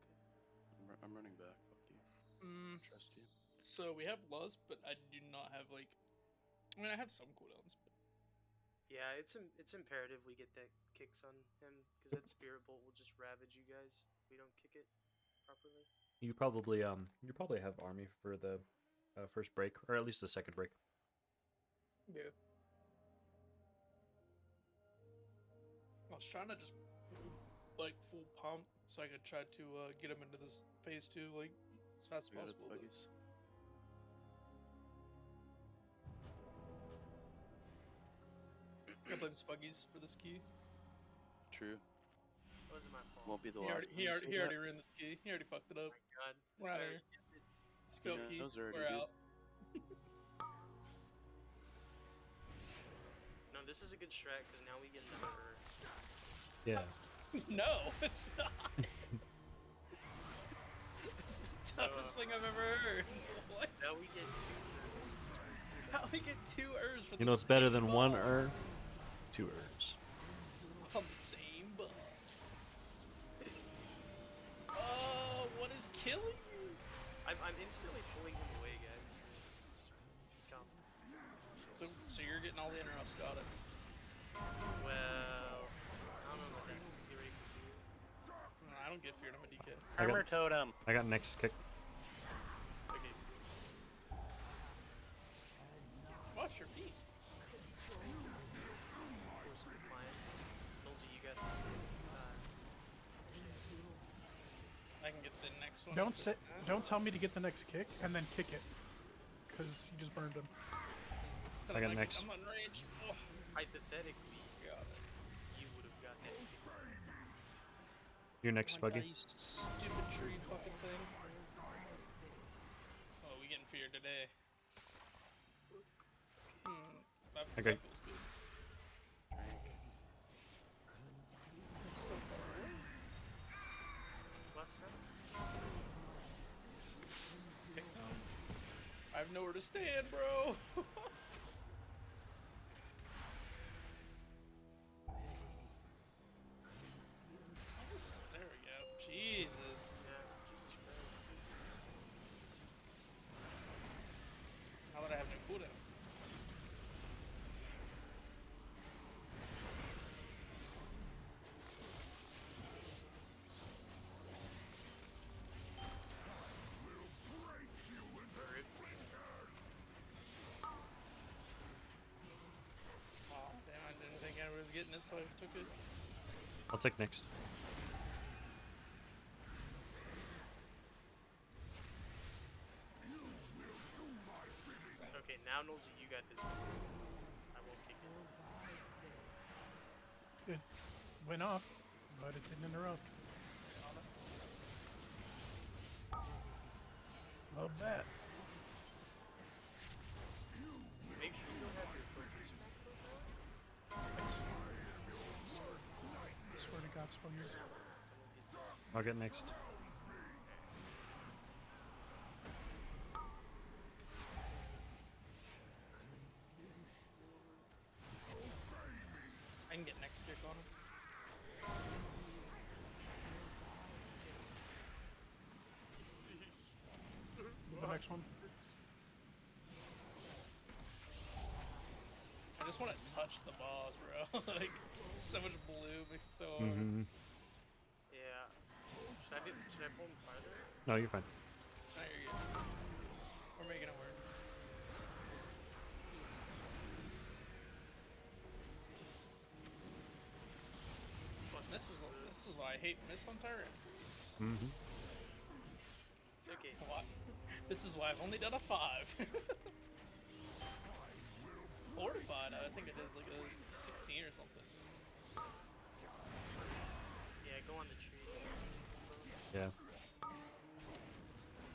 I'm running back. Fuck you. Trust you. So we have Lust, but I do not have like. I mean, I have some cooldowns, but Yeah, it's imperative we get that kicks on him because that spirit bolt will just ravage you guys if we don't kick it properly. You probably have army for the first break, or at least the second break. yeah. I was trying to just like full pump so I could try to get him into this phase 2 like as fast as We got it, possible. but- buggies. I blame Spuggies for this key. True. That wasn't my fault. Won't be the He last. already ruined this key. He already fucked it up. Oh my god. We're out of here. Spill key. knows already, We're dude. out. No, this is a good strat because now we get another. Yeah. No, it's not. It's the toughest thing I've ever heard. What? Now we get How we get 2 Urs for You know it's better than one Ur? 2 Urs. on the same bus. Oh, what is killing you? I'm instantly pulling him away, guys. Just calm So you're getting all the interrupts. Got it. Well, I don't know about that. Get ready for fear. No, I don't get feared. I'm a DK. Armor totem. I got next kick. Okay. Watch your feet. Force compliance. Nosy, you got this. I can get the next one. Don't tell me to get the next kick and then kick it, because you just burned him. I got next. I'm on range. Oh. Hypothetically, you would have got that kick. You're next, Oh my Buggy. God, you stupid tree fucking thing. Oh, we getting feared today. That Okay. feels good. So far. Last time? I have nowhere to stand, bro. There we go. Jesus. Yeah, Jesus Christ. How would I have no cooldowns? Oh, damn, I didn't think I was getting it, so I took it. I'll take next. Okay, now Nosy, you got this one. I won't kick it. It went off, but it didn't interrupt. Love that. Make sure you don't have your focus back though. I swear to God, Spongers. I'll get next. I can get next kick on him. The next one. I just want to touch the boss, bro. Like, so much blue makes it so hard. Yeah. Should I pull him farther? No, you're fine. No, you're good. We're making it work. This is why I hate Miss on Tyrants. It's okay. Why? This is why I've only done a 5. Fortified, I think I did like a 16 or something. Yeah, go on the tree. Yeah. Yeah,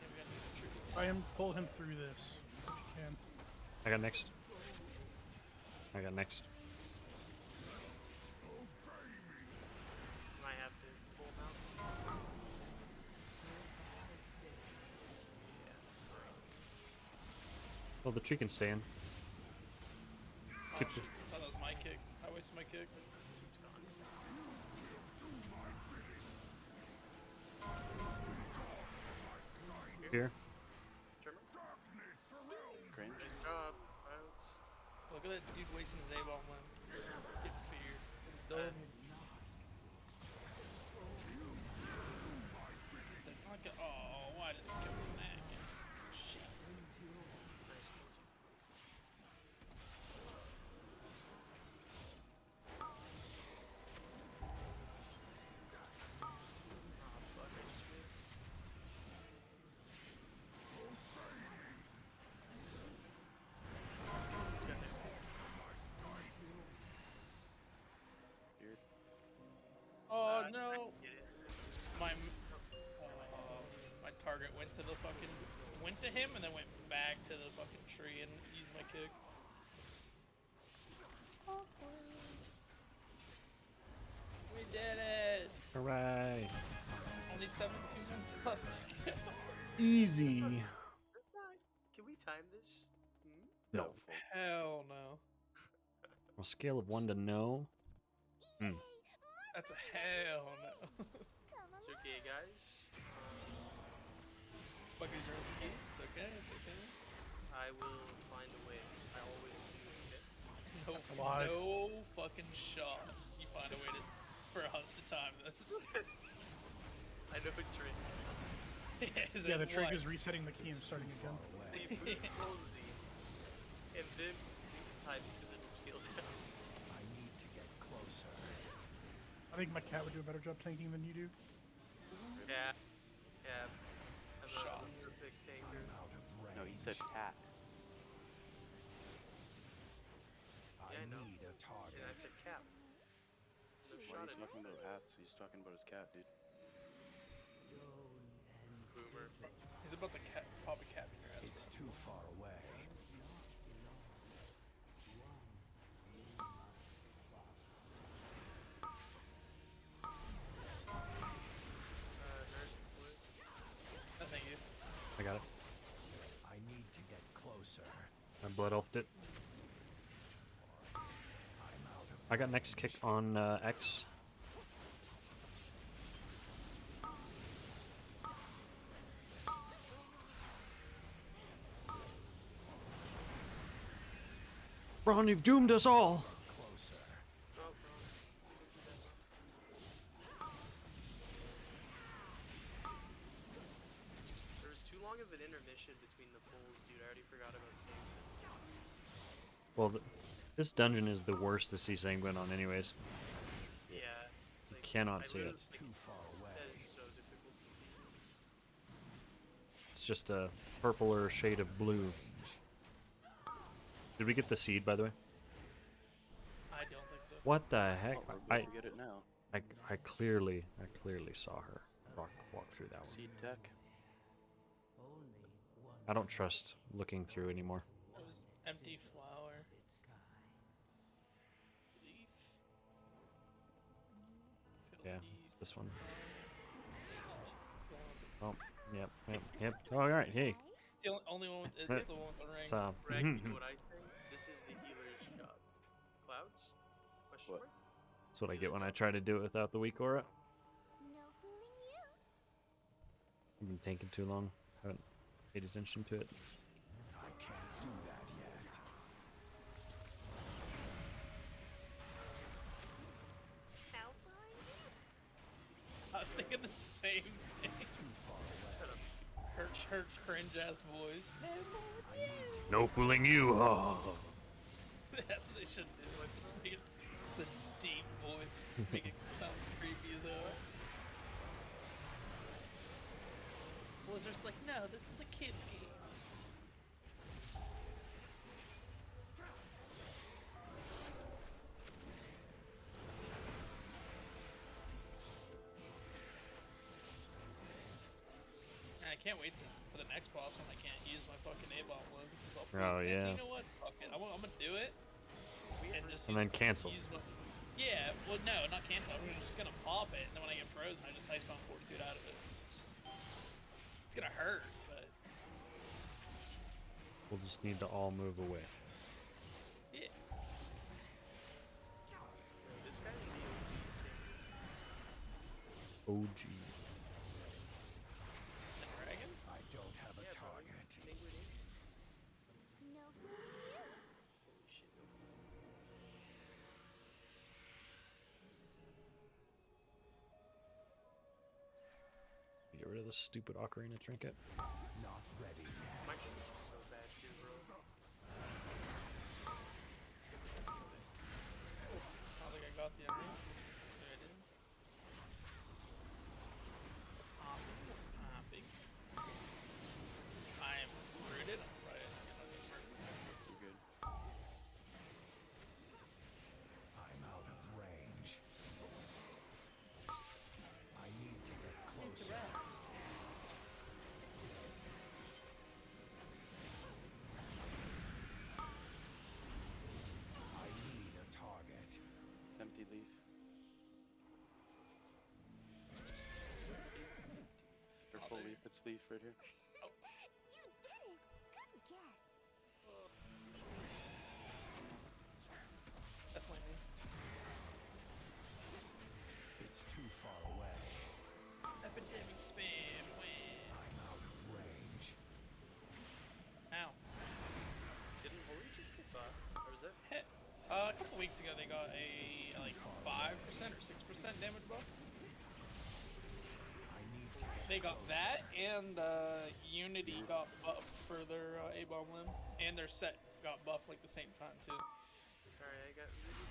we gotta do the tree. Try and pull him through this. If you can. I got next. I got next. Might have to pull him out. Well, the tree can stay in. Oh shit, I thought that was my kick. I wasted my kick. It's gone. Here. Trimmer? Cringe. Nice job, pilots. Look at that dude wasting his A-bomb when get feared. Done. Oh, why did it kill me that? Shit. Nice. Oh, fuck, I just missed. He's got next kick. Oh I no! can get it. My target went to the fucking to him and then went back to the fucking tree and used my kick. We did it! Hooray! Only 72 minutes left. Easy. That's not. Can we time this? No. Hell no. On a scale of 1 to no. That's a hell no. It's okay, guys. Spuggies are in the game. It's okay, it's okay. I will find a way. I always do. Okay? No, That's a lie. no fucking shot. You find a way for us to time this. I know a trick. Yeah, the trick is resetting the key and starting again. They boot Cozy, and then we decide because it'll scale down. I need to get closer. I think my cat would do a better job tanking than you do. Yeah. Yeah. I'm Shots. a perfect tanker. No, he said cat. I Yeah, I know. need a target. And I said cap. So Why shot are it. you talking about hats? He's talking about his cat, dude. Boomer. He's about to pop a cap in your ass. It's too far away. Nurse, please. No, thank you. I got it. I need to get closer. I blood elfed it. I'm out of I got next kick on X. Ron, you've doomed us all. closer. Oh, there was too long of an intermission between the pulls, dude. I already forgot about saving it. Well, this dungeon is the worst to see Sanguine on anyways. Yeah. You cannot see it. It's too far away. That is so difficult to see. It's just a purpler shade of blue. Did we get the seed, by the way? I don't think so. What the heck? Oh, we're going to get it now. I clearly saw her walk through that one. Seed tech. I don't trust looking through anymore. It was empty flower. Leaf. Yeah, it's this one. Zone. Oh, yep. Oh, all right, hey. It's the only one with, it's the one with the ring. It's, Greg, you know what I think? This is the healer's job. Clouds? Question What? mark? That's what I get when I try to do it without the weak aura. No fooling you. I've been tanking too long. Haven't paid attention to it. I can't do that yet. How far are you? I was thinking the same thing. Too far away. Hurts cringe ass voice. No fooling you. Oh. That's what they should do. Like just make it the deep voice, just make it sound creepy as hell. Blizzard's like, no, this is a kid's game. And I can't wait for the next boss when I can't use my fucking A-bomb load because I'll Oh, yeah. You know what? Fuck it. I'm gonna do it. And just And then cancel. Yeah, well, no, not cancel. I'm just gonna pop it, and then when I get frozen, I just ice bomb Fortitude out of it. It's gonna hurt, but We'll just need to all move away. yeah. This guy is the OG. The dragon? I don't have a target. No fooling you. Holy shit, no. Get rid of the stupid ocarina trinket. Not ready yet. My goodness is so bad too, bro. I don't think I got the emerald. Maybe I didn't. Big. I am rooted. I'm right. You're good. I'm out of range. I need to get closer. I need a target. It's empty leaf. Purple leaf, it's leaf right here. You did it. Good guess. Definitely me. It's too far away. Epidemic spam win. I'm out of range. Ow. Didn't Hori just get buffed? Or was that? weeks ago they got a like 5% or 6% damage buff. They got that, and Unity got buffed for their A-bomb limb, and their set got buffed like the same time too. Alright, I got Rudy.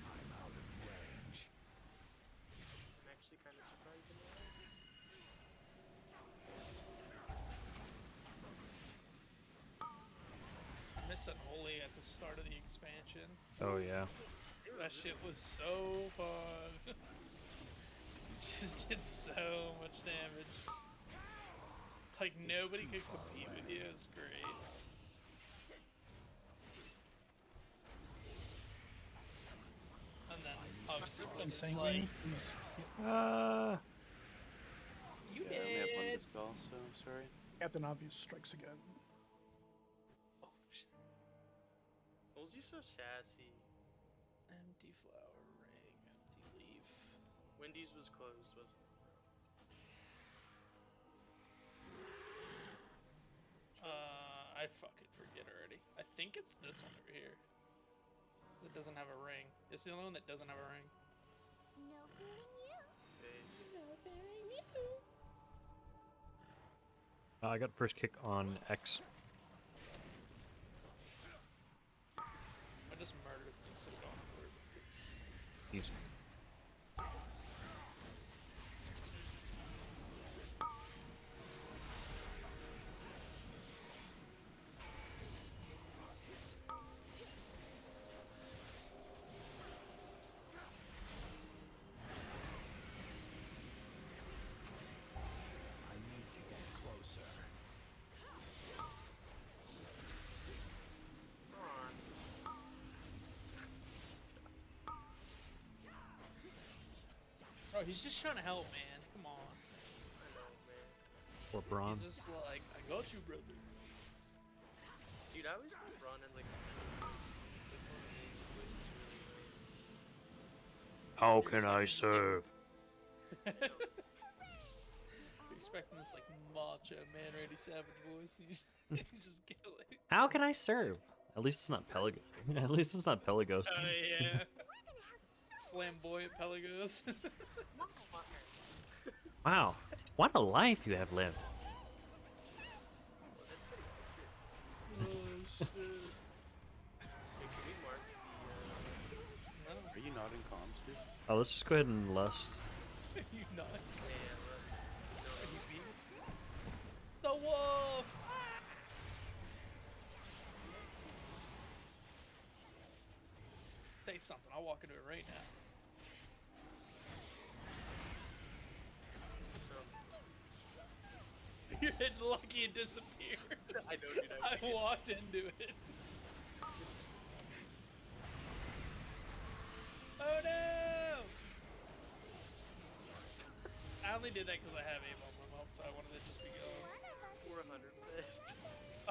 I'm out of range. I'm actually kind of surprised in that. I missed Unholy at the start of the expansion. Oh yeah. That shit was so fun. Just did so much damage. It's like nobody could compete with you. It was great. And then obviously because it's like you Yeah, I only have one did. dispel, so sorry. Captain Obvious strikes again. Oh shit. Was he so sassy? Empty flower ring, empty leaf. Wendy's was closed, wasn't it? I fucking forget already. I think it's this one over here. Cause it doesn't have a ring. It's the only one that doesn't have a ring. No fearing you. No fearing you. I got first kick on X. I just murdered him instead of going for it because He's I need to get closer. Come on. bro, he's just trying to help, man. Come on. I know, man. or Braun. He's just like, I got you, brother. Dude, I always thought Braun had like How can I serve? Expecting this like macho man Randy Savage voice. You just get like, How can I serve? At least it's not Pelagos. At least it's not Pelagos. oh yeah. Flamboyant Pelagos. Wow, what a life you have lived. Oh shit. Hey, can we mark the Are you not in comms, dude? Oh, let's just go ahead and lust. You not? Are you beat the wolf? Say something. I'll walk into it right now. You're lucky it disappeared. I know, dude. I walked into it. Oh no! I only did that because I have aim on my mom, so I wanted to just be going. 400 bit.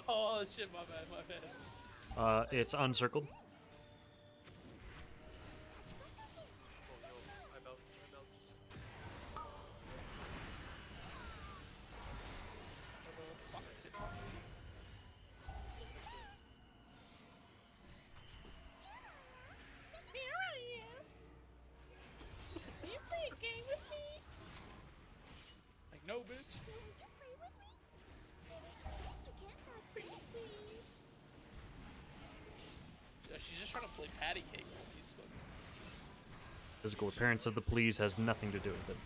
Oh shit, my bad, my bad. It's uncircled. Here I am. You play a game with me? Like, no, bitch. Please. Yeah, she's just trying to play patty cake while she's fucking. Physical appearance of the please has nothing to do with it.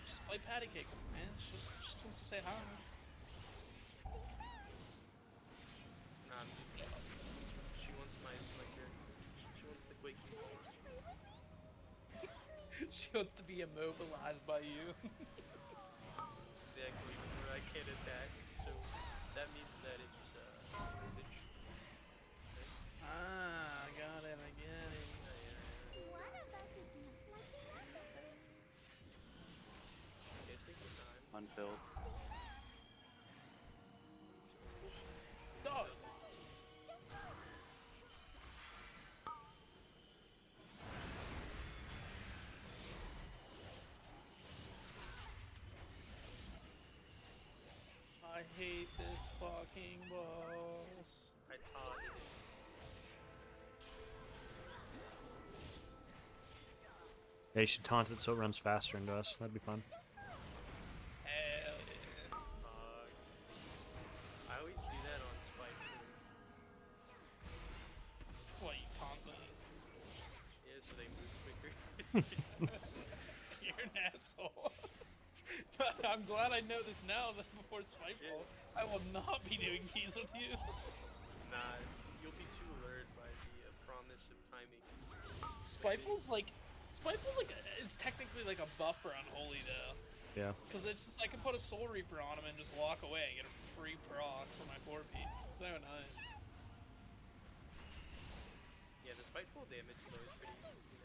Just play patty cake, man. She just wants to say hi. Nah, she wants my character. She wants the Quake. She wants to be immobilized by you. Exactly, where I can't attack, so that means that it's message. Ah, I got it, I get it. One of us is not like the other. Okay, take your time. Unfilled. Dog. I hate this fucking boss. I taught it. Yeah, you should taunt it so it runs faster into us. That'd be fun. Hell yeah. I always do that on spiteful. What, you taunt them? Yeah, so they move quicker. You're an asshole. But I'm glad I know this now than before Spiteful. I will not be doing keys with you. Nah, you'll be too lured by the promise of timing. Spiteful's like, it's technically like a buffer on Holy though. Yeah. Because it's just, I can put a Soul Reaper on him and just walk away and get a free proc for my 4-piece. It's so nice. Yeah, the spiteful damage is always pretty nice too.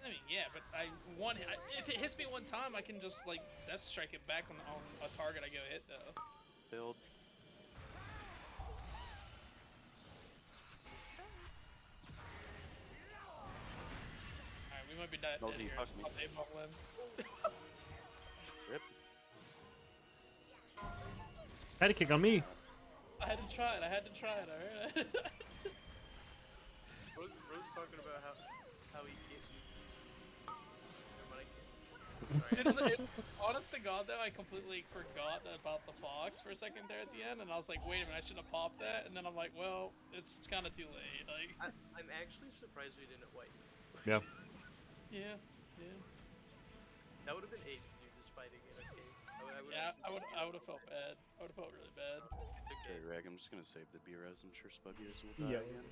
I mean, yeah, but if it hits me one time, I can just like Death Strike it back on a target I go hit though. Build. Alright, we might be dead Nosy, here. fuck me. I'll save my limb. Rip. Had a kick on me. I had to try it, alright? Bro's talking about how he can't do these. Honest to God though, I completely forgot about the fox for a second there at the end, and I was like, wait a minute, I should have popped that, and then I'm like, well, it's kind of too late. Like, I'm actually surprised we didn't wipe. Yeah. yeah. That would have been ace, dude, just fighting it. Okay. I would have felt bad. I would have felt really bad. It's okay. Okay, Rag, I'm just gonna save the B-Res. I'm sure Spuggies will die again.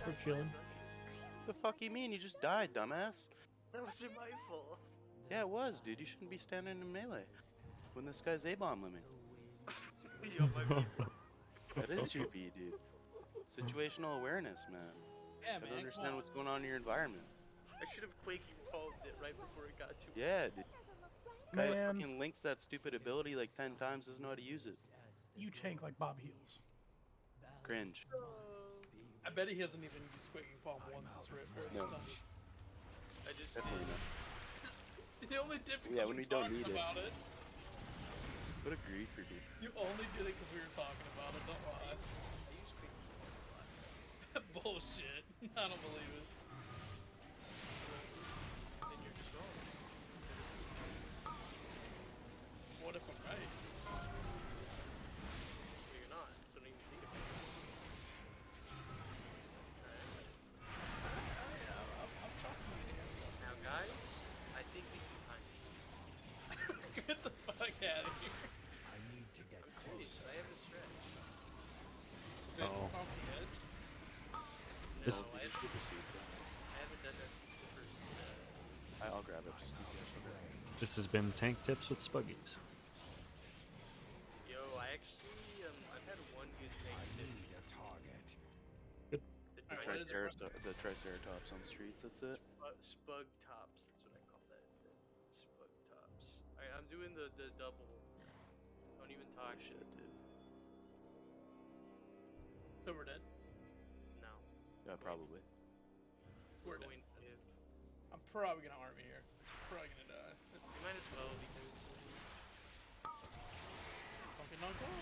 We're chilling. The fuck you mean? You just died, dumbass. That wasn't my fault. Yeah, it was, dude. You shouldn't be standing in melee when this guy's A-bomb limbing. Yo, my B. That is your B, dude. Situational awareness, man. Yeah, You man. gotta understand what's going on in your environment. I should have quaking palmed it right before it got to me. Yeah, dude. Guy that Man. fucking links that stupid ability like 10 times doesn't know how to use it. You tank like Bob Heels. Cringe. I bet he hasn't even used Quaking Palm once this rip or No. this time. I just Definitely not. You only did because Yeah, we when were we don't talking need it. about it. What a griefer, dude. You only did it because we were talking about it, don't lie. I use quaking palm a lot. Bullshit. I don't believe it. Then you're just wrong. What if I'm right? Well, you're not, so don't even think about it. I'm trusting you here. Now, guys, I think we can time it. Get the fuck out of here. I need to get I'm curious, closer. I have a stretch. Uh-oh. Off the edge. No, This- I haven't done that since the first. I'll grab it. Just DPS for it. This has been Tank Tips with Spuggies. Yo, I actually, I've had one good I tank tip. need a target. Good. The Alright, what is it? The Triceratops on streets, that's it. Spug tops, that's what I call that. Spug tops. Alright, I'm doing the double. Don't even talk Shit, dude. So we're dead. No. Yeah, probably. We're dead. Going to live. I'm probably gonna army here. It's probably gonna die. You might as well because Fucking knocked off.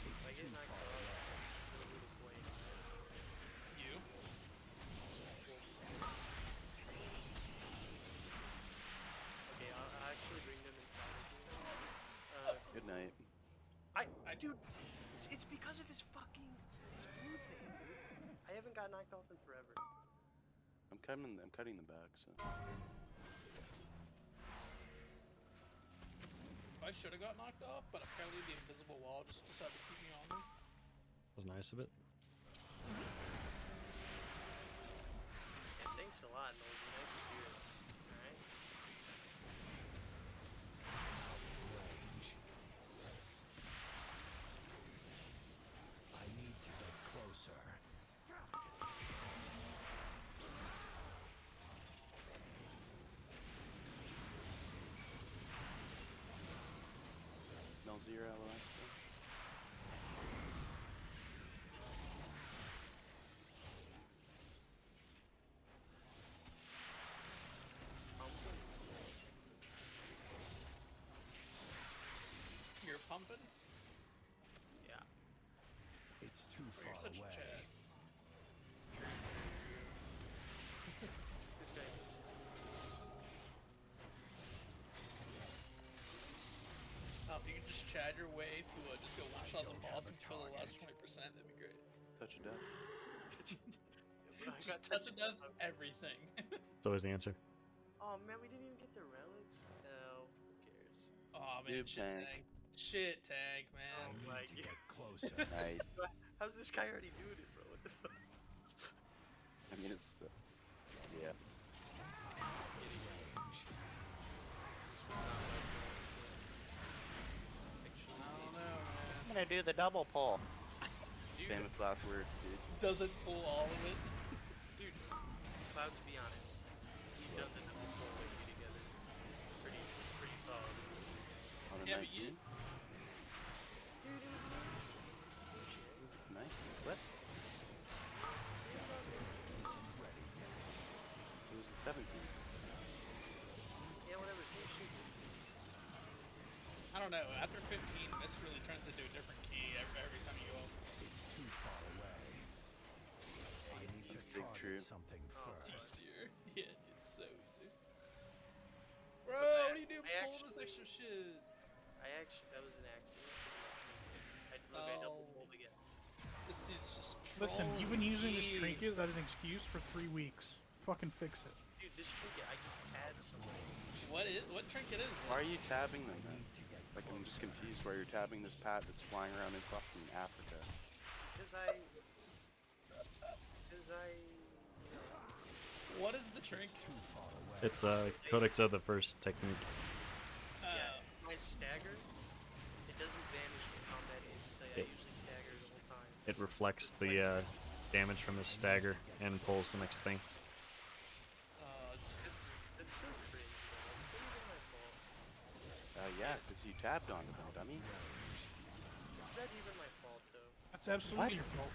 if I get knocked off, I'm gonna lose a point. You? Okay, I'll actually bring them inside of you. Good night. Dude, it's because of his fucking blue thing, dude. I haven't got knocked off in forever. I'm cutting them back, so. I should have got knocked off, but apparently the invisible wall just decided to keep me on me. Was nice of it. Yeah, thanks a lot, Nosy. Nice spirit. Alright? I need to get closer. Melzier LOS. You're pumping? Yeah. It's too Oh, far you're such away. a Chad. just Chad your way to just go one shot the boss and kill the last 20%. That'd be great. Touch of death. Just touch of death everything. It's always the answer. Oh man, we didn't even get the relics. Oh, who cares? Oh man, Noob shit tank. tank. Shit tank, man. Oh my to get god. closer. Nice. How's this guy already doing it, bro? What the fuck? I mean, it's yeah. I don't know, man. I'm gonna do the double pull. Dude, Famous last words, dude. Doesn't pull all of it. dude, Cloud, to be honest, we've done the double pull with you together. Pretty solid. On a Yeah, but 19? you- Dude, it was Nice. What? It was at 17. yeah, whatever. Same shit. I don't know. After 15, this really turns into a different key every time you go up. It's too far away. I need to Big true. target something It's first. easier. Yeah, it's so easy. Bro, But what are you doing? I Pull this extra shit. That was an accident. I double Oh. pulled again. This dude's just Listen, you've been using this trolling me. trinket as an excuse for 3 weeks. Fucking fix it. Dude, this trinket, I just tabbed something. What trinket is Why this? are you tabbing them then? Like, I'm just confused why you're tabbing this pat that's flying around in fucking Africa. Because I, you know. What is the trinket? It's Codex of the first technique. Yeah, my stagger, it doesn't vanish from combat instantly. I It- usually stagger the whole time. It reflects the damage from his stagger and pulls the next thing. It's so cringe, bro. It's not even my fault. Yeah, because you tabbed on them, dummy. It's not even my fault, though. That's absolutely your fault.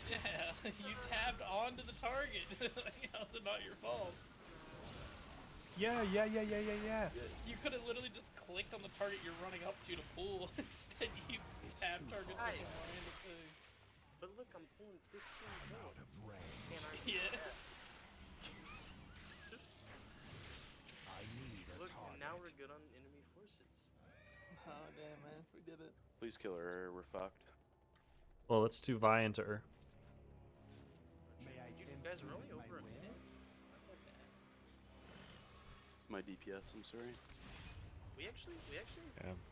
Yeah, you tabbed onto the target. Like, how's it not your fault? Yeah. You could have literally just clicked on the target you're running up to pull. Instead, you tab target to some random thing. But look, I'm pulling 15 Out of range. and I'm Yeah. I need a Look, target. now we're good on enemy forces. Oh damn, man, we did it. Please kill her or we're fucked. Well, let's do Vi into her. May I You guys are only include my over a minute. wins? Not that bad. My DPS, I'm sorry. We actually, Yeah.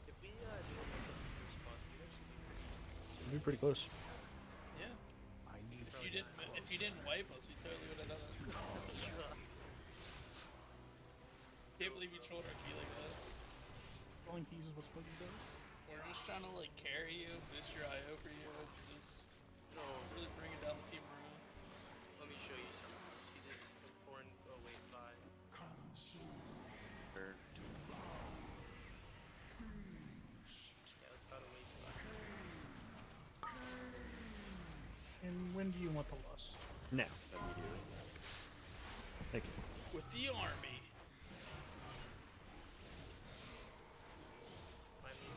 if we do a first spot, we'd actually be pretty. We'd be pretty close. Yeah. I need If you didn't wipe us, we totally would have done it. Can't believe you trolled our key like that. Rolling keys is what's supposed to do. We're just trying to like carry you, boost your IO for you, just really bring it down the team around. Let me show you something. See this foreign. Oh wait, five. Or Yeah, that's about a waste five. And when do you want the lust? Now. immediately. Thank you. With the army. Finally.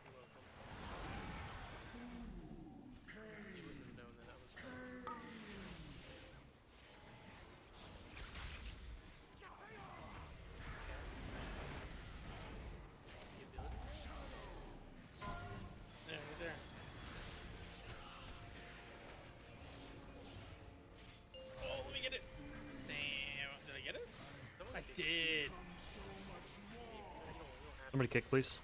You're welcome. You wouldn't have known that I was. The ability? There, right there. Oh, let me get it. Damn, did I get it? I did. Somebody kick, please.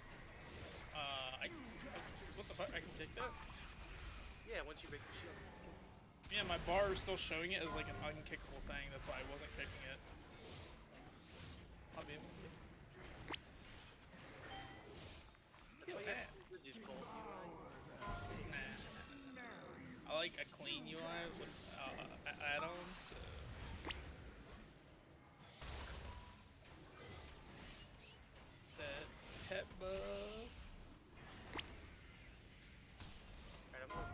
What the fuck? I can take that? Yeah, once you break the shield. Yeah, my bar is still showing it as like an unkickable thing. That's why I wasn't kicking it. I'll be able to kick. Kill that. Nah. I like a clean UI with add-ons. That pet buff. Alright, I'm going.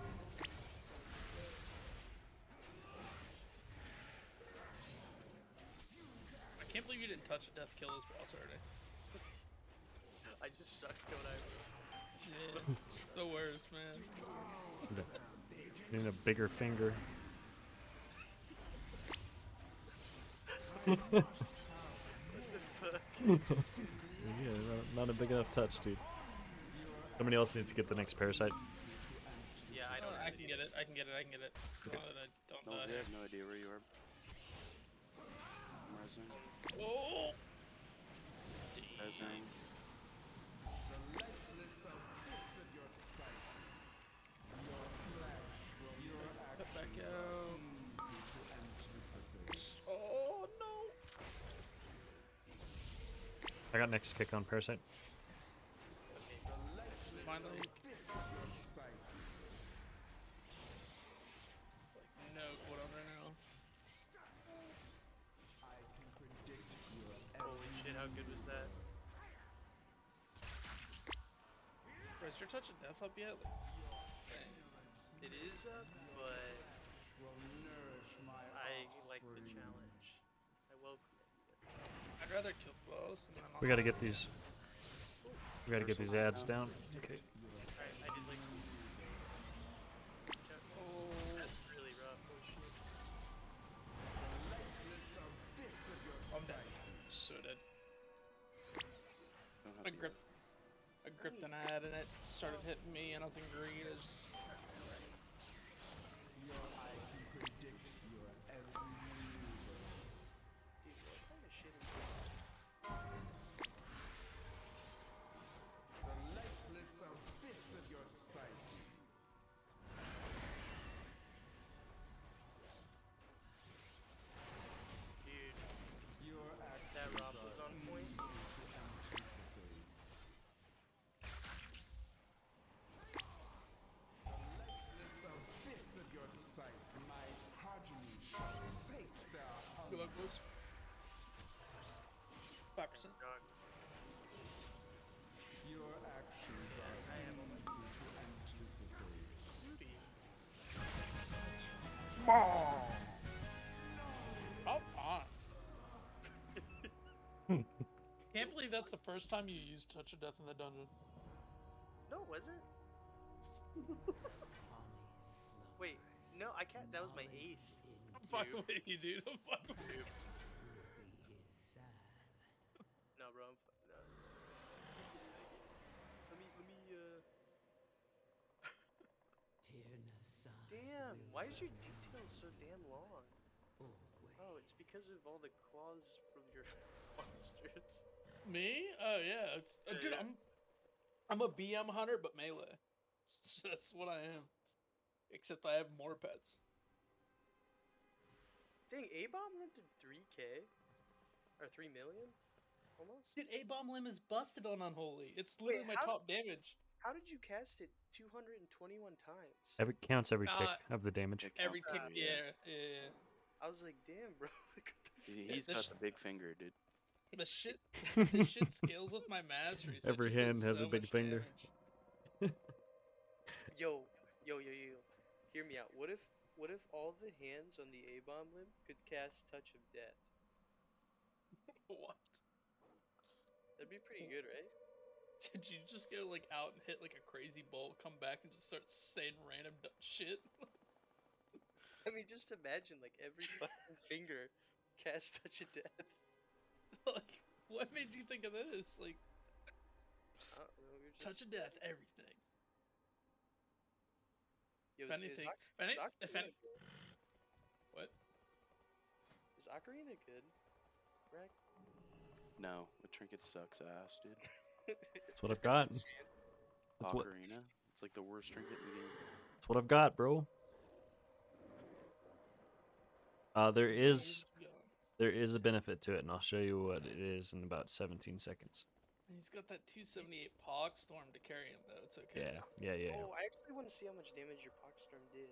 I can't believe you didn't touch a death kill this boss already. I just sucked, don't I? Yeah, just the worst, man. Need a bigger finger. What the fuck? Yeah, not a big enough touch, dude. Somebody else needs to get the next parasite. Yeah, I don't. I can get it. I can get it. I can get it. Okay. That I don't No, I die. have no idea where you are. I'm resing. Oh! Resing. Cut back out. Oh no! I got next kick on parasite. Finally. Like no cooldown right now. Holy shit! How good was that? Bro, is your touch of death up yet? Like, dang. It is up, but I like the challenge. I welcome it. I'd rather kill boss than We gotta get these. We gotta get these ads down. Okay. Alright, I did like. Oh, that's really rough. Oh shit. I'm dead. So dead. I gripped an ad and it started hitting me and I was in green. It was just... That Rob was on point. Good luck, boys. 5%. Oh, can't believe that's the first time you used Touch of Death in the dungeon. No, was it? Wait, no, I can't. That was my 8th. I'm fucking with you, dude. I'm fucking with you. No, bro. No. Let me. Damn. Why is your detail so damn long? Oh, it's because of all the claws from your monsters. Me? Oh yeah, it's dude. Yeah. I'm a BM hunter, but melee. That's what I am. Except I have more pets. Dang, A-Bomb went to 3K? Or 3 million? Almost? Dude, A-Bomb Limb is busted on Unholy. It's literally my top damage. How did you cast it 221 times? Every counts every tick of the damage. Every tick, yeah. I was like, damn, bro. He's got the big finger, dude. The shit scales with my mastery. So Every it just hand does has so a big much finger. damage. Yo. Hear me out. What if all the hands on the A-Bomb limb could cast Touch of Death? What? That'd be pretty good, right? Did you just go like out and hit like a crazy bolt, come back and just start saying random shit? I mean, just imagine like every fucking finger cast Touch of Death. Like, what made you think of this? Like, I don't know, we were just Touch of Death, everything. Yo, If anything, what? Is Ocarina good? Rack? No, the trinket sucks ass, dude. That's what I've got. Ocarina? It's like the worst trinket in the game. That's what I've got, bro. There is a benefit to it, and I'll show you what it is in about 17 seconds. He's got that 278 Pogstorm to carry him, though. It's okay. Yeah. Oh, I actually want to see how much damage your Pogstorm did.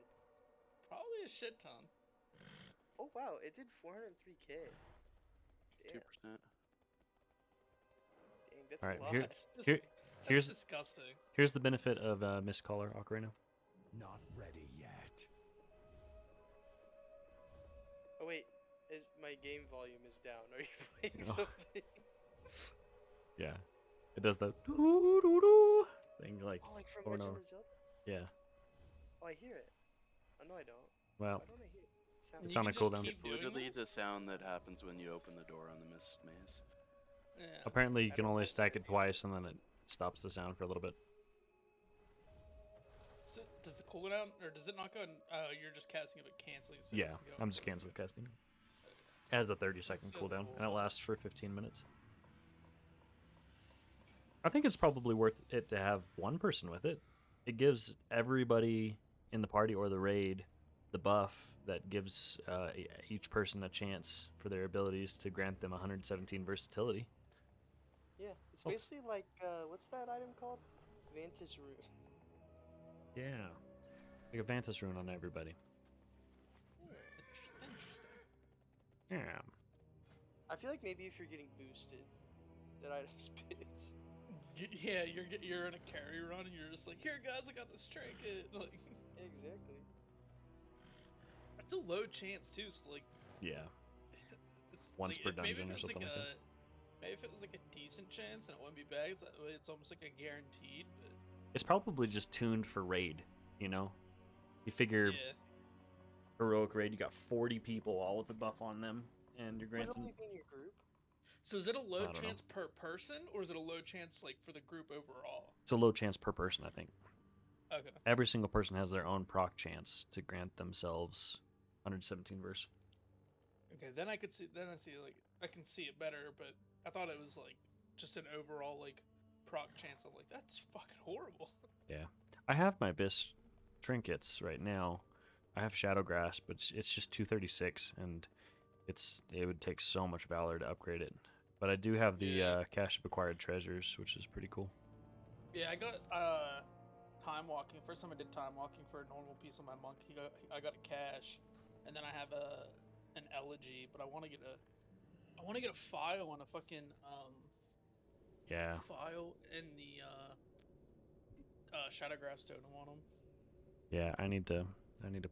Probably a shit ton. Oh wow, it did 403k. Damn. 2%. Dang, that's All right, a lot. here's disgusting. Here's the benefit of Mist Caller Ocarina. Not ready yet. Oh wait, my game volume is down. Are you playing Oh. something? Yeah, it does the doo-doo-doo thing like. Oh, like from over and Legend over. of Zelda? Yeah. Oh, I hear it. Oh, no, I don't. Well, Why don't I hear it? it's on a cooldown. It's literally the sound that happens when you open the door on the Mist Maze. Apparently, you I can don't only like stack it twice, and then it stops the sound for a little bit. So does the cooldown, or does it not go? You're just casting it but canceling it. So Yeah, I'm just canceling casting. It has the 30-second cooldown, and it lasts for 15 minutes. I think it's probably worth it to have one person with it. It gives everybody in the party or the raid the buff that gives each person a chance for their abilities to grant them 117 versatility. Yeah, it's basically like what's that item called? Vantis Rune. Yeah. Like a Vantis rune on everybody. Interesting. Yeah. I feel like maybe if you're getting boosted, that item spits. Yeah, you're in a carry run and you're just like, here guys, I got this trinket. Like, exactly. That's a low chance too. So like, yeah, it's once like, per maybe dungeon if or it was something like like that. maybe if it was like a decent chance and it wouldn't be bad, it's almost like a guaranteed. But It's probably just tuned for raid, you know? You figure yeah. heroic raid, you got 40 people all with a buff on them, and you're Would it granting. only be in your group? So is it a low I don't chance per person, or is it a low chance like for the group overall? It's a low chance per person, I think. Okay. Every single person has their own proc chance to grant themselves 117 verse. Okay, then I could see. Then I can see it better. But I thought it was like just an overall like proc chance. I'm like, that's fucking horrible. Yeah, I have my best trinkets right now. I have Shadow Grasp, but it's just 236, and it would take so much valor to upgrade it. But I do have the Cache of Acquired Treasures, which is pretty cool. Yeah, I got time walking. First time I did time walking for a normal piece on my monk, I got a cache, and then I have an elegy, but I want to get a file on a fucking Yeah. file in the Shadowgrass totem on them. Yeah, I need to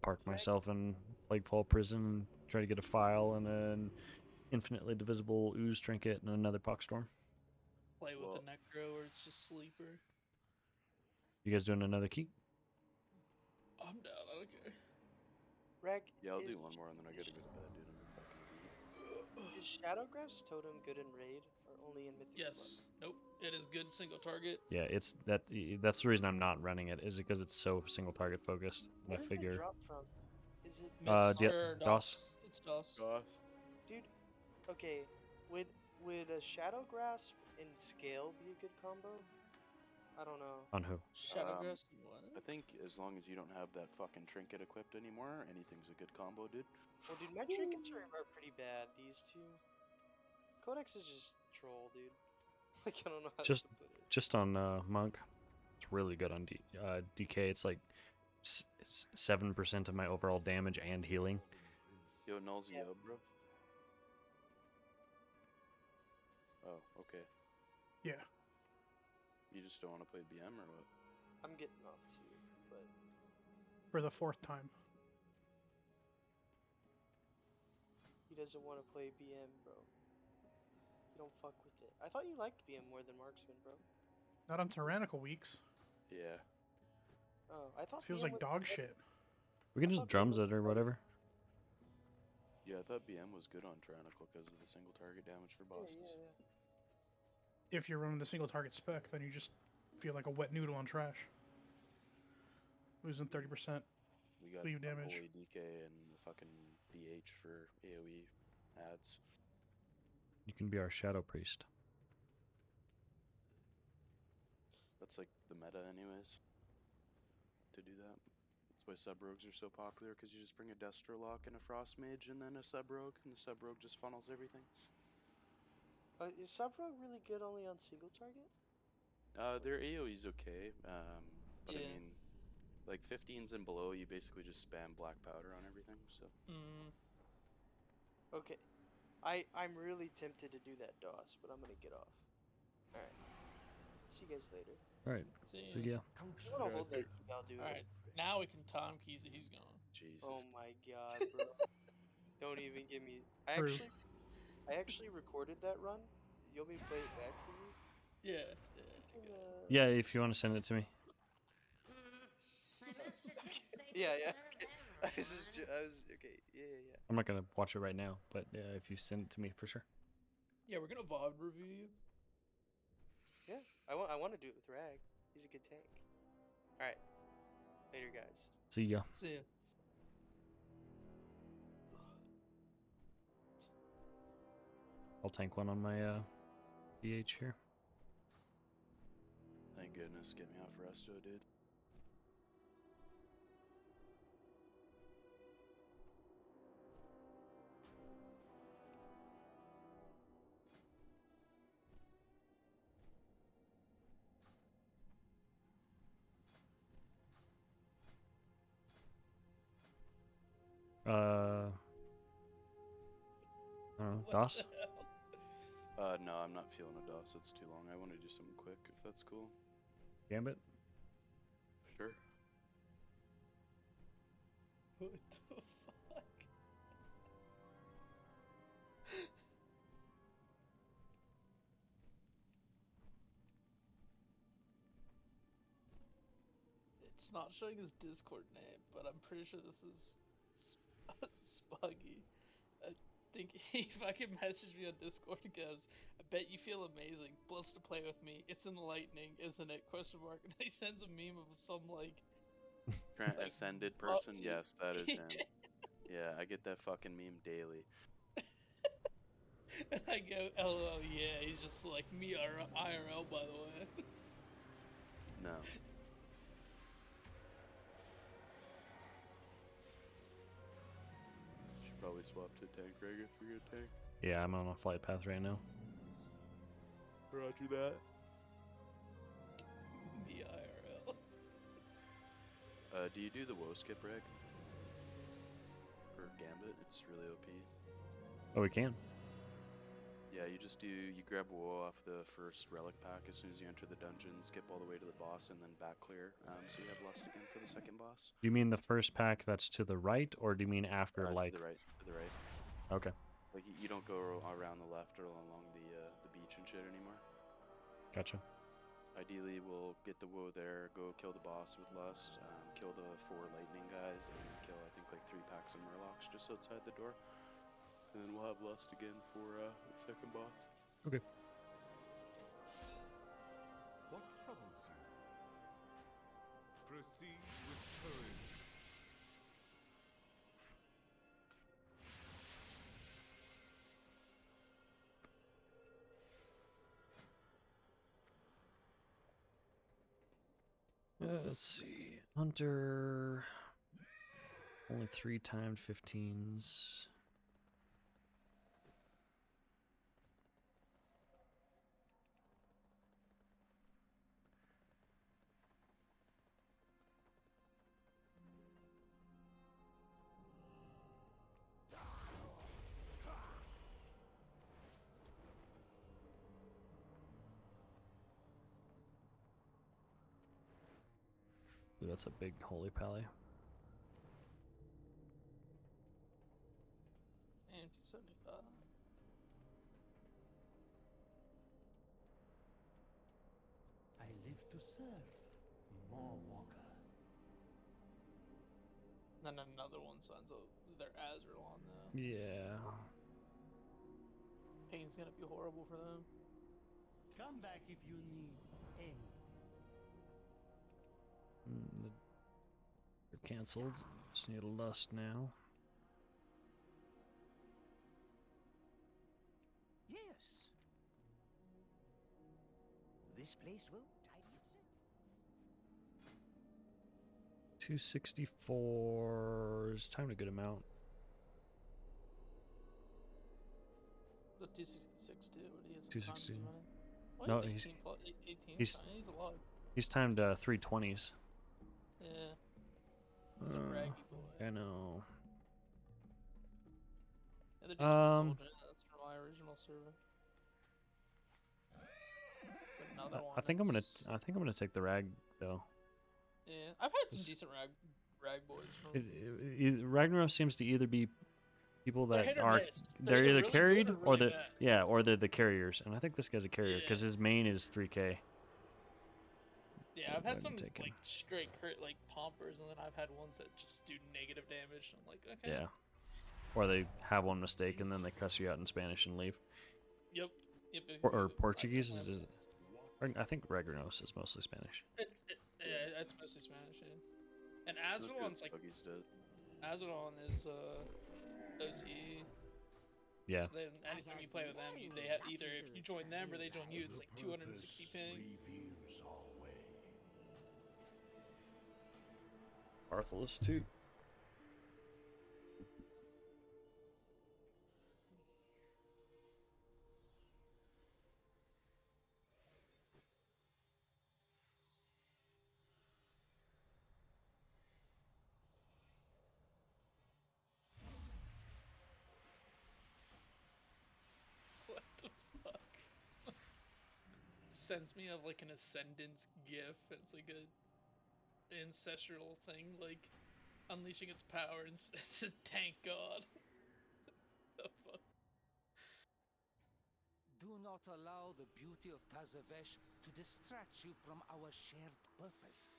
park myself in Plaguefall Prison and try to get a file and an infinitely divisible ooze trinket and another Poxstorm. Play with the Necro, or it's just sleeper. You guys doing another keep? I'm down. I don't care. Reg, Yeah, I'll do one more and then I gotta go to bed, dude. I'm fucking beat. Is Shadowgraph's totem good in raid or only in Mythic? Yes. Nope. It is good single target. Yeah, that's the reason I'm not running it, is because it's so single target focused. Where I does figure. it drop from? Is it DOS? It's DOS. DOS. Dude, okay. Would a Shadow Grasp and Scale be a good combo? I don't know. On who? Shadowgrass. I think as long as you don't have that fucking trinket equipped anymore, anything's a good combo, dude. Well, dude, my trinkets are pretty bad. These two. Codex is just troll, dude. Like, I don't know how Just to put it. just on Monk. It's really good on DK. It's like 7% of my overall damage and healing. Yo, Nulls, yo, bro. Oh, okay. Yeah. You just don't want to play BM or what? I'm getting off too, but For the 4th time. he doesn't want to play BM, bro. You don't fuck with it. I thought you liked BM more than Marksman, bro. Not on tyrannical weeks. Yeah. Oh, I thought Feels BM like was dog good. shit. We can just drums it or whatever. Yeah, I thought BM was good on Tyrannical because of the single target damage for bosses. Yeah. If you're running the single target spec, then you just feel like a wet noodle on trash. Losing 30%. We got Cleave damage. Unholy DK and the fucking DH for AoE ads. You can be our Shadow Priest. That's like the meta anyways. To do that. That's why sub-rogues are so popular, because you just bring a Destrolock and a Frost Mage and then a sub-rogue, and the sub-rogue just funnels everything. Is Sub-Rogue really good only on single target? Their AoE's okay, but I Yeah. mean, like 15s and below, you basically just spam black powder on everything, so. Okay. I'm really tempted to do that DOS, but I'm gonna get off. Alright. See you guys later. Alright. See ya. You wanna hold that key, I'll do it. Alright. Now we can time keys that he's gone. Jesus. Oh my god, bro. Don't even give me. I True. actually recorded that run. You want me to play it back for you? Yeah. Yeah, if you want to send it to me. Yeah. I was okay. Yeah. I'm not gonna watch it right now, but if you send it to me for sure. Yeah, we're gonna VOD review you. Yeah, I want to do it with Rag. He's a good tank. All right, later, guys. See ya. See ya. I'll tank one on my BH here. Thank goodness, get me out for Resto, dude. I don't know, DOS? No, I'm not feeling a DOS. It's too long. I want to do something quick, if that's cool. Gambit? Sure. What the fuck? It's not showing his Discord name, but I'm pretty sure this is Spuggy. I think if I can message me on Discord, it goes, I bet you feel amazing. Blessed to play with me. It's enlightening, isn't it? Question mark. And he sends a meme of some like Ascended person? Yes, that is him. Yeah, I get that fucking meme daily. And I go, LOL, yeah. He's just like me IRL, by the way. No. Should probably swap to tank rig if you're gonna tank. Yeah, I'm on a flight path right now. Roger that. Me IRL. Do you do the woe skip rig? Or Gambit? It's really OP. Oh, we can. Yeah, you grab woe off the first relic pack as soon as you enter the dungeon, skip all the way to the boss, and then back clear. So you have lust again for the second boss. Do you mean the first pack that's to the right, or do you mean after, like... To the right. To the right. Okay. Like, you don't go around the left or along the beach and shit anymore. Gotcha. Ideally, we'll get the woe there, go kill the boss with lust, kill the 4 lightning guys, and kill, I think, like 3 packs of murlocs just outside the door. And then we'll have lust again for the second boss. Okay. What troubles you? Proceed with courage. Let's see. Hunter. Only 3 timed 15s. Ooh, that's a big holy pally. And 275. I live to serve, more walker. Then another one signs up their Azerlon though. Yeah. Pain's gonna be horrible for them. Come back if you need any. They're cancelled. Just need a lust now. Yes. This place will tidy itself. 264 is time to good amount. The 266 too. What he has 260. Why No, is he's 18 plus 18. he's He's a lot. he's timed 320s. Yeah. He's a raggy boy. I know. Yeah, they're decent soldier. That's from my original survey. It's another one. I think I'm gonna take the rag though. Yeah, I've had some decent rag boys from. Ragnaros seems to either be people They're that hit or are miss. they're They're either either really carried good or or really bad. or they're the carriers, and I think this guy's a carrier because his main is 3K. Yeah, I've had I'm some taking. like straight crit like pompers, and then I've had ones that just do negative damage. I'm like, okay. Yeah. Or they have one mistake and then they cuss you out in Spanish and leave. Yep. Yep. Or Portuguese is I think Regrenos is mostly Spanish. Yeah, that's mostly Spanish. Yeah. And That's what Azvalon's like Buggies did. Azvalon is OCE. Yeah. So then anytime you play with them, they have either if you join them or they join you, it's like 260 ping. Reveals our way. Arthelus too. What the fuck? Sends me of like an Ascendance gif, and it's like a ancestral thing, like unleashing its power, and it says "Tank God." The fuck? Do not allow the beauty of Tazavesh to distract you from our shared purpose.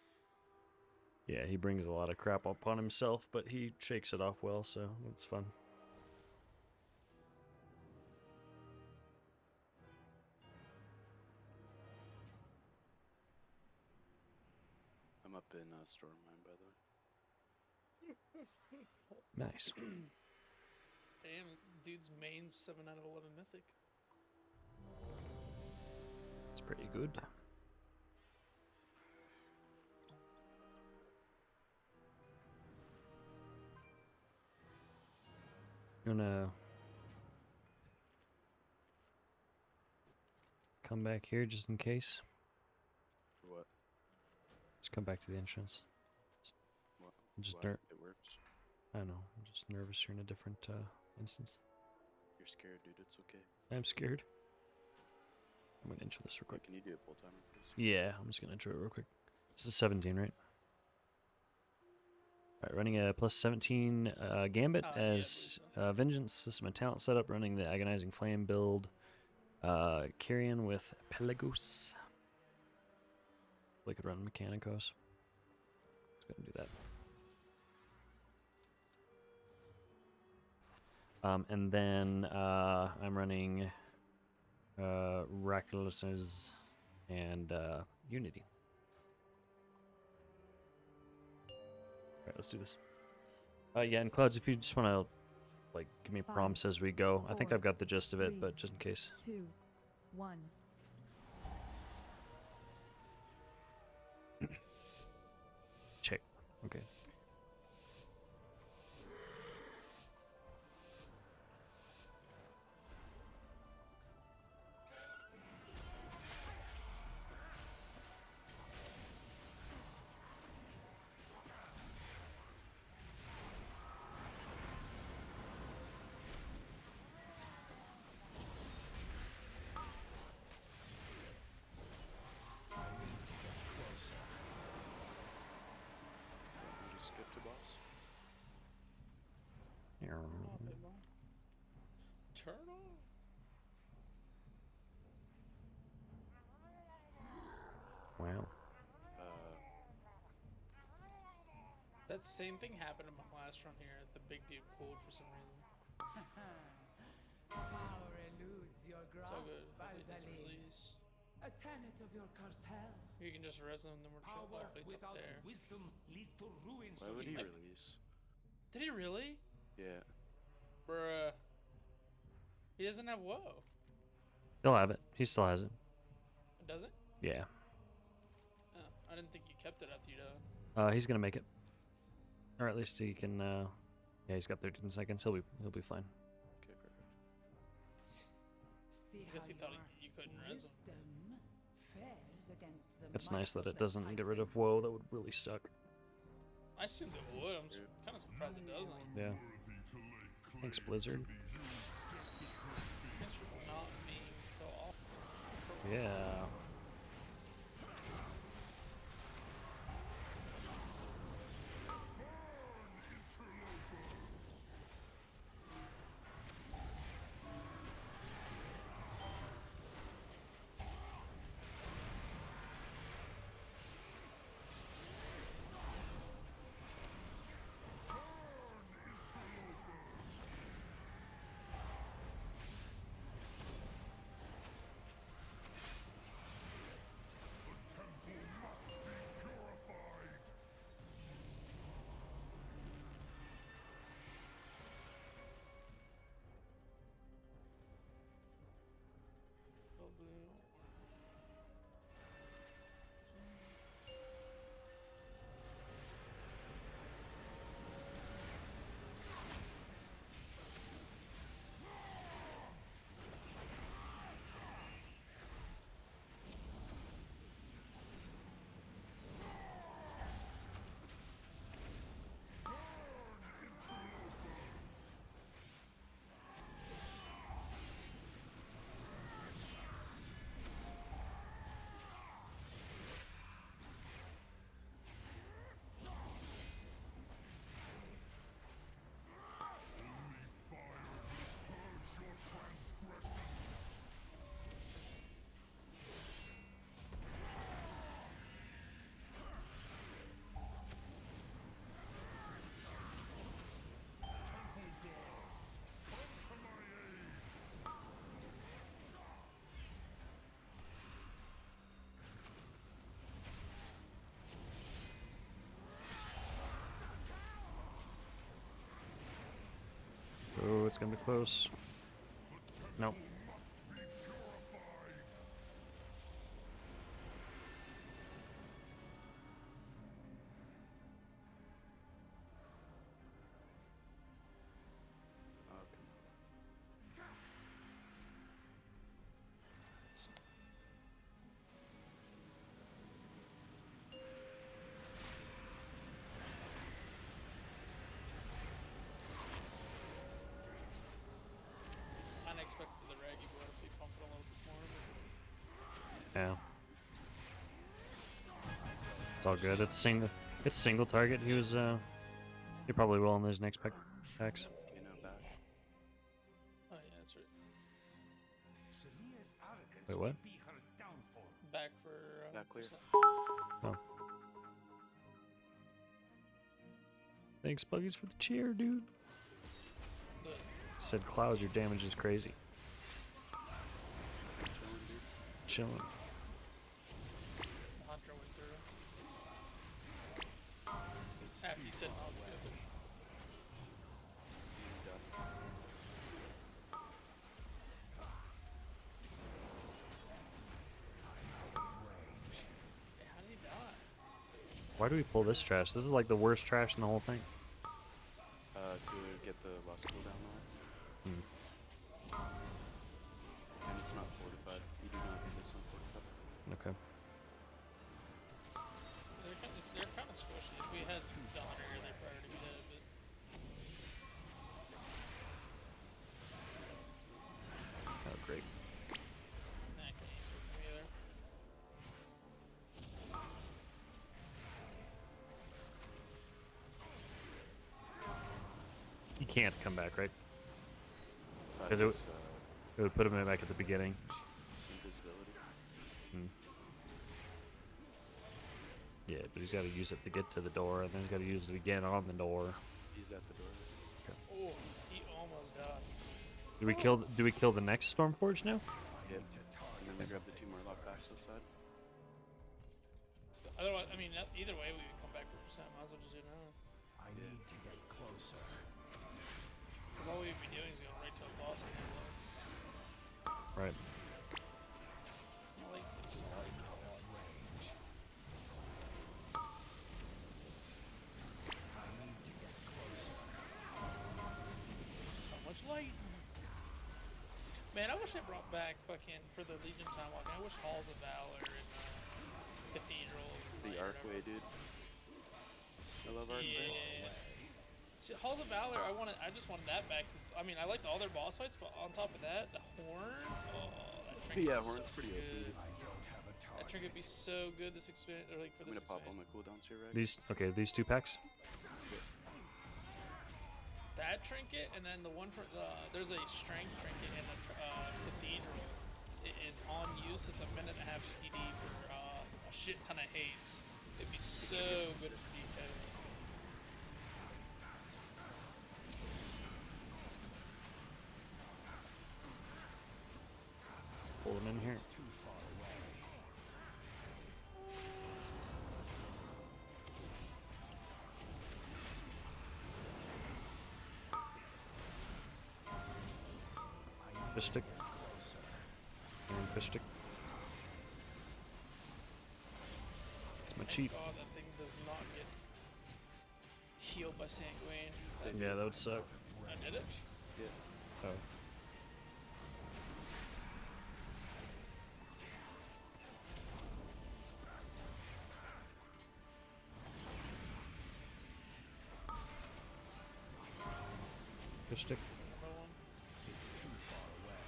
Yeah, he brings a lot of crap upon himself, but he shakes it off well, so it's fun. I'm up in Stormline, by the way. Nice. Damn, dude's main 7 out of 11 mythic. It's pretty good. You wanna come back here just in case? What? Just come back to the entrance. What? Just Why? It works. I don't know. I'm just nervous you're in a different instance. You're scared, dude. It's okay. I'm scared. I'm gonna intro this real quick. Can you do a pull timer, please? Yeah, I'm just gonna intro it real quick. This is 17, right? Alright, running a plus 17 Gambit as Vengeance System and Talent setup, running the Agonizing Flame build. Kyrian with Pelagos. We could run Mechanicos. Let's go and do that. And then I'm running Recklessness and Unity. Alright, let's do this. Yeah, and Clouds, if you just want to like give me prompts as we go. I think I've got the gist of it, but just in case. 2, 1. Check. Okay. You just skip to boss. Turtle? Wow. That same thing happened in my last run here. The big dude pulled for some reason. Power eludes your It's all grasp, good. Hopefully it doesn't Valdaline. release. A tenet of your cartel. You can just res them, then we're just Power hopefully it's without up there. wisdom leads to ruin. Why would he release? Did he really? Yeah. Bruh. He doesn't have woe. He'll have it. He still has it. Does it? Yeah. Oh, I didn't think you kept it after you died. He's gonna make it. Or at least he can. Yeah, he's got 13 seconds. He'll be fine. Okay, perfect. See I guess he how thought your you couldn't res him. wisdom fares against the It's might nice that of it the doesn't get rid Titan. of woe. That would really suck. I assumed it would. I'm kind of surprised it doesn't. Yeah. Thanks, Blizzard. Thanks for not being so awful. Yeah. it's gonna be close. Nope. Unexpected the reg, you gotta be pumping a little bit more. Yeah. It's all good. It's single. It's single target. He was. He probably will in his next packs. You know, back. Oh yeah, that's right. Wait, what? Back for. Back clear. Oh. Thanks, Buggies, for the cheer, dude. Said Clouds, your damage is crazy. Chilling. Hunter went through. After you said not good. Hey, how did he die? Why do we pull this trash? This is like the worst trash in the whole thing. To get the last cooldown on it. Hmm. And it's not fortified. You do not need this one fortified. Okay. They're kind of squishy. If we had the hunter here, they'd probably already be dead, but. Oh, great. Nah, I can't aim for them either. He can't come back, right? Because it would put him back at the beginning. Invisibility. Hmm. Yeah, but he's got to use it to get to the door, and then he's got to use it again on the door. He's at the door. Okay. Oh, he almost died. Do we kill the next Stormforge now? Yep. And then we grab the 2 more lockbacks outside. Otherwise, I mean, either way, we would come back for percent. Might as well just do now. I need to get closer. Because all we'd be doing is going right to the boss and handle us. Right. I like this. I like that. I need to get closer. So much light. Man, I wish they brought back fucking for the Legion time walking. I wish Halls of Valor and Cathedral. The Arcway, dude. I love Arcway. Yeah. See, Halls of Valor, I just wanted that back. I mean, I liked all their boss fights, but on top of that, the horn. Oh, that trinket. Yeah, is horn's so pretty OP. good. I don't have a target. That trinket would be so good this experience, or like for I'm this gonna pop all experience. my cooldowns here, right? These 2 packs. That trinket, and then the one for there's a strength trinket in the Cathedral. It is on use. It's a 1.5 CD for a shit ton of haste. It'd be so good for DK. Pull them in here. Too far away. Fistic. And Fistic. It's my cheat. God, that thing does not get healed by Sanguine. Yeah, that would suck. I did it? Yeah. Oh. Fistic. It's too far away.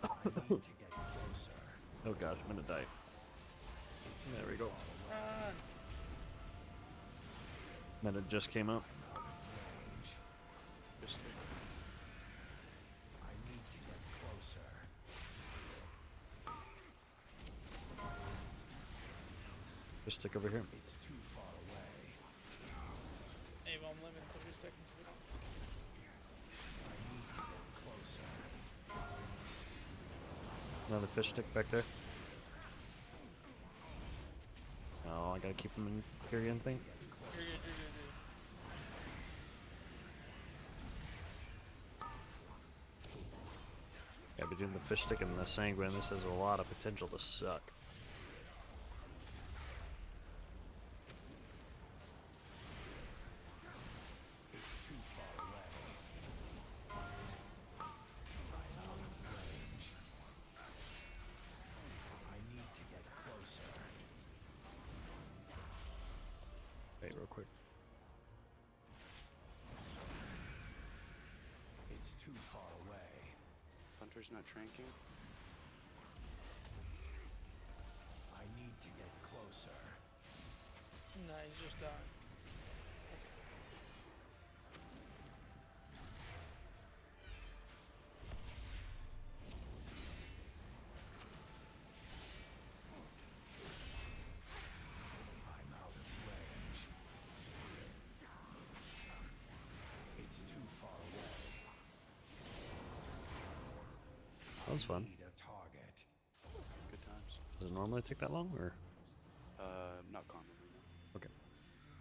I need to get closer. Oh gosh, I'm gonna die. There we go. Run! Meta just came up. Just I need to get closer. Fistic over here. It's too far away. Avon limit 30 seconds. I need to get closer. Another Fistic back there. Oh, I gotta keep him in Kyrian thing. between the fish stick and the sanguine, this has a lot of potential to suck. Wait, real quick. It's too far away. Is Hunter's not tranking? I need to get closer. No, he's just done. That's okay. I'm out of range. It's too far away. That was fun. Need a target. Good times. Does it normally take that long, or? Not commonly, no. Okay.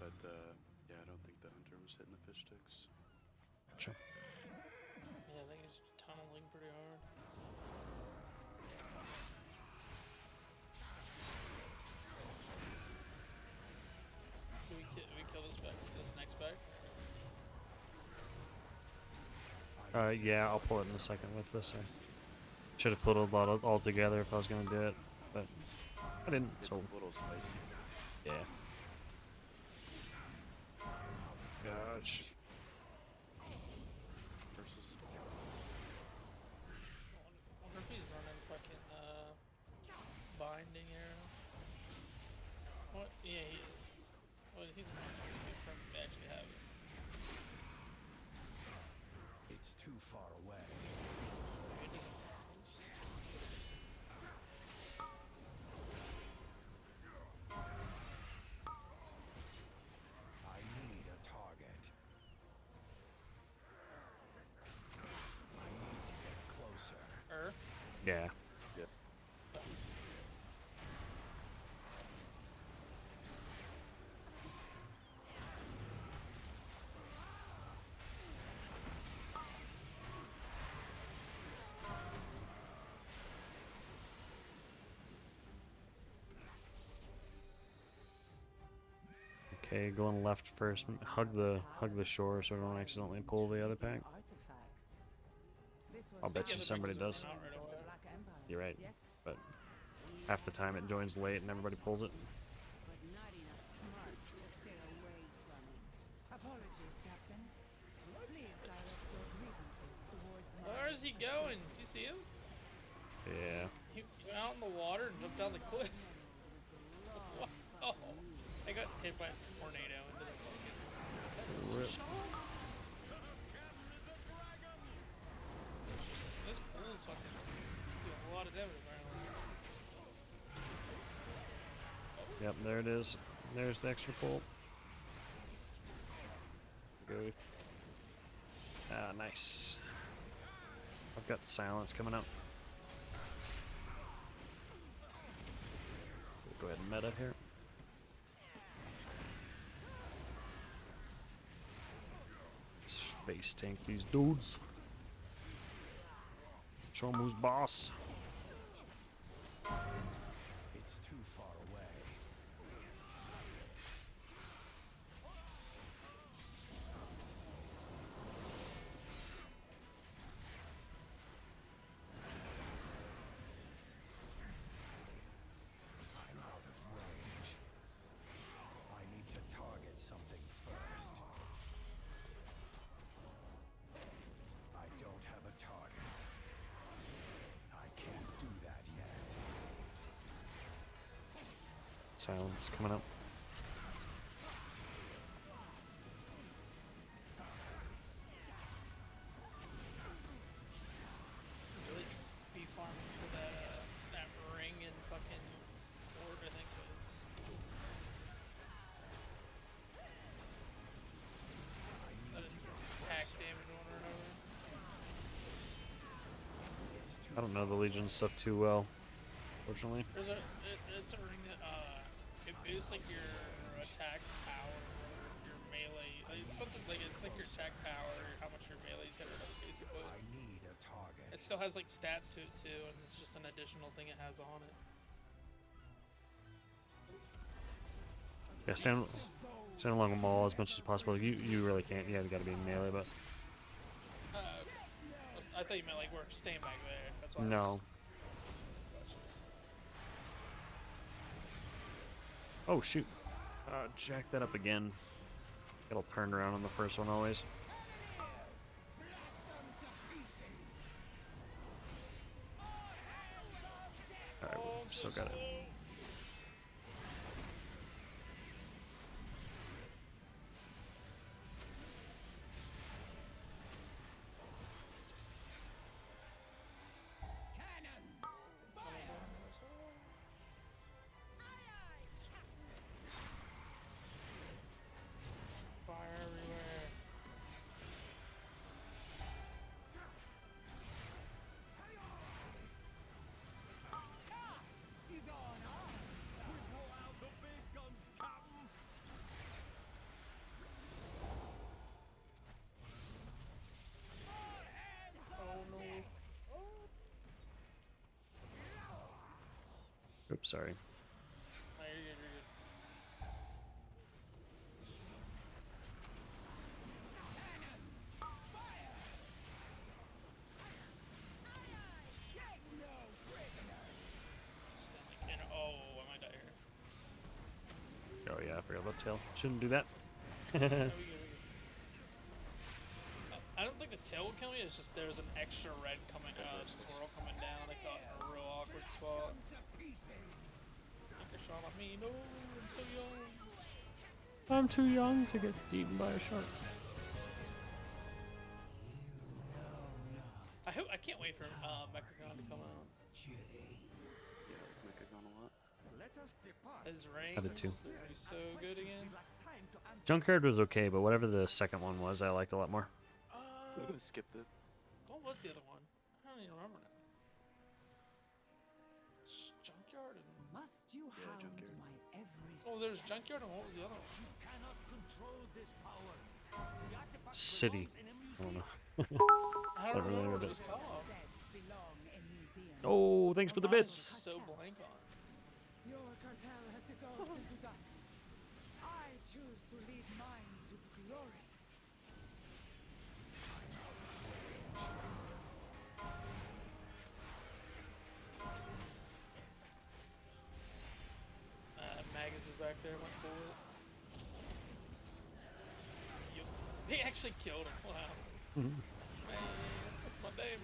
But, yeah, I don't think the hunter was hitting the fish sticks. Sure. Yeah, I think he's tunneling pretty hard. Do we kill this back? This next back? Yeah, I'll pull it in a second with this. I should have put it all together if I was gonna do it, but I didn't. It's So a little spicy. yeah. Gosh. Versus. I wonder if he's running fucking binding arrow. What? Yeah, he is. Well, he's good for him to actually have it. It's too far away. Maybe he doesn't. I need a target. I need to get closer. Yeah. Yeah. Okay, going left first. Hug the shore so I don't accidentally pull the other pack. I'll bet you somebody does. You're right, but half the time it joins late and everybody pulls it. But not enough smart to stay away from it. Apologies, Captain. Please direct your grievances towards my... Where is he going? Do you see him? Yeah. He went out in the water and jumped down the cliff. Oh, I got hit by a tornado into the fucking Rip. shots. This pool is fucking doing a lot of damage apparently. Yep, there it is. There's the extra pull. Good. Ah, nice. I've got silence coming up. Go ahead and meta here. Space tank these dudes. Show 'em who's boss. It's too far away. I'm out of range. I need to target something first. I don't have a target. I can't do that yet. Silence coming up. Really be farming for that ring and fucking orb, I think it was. That attack damage one or another. I don't know the Legion stuff too well, fortunately. There's it's a ring that it boosts like your attack power or your melee. It's something like it's like your attack power, how much your melee's hit or whatever, basically. I need a target. It still has like stats to it too, and it's just an additional thing it has on it. Yeah, stand along the mall as much as possible. You really can't. Yeah, you gotta be in melee, but I thought you meant like we're staying back there. That's why. no. Gotcha. Oh shoot! Jack that up again. It'll turn around on the first one always. Alright, we still got it. Fire everywhere. Oh no. Oops, sorry. No, you're good, you're good. Stanley cannon. Oh, I might die here. Oh yeah, I forgot about tail. Shouldn't do that. No, we good, we good. I don't think the tail will kill me, it's just there's an extra red coming swirl coming down. I caught in a real awkward spot. Take a shot at me. No, I'm so young. I'm too young to get eaten by a shark. I can't wait for Mechagon to come out. Yeah, Mythic a lot. His I did rings, too. they're gonna be so good again. Junkyard was okay, but whatever the second one was, I liked a lot more. Skipped it. What was the other one? I don't even remember now. Junkyard and... Must you hound Junkyard. my every Oh, there's Junkyard and what was the other one? Cannot control this power. The artifact City. belongs in a I don't museum. know. I don't remember what it was called. belong in museums. Oh, thanks for the Mine was bits. so blank on. Your cartel has dissolved into dust. I choose to lead mine to glory. Magus is back there, went for it. Yup. He actually killed him. Wow. Man, that's my damage.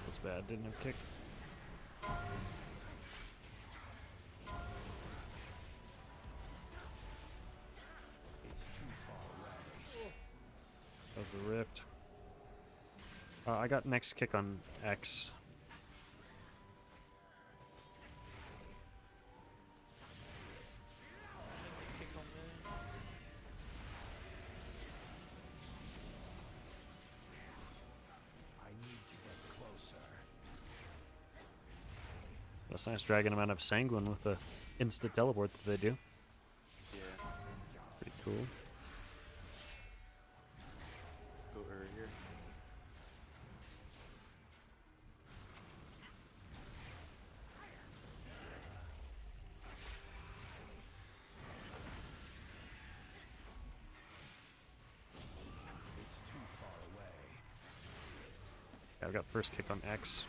That's bad. Didn't have kick. That was the rift. I got next kick on X. Kick on there. I need to get closer. That's nice dragging them out of Sanguine with the instant teleport that they do. Yeah. Pretty cool. Go here. It's too far away. Yeah, I've got first kick on X.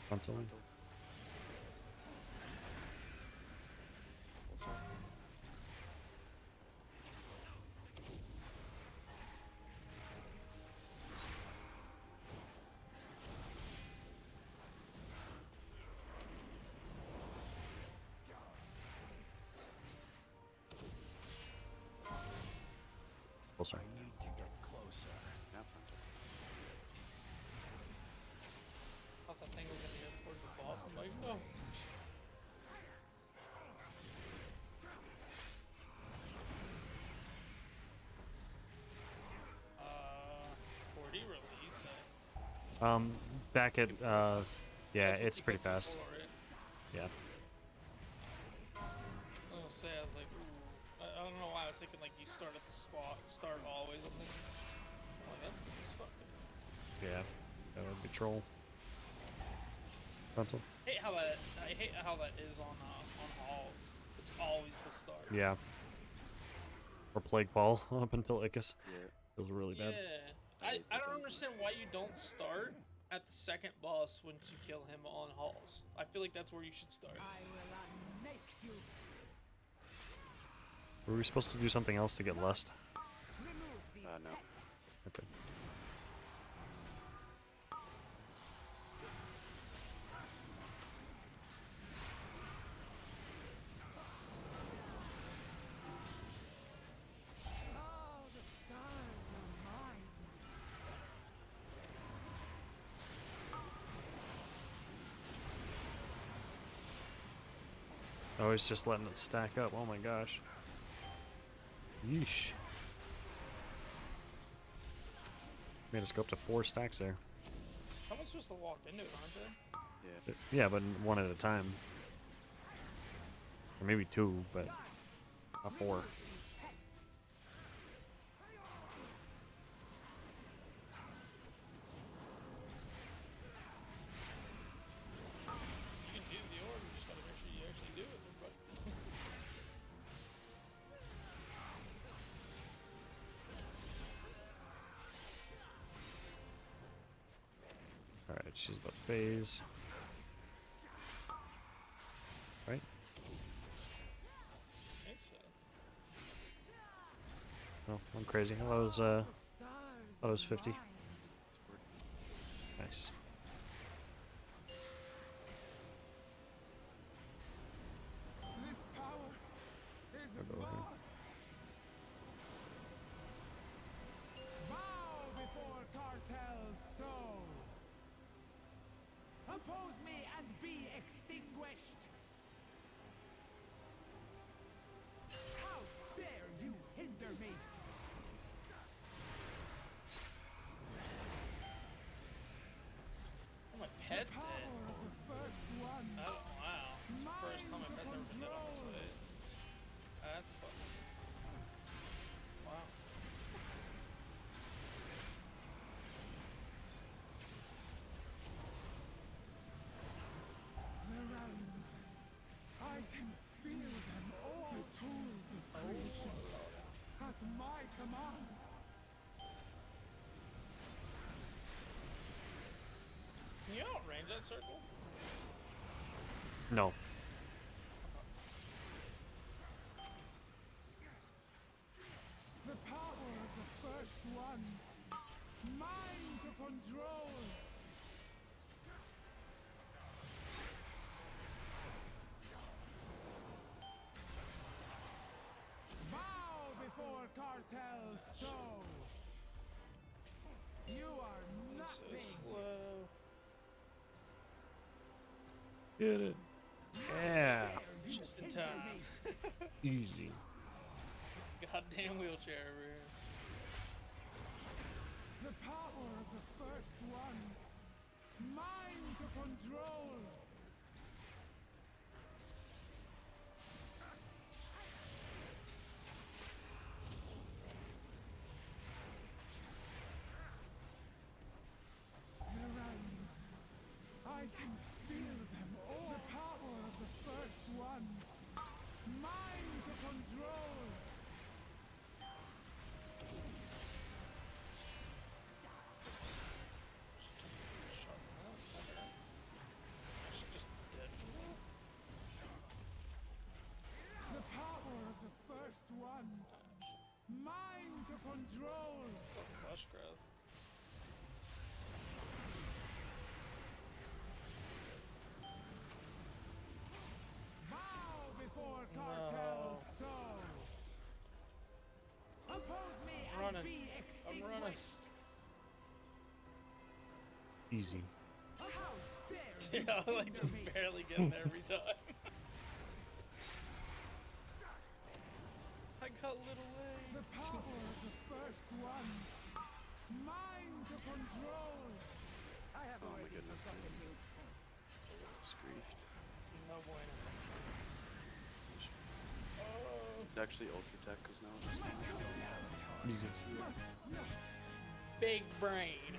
Frontal. Closer. I need to get closer. Yeah, frontal. Thought that thing was gonna go towards the boss. I'm like, no. 40 release. Back at yeah, That's what it's we pretty got fast. before, right? Yeah. I was gonna say, I was like, ooh. I don't know why I was thinking like you start at the spot, start always on this. I'm like, that's fucking. Yeah. Control. Frontal. I hate how that is on halls. It's always the start. Yeah. Or Plague Ball up until Icus. Yeah. Feels really bad. Yeah. I don't understand why you don't start at the second boss once you kill him on halls. I feel like that's where you should start. I will unmake you. Were we supposed to do something else to get lust? Remove these No. Okay. Oh, the stars are mine. Oh, he's just letting it stack up. Oh my gosh. Yeesh. Made us go up to 4 stacks there. How am I supposed to walk into it, aren't they? Yeah. Yeah, but one at a time. Or maybe 2, but not 4. You can do the order, you just gotta make sure you actually do it, but Alright, she's about to phase. Right? I think so. Oh, I'm crazy. I thought it was 50. Nice. This power is I'll go here. lost. Bow before cartel's soul. Oppose me and be extinguished. How dare you hinder me? Oh, my pet's dead. Oh, wow. It's the first time my pet's ever been dead on this way. That's fucking. Wow. The realms. I can feel them all. The tools of creation. At my command. Can you outrange that circle? No. The power of the first ones. Mine to control. Bow before cartel's soul. You are nothing. So slow. Get it. Yeah. Just in time. Easy. Goddamn wheelchair over here. The power of the first ones. Mine to control. The realms. I can feel them all. The power of the first ones. Mine to control. The power of the first ones. Mine to control. Some flesh growth. Bow before cartel's soul. Easy. Yeah, I'm like just barely getting there every time. I got little legs. The power of the first ones. Mine to control. I have Oh my already goodness. forgotten you. Just griefed. No bueno. It's actually Ultra Tech because now it's Easy. Big brain.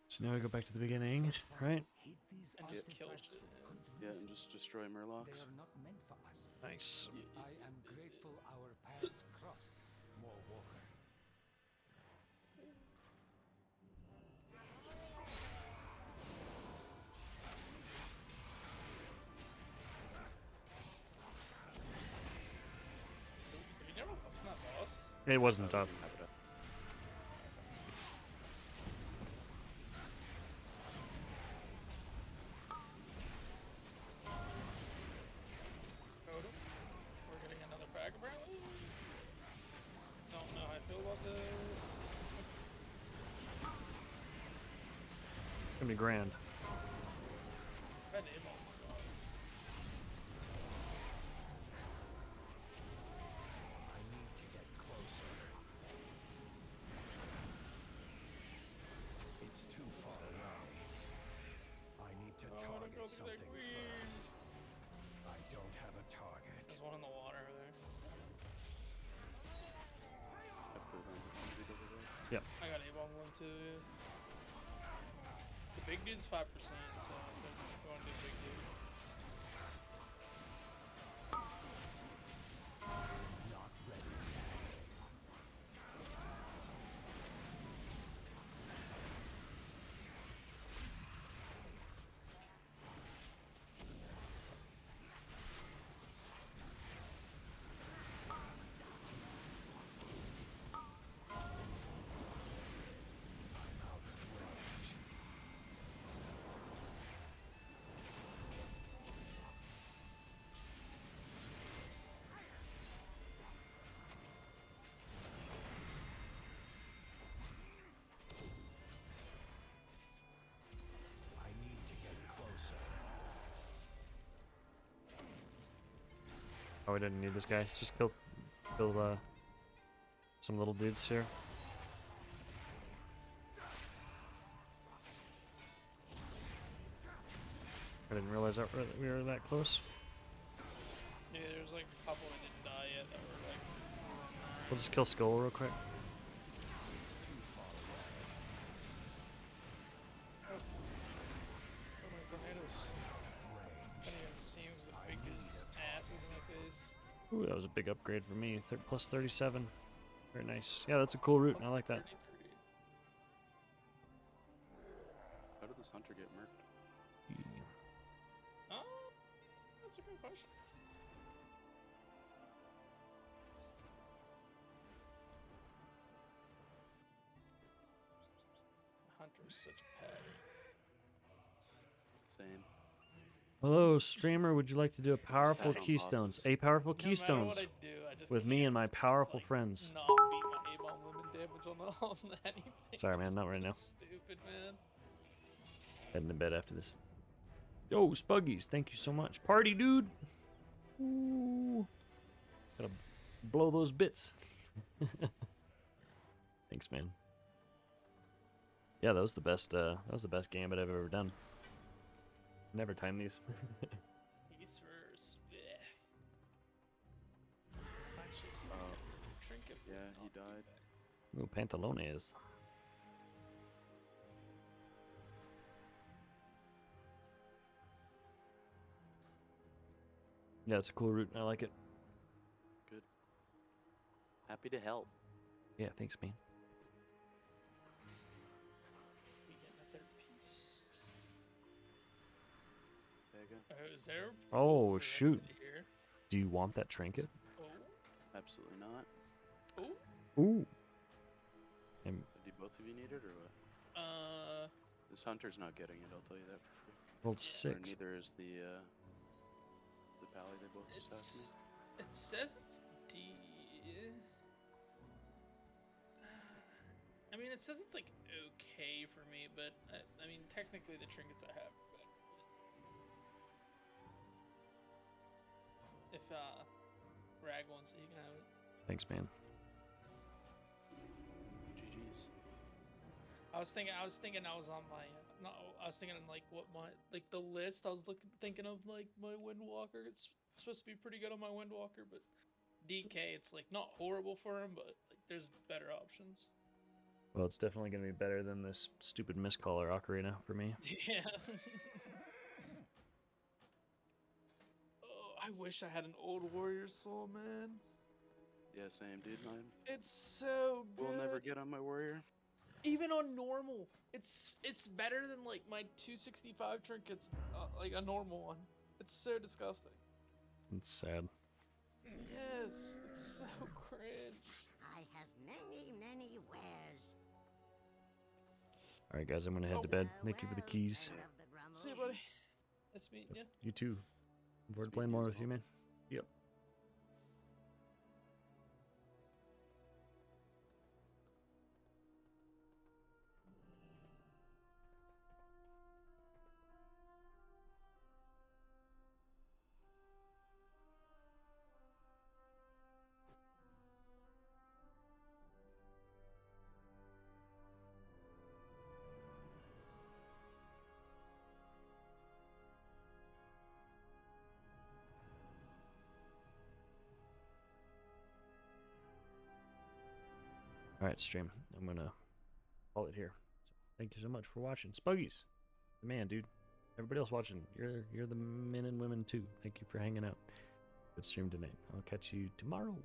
So now we go back to the beginning, right? And just kill shit. Yeah, and just destroy Murlocs. They are not meant for us. Nice. I am grateful our paths crossed, More Walker. You never lost that boss. It wasn't tough. Totem. We're getting another pack apparently. Don't know how I feel about this. It's gonna be grand. I need one. I need to get closer. It's too far away. I need to target something first. I don't have a target. There's one in the water over there. Yep. I got A-bomb one too, yeah. The big dude's 5%, so I think I'm going to do big dude. Not ready yet. I need to get closer. Oh, we didn't need this guy. Just kill some little dudes here. I didn't realize that we were that close. Yeah, there's like a couple that didn't die yet that were like... We'll just kill Skull real quick. Oh my tornadoes. It even seems the big dude's ass is in my face. Ooh, that was a big upgrade for me. Plus 37. Very nice. Yeah, that's a cool route. I like that. How did this hunter get murked? Oh, that's a good question. Hunter's such a pet. Same. Hello, streamer. Would you like to do a powerful pat on keystones? bosses. A powerful No matter keystones what I do, I just with me and my powerful friends. not beat my A-bomb limit damage on anything. Sorry, man. Not right now. Stupid, man. Heading to bed after this. Yo, Spuggies. Thank you so much. Party, dude. Ooh. Gotta blow those bits. Thanks, man. Yeah, that was the best. That was the best gambit I've ever done. Never timed these. He's first. Actually, trinket. Yeah, he died. Ooh, pantalones. Yeah, it's a cool route. I like it. Good. Happy to help. Yeah, thanks, man. We getting a third piece. Vega. Is there? Oh, shoot. Do you want that trinket? Oh. Absolutely not. Oh. Ooh. And Do both of you need it or what? This hunter's not getting it. I'll tell you that for free. rolled Or 6. neither is the pally they both assassinated. It says it's D. I I mean, it says it's like okay for me, but I mean, technically the trinkets I have are better. But if Rag wants it, he can have it. Thanks, man. GG's. I was thinking I was on my no, I was thinking like what my like the list. I was thinking of like my Windwalker. It's supposed to be pretty good on my Windwalker, but DK it's like not horrible for him, but like there's better options. Well, it's definitely going to be better than this stupid Mistcaller Ocarina for me. Yeah. Oh, I wish I had an old Warrior Soul, man. Yeah, same, dude. It's so good. We'll never get on my Warrior. Even on normal, it's better than like my 265 trinkets, like a normal one. It's so disgusting. It's sad. Yes, it's so cringe. I have many wares. All right, guys, I'm going to head to bed. Thank you for the keys. See you, buddy. Nice meeting you. You too. Looking forward to playing more with you, man. Yep. All right, stream. I'm going to call it here. So thank you so much for watching. Spuggies, the man, dude. Everybody else watching, you're the men and women too. Thank you for hanging out. Good stream tonight. I'll catch you tomorrow.